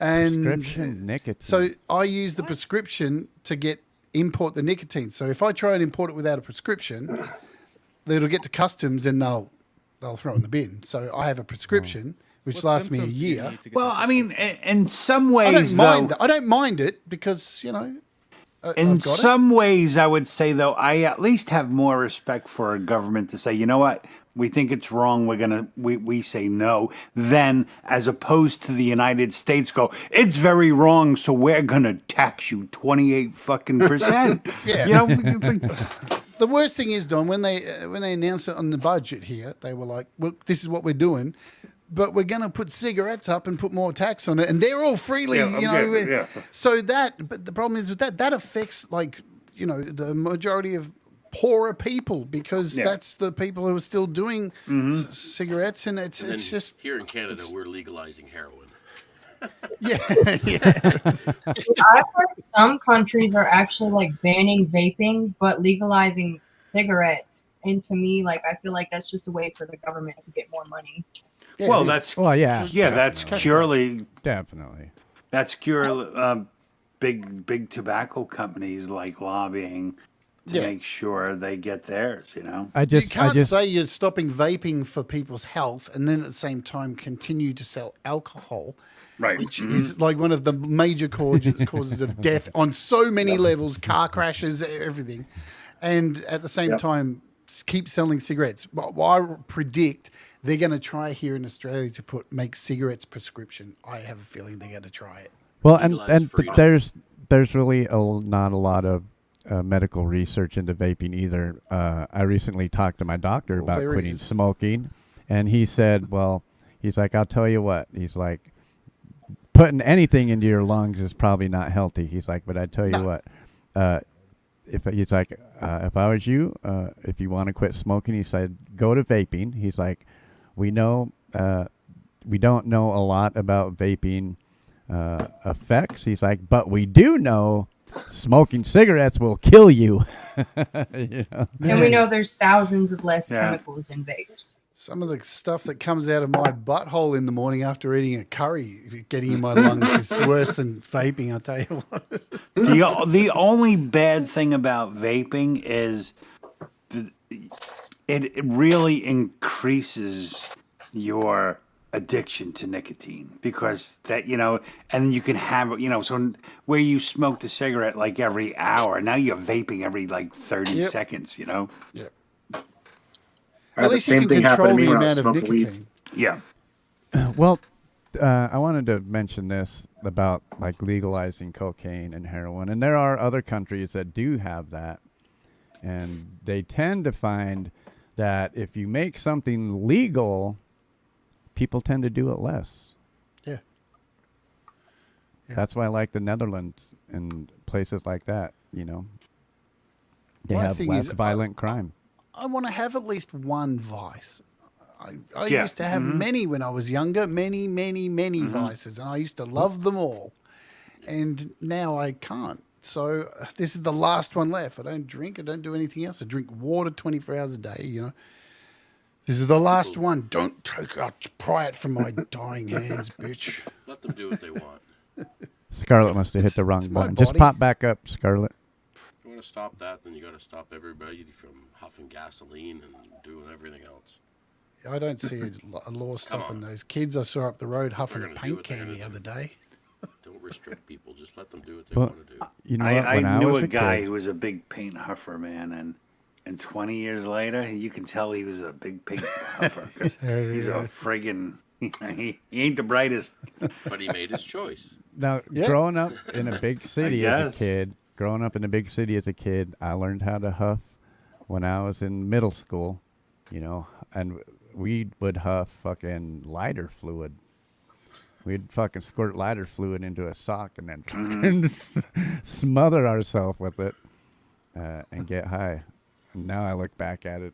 And prescription nicotine. So I use the prescription to import the nicotine. So if I try and import it without a prescription, it'll get to customs and they'll throw it in the bin. So I have a prescription which lasts me a year. Well, I mean, in some ways, I don't mind it because, you know. In some ways, I would say, though, I at least have more respect for a government to say, you know what, we think it's wrong, we say no, than as opposed to the United States go, it's very wrong, so we're gonna tax you 28%. Yeah. You know, the worst thing is, Don, when they announced it on the budget here, they were like, well, this is what we're doing. But we're going to put cigarettes up and put more tax on it, and they're all freely, So but the problem is with that affects, like, you know, the majority of poorer people because that's the people who are still doing cigarettes, and it's just here in Canada we're legalizing heroin. I've heard some countries are actually like banning vaping but legalizing cigarettes, And to me, like, I feel like that's just a way for the government to get more money. Yeah, Well, it is. that's Well, yeah. yeah, that's purely Definitely. that's purely big tobacco companies like lobbying to Yeah. make sure they get theirs. You know, You can't say you're stopping vaping for people's health and then at the same time continue to sell alcohol, right? Which is like one of the major causes of death on so many levels, car crashes, everything. And at the same time, keep selling cigarettes. Well, I predict they're going to try here in Australia to make cigarettes prescription. I have a feeling they're going to try it. Well, and there's really not a lot of medical research into vaping either. I recently talked to my doctor about there quitting is. smoking, and he said, well, he's like, I'll tell you what. He's like, putting anything into your lungs is probably not healthy. He's like, but I tell you what, if he's like, if I was you, if you want to quit smoking, he said, go to vaping. He's like, we don't know a lot about vaping effects. He's like, but we do know smoking cigarettes will kill you. You know? And we know there's thousands of less Yeah. chemicals in vapes. Some of the stuff that comes out of my butthole in the morning after eating a curry, getting in my lungs, is worse than vaping, I'll tell you what. the only bad thing about vaping is it really increases your addiction to nicotine, because that, you know, and then you can have, you know, so where you smoked a cigarette like every hour, now you're vaping every like 30 seconds, you know. Yeah. At least you can control the amount of nicotine. Yeah. Well, I wanted to mention this about like legalizing cocaine and heroin, and there are other countries that do have that, and they tend to find that if you make something legal, people tend to do it less. Yeah. That's why I like the Netherlands and places like that. You know, they My have thing less is, violent crime. I want to have at least one vice. I Yeah. used to have many when I was younger, many vices, and I used to love them all. And now I can't. So this is the last one left. I don't drink. I don't do anything else. I drink water 24 hours a day, you know. This is the last one. Don't pry it from my dying hands, bitch. Let them do what they want. Scarlett must have hit the wrong my button. Just body. pop back up, Scarlett. If you want to stop that, then you got to stop everybody from huffing gasoline and doing everything else. I don't see a law stopping those kids I saw up the road huffing a gonna do paint what they're can gonna the other day. Don't restrict people. Just let them do what they Well, want to do. you know what? I When I knew was a guy kid- who was a big paint huffer, man, and 20 years later, you can tell he was a big paint huffer, 'cause he's a friggin' he ain't the brightest. But he made his choice. Now, growing up in a big city as a guess. kid, I learned how to huff when I was in middle school, you know, and we would huff fucking lighter fluid. We'd fucking squirt lighter fluid into a sock and then fucking smother ourselves with it and get high. And now I look back at it,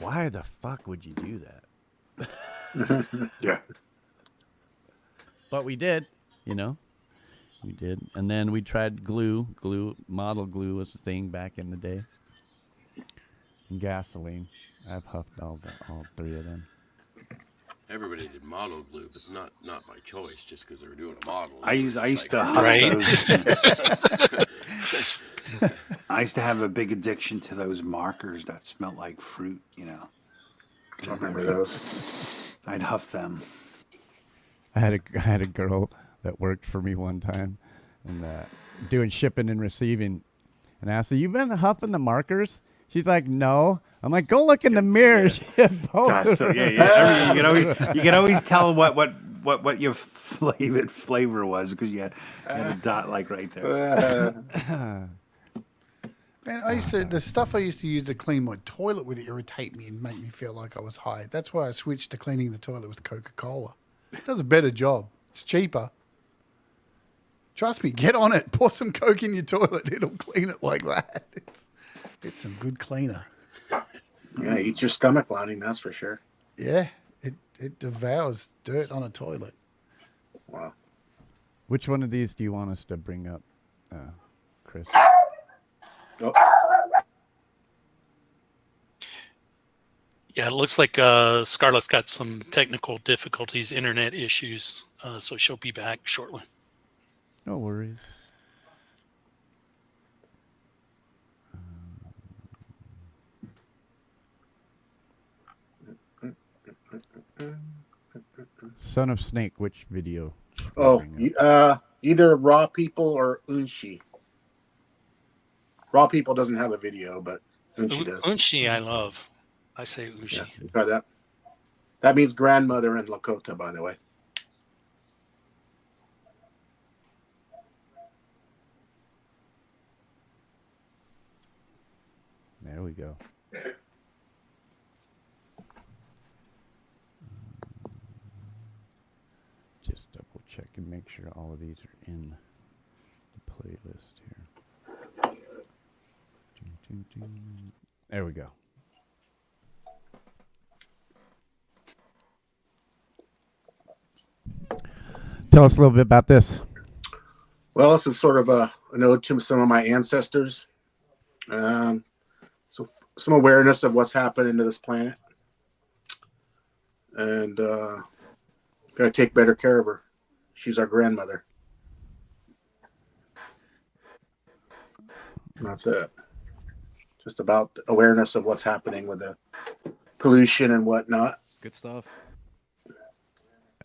why the fuck would you do that? Yeah. But we did, you know. We did. And then we tried glue. Model glue was a thing back in the day. And gasoline. I've huffed all three of them. Everybody did model glue, but not by choice, just because they were doing a model. I used It's to like- huff those. I used to have a big addiction to those markers that smelled like fruit, you know. I remember those. I'd huff them. I had a girl that worked for me one time, and doing shipping and receiving, and I asked her, "You been huffing the markers?" She's like, "No." I'm like, "Go look in the mirror." She had both God, so of yeah, them. yeah. You can always tell what your flavor was, because you had a dot like right there. Man, the stuff I used to use to clean my toilet would irritate me and make me feel like I was high. That's why I switched to cleaning the toilet with Coca-Cola. It does a better job. It's cheaper. Trust me, get on it. Pour some Coke in your toilet. It'll clean it like that. It's some good cleaner. Yeah, eat your stomach lining, that's for sure. Yeah, it devours dirt on a toilet. Wow. Which one of these do you want us to bring up, Chris? Oh. Yeah, it looks like Scarlett's got some technical difficulties, internet issues, so she'll be back shortly. No worries. Son of Snake, which video? Oh, either Raw People or Unshi. Raw People doesn't have a video, but Unshi does. Unshi, I love. I say Unshi. Yeah, you try that. That means grandmother in Lakota, by the way. There we go. Just double check and make sure all of these are in the playlist here. There we go. Tell us a little bit about this. Well, this is sort of an ode to some of my ancestors. So some awareness of what's happening to this planet. And gotta take better care of her. She's our grandmother. And that's it. Just about awareness of what's happening with the pollution and whatnot. Good stuff.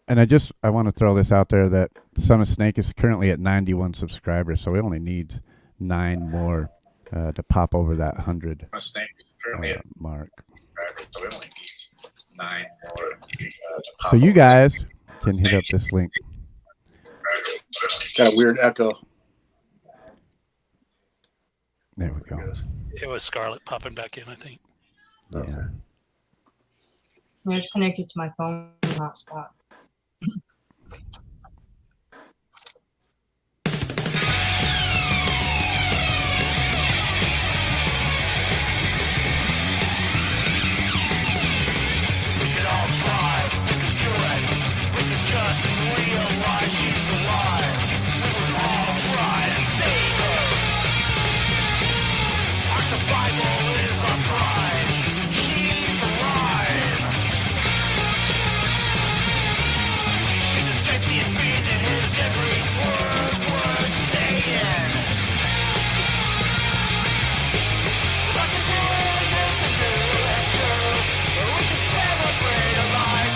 And I want to throw this out there that Son of Snake is currently at 91 subscribers, so we only need 9 more to pop over that 100 mark. So you guys can hit up this link. Got a weird echo. There we go. It was Scarlett popping back in, I think. Yeah. It's connected to my phone hotspot. Just realize she's alive. We would all try to save her. Our survival is our prize. She's alive. She's a sentient being that hears every word we're saying. If I can do it, you can do it too. We should celebrate a life.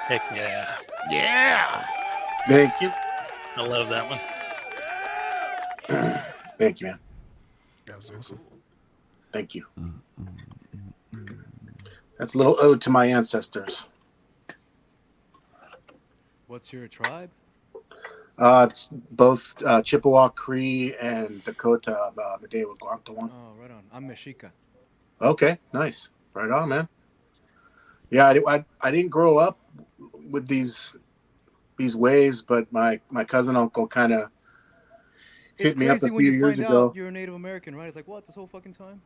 Heck yeah. Yeah. Thank you. I love that one. Thank you, man. That was awesome. Thank you. That's a little ode to my ancestors. What's your tribe? It's both Chippewa, Cree, and Dakota, Medewa, Guantawan. Oh, right on. I'm Mexica. Okay, nice. Right on, man. Yeah, I didn't grow up with these ways, but my cousin uncle kind of hit me up a few years ago. You're a Native American, right? It's like, what, this whole fucking time?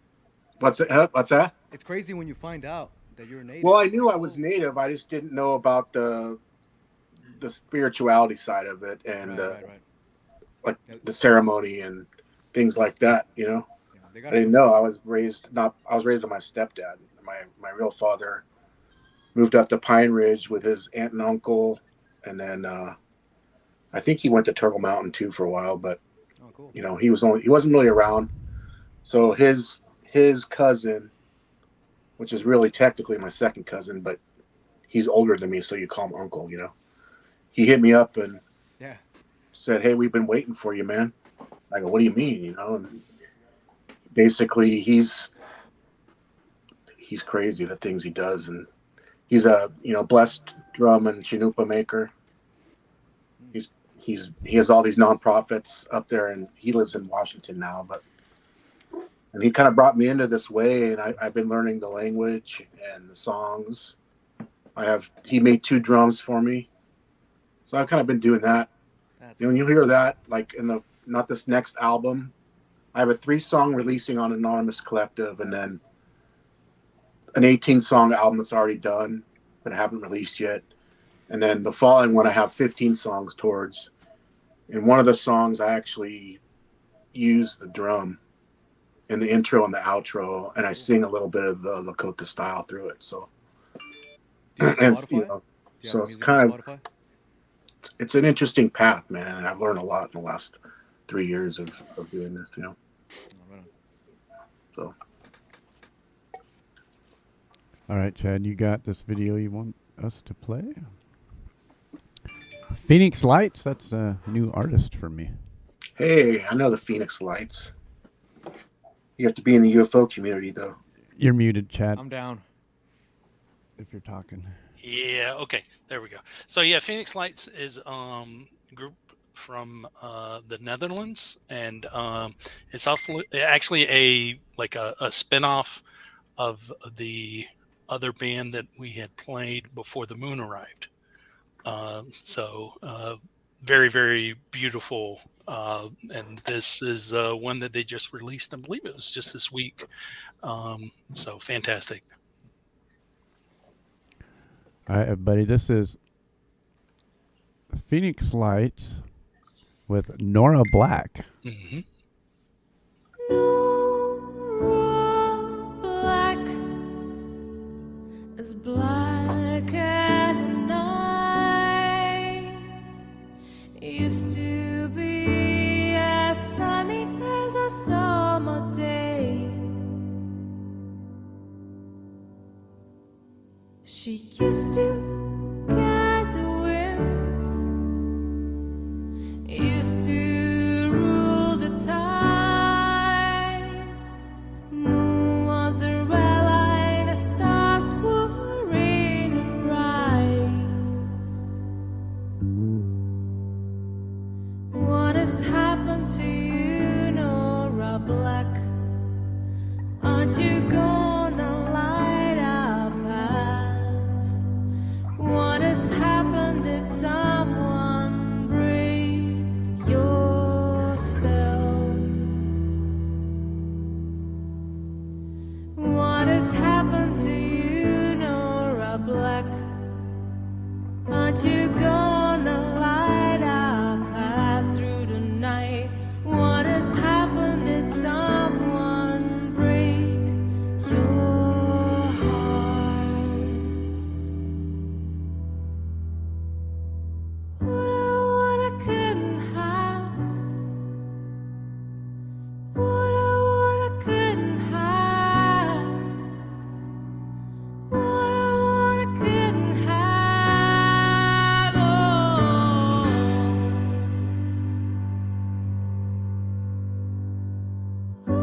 What's that? It's crazy when you find out that you're a Native. Well, I knew I was Native. I just didn't know about the spirituality side of it and like the ceremony and things like that. You know, I didn't know. I was raised by my stepdad. My real father moved up to Pine Ridge with his aunt and uncle, and then I think he went to Turtle Mountain too for a while. But you know, he wasn't really around. So his cousin, which is really technically my second cousin, but he's older than me, so you call him uncle. You know, he hit me up and said, "Hey, we've been waiting for you, man." I go, "What do you mean?" You know, and basically he's crazy, the things he does, and he's a blessed drum and Chinoopa maker. He has all these nonprofits up there, and he lives in Washington now. And he kind of brought me into this way, and I've been learning the language and the songs. He made 2 drums for me, so I've kind of been doing that. When you hear that, like not this next album, I have a 3-song releasing on Anonymous Collective, and then an 18-song album that's already done that I haven't released yet. And then the following one I have 15 songs towards. In one of the songs, I actually use the drum in the intro and the outro, and I sing a little bit of the Lakota style through it. So, so it's kind of, it's an interesting path, man. And I've learned a lot in the last 3 years of doing this, you know. So. All right, Chad, you got this video you want us to play? Phoenix Lights, that's a new artist for me. Hey, I know the Phoenix Lights. You have to be in the UFO community, though. You're muted, Chad. I'm down. If you're talking. Yeah. Okay. There we go. So yeah, Phoenix Lights is a group from the Netherlands, and it's actually a spinoff of the other band that we had played before the moon arrived. Very, very beautiful. And this is one that they just released. I believe it was just this week. So fantastic. All right, everybody. This is Phoenix Lights with Nora Black. Mm-hmm. Black, as black as a night, used to be as sunny as a summer day. She used to guide the winds, used to rule the tides. Moon was her ally, and the stars were in her eyes. What has happened to you, Nora Black? Aren't you gonna light our path? What has happened? Did someone break your spell? What has happened to you, Nora Black? Aren't you gonna light our path through the night? What has happened? Did someone break your heart? What I couldn't have, what I couldn't have, what I couldn't have. Oh.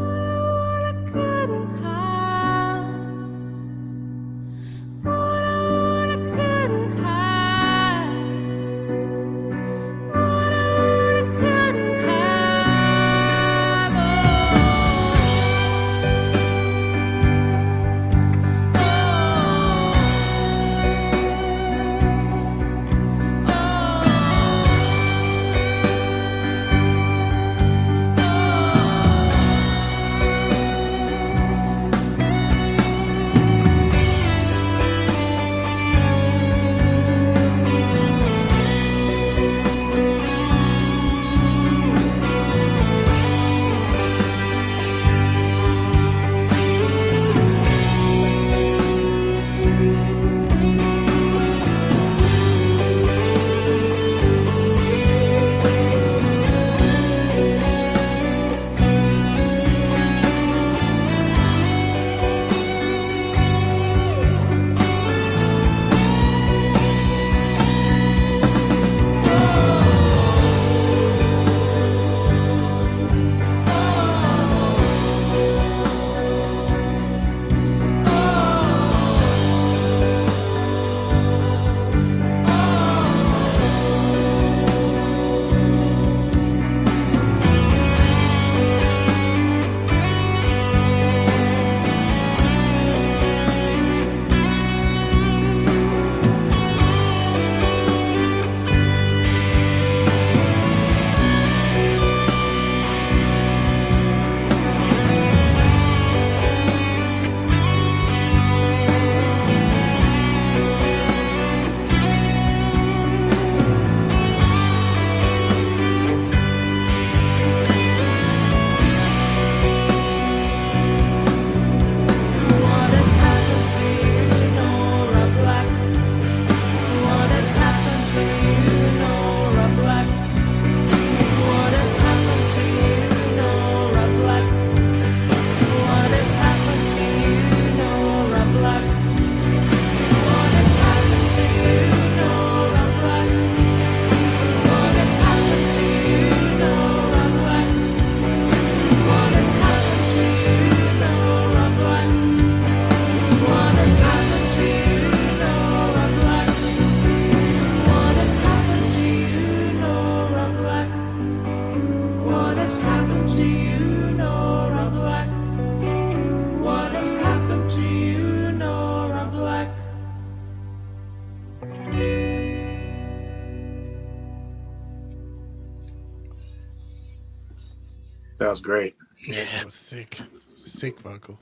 That was great. Yeah. That was sick. Sick vocal.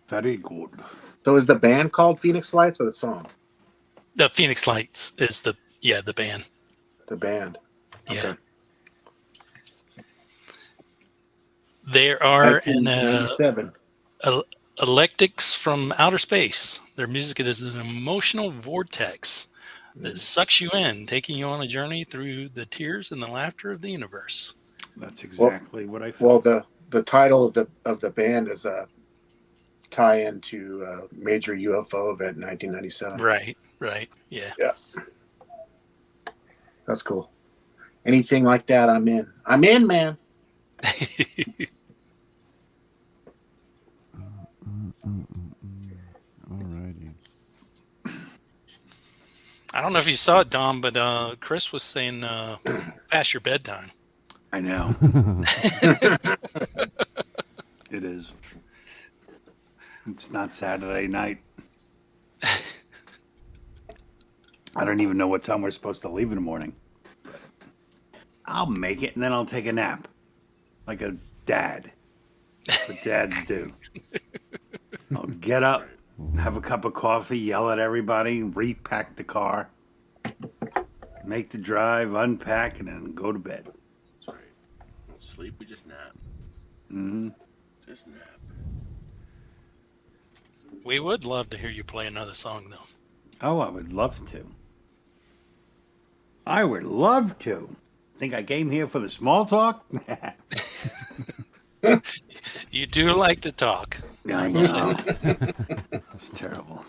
Very good. So is the band called Phoenix Lights or the song? The Phoenix Lights is the band. The band. Yeah. Okay. There are an 1997. Electics from Outer Space. Their music is an emotional vortex that sucks you in, taking you on a journey through the tears and the laughter of the universe. That's exactly what I felt. Well, the title of the band is a tie-in to a major UFO event in 1997. Right. Yeah. Yeah. That's cool. Anything like that, I'm in. I'm in, man. Alrighty. I don't know if you saw it, Dom, but Chris was saying past your bedtime. I know. It is. It's not Saturday night. I don't even know what time we're supposed to leave in the morning. I'll make it and then I'll take a nap. Like a dad. That's what dads do. I'll get up, have a cup of coffee, yell at everybody, repack the car, make the drive, unpack, and then go to bed. Sorry. Don't sleep, we just nap. Mm-hmm. Just nap. We would love to hear you play another song, though. Oh, I would love to. I would love to. Think I came here for the small talk? You do like to talk. I know. That's terrible.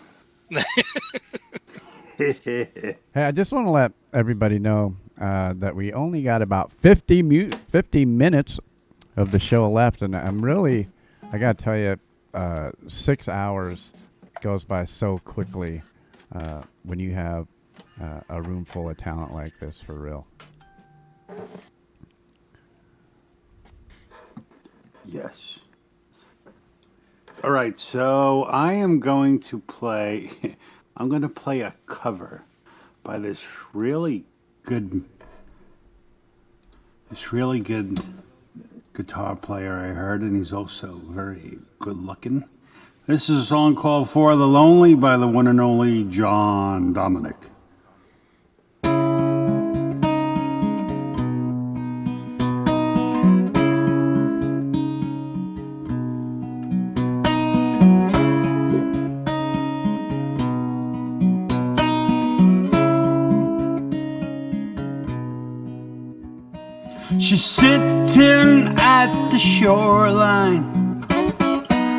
Hey, I just want to let everybody know that we only got about 50 minutes of the show left, and I got to tell you, 6 hours goes by so quickly when you have a room full of talent like this, for real. Yes. All right, so I am going to play. I'm going to play a cover by this really good guitar player I heard, and he's also very good looking. This is a song called "For the Lonely" by the one and only John Dominic. She's sitting at the shoreline,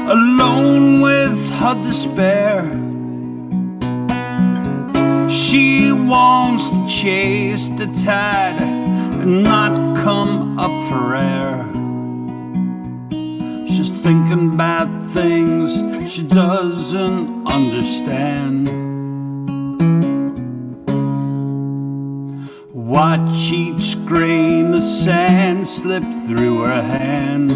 alone with her despair. She wants to chase the tide and not come up for air. She's thinking about things she doesn't understand. Watch each grain of sand slip through her hand.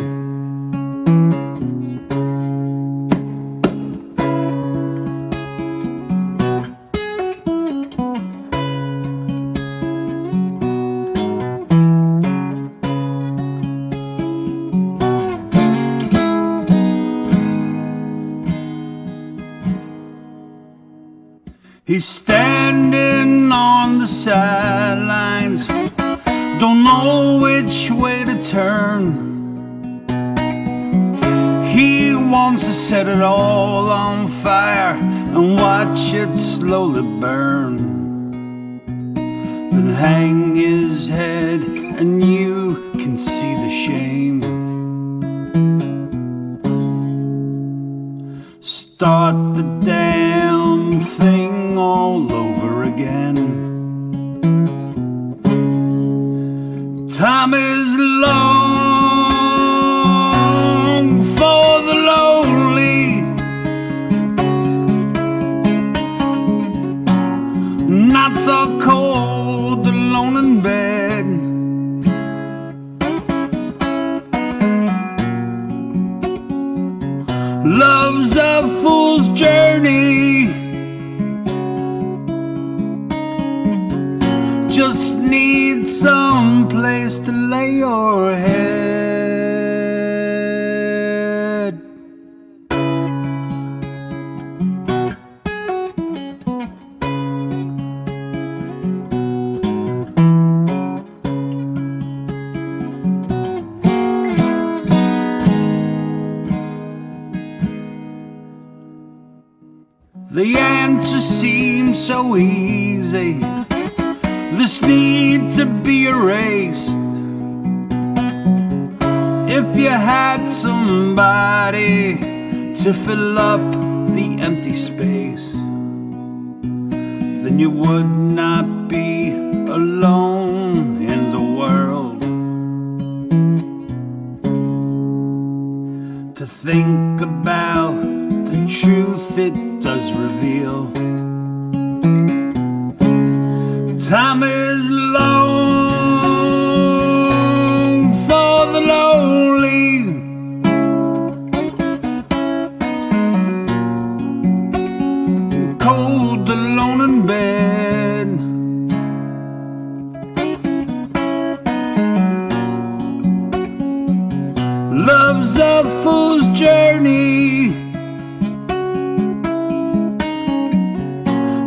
He's standing on the sidelines, don't know which way to turn. He wants to set it all on fire and watch it slowly burn. Then hang his head and you can see the shame. Start the damn thing all over again. Time is long for the lonely, nights are cold, alone in bed. Love's a fool's journey, just need some place to lay your head. The answer seems so easy. This need to be erased. If you had somebody to fill up the empty space, then you would not be alone in the world. To think about the truth it does reveal. Time is long for the lonely. Cold, alone in bed. Love's a fool's journey.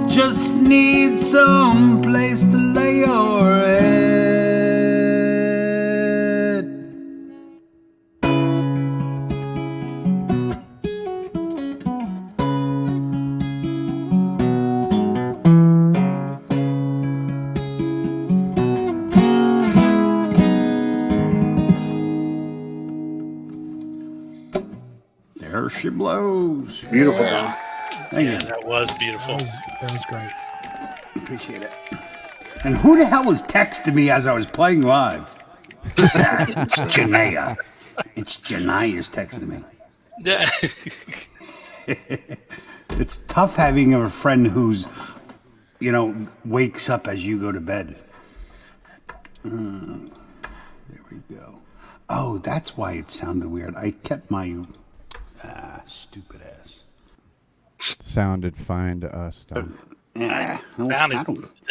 Just need some place to lay your head. There she blows. Beautiful. Yeah, Thank you. that was beautiful. That was great. Appreciate it. And who the hell was texting me as I was playing live? It's Janaea. It's Janaea's texting me. Yeah. It's tough having a friend who's, wakes up as you go to bed. There we go. Oh, that's why it sounded weird. I kept my stupid ass. Sounded fine to us, Tom. The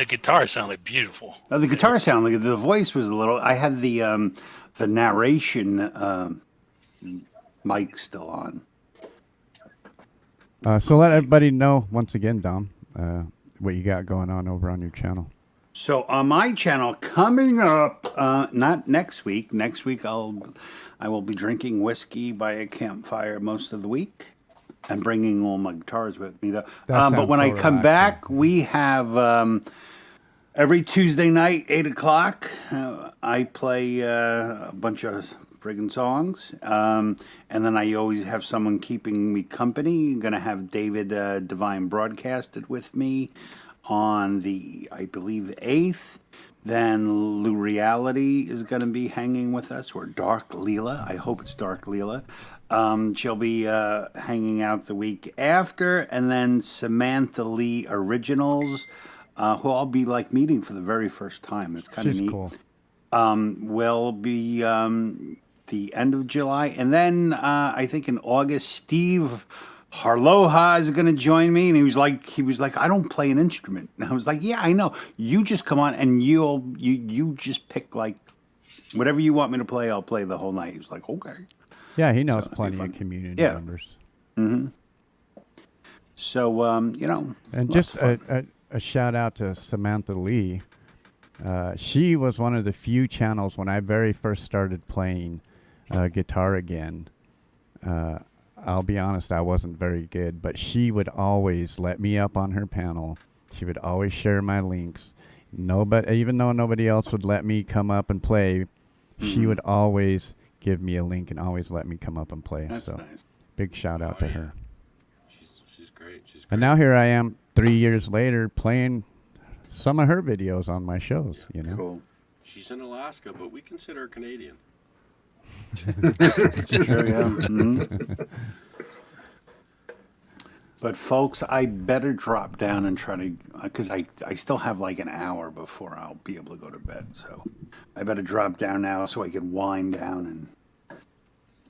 guitar sounded beautiful. The guitar sounded like the voice was a little. I had the narration mic still on. So let everybody know once again, Dom, what you got going on over on your channel. So on my channel, coming up, not next week. Next week I will be drinking whiskey by a campfire most of the week, and bringing all my guitars with me though. But when I come back, we have every Tuesday night, 8:00. I play a bunch of friggin' songs, and then I always have someone keeping me company. I'm gonna have David Divine broadcasted with me on the, I believe, 8th. Then Lou Reality is going to be hanging with us, or Dark Leela. I hope it's Dark Leela. She'll be hanging out the week after. And then Samantha Lee Originals, who I'll be meeting for the very first time. It's kind of neat. Cool. Will be the end of July. And then I think in August, Steve Harloha is going to join me, and he was like, I don't play an instrument. And I was like, yeah, I know. You just come on and you just pick whatever you want me to play. I'll play the whole night. He was like, okay. Yeah, he knows plenty of community members. Mm-hmm. So and just a shout out to Samantha Lee. She was one of the few channels when I very first started playing guitar again. I'll be honest, I wasn't very good, but she would always let me up on her panel. She would always share my links. Even though nobody else would let me come up and play, she would always give me a link and always let me come up and play. That's so nice. Big shout out to her. She's great. She's great. And now here I am 3 years later playing some of her videos on my shows, Cool. She's in Alaska, but we consider her Canadian. Sure, yeah. Mm-hmm. But folks, I better drop down and try to, because I still have an hour before I'll be able to go to bed. So I better drop down now so I can wind down and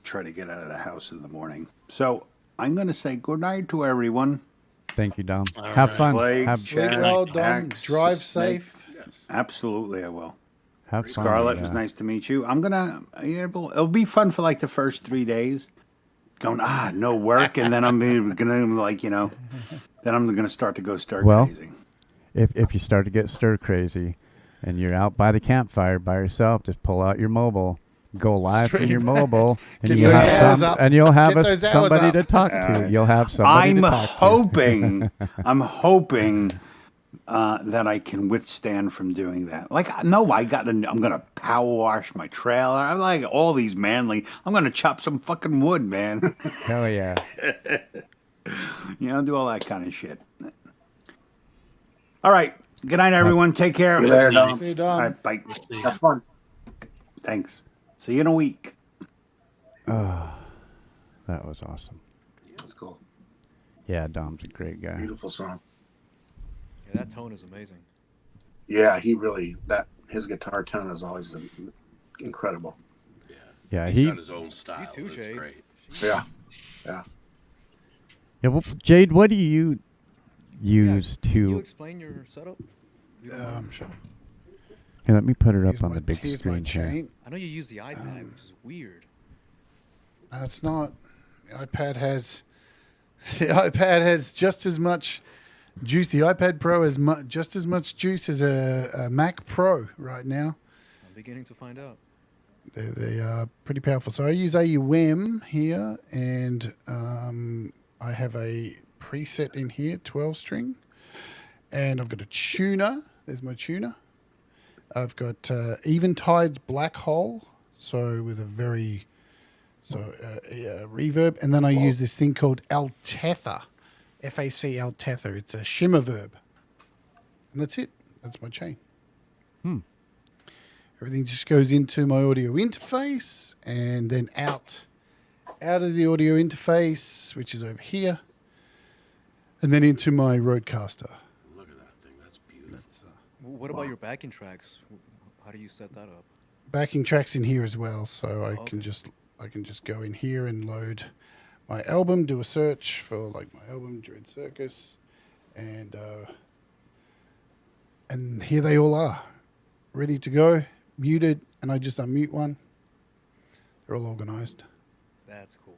try to get out of the house in the morning. So I'm going to say good night to everyone. Thank you, Dom. All Have right. fun. Blake, Have Sleep well, Dom. Drive safe. Absolutely, I will. Have fun. Scarlett, it was nice to meet you. I'm gonna. It'll be fun for the first 3 days. Going no work, and then I'm gonna then I'm gonna start to go stir crazy. If you start to get stir crazy, and you're out by the campfire by yourself, just pull out your mobile, go live from your Stream. mobile, and Get you'll those have hours some, up. and you'll have Get those hours somebody up. to talk to. You'll have somebody I'm to talk hoping, to. I'm hoping that I can withstand from doing that. Like, no, I'm gonna power wash my trailer. I'm like all these manly. I'm gonna chop some fucking wood, man. Hell yeah. You know, do all that kind of shit. All right. Good night, everyone. Take care. See you later, Dom. See you, Dom. All right, bye. Have fun. Thanks. See you in a week. Oh, that was awesome. That's cool. Yeah, Dom's a great guy. Beautiful song. Yeah, that tone is amazing. Yeah, his guitar tone is always incredible. Yeah, He's he. got his own style. You too, and it's Jade. great. Yeah. Yeah, well, Jade, what do you use Can you to? explain your setup? Sure. Here, let me put it up Here's on my- the big here's my screen here. chain. I know you use the iPad, which is weird. No, it's not. The iPad has just as much juice. The iPad Pro has just as much juice as a Mac Pro right now. I'm beginning to find out. They are pretty powerful. So I use AUM here, and I have a preset in here, 12 string, and I've got a tuner. There's my tuner. I've got Eventide's Black Hole, so with a very reverb, and then I use this thing called Altether, FAC Altether. It's a shimmer verb, and that's it. That's my chain. Everything just goes into my audio interface and then out of the audio interface, which is over here, and then into my Rodecaster. Look at that thing. That's beautiful. What about your backing tracks? How do you set that up? Backing tracks in here as well, so I Okay. can just go in here and load my album, do a search for like my album Dread Circus, and here they all are, ready to go, muted, and I just unmute one. They're all organized. That's cool.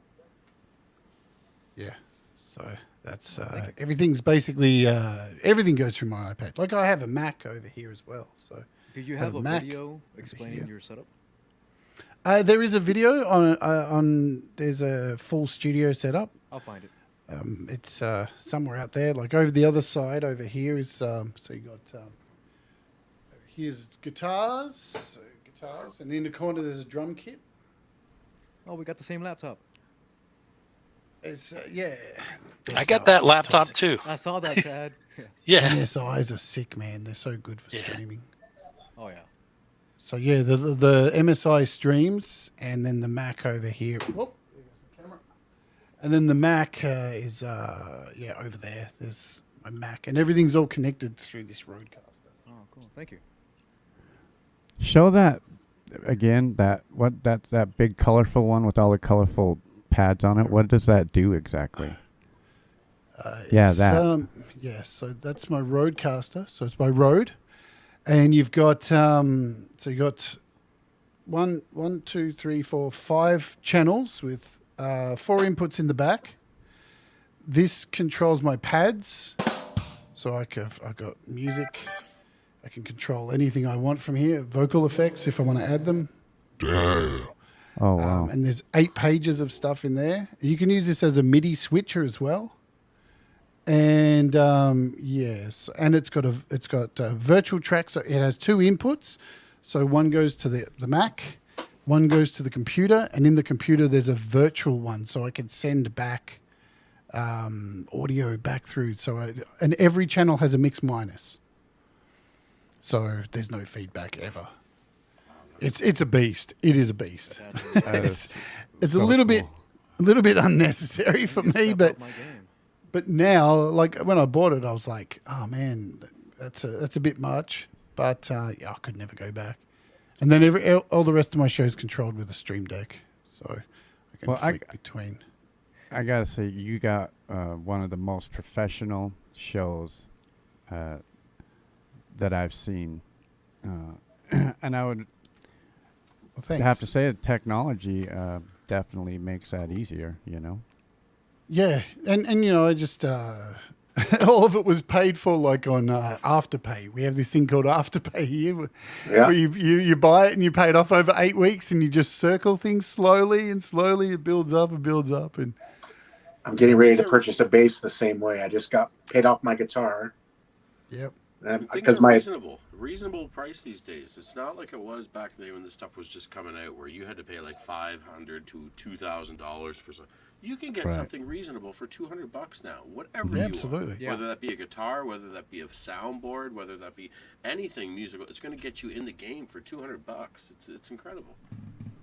Yeah, so that's everything's basically everything goes through my iPad. Like I have a Mac over here as well. So Do you I have a Mac video over explaining here. your setup? There is a video on. There's a full studio setup. I'll find it. It's somewhere out there. Like over the other side, over here is so you got here's guitars, and in the corner there's a drum kit. Oh, we got the same laptop. It's yeah. I got that laptop too. I saw that, Chad. Yeah. MSIs are sick, man. They're so good for streaming. Oh yeah. So yeah, the MSI streams, and then the Mac over here. Whoop, there goes the camera. And then the Mac is over there. There's my Mac, and everything's all connected through this Rodecaster. Oh, cool. Thank you. Show that again. That big colorful one with all the colorful pads on it. What does that do exactly? Yeah, It's, that. So that's my Rodecaster. So it's my Rode, and you've got so you got one, 2, 3, 4, 5 channels with 4 inputs in the back. This controls my pads, so I've got music. I can control anything I want from here. Vocal effects if I want to add them. Oh wow. And there's 8 pages of stuff in there. You can use this as a MIDI switcher as well. And yes, and it's got virtual tracks. So it has 2 inputs. So one goes to the Mac, one goes to the computer, and in the computer there's a virtual one, so I can send back audio back through. And every channel has a mix minus. So there's no feedback ever. It's a beast. It is a beast. It's a so little cool. bit unnecessary for me, but now, like when I bought it, I was like, oh man, that's a bit much. But I could never go back. And then all the rest of my shows controlled with a Stream Deck, so I can flick between. I gotta say, you got one of the most professional shows that I've seen, and I would have to say that technology definitely makes that easier. You know. Yeah, and I just all of it was paid for like on Afterpay. We have this thing called Afterpay here, Yeah. where you buy it and you pay it off over 8 weeks, and you just circle things slowly and slowly. It builds up and builds up, and I'm getting ready to purchase a bass the same way. I just got paid off my guitar. Yep. Things Because are my reasonable price these days. It's not like it was back then when this stuff was just coming out, where you had to pay like $500 to $2,000 for something. You can get Right. something reasonable for $200 now, whatever Yeah, you absolutely. want. Yeah. Whether that be a guitar, whether that be a soundboard, whether that be anything musical, it's going to get you in the game for $200. It's incredible.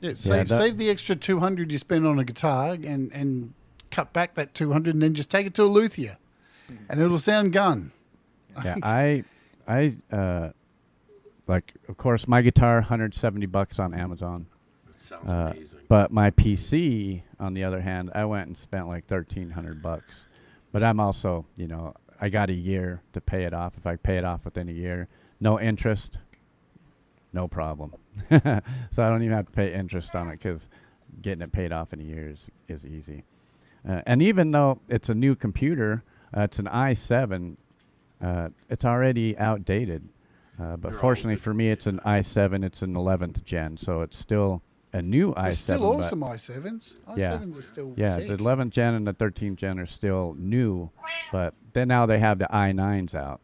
yeah, save the extra 200 you spend on a guitar and cut back that 200, and then just take it to a luthier, and it'll sound gun. Yeah, I like, of course, my guitar, $170 on Amazon. It sounds amazing. But my PC, on the other hand, I went and spent like $1,300. But I'm also, I got a year to pay it off. If I pay it off within a year, no interest, no problem. So I don't even have to pay interest on it, because getting it paid off in a year is easy. And even though it's a new computer, it's an i7, it's already outdated. But They're all fortunately good for me, it's an i7. It's an 11th gen, so it's still a new i7. There's still but- awesome i7s. Yeah. i7s are still Yeah, sick. the 11th gen and the 13th gen are still new, but then now they have the i9s out,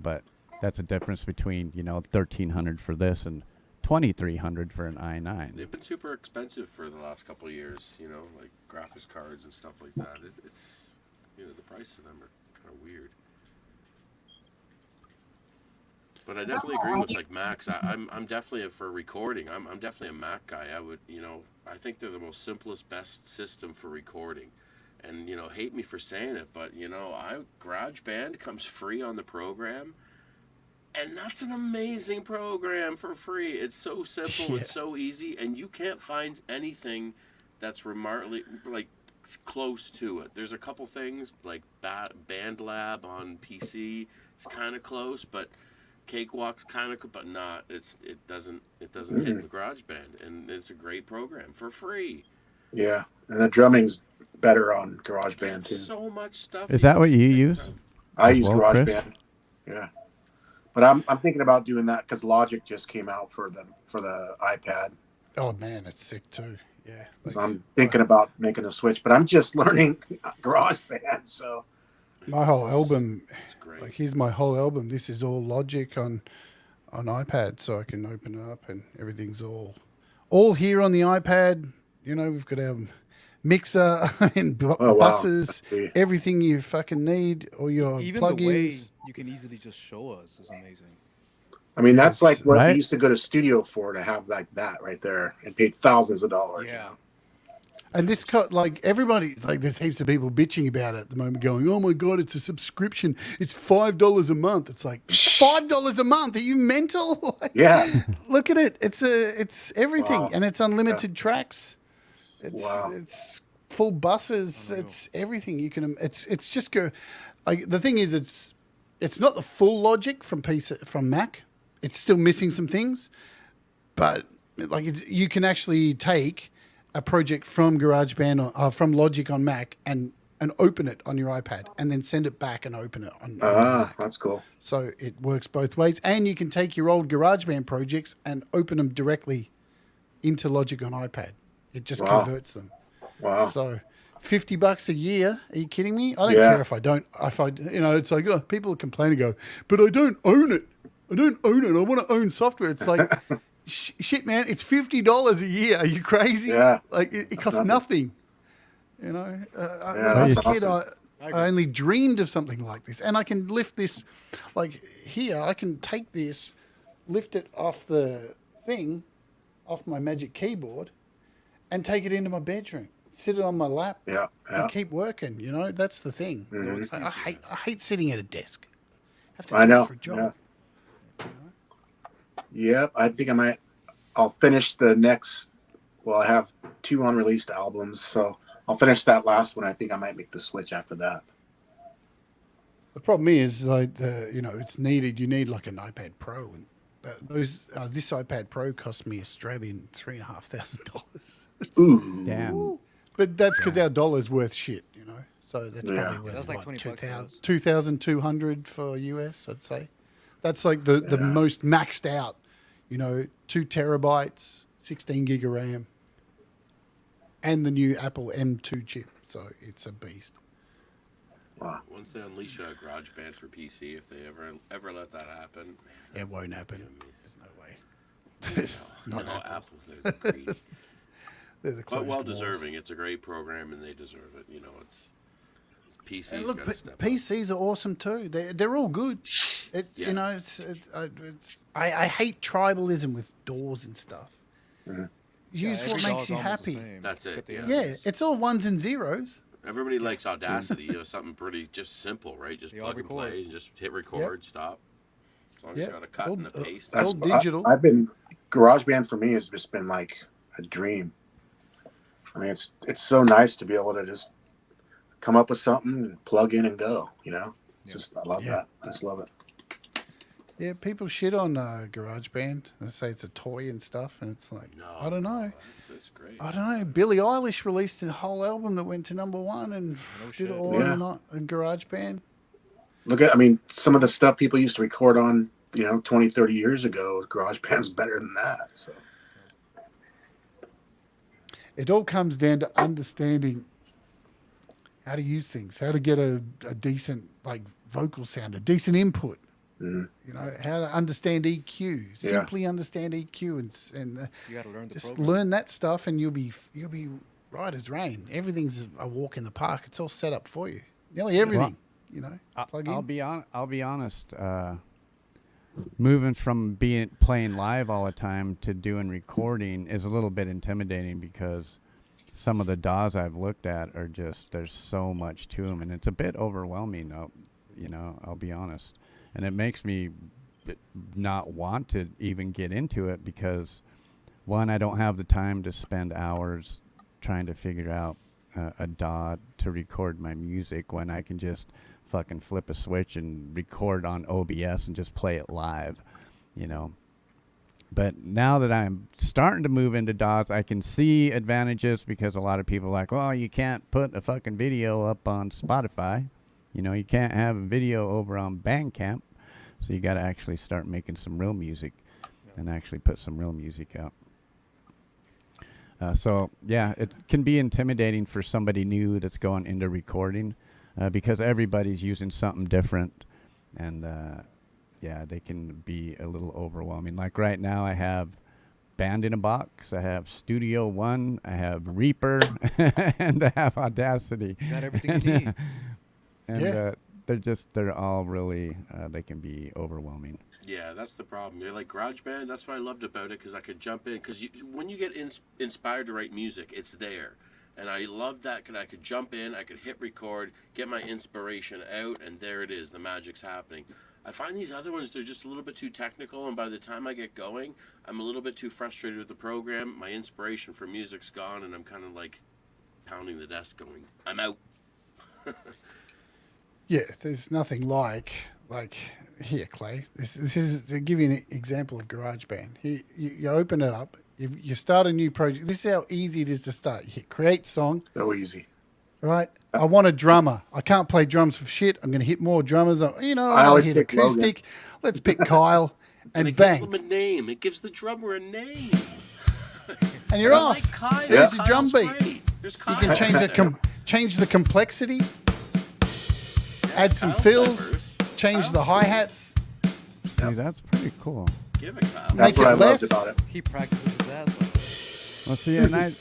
but that's a difference between, $1,300 for this and $2,300 for an i9. They've been super expensive for the last couple of years, like graphics cards and stuff like that. It's the prices of them are kind of weird. But I definitely agree with like Max. I'm definitely for recording. I'm definitely a Mac guy. I would, I think they're the most simplest, best system for recording. And hate me for saying it, but GarageBand comes free on the program, and that's an amazing program for free. It's so simple, it's so easy, and you can't find anything that's remarkably like close to it. There's a couple things like BandLab on PC. It's kind of close, but Cakewalk's kind of, but not. It doesn't hit the GarageBand, and it's a great program for free. Yeah, and the drumming's better on GarageBand too. So much stuff. Is that what you use? I as use well, Chris? GarageBand. Yeah, but I'm thinking about doing that because Logic just came out for the iPad. Oh man, it's sick too. Yeah. So I'm thinking about making a switch, but I'm just learning GarageBand. So My whole album, It's great. like here's my whole album. This is all Logic on iPad, so I can open it up and everything's all here on the iPad. We've got our mixer and wow. buses, Yeah. everything you fucking need, all your Even the way plugins. you can easily just show us is amazing. I mean, that's like what Right. we used to go to studio for, to have like that right there and pay thousands of dollars. Yeah. And this like everybody, like there's heaps of people bitching about it at the moment, going, "Oh my god, it's a subscription. It's $5 a month." It's like $5 a month. Are you mental? Like, Yeah. look at it. It's everything, Wow. and it's unlimited tracks. Wow. It's full buses. It's everything you can. It's just go. Like the thing is, it's not the full Logic from Mac. It's still missing some things, but like you can actually take a project from GarageBand or from Logic on Mac and open it on your iPad, and then send it back and open it on Mac. That's cool. So it works both ways, and you can take your old GarageBand projects and open them directly into Logic on iPad. It just Wow. converts them. Wow. So $50 a year? Are you kidding me? I don't Yeah. care if I don't. It's like, oh, people complain and go, but I don't own it. I don't own it. I want to own software. It's like, shit, man. It's $50 a year. Are you crazy? Yeah. Like it costs nothing. When I that's was a kid, awesome. I only dreamed of something like this, and I can lift this, like here. I can take this, lift it off the thing, off my Magic Keyboard, and take it into my bedroom. Sit it on my lap. Yeah. And keep working. That's the thing. Mhm. I hate sitting at a desk. Have to I do know. it for a job. Yep. I think I'll finish the next. Well, I have 2 unreleased albums, so I'll finish that last one. I think I might make the switch after that. The problem is, like, it's needed. You need like an iPad Pro, and this iPad Pro cost me Australian $3,500. Ooh. Damn. But that's because our dollar's worth shit, So that's Yeah. probably worth That's like what, 20 bucks, 2,000 2,200 for US, I'd say. That's like the most maxed out, 2 terabytes, 16 gig of RAM, and the new Apple M2 chip. So it's a beast. Once they unleash a GarageBand for PC, if they ever let that happen, It won't happen. There's no way. no, Not Apple, they're greedy. They're the But closed well walls. deserving. It's a great program, and they deserve it. It's PC's And look, got to step up. PCs are awesome too. They're all good. Yeah. I hate tribalism with doors and stuff. Mm-hmm. Use every what DAW makes is you almost the happy. same, That's it. except the Yeah. Yeah, it's all ones and zeros. Everybody likes Audacity. Something pretty just simple, right? Just They all plug and record. play and just hit record, stop. As long as Yep. you got a cut and a paste. That's all digital. I've been GarageBand for me has just been like a dream. I mean, it's so nice to be able to just come up with something and plug in and go. It's just I love that. I just love it. Yeah, people shit on GarageBand. They say it's a toy and stuff, and it's like, I don't know. It's great. I don't know. Billie Eilish released a whole album that went to #1 and did it all in GarageBand. Look at, some of the stuff people used to record on, 20, 30 years ago, GarageBand's better than that. So It all comes down to understanding how to use things, how to get a decent vocal sound, a decent input. How to understand EQ, simply understand EQ, and You got to learn the just program. learn that stuff, and you'll be right as rain. Everything's a walk in the park. It's all set up for you. Nearly everything, plug in. I'll be honest. Moving from playing live all the time to doing recording is a little bit intimidating because some of the DAWs I've looked at are just there's so much to them, and it's a bit overwhelming. I'll be honest, and it makes me not want to even get into it because one, I don't have the time to spend hours trying to figure out a DAW to record my music when I can just fucking flip a switch and record on OBS and just play it live, But now that I'm starting to move into DAWs, I can see advantages because a lot of people are like, well, you can't put a fucking video up on Spotify. You can't have a video over on Bandcamp. So you got to actually start making some real music and actually put some real music out. So, yeah, it can be intimidating for somebody new that's going into recording because everybody's using something different. And, they can be a little overwhelming. Like right now I have Band in a Box, I have Studio One, I have Reaper, and I have Audacity. You got everything you need. And they're all really, they can be overwhelming. Yeah, that's the problem. You're like GarageBand. That's what I loved about it because I could jump in. Because when you get inspired to write music, it's there, and I loved that. Because I could jump in, I could hit record, get my inspiration out, and there it is. The magic's happening. I find these other ones, they're just a little bit too technical, and by the time I get going, I'm a little bit too frustrated with the program. My inspiration for music's gone, and I'm kind of like pounding the desk, going, "I'm out." Yeah, there's nothing like here, Clay. This is to give you an example of GarageBand. You open it up, you start a new project. This is how easy it is to start. You hit create song. So easy. Right? I want a drummer. I can't play drums for shit. I'm going to hit more drummers. I I always hit pick acoustic. Logan. Let's pick Kyle, and it bang, gives them a name. It gives the drummer a name. and you're I off. like Kyle. There's your drum Kyle's beat. great. There's You Kyle. can change the complexity, add some Kyle's fills, diverse. change the hi hats. See, that's pretty cool. Give it, Kyle. That's Make what it I less. loved about it. He practices his ass off. Well, see, and I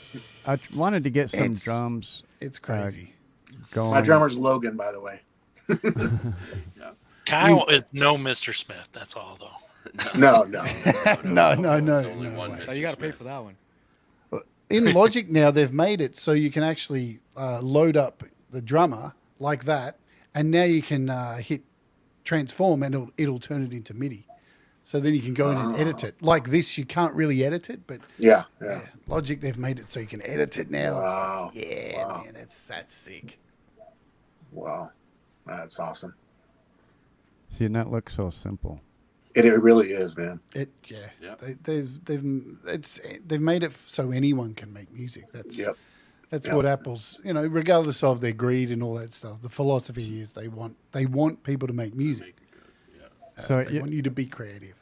wanted to get some It's- drums It's crazy. going. My drummer's Logan, by the way. Kyle is no Mr. Smith. That's all, though. No. No. There's only one Oh, Mr. you got to pay Smith. for that one. In Logic now, they've made it so you can actually load up the drummer like that, and now you can hit transform, and it'll turn it into MIDI. So then you can go in and edit it. Like this, you can't really edit it, but Yeah. Logic, they've made it so you can edit it now. Wow. It's like, yeah, Wow. man, that's sick. Wow. That's awesome. See, and that looks so simple. It really is, man. Yeah. Yep. They've made it so anyone can make music. Yep. That's Yeah. what Apple's, regardless of their greed and all that stuff. The philosophy is they want people to make music. So They want you to be creative.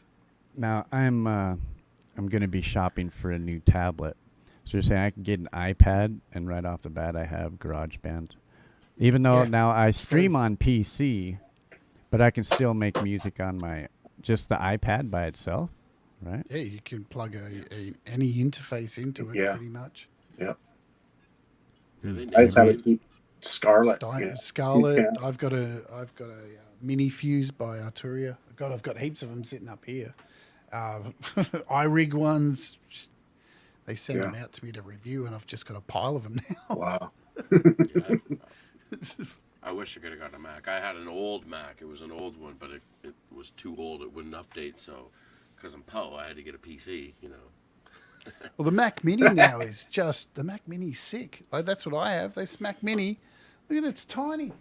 Now I'm going to be shopping for a new tablet. So you're saying I can get an iPad and right off the bat I have GarageBand, even though Yeah. now I stream on PC, but I can still make music on just the iPad by itself, right? Yeah, you can plug any interface into it Yeah. pretty much. Yep. Yeah, they I just have named to keep Scarlet. Scarlet. Yeah. I've got a mini fuse by Arturia. I've got heaps of them sitting up here. iRig ones. They send them out to me to review, and I've just got a pile of them now. Wow. Yeah. I wish I could have gotten a Mac. I had an old Mac. It was an old one, but it was too old. It wouldn't update. So, because I'm Poe, I had to get a PC. Well, the Mac Mini now is the Mac Mini's sick. Like that's what I have. This Mac Mini, look at it, it's tiny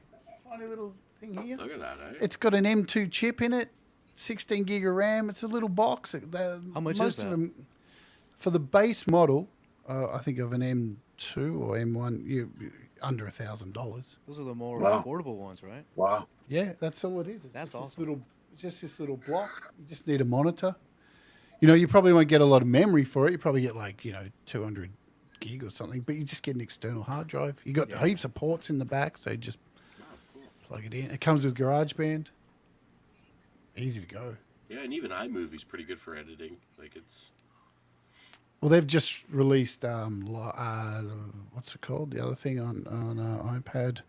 little thing here. Look at that, eh? It's got an M2 chip in it, 16 gig of RAM. It's a little box. How much most is of that? them, for the base model, I think of an M2 or M1, you under $1,000. Those are the more Wow. affordable ones, right? Wow. Yeah, that's all it is. It's That's just awesome. Just this little block. You just need a monitor. You probably won't get a lot of memory for it. You probably get 200 gig or something, but you just get an external hard drive. You got heaps of ports in the back, so you just plug it in. It comes with GarageBand. Easy to go. Yeah, and even iMovie's pretty good for editing. It's Well, they've just released what's it called? The other thing on iPad,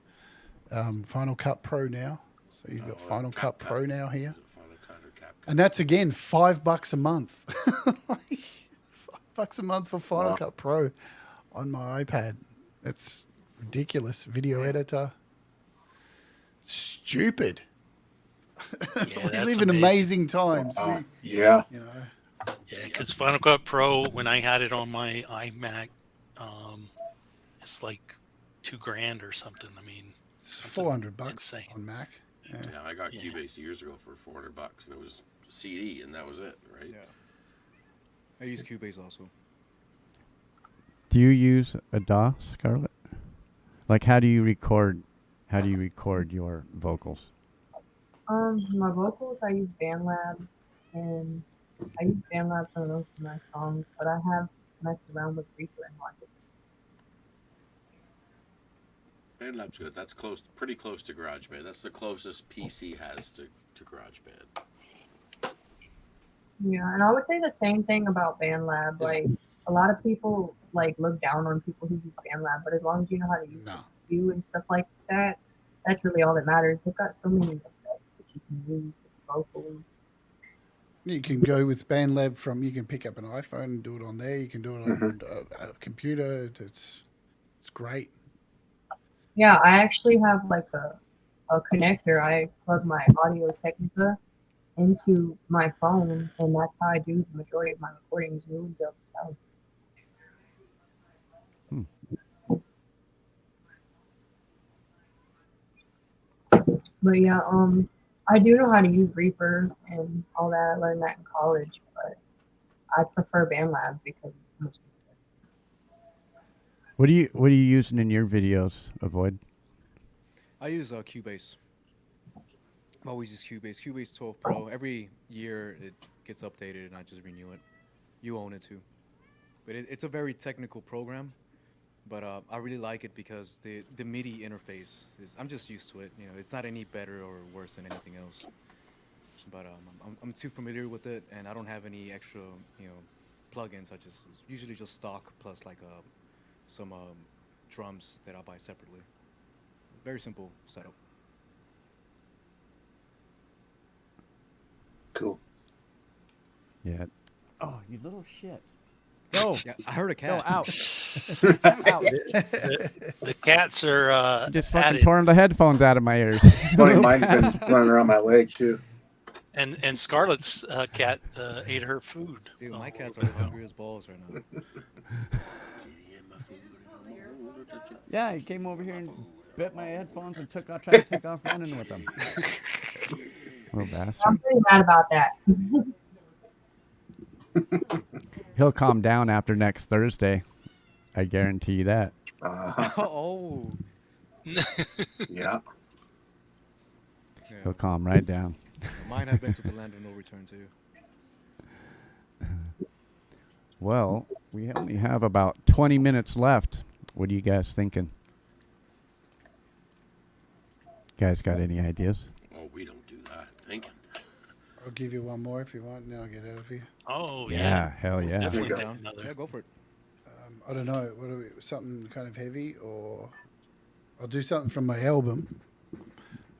Final Cut Pro now. So you've got Final Cut Pro now here. Final Cut or CapCut. And that's again $5 a month. $5 a month for Final Wow. Cut Pro on my iPad. That's ridiculous. Video editor. Stupid. Yeah, We that's live in amazing times. Wow. Yeah. Yeah, because Final Cut Pro, when I had it on my iMac, it's like $2,000 or something. I mean, It's something $400 insane. on Mac. Yeah, I got Cubase years ago for $400, and it was a CD, and that was it, right? Yeah. I use Cubase also. Do you use a DAW, Scarlett? Like, how do you record your vocals? My vocals, I use BandLab, and I use BandLab for most of my songs, but I have messed around with Reaper and Logic. BandLab's good. That's pretty close to GarageBand. That's the closest PC has to GarageBand. Yeah, and I would say the same thing about BandLab. Like, a lot of people look down on people who use BandLab, but as long as you know how to use it and stuff like that, that's really all that matters. They've got so many effects that you can use with vocals. You can go with BandLab you can pick up an iPhone and do it on there. You can do it on a computer. It's great. Yeah, I actually have a connector. I plug my Audio Technica into my phone, and that's how I do the majority of my recordings. Really dope stuff. But yeah, I do know how to use Reaper and all that. I learned that in college, but I prefer BandLab because it's much What are you using in your videos, Avoid? I use Cubase. I always use Cubase. Cubase 12 Pro. Every year it gets updated and I just renew it. You own it too. But it's a very technical program. But I really like it because the MIDI interface I'm just used to it. It's not any better or worse than anything else. But I'm too familiar with it, and I don't have any extra plugins. I just usually just stock plus some drums that I buy separately. Very simple setup. Cool. Yeah. Oh, you little shit. Go. Yeah, I heard a cat. Go out. Out. The cats are Just at fucking it. torn the headphones out of my ears. Funny, mine's been running around my leg too. And Scarlett's cat ate her food. Dude, my cats are hungry as balls right now. Yeah, he came over here and bit my headphones and tried to take off running with them. Little bastard. I'm pretty mad about that. He'll calm down after next Thursday. I guarantee you that. Oh. Yeah. He'll calm right down. Mine have been to the land of no return too. Well, we only have about 20 minutes left. What are you guys thinking? Guys got any ideas? Oh, we don't do that. Thinking. I'll give you one more if you want, and then I'll get out of here. Oh, Yeah, hell yeah. Definitely Go. take another. Yeah, go for it. I don't know. What are we, something kind of heavy, or I'll do something from my album.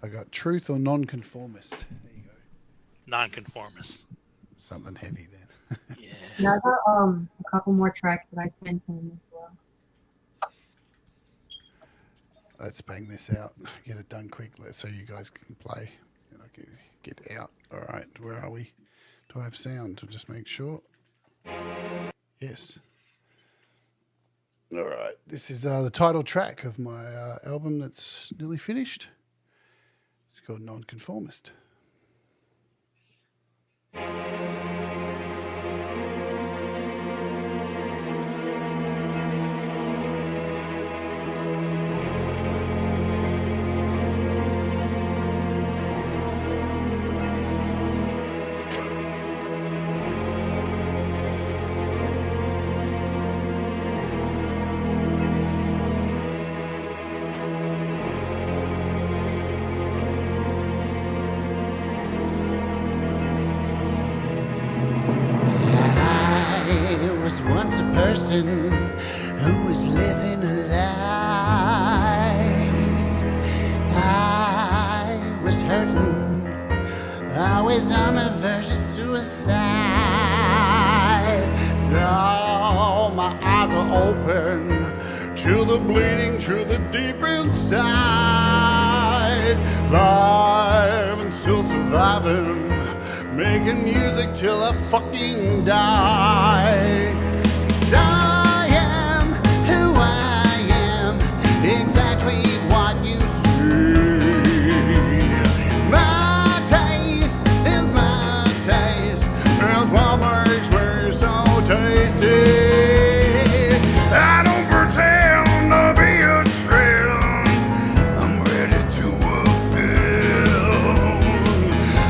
I got Truth or Nonconformist. There you go. Nonconformist. Something heavy then. Yeah, I got a couple more tracks that I sent him as well. Let's bang this out. Get it done quick, so you guys can play. And I can get out. All right, where are we? Do I have sound to just make sure? Yes. All right, this is the title track of my album that's nearly finished. It's called Nonconformist. I was once a person who was living a lie. I was hurting, I was on the verge of suicide. Now my eyes are open to the bleeding, to the deep inside. Live and still surviving, making music till I fucking die. 'Cause I am who I am, exactly what you see. My taste is my taste, that's what makes me so tasty. I don't pretend to be a trend, I'm ready to fulfill.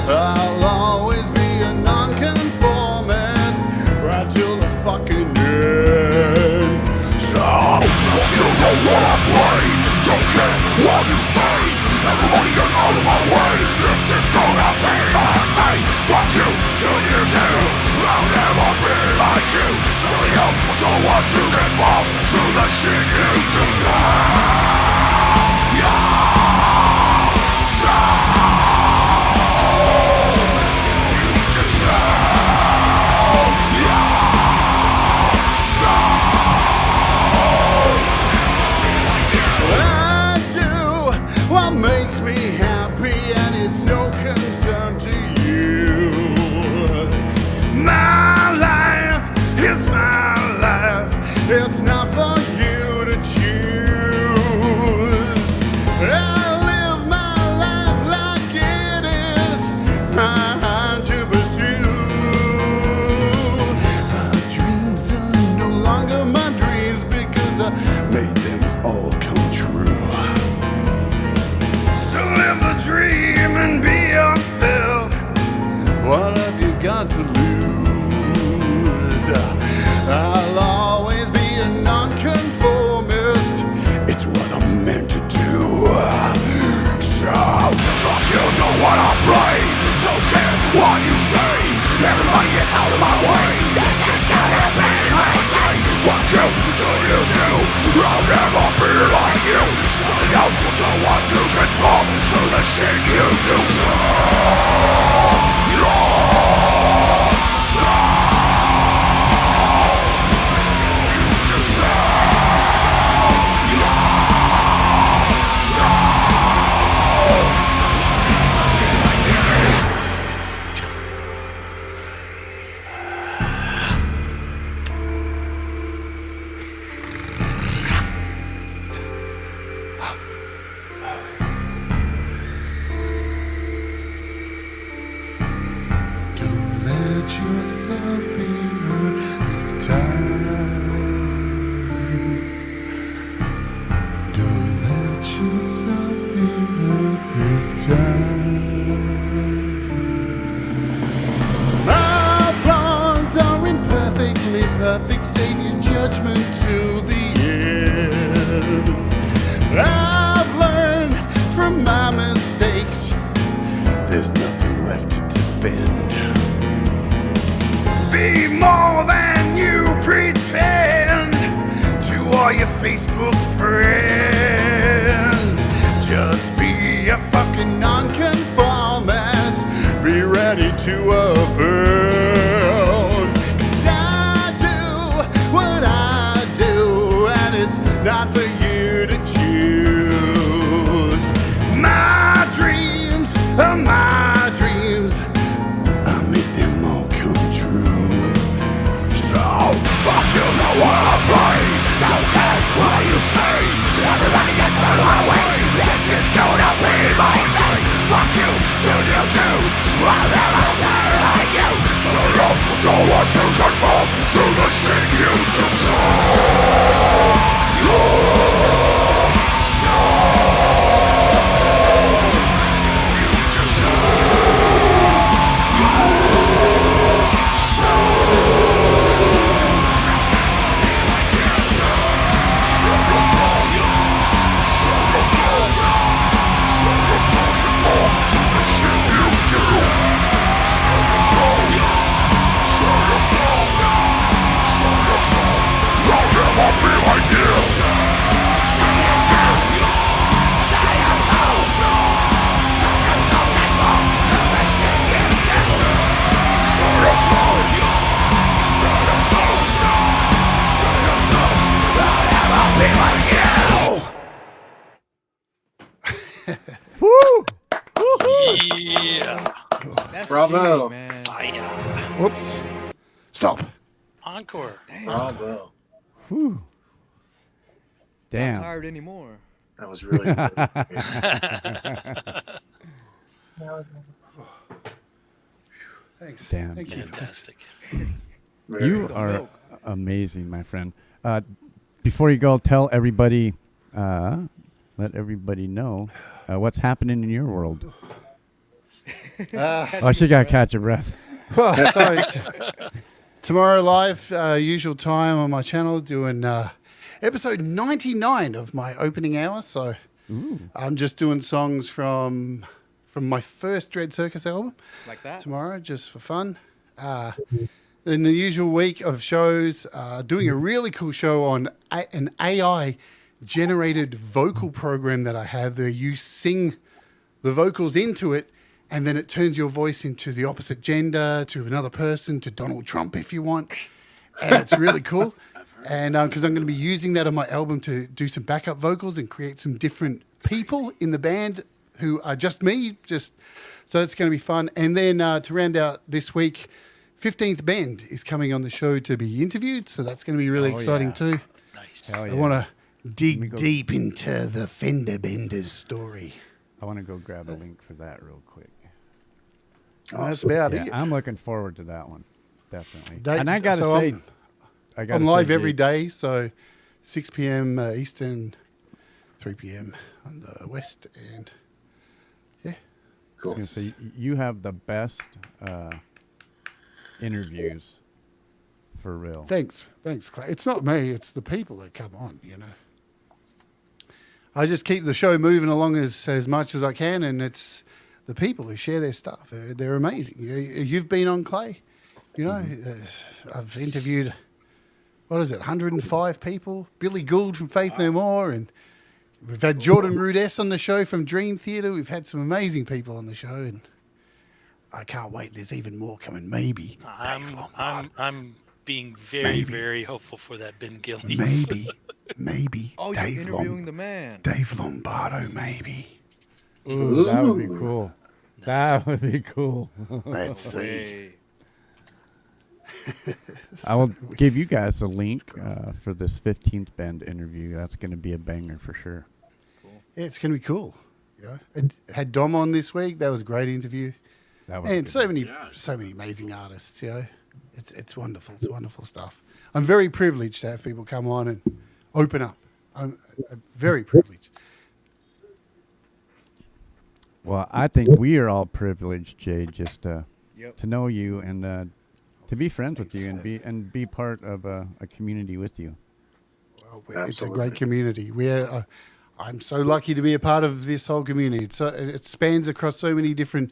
I'll always be a nonconformist, right till the fucking end. Stop, you know what I play, don't care what you say. Everybody get out of my way, this is gonna be my day. Fuck you, till you do, I'll never be like you. Silly up, don't want to conform to the shit you decide. Yeah, stop. What makes me happy, and it's no concern to you. My life is my life, it's not for you to choose. I live my life like it is mine to pursue. My dreams are no longer my dreams because I made them all come true. So live the dream and be yourself. What have you got to lose? I'll always be a nonconformist. It's what I'm meant to do. So fuck you, don't wanna play. Don't care what you say. Everybody get out of my way. This is gonna be my day. Fuck you, till you do. I'll never be like you. Silly out, don't want to conform to the shit you do. Let yourself be hurt this time. perfect savior judgment to the end. I've learned from my mistakes, there's nothing left to defend. Be more than you pretend to all your Facebook friends. Just be a fucking nonconformist. Be ready to offend. 'Cause I do what I do, and it's not for you to choose. My dreams are my dreams. I'll make them all come true. So, fuck you know what I play. Don't care what you say. Everybody get to my way. This is gonna be my day. Fuck you, to you too. I'll never be like you. So don't want to conform to the shit you Woo! Yeah. That's Bravo. huge, man. Fire. Whoops. Stop. Encore. Bravo. Whew. Not Damn. tired anymore. That was really good. That was Thanks. Damn. Thank you. Fantastic. Very You good. are amazing, my friend. Before you go, tell everybody, let everybody know what's happening in your world. Oh, she got to catch her breath. Well, so tomorrow live, usual time on my channel, doing episode 99 of my opening hour. So I'm just doing songs from my first Dread Circus album. Like that? Tomorrow, just for fun. In the usual week of shows, doing a really cool show on an AI generated vocal program that I have there. You sing the vocals into it, and then it turns your voice into the opposite gender, to another person, to Donald Trump if you want. And it's really cool. And because I'm going to be using that on my album to do some backup vocals and create some different people in the band who are just me. So it's going to be fun. And then to round out this week, 15th Bend is coming on the show to be interviewed. So that's going to be really exciting too. Nice. Hell yeah. I want to dig deep into the Fender Benders story. I want to go grab a link for that real quick. That's about Yeah, it. I'm looking forward to that one. Definitely. Day- And I got to so say, I'm live every day, so 6 p.m. Eastern, 3 p.m. on the West, and yeah. Cool. So you have the best interviews for real. Thanks, Clay. It's not me; it's the people that come on. You know, I just keep the show moving along as much as I can, and it's the people who share their stuff. They're amazing. You've been on, Clay. You know, I've interviewed, what is it, 105 people? Billy Gould from Faith No More, and we've had Jordan Rudess on the show from Dream Theater. We've had some amazing people on the show, and I can't wait. There's even more coming. Maybe. I'm being very hopeful for that Ben Gillies. Maybe. Oh, Dave you're interviewing the man. Dave Lombardo, maybe. Ooh, that would be cool. That would be cool. Let's see. Hey. I will give you guys a link for this 15th Bend interview. That's going to be a banger for sure. Yeah, it's going to be cool. You know, I had Dom on this week. That was a great interview. That was And good. so many amazing artists. You know, it's wonderful. It's wonderful stuff. I'm very privileged to have people come on and open up. I'm very privileged. Well, I think we are all privileged, Jay, just to know you and to be friends with you and be part of a community with you. Well, it's a great community. I'm so lucky to be a part of this whole community. It spans across so many different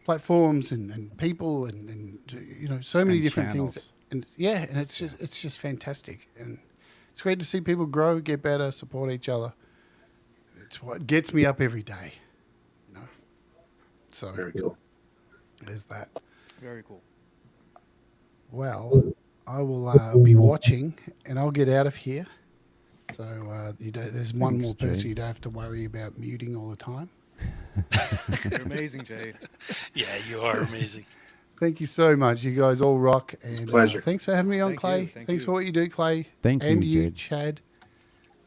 platforms and people and so many And different channels. things. And and it's just fantastic. And it's great to see people grow, get better, support each other. It's what gets me up every day. So Very cool. There's that. Very cool. Well, I will be watching, and I'll get out of here. So there's one more person Jay. you don't have to worry about muting all the time. You're amazing, Jay. Yeah, you are amazing. Thank you so much. You guys all rock. And, a pleasure. Thanks for having me on, Thank Clay. you, thank Thanks you. for what you do, Clay. Thank and you, you, Jade. Chad.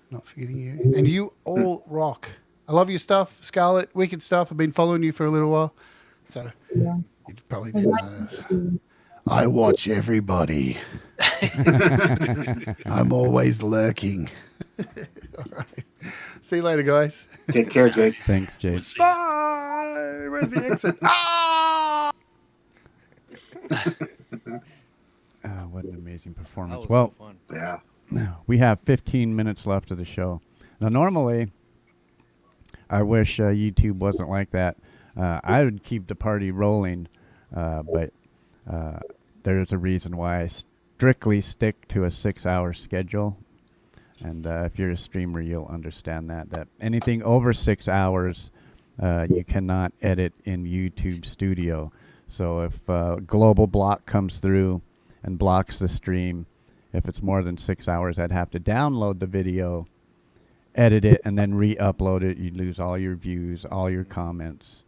Not forgetting you. And you all rock. I love your stuff, Scarlett. Wicked stuff. I've been following you for a little while. So Yeah. you probably didn't know this. I watch everybody. I'm always lurking. All right. See you later, guys. Take care, Jake. Thanks, Jade. We'll see you. Bye. Where's the exit? Ah! What an amazing That performance. was Well, so fun. Yeah. we have 15 minutes left of the show. Now, normally, I wish YouTube wasn't like that. I would keep the party rolling, but there's a reason why I strictly stick to a 6-hour schedule. And if you're a streamer, you'll understand that anything over 6 hours, you cannot edit in YouTube Studio. So if global block comes through and blocks the stream, if it's more than 6 hours, I'd have to download the video, edit it, and then re-upload it. You'd lose all your views, all your comments.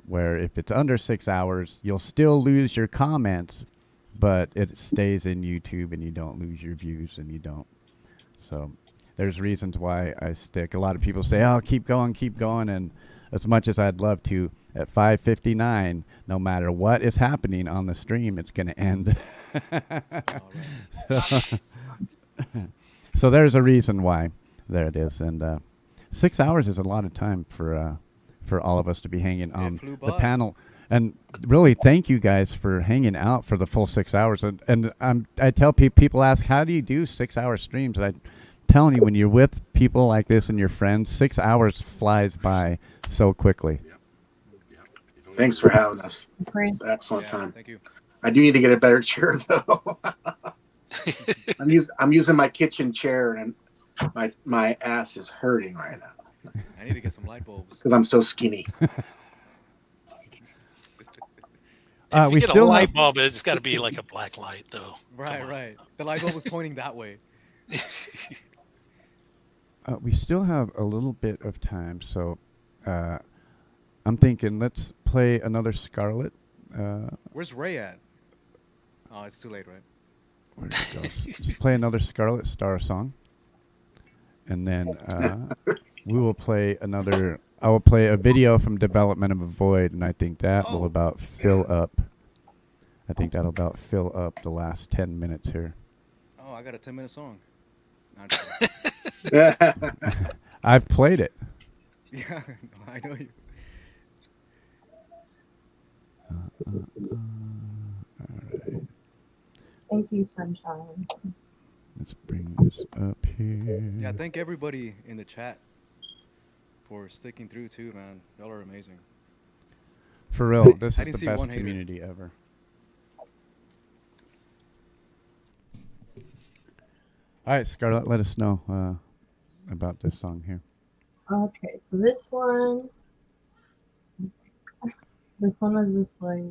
Where if it's under 6 hours, you'll still lose your comments, but it stays in YouTube and you don't lose your views and you don't. So there's reasons why I stick. A lot of people say, oh, keep going. And as much as I'd love to, at 5:59, no matter what is happening on the stream, it's going to end. So there's a reason why. There it is. And 6 hours is a lot of time for all of us to be hanging on flew the by. panel. And really, thank you guys for hanging out for the full 6 hours. And I tell people ask, how do you do 6-hour streams? I'm telling you, when you're with people like this and your friends, 6 hours flies by so quickly. Thanks for having us. Great. It's an excellent time. Thank you. I do need to get a better chair though. I'm using my kitchen chair and my ass is hurting right now I need to get some light bulbs. because I'm so skinny. If you we get still a light have- bulb, it's got to be like a black light, though. Right. The light bulb was pointing that way. We still have a little bit of time, so I'm thinking let's play another Scarlet. Where's Ray at? Oh, it's too late, right? Where'd it go? Let's play another Scarlet Star song, and then we will play another. I will play a video from Development of a Void, and I think that will about fill up. I think that'll about fill up the last 10 minutes here. Oh, I got a 10-minute song. No, I'm just kidding. I've played it. Yeah, no, I know you. Alright, Thank you, Sunshine. let's bring this up here. Yeah, thank everybody in the chat for sticking through too, man. Y'all are amazing. For real, this I is didn't the see best one hater. community ever. All right, Scarlett, let us know about this song here. Okay, so this one was just like,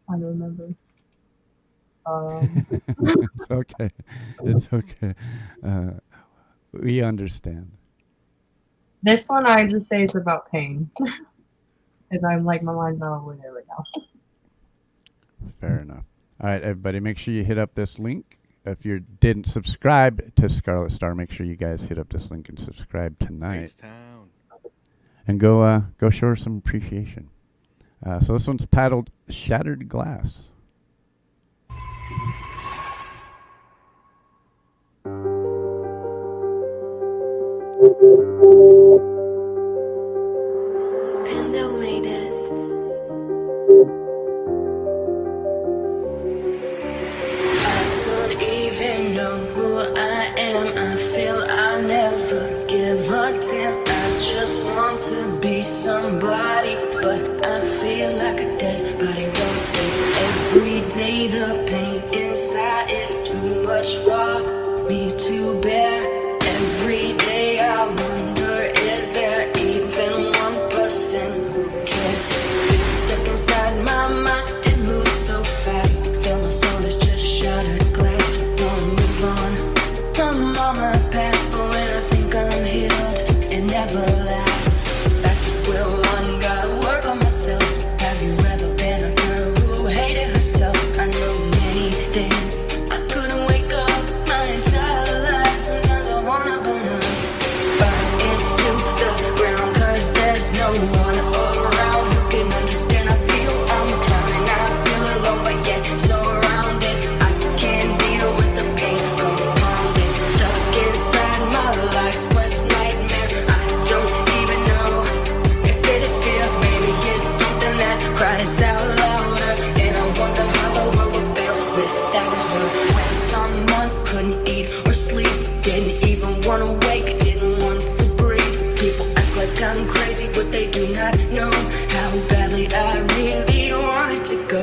I don't remember. It's okay. It's okay. We understand. This one I just say it's about pain. Because I'm like, my mind's not over there right now. Fair enough. All right, everybody, make sure you hit up this link. If you didn't subscribe to Scarlet Star, make sure you guys hit up this link and subscribe tonight. H-Town. And go show her some appreciation. So this one's titled Shattered Glass. Pendo made it. me to bear. Every day I wonder, is there even 1% who cares? Big step inside my mind, it moves so fast. Feel my soul is just shattered glass. Wanna move on from all my past, but when I think I'm healed, it never lasts. Back to square one, gotta work on myself. Have you ever been a girl who hated herself? I know many days I couldn't wake up my entire life. Sometimes I wanna burn up, burn into the ground, 'cause there's no one around who can understand. I feel I'm drowning, I feel alone, but yet surrounded. I can't deal with the pain compounded, stuck inside my life's worst nightmare. I don't even know if it is fear, maybe it's something that cries out louder. And I wonder how the world would feel without her. When some months couldn't eat or sleep, didn't even want to wake, didn't want to breathe. People act like I'm crazy, but they do not know how badly I really wanted to go.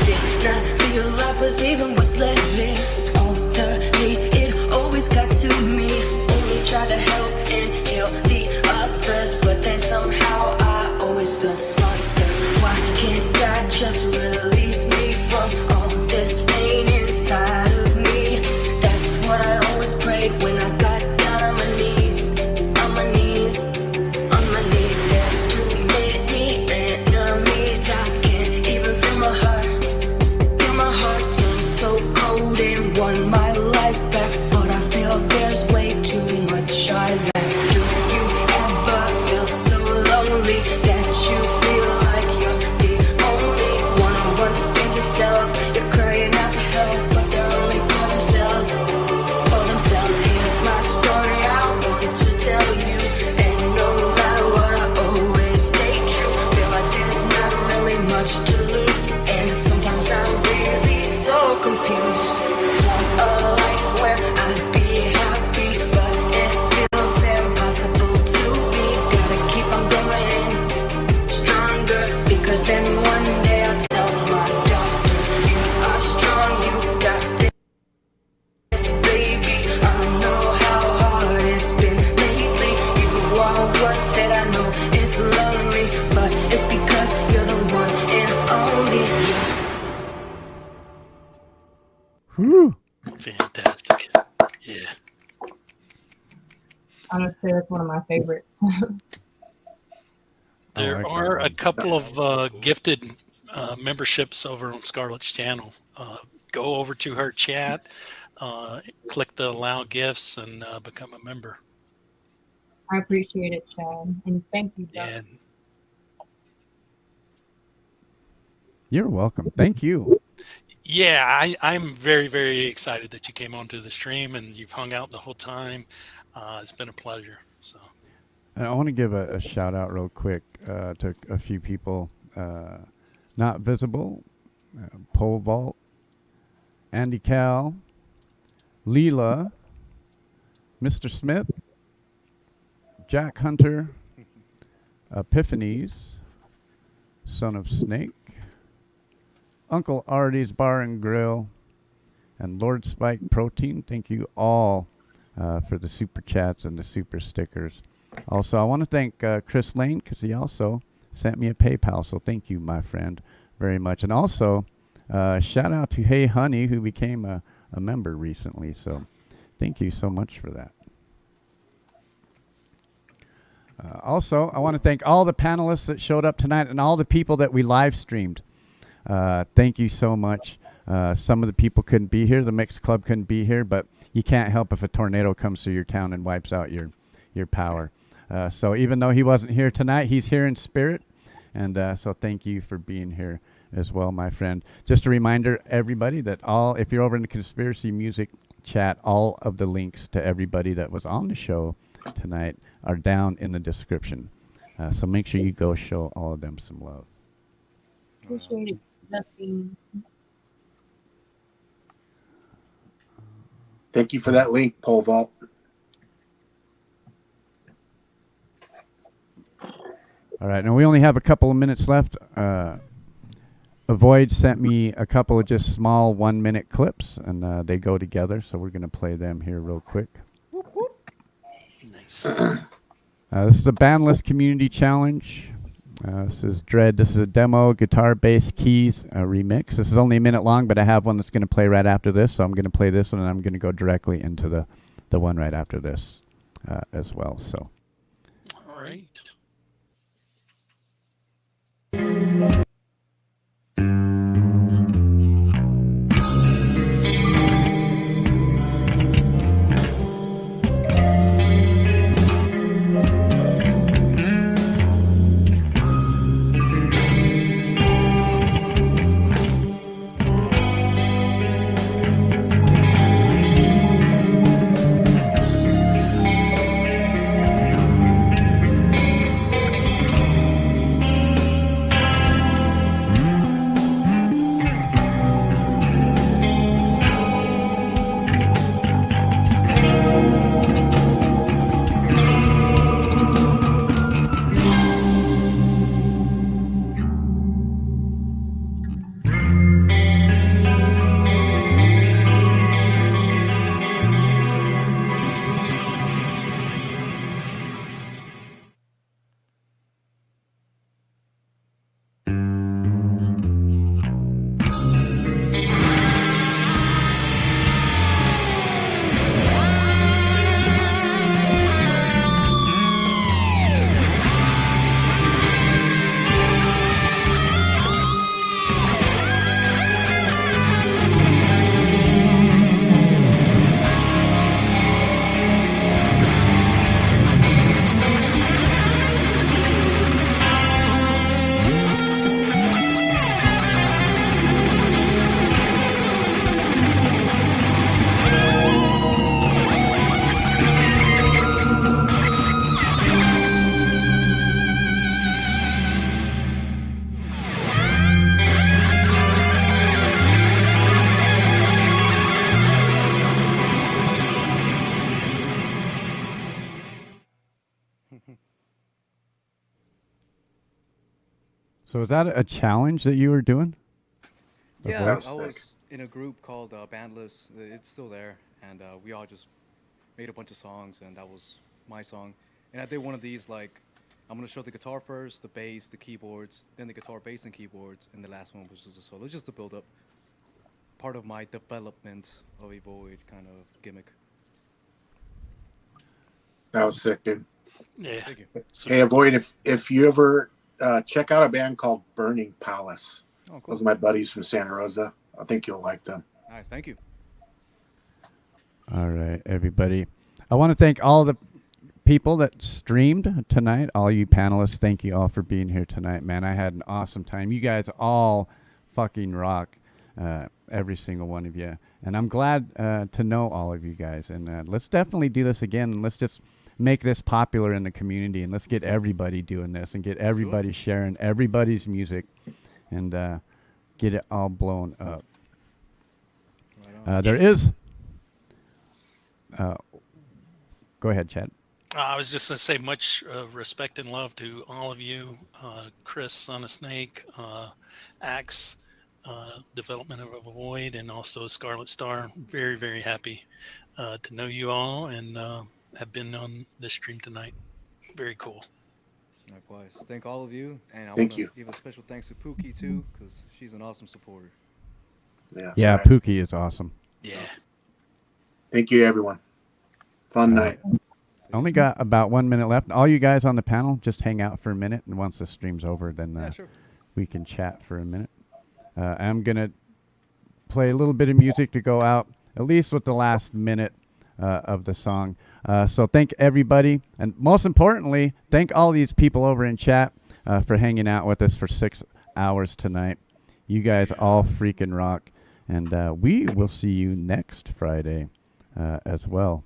Did not feel life was even worth living. All the hate, it always got to me. Only tried to help and heal the others, but then somehow I always felt smarter. Why can't God just release me from all this pain inside of me? That's what I always prayed when I got down on my knees, on my knees, on my knees. There's too many enemies. I can't even feel my heart turn so cold and want my life back, but I feel there's way too much I lack. Do you ever feel so lonely that you feel like you're the only one who understands yourself? You're crying out for help, but they're only for themselves, for themselves. Here's my story, I wanted to tell you, and no matter what, I always stay true. Feel like there's not really much to lose, and sometimes I'm really so confused. Want a life where I'd be happy, but it feels impossible to be. Gotta keep on going stronger, because then one day I'll tell my doctor, you are strong, you got this, baby. I know how hard it's been lately. You are worth it, I know it's lonely, but it's because you're the one and only. Whew. Fantastic. Yeah. I would say that's one of my favorites. There like are that a couple of gifted memberships over on Scarlett's channel. Go over to her chat, click the allow gifts, and become a member. I appreciate it, Chad, and thank you, Doug. And You're welcome. Thank you. yeah, I'm very, very excited that you came onto the stream and you've hung out the whole time. It's been a pleasure. So And I want to give a shout out real quick to a few people not visible. Pole Vault, Andy Cal, Leela, Mr. Smith, Jack Hunter, Epiphanies, Son of Snake, Uncle Artie's Bar and Grill, and Lord Spike Protein. Thank you all for the super chats and the super stickers. Also, I want to thank Chris Lane, because he also sent me a PayPal. So thank you, my friend, very much. And also, shout out to Hey Honey, who became a member recently. So thank you so much for that. Also, I want to thank all the panelists that showed up tonight and all the people that we live streamed. Thank you so much. Some of the people couldn't be here. The Mix Club couldn't be here, but you can't help if a tornado comes through your town and wipes out your power. So even though he wasn't here tonight, he's here in spirit. And so thank you for being here as well, my friend. Just a reminder, everybody, that if you're over in the Conspiracy Music chat, all of the links to everybody that was on the show tonight are down in the description. So make sure you go show all of them some love. Appreciate it, Justine. Thank you for that link, Pole Vault. All right, now we only have a couple of minutes left. Void sent me a couple of just small 1-minute clips, and they go together. So we're going to play them here real quick. Nice. This is a Bandless Community Challenge. This is Dread. This is a demo, guitar, bass, keys remix. This is only a minute long, but I have one that's going to play right after this. So I'm going to play this one, and I'm going to go directly into the one right after this as well. So. All right. So is that a challenge that you were doing? Yeah, That's I sick. was in a group called Bandless. It's still there, and we all just made a bunch of songs, and that was my song. And I did one of these like, I'm gonna show the guitar first, the bass, the keyboards, then the guitar, bass, and keyboards, and the last one was just a solo, just to build up. Part of my development of a Void kind of gimmick. That was sick, dude. Yeah. Thank you. Hey, Avoid, if you ever check out a band called Burning Palace. Oh, cool. Those are my buddies from Santa Rosa. I think you'll like them. Nice, thank you. All right, everybody. I want to thank all the people that streamed tonight, all you panelists. Thank you all for being here tonight, man. I had an awesome time. You guys all fucking rock, every single one of you. And I'm glad to know all of you guys. And let's definitely do this again. And let's just make this popular in the community. And let's get everybody doing this and get everybody sharing everybody's music and get it all blown up. There is... go ahead, Chad. I was just going to say much respect and love to all of you, Chris, Son of Snake, Axe, Development of a Void, and also Scarlet Star. Very, very happy to know you all and have been on this stream tonight. Very cool. Likewise. Thank all of you, and I Thank want you. to give a special thanks to Pookie too, because she's an awesome supporter. Yeah, right. Pookie is awesome. Yeah. Thank you, everyone. Fun night. Only got about 1 minute left. All you guys on the panel, just hang out for a minute, and once the stream's over, then Sure. we can chat for a minute. I'm gonna play a little bit of music to go out, at least with the last minute of the song. So thank everybody, and most importantly, thank all these people over in chat for hanging out with us for 6 hours tonight. You guys all freaking rock, and we will see you next Friday as well.